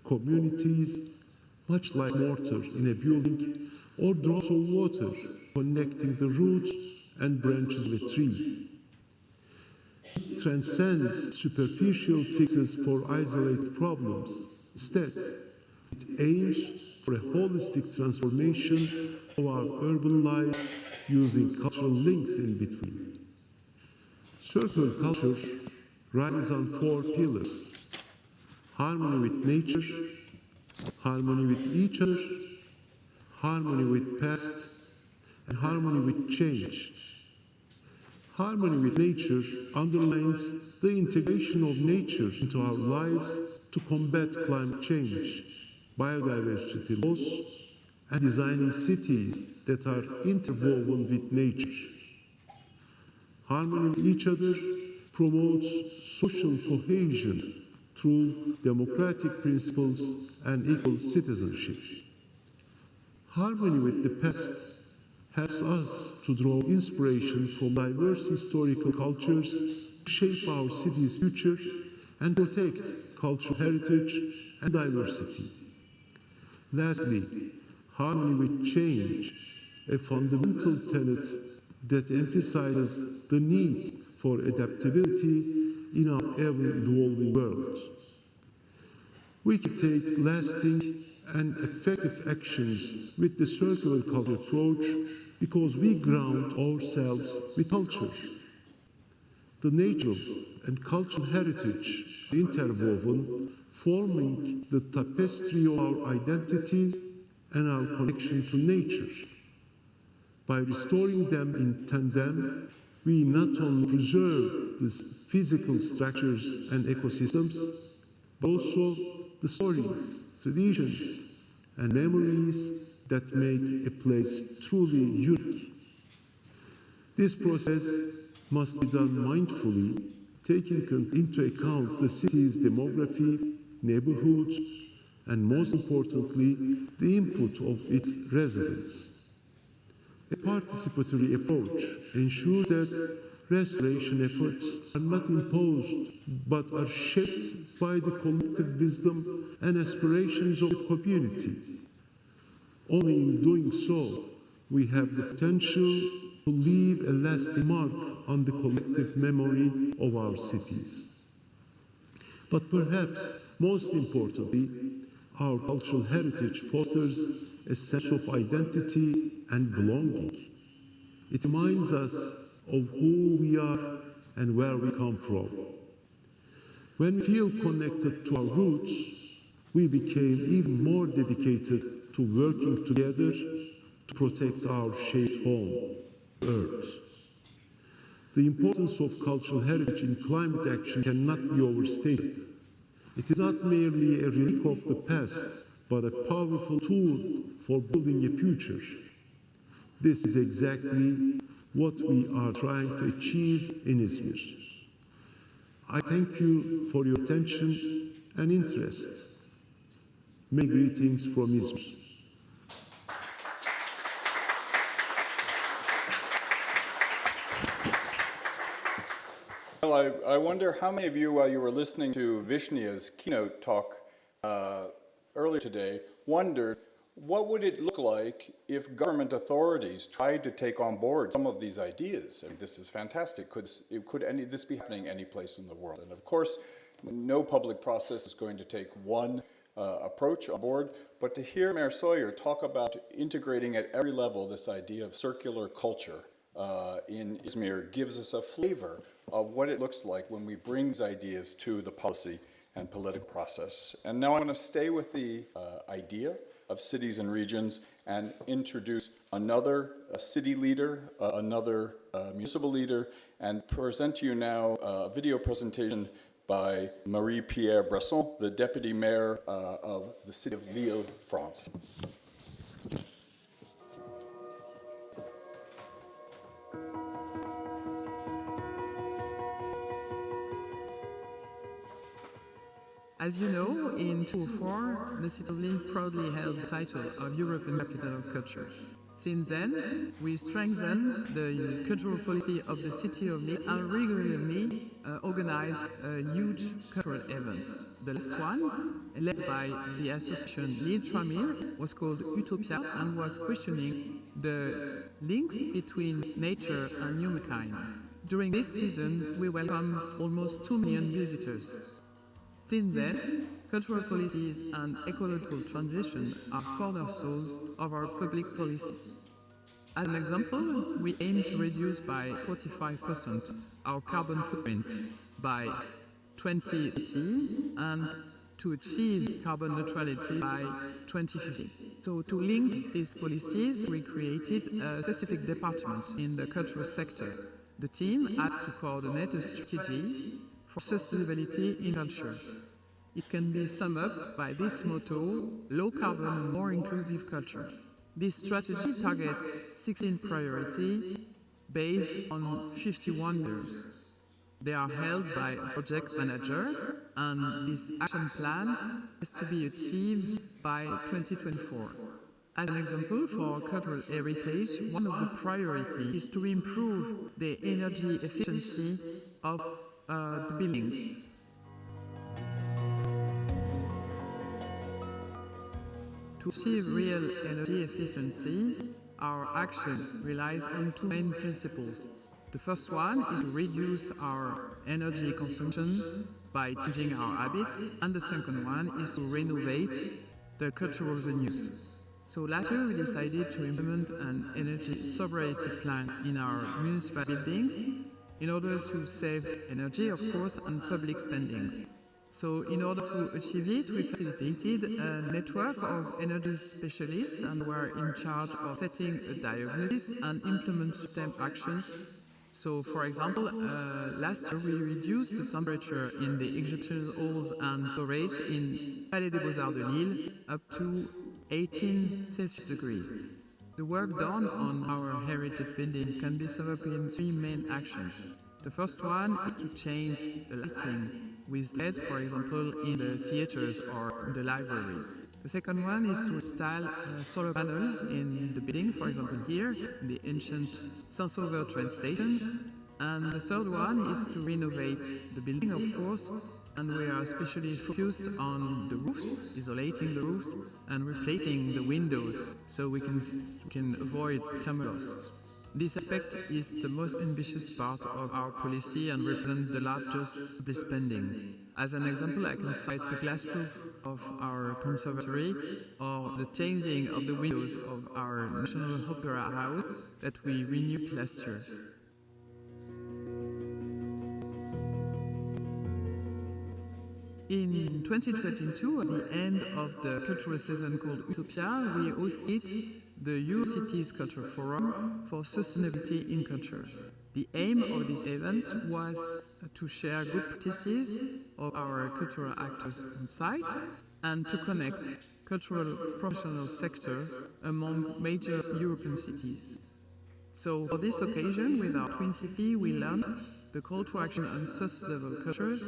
communities, much like mortar in a building or drops of water connecting the roots and branches of a tree. It transcends superficial fixes for isolated problems. Instead, it aims for a holistic transformation of our urban life using cultural links in between. Circular culture rises on four pillars: harmony with nature, harmony with each other, harmony with past, and harmony with change. Harmony with nature underlines the integration of nature into our lives to combat climate change, biodiversity loss, and designing cities that are interwoven with nature. Harmony with each other promotes social cohesion through democratic principles and equal citizenship. Harmony with the past helps us to draw inspiration from diverse historical cultures to shape our city's future and protect cultural heritage and diversity. Lastly, harmony with change, a fundamental tenet that emphasizes the need for adaptability in our ever-evolving world. We can take lasting and effective actions with the circular culture approach because we ground ourselves with culture. The natural and cultural heritage are interwoven, forming the tapestry of our identity and our connection to nature. By restoring them in tandem, we not only preserve the physical structures and ecosystems, but also the stories, traditions, and memories that make a place truly unique. This process must be done mindfully, taking into account the city's demography, neighborhoods, and most importantly, the input of its residents. A participatory approach ensures that restoration efforts are not imposed but are shaped by the collective wisdom and aspirations of the community. Only in doing so, we have the potential to leave a lasting mark on the collective memory of our cities. But perhaps most importantly, our cultural heritage fosters a sense of identity and belonging. It reminds us of who we are and where we come from. When we feel connected to our roots, we became even more dedicated to working together to protect our shared home, Earth. The importance of cultural heritage in climate action cannot be overstated. It is not merely a relic of the past, but a powerful tool for building a future. This is exactly what we are trying to achieve in Izmir. I thank you for your attention and interest. Many greetings from Izmir. Well, I wonder how many of you, while you were listening to Vishnia's keynote talk earlier today, wondered what would it look like if government authorities tried to take on board some of these ideas? I mean, this is fantastic. Could this be happening any place in the world? And of course, no public process is going to take one approach on board, but to hear Mayor Sawyer talk about integrating at every level this idea of circular culture in Izmir gives us a flavor of what it looks like when we bring these ideas to the policy and political process. And now I'm going to stay with the idea of cities and regions and introduce another city leader, another municipal leader, and present to you now a video presentation by Marie-Pierre Bresson, the Deputy Mayor of the city of Lille, France. As you know, in 2004, the city of Lille proudly held the title of European Capital of Culture. Since then, we strengthened the cultural policy of the city of Lille and regularly organized huge cultural events. The last one, led by the association Lille 3000, was called Utopia and was questioning the links between nature and humankind. During this season, we welcomed almost 2 million visitors. Since then, cultural policies and ecological transition are cornerstones of our public policy. As an example, we aim to reduce by 45% our carbon footprint by 2030 and to achieve carbon neutrality by 2050. So to link these policies, we created a specific department in the cultural sector. The team had to coordinate a strategy for sustainability in culture. It can be summed up by this motto, low carbon and more inclusive culture. This strategy targets 16 priorities based on 51 years. They are held by a project manager, and this action plan is to be achieved by 2024. As an example, for cultural heritage, one of the priorities is to improve the energy efficiency of the buildings. To achieve real energy efficiency, our action relies on two main principles. The first one is to reduce our energy consumption by changing our habits, and the second one is to renovate the cultural venues. So last year we decided to implement an energy sobriety plan in our municipal buildings in order to save energy, of course, and public spendings. So in order to achieve it, we facilitated a network of energy specialists and were in charge of setting a diagnosis and implement system actions. So for example, last year we reduced the temperature in the exhibition halls and storage in Palais des Beaux-Arts de Lille up to 18 Celsius degrees. The work done on our heritage building can be summed up in three main actions. The first one is to change the lighting with LED, for example, in the theaters or in the libraries. The second one is to install a solar panel in the building, for example here, in the ancient Saint-Sauveur train station. And the third one is to renovate the building, of course, and we are especially focused on the roofs, isolating the roofs and replacing the windows so we can avoid thermal loss. This aspect is the most ambitious part of our policy and represents the largest public spending. As an example, I can cite the glass roof of our conservatory or the changing of the windows of our National Opera House that we renewed last year. In 2022, at the end of the cultural season called Utopia, we hosted the Euro Cities Culture Forum for Sustainability in Culture. The aim of this event was to share good practices of our cultural actors on site and to connect cultural professional sector among major European cities. So for this occasion, with our twin city, we launched the call to action on sustainable culture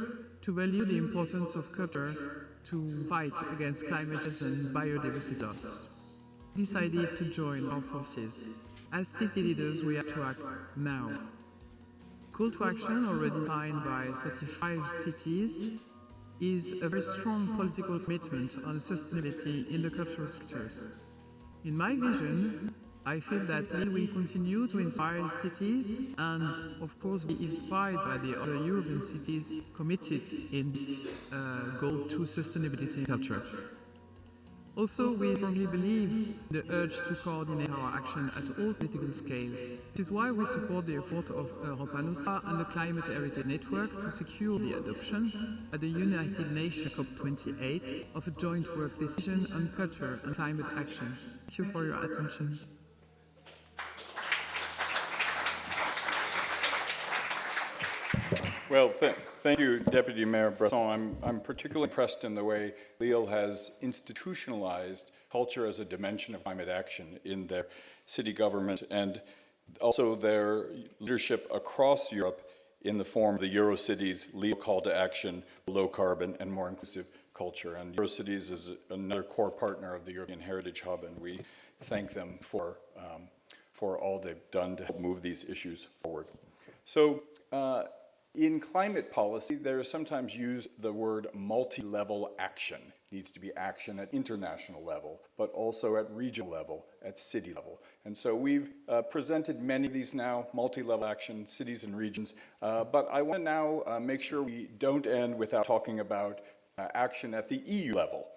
to value the importance of culture to fight against climate change and biodiversity loss. We decided to join our forces. As city leaders, we have to act now. Call to action, already signed by 35 cities, is a very strong political commitment on sustainability in the cultural sectors. In my vision, I feel that Lille will continue to inspire cities and, of course, be inspired by the other European cities committed in this goal to sustainability in culture. Also, we strongly believe in the urge to coordinate our action at all political scales. This is why we support the effort of Europa Nostra and the Climate Heritage Network to secure the adoption at the United Nations COP28 of a joint work decision on culture and climate action. Thank you for your attention. Well, thank you, Deputy Mayor Bresson. I'm particularly impressed in the way Lille has institutionalized culture as a dimension of climate action in their city government and also their leadership across Europe in the form of the Eurocities Lille Call to Action, low carbon and more inclusive culture. And Eurocities is another core partner of the European Heritage Hub, and we thank them for all they've done to help move these issues forward. So, in climate policy, there is sometimes used the word multi-level action. It needs to be action at international level, but also at regional level, at city level. And so we've presented many of these now, multi-level action, cities and regions, but I want to now make sure we don't end without talking about action at the EU level.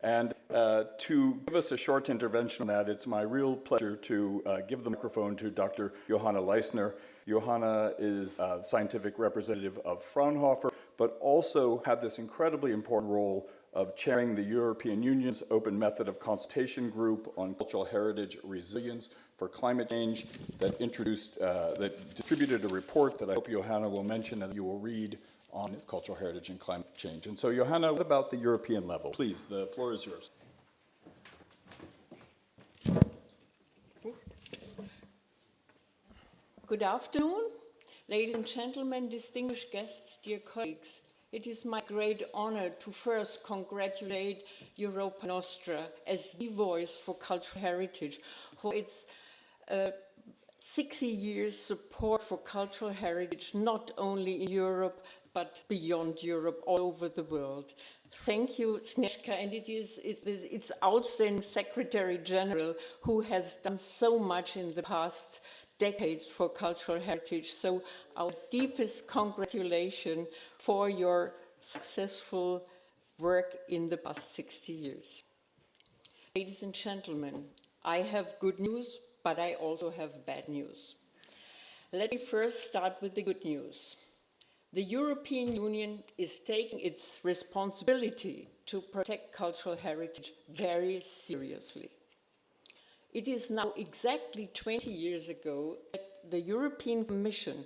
And to give us a short intervention on that, it's my real pleasure to give the microphone to Dr. Johanna Leisner. Johanna is a scientific representative of Fraunhofer, but also had this incredibly important role of chairing the European Union's Open Method of Consultation Group on Cultural Heritage Resilience for Climate Change that distributed a report that I hope Johanna will mention and you will read on cultural heritage and climate change. And so, Johanna, what about the European level? Please, the floor is yours. Good afternoon, ladies and gentlemen, distinguished guests, dear colleagues. It is my great honor to first congratulate Europa Nostra as the voice for cultural heritage for its 60 years support for cultural heritage, not only in Europe, but beyond Europe, all over the world. Thank you, Snezhka, and it's outstanding Secretary General who has done so much in the past decades for cultural heritage. So our deepest congratulations for your successful work in the past 60 years. Ladies and gentlemen, I have good news, but I also have bad news. Let me first start with the good news. The European Union is taking its responsibility to protect cultural heritage very seriously. It is now exactly 20 years ago that the European Commission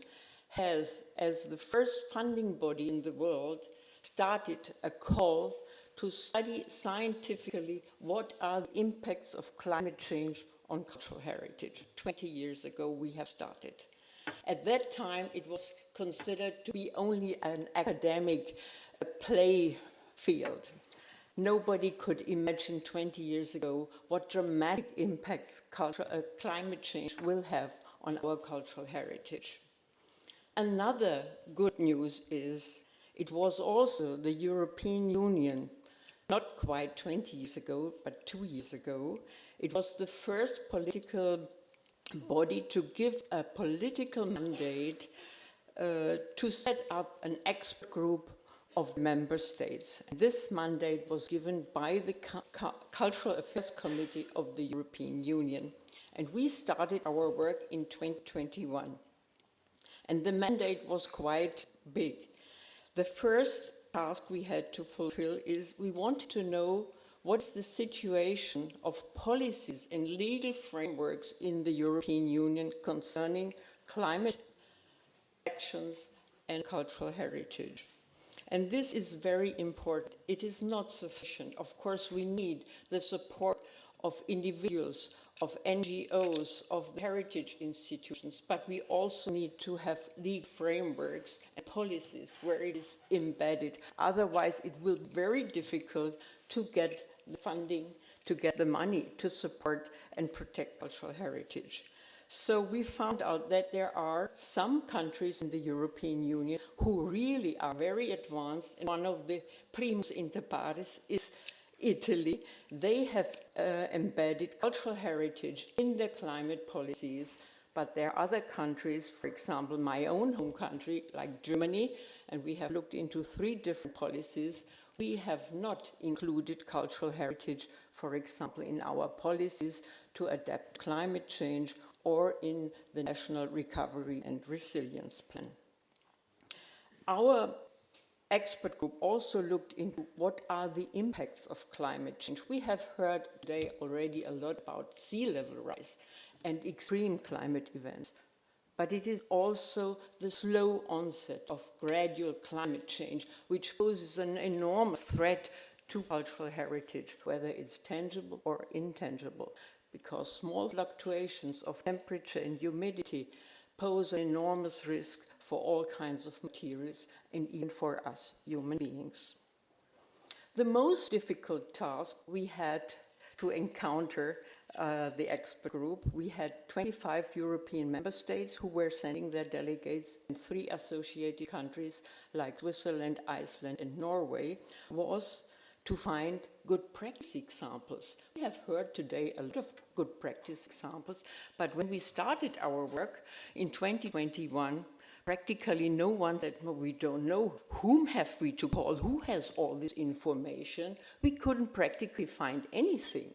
has, as the first funding body in the world, started a call to study scientifically what are the impacts of climate change on cultural heritage. 20 years ago we have started. At that time it was considered to be only an academic play field. Nobody could imagine 20 years ago what dramatic impacts climate change will have on our cultural heritage. Another good news is it was also the European Union, not quite 20 years ago, but 2 years ago, it was the first political body to give a political mandate to set up an expert group of member states. And this mandate was given by the Cultural Affairs Committee of the European Union. And we started our work in 2021. And the mandate was quite big. The first task we had to fulfill is we wanted to know what's the situation of policies and legal frameworks in the European Union concerning climate actions and cultural heritage. And this is very important. It is not sufficient. Of course, we need the support of individuals, of NGOs, of heritage institutions, but we also need to have legal frameworks and policies where it is embedded. Otherwise, it will be very difficult to get the funding, to get the money to support and protect cultural heritage. So we found out that there are some countries in the European Union who really are very advanced, and one of the primus inter pares is Italy. They have embedded cultural heritage in their climate policies, but there are other countries, for example, my own home country, like Germany, and we have looked into 3 different policies we have not included cultural heritage, for example, in our policies to adapt to climate change or in the National Recovery and Resilience Plan. Our expert group also looked into what are the impacts of climate change. We have heard today already a lot about sea level rise and extreme climate events, but it is also the slow onset of gradual climate change, which poses an enormous threat to cultural heritage, whether it's tangible or intangible, because small fluctuations of temperature and humidity pose an enormous risk for all kinds of materials and even for us human beings. The most difficult task we had to encounter the expert group, we had 25 European member states who were sending their delegates in 3 associated countries like Switzerland, Iceland and Norway, was to find good practice examples. We have heard today a lot of good practice examples, but when we started our work in 2021, practically no one said, no, we don't know whom have we to call, who has all this information. We couldn't practically find anything.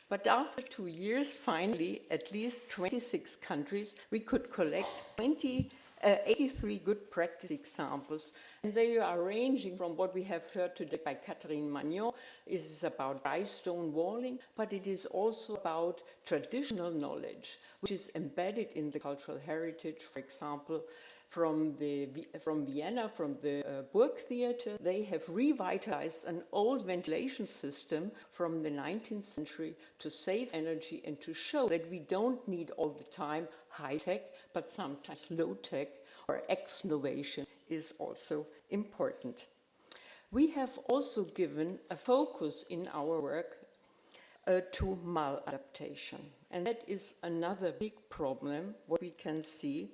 But after 2 years, finally, at least 26 countries, we could collect 83 good practice examples, and they are ranging from what we have heard today by Catherine Magnon. It is about dry stone walling, but it is also about traditional knowledge, which is embedded in the cultural heritage. For example, from Vienna, from the Burg Theater, they have revitalized an old ventilation system from the 19th century to save energy and to show that we don't need all the time high-tech, but sometimes low-tech or ex-novation is also important. We have also given a focus in our work to maladaptation, and that is another big problem, what we can see.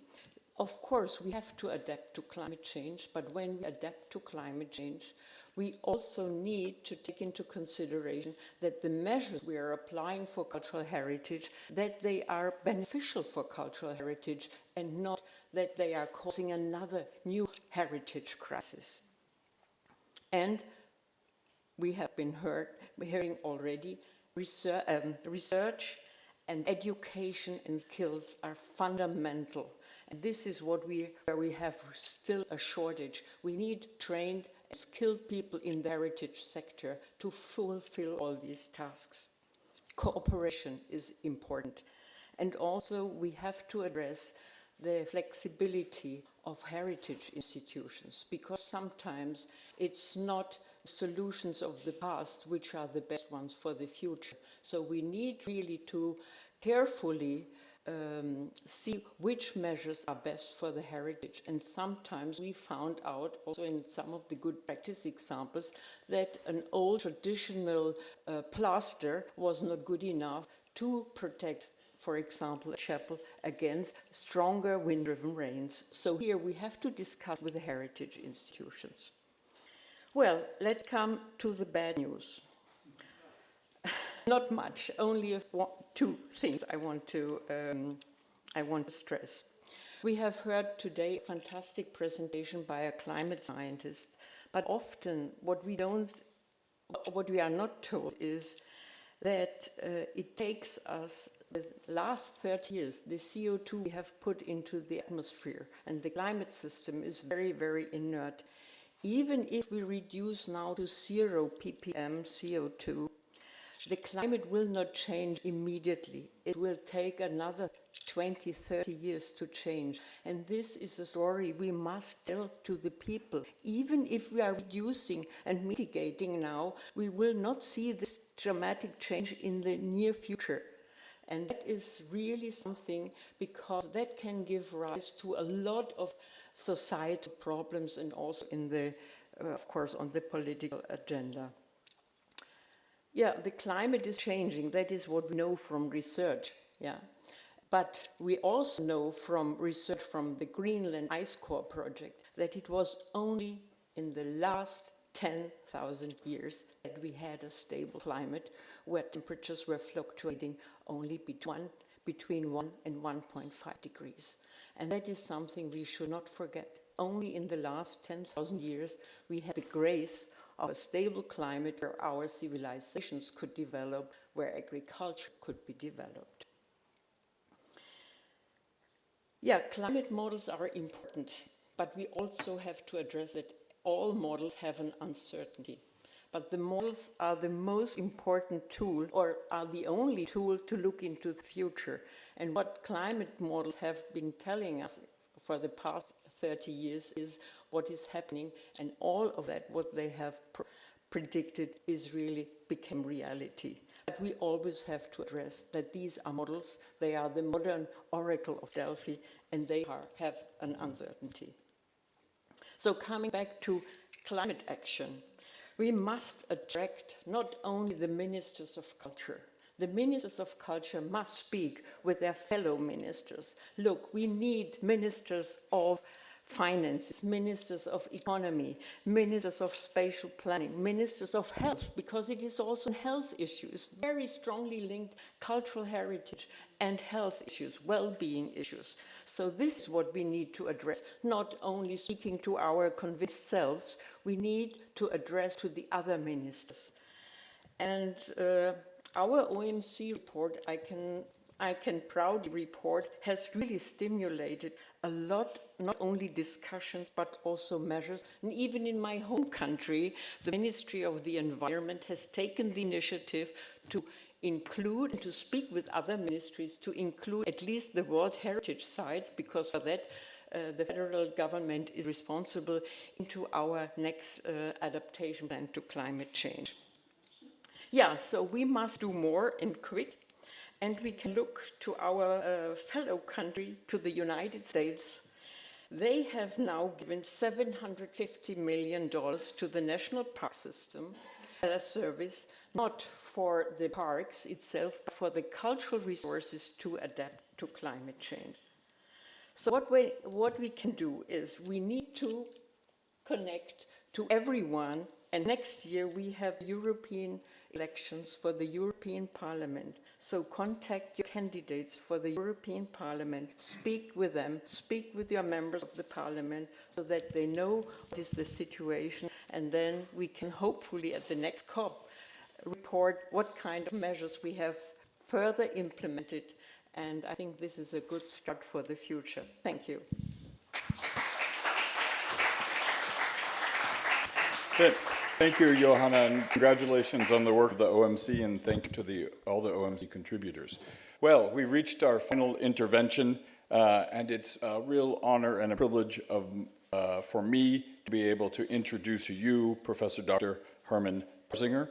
Of course, we have to adapt to climate change, but when we adapt to climate change, we also need to take into consideration that the measures we are applying for cultural heritage, that they are beneficial for cultural heritage and not that they are causing another new heritage crisis. And we have been hearing already, research and education and skills are fundamental. And this is where we have still a shortage. We need trained and skilled people in the heritage sector to fulfill all these tasks. Cooperation is important. And also we have to address the flexibility of heritage institutions, because sometimes it's not solutions of the past which are the best ones for the future. So we need really to carefully see which measures are best for the heritage. And sometimes we found out, also in some of the good practice examples, that an old traditional plaster was not good enough to protect, for example, a chapel against stronger wind-driven rains. So here we have to discuss with the heritage institutions. Well, let's come to the bad news. Not much, only 2 things I want to stress. We have heard today a fantastic presentation by a climate scientist, but often what we are not told is that it takes us the last 30 years, the CO2 we have put into the atmosphere, and the climate system is very, very inert. Even if we reduce now to 0 ppm CO2, the climate will not change immediately. It will take another 20, 30 years to change. And this is a story we must tell to the people. Even if we are reducing and mitigating now, we will not see this dramatic change in the near future. And that is really something, because that can give rise to a lot of societal problems and also in the, of course, on the political agenda. Yeah, the climate is changing. That is what we know from research. Yeah, but we also know from research from the Greenland Ice Core project that it was only in the last 10,000 years that we had a stable climate where temperatures were fluctuating only between 1 and 1.5 degrees. And that is something we should not forget. Only in the last 10,000 years we had the grace of a stable climate where our civilizations could develop, where agriculture could be developed. Yeah, climate models are important, but we also have to address that all models have an uncertainty. But the models are the most important tool, or are the only tool to look into the future. And what climate models have been telling us for the past 30 years is what is happening, and all of that, what they have predicted, is really become reality. But we always have to address that these are models, they are the modern oracle of Delphi, and they have an uncertainty. So coming back to climate action, we must attract not only the ministers of culture. The ministers of culture must speak with their fellow ministers. Look, we need ministers of finances, ministers of economy, ministers of spatial planning, ministers of health, because it is also a health issue. It's very strongly linked, cultural heritage and health issues, well-being issues. So this is what we need to address, not only speaking to our convinced selves, we need to address to the other ministers. And our OMC report, I can proudly report, has really stimulated a lot, not only discussions, but also measures. And even in my home country, the Ministry of the Environment has taken the initiative to include and to speak with other ministries to include at least the World Heritage Sites, because for that the federal government is responsible, into our next adaptation plan to climate change. Yeah, so we must do more and quick. And we can look to our fellow country, to the United States. They have now given $750 million to the National Park System Service, not for the parks itself, but for the cultural resources to adapt to climate change. So what we can do is we need to connect to everyone, and next year we have European elections for the European Parliament. So contact your candidates for the European Parliament, speak with them, speak with your members of the Parliament so that they know what is the situation, and then we can hopefully at the next COP report what kind of measures we have further implemented, and I think this is a good start for the future. Thank you. Good. Thank you, Johanna, and congratulations on the work of the OMC, and thank you to all the OMC contributors. Well, we reached our final intervention, and it's a real honor and a privilege for me to be able to introduce to you Professor Dr. Hermann Persinger.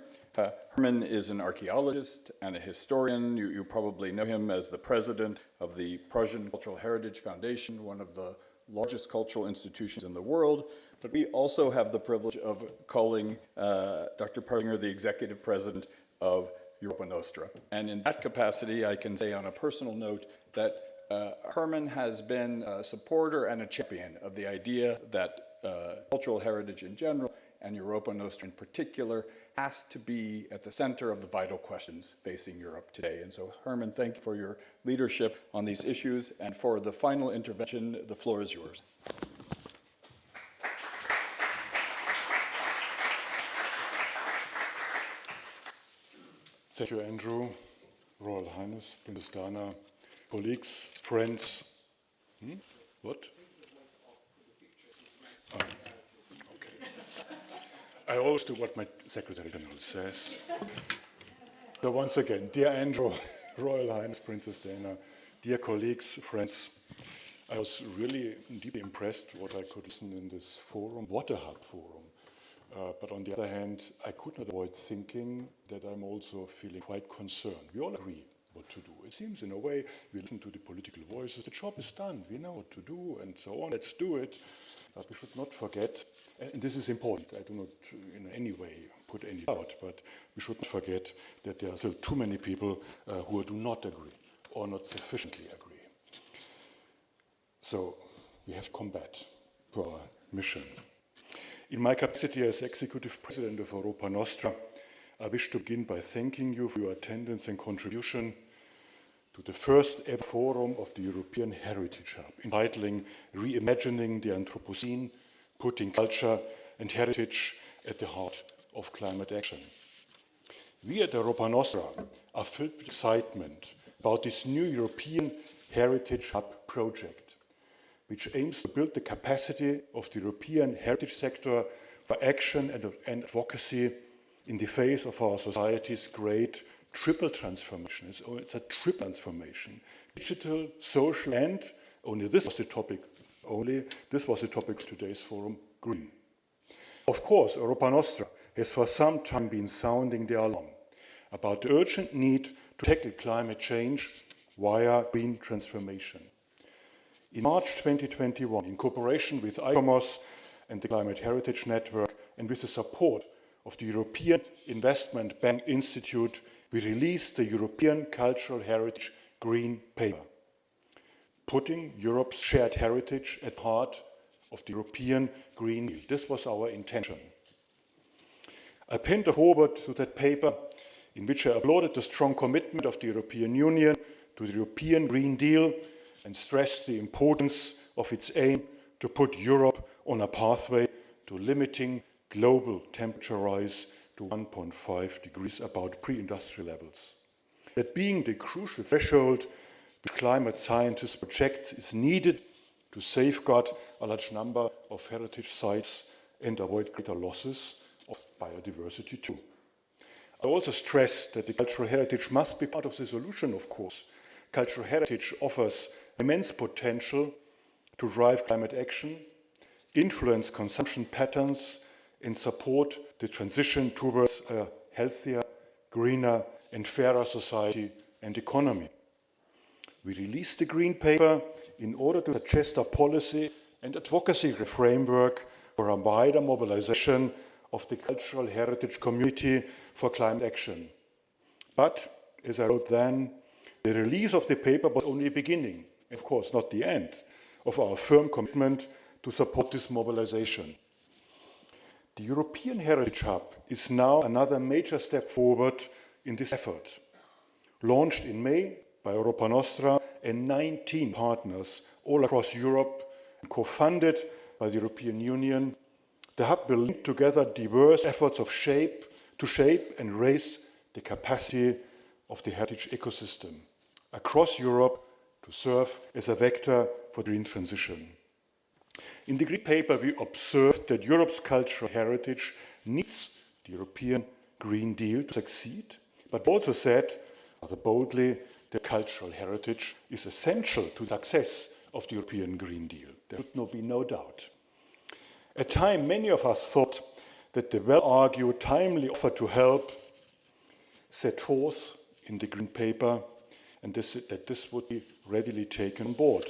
Hermann is an archaeologist and a historian. You probably know him as the president of the Prussian Cultural Heritage Foundation, one of the largest cultural institutions in the world. But we also have the privilege of calling Dr. Persinger the executive president of Europa Nostra. And in that capacity, I can say on a personal note that Hermann has been a supporter and a champion of the idea that cultural heritage in general and Europa Nostra in particular has to be at the center of the vital questions facing Europe today. And so, Hermann, thank you for your leadership on these issues. And for the final intervention, the floor is yours. Thank you, Andrew, Royal Highness, Princess Diana, colleagues, friends. What? Oh, okay. I always do what my Secretary General says. So once again, dear Andrew, Royal Highness, Princess Diana, dear colleagues, friends, I was really deeply impressed what I could listen in this forum. What a hub forum. But on the other hand, I could not avoid thinking that I'm also feeling quite concerned. We all agree what to do. It seems in a way we listen to the political voices. The job is done. We know what to do and so on. Let's do it. But we should not forget, and this is important, I do not in any way put any doubt, but we should not forget that there are still too many people who do not agree or not sufficiently agree. So we have to combat for our mission. In my capacity as Executive President of Europa Nostra, I wish to begin by thanking you for your attendance and contribution to the first ever forum of the European Heritage Hub, entitling Reimagining the Anthropocene, putting culture and heritage at the heart of climate action. We at Europa Nostra are filled with excitement about this new European Heritage Hub project, which aims to build the capacity of the European heritage sector for action and advocacy in the face of our society's great triple transformation. It's a triple transformation: digital, social, and this was the topic of today's forum, green. Of course, Europa Nostra has for some time been sounding the alarm about the urgent need to tackle climate change via green transformation. In March 2021, in cooperation with ICOMOS and the Climate Heritage Network, and with the support of the European Investment Bank Institute, we released the European Cultural Heritage Green Paper, putting Europe's shared heritage at the heart of the European Green Deal. This was our intention. I penned a foreword to that paper in which I applauded the strong commitment of the European Union to the European Green Deal and stressed the importance of its aim to put Europe on a pathway to limiting global temperature rise to 1.5 degrees above pre-industrial levels. That being the crucial threshold which climate scientists project is needed to safeguard a large number of heritage sites and avoid greater losses of biodiversity too. I also stress that the cultural heritage must be part of the solution, of course. Cultural heritage offers immense potential to drive climate action, influence consumption patterns, and support the transition towards a healthier, greener, and fairer society and economy. We released the Green Paper in order to suggest a policy and advocacy framework for a wider mobilization of the cultural heritage community for climate action. But, as I wrote then, the release of the paper was only the beginning, of course not the end, of our firm commitment to support this mobilization. The European Heritage Hub is now another major step forward in this effort. Launched in May by Europa Nostra and 19 partners all across Europe, and co-funded by the European Union, the hub will link together diverse efforts to shape and raise the capacity of the heritage ecosystem across Europe to serve as a vector for green transition. In the Green Paper, we observed that Europe's cultural heritage needs the European Green Deal to succeed, but also said, rather boldly, that cultural heritage is essential to the success of the European Green Deal. There should be no doubt. At the time, many of us thought that the well-argued, timely offer to help set forth in the Green Paper, and that this would be readily taken on board.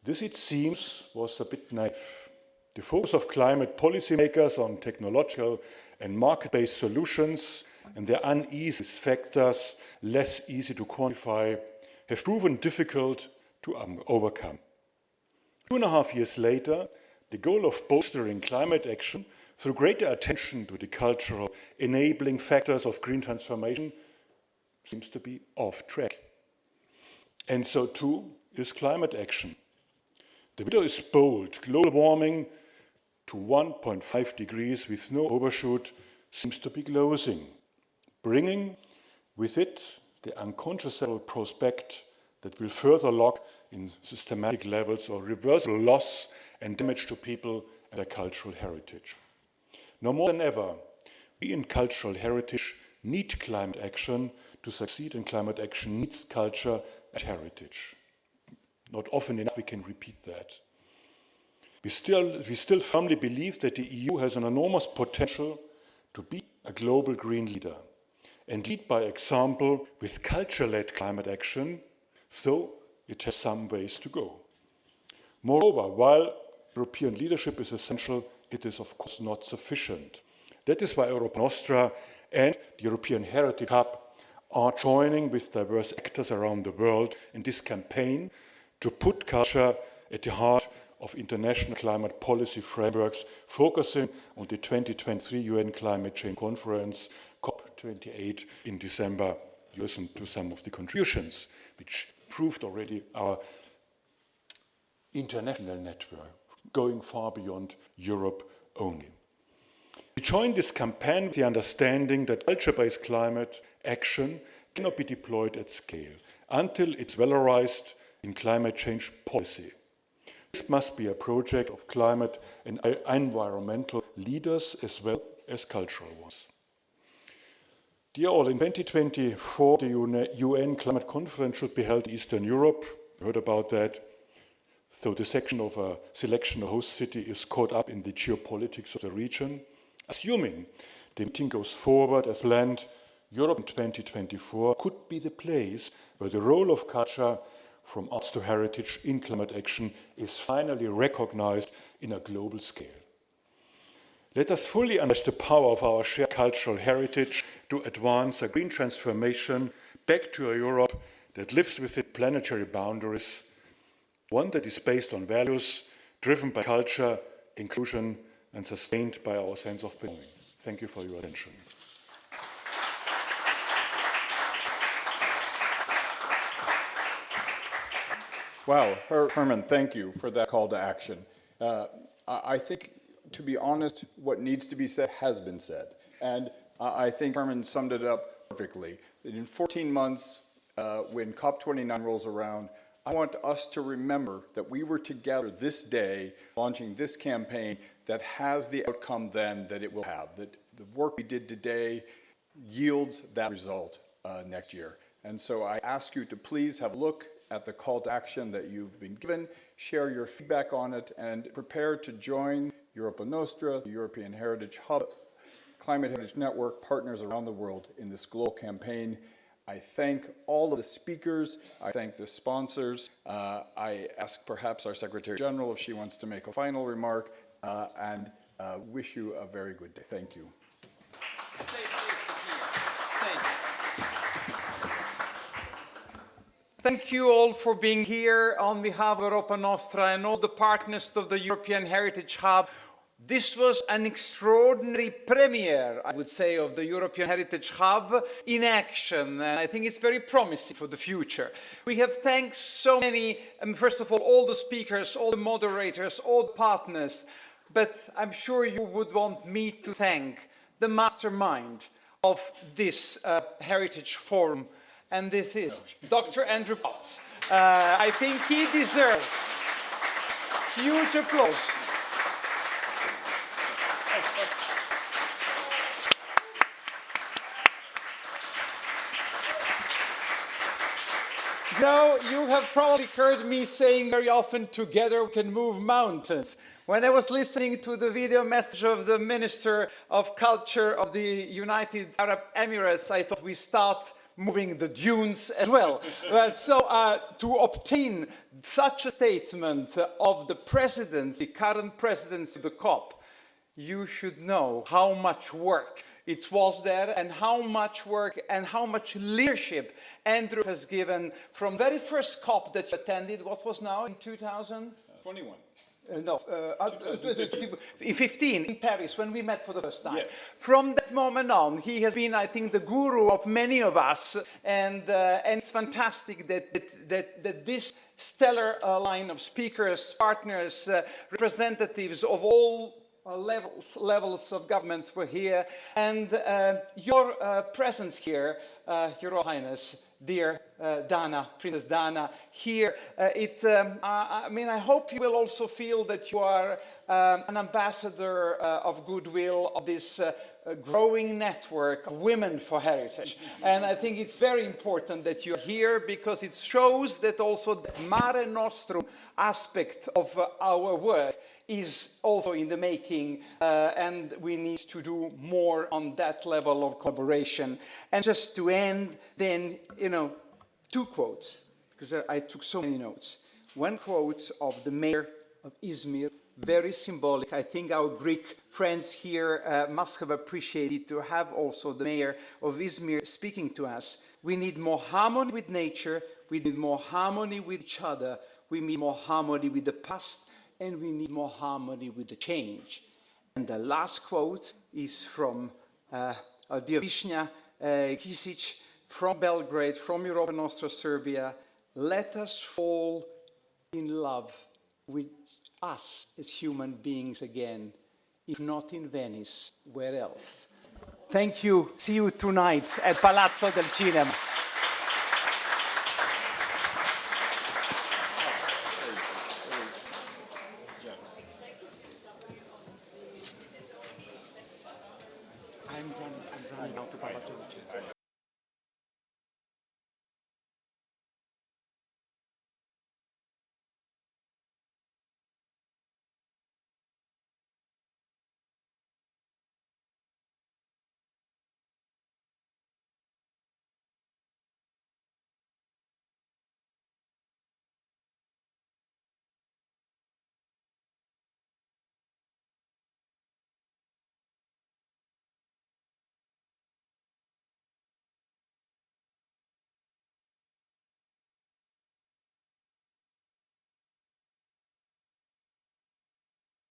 This, it seems, was a bit naive. The focus of climate policymakers on technological and market-based solutions and their uneasy factors, less easy to quantify, have proven difficult to overcome. 2.5 years later, the goal of bolstering climate action through greater attention to the cultural enabling factors of green transformation seems to be off track. And so too is climate action. The window is bold. Global warming to 1.5 degrees with no overshoot seems to be closing, bringing with it the unconscionable prospect that will further lock in systematic levels of reversible loss and damage to people and their cultural heritage. No more than ever, we in cultural heritage need climate action to succeed, and climate action needs culture and heritage. Not often enough we can repeat that. We still firmly believe that the EU has an enormous potential to be a global green leader and lead by example with culture-led climate action, though it has some ways to go. Moreover, while European leadership is essential, it is of course not sufficient. That is why Europa Nostra and the European Heritage Hub are joining with diverse actors around the world in this campaign to put culture at the heart of international climate policy frameworks, focusing on the 2023 UN Climate Change Conference, COP28 in December. You listened to some of the contributions, which proved already our international network, going far beyond Europe only. We joined this campaign with the understanding that culture-based climate action cannot be deployed at scale until it's valorized in climate change policy. This must be a project of climate and environmental leaders as well as cultural ones. Dear all, in 2024, the UN Climate Conference should be held in Eastern Europe. You heard about that. So the section of a selection of host city is caught up in the geopolitics of the region. Assuming the meeting goes forward as planned, Europe in 2024 could be the place where the role of culture, from arts to heritage in climate action, is finally recognized in a global scale. Let us fully understand the power of our shared cultural heritage to advance a green transformation back to a Europe that lives within planetary boundaries, one that is based on values, driven by culture, inclusion, and sustained by our sense of belonging. Thank you for your attention. Wow, Herman, thank you for that call to action. I think, to be honest, what needs to be said has been said. And I think Herman summed it up perfectly. That in 14 months, when COP29 rolls around, I want us to remember that we were together this day launching this campaign that has the outcome then that it will have, that the work we did today yields that result next year. And so I ask you to please have a look at the call to action that you've been given, share your feedback on it, and prepare to join Europa Nostra, the European Heritage Hub, Climate Heritage Network, partners around the world in this global campaign. I thank all of the speakers. I thank the sponsors. I ask perhaps our Secretary General if she wants to make a final remark, and wish you a very good day. Thank you. Thank you all for being here on behalf of Europa Nostra and all the partners of the European Heritage Hub. This was an extraordinary premiere, I would say, of the European Heritage Hub in action, and I think it's very promising for the future. We have thanked so many, first of all the speakers, all the moderators, all the partners, but I'm sure you would want me to thank the mastermind of this Heritage Forum, and this is Dr. Andrew Potts. I think he deserves huge applause. Now, you have probably heard me saying very often, together we can move mountains. When I was listening to the video message of the Minister of Culture of the United Arab Emirates, I thought we start moving the dunes as well. To obtain such a statement of the presidency, current presidency of the COP, you should know how much work it was there and how much work and how much leadership Andrew has given from very first COP that you attended. What was now in 2021? No, 15 in Paris, when we met for the first time. Yes. From that moment on, he has been, I think, the guru of many of us, and it's fantastic that this stellar line of speakers, partners, representatives of all levels of governments were here, and your presence here, Your Royal Highness, dear Dana, Princess Dana, here, I hope you will also feel that you are an ambassador of goodwill of this growing network of Women for Heritage. And I think it's very important that you're here because it shows that also the Mare Nostrum aspect of our work is also in the making, and we need to do more on that level of collaboration. And just to end, then, two quotes, because I took so many notes. One quote of the mayor of Izmir, very symbolic. I think our Greek friends here must have appreciated to have also the mayor of Izmir speaking to us. We need more harmony with nature, we need more harmony with each other, we need more harmony with the past, and we need more harmony with the change. And the last quote is from our dear Višnja Kisic from Belgrade, from Europa Nostra, Serbia. Let us fall in love with us as human beings again, If not in Venice, where else? Thank you. See you tonight at Palazzo del Cinema. I'm running out to Palazzo del Cinema.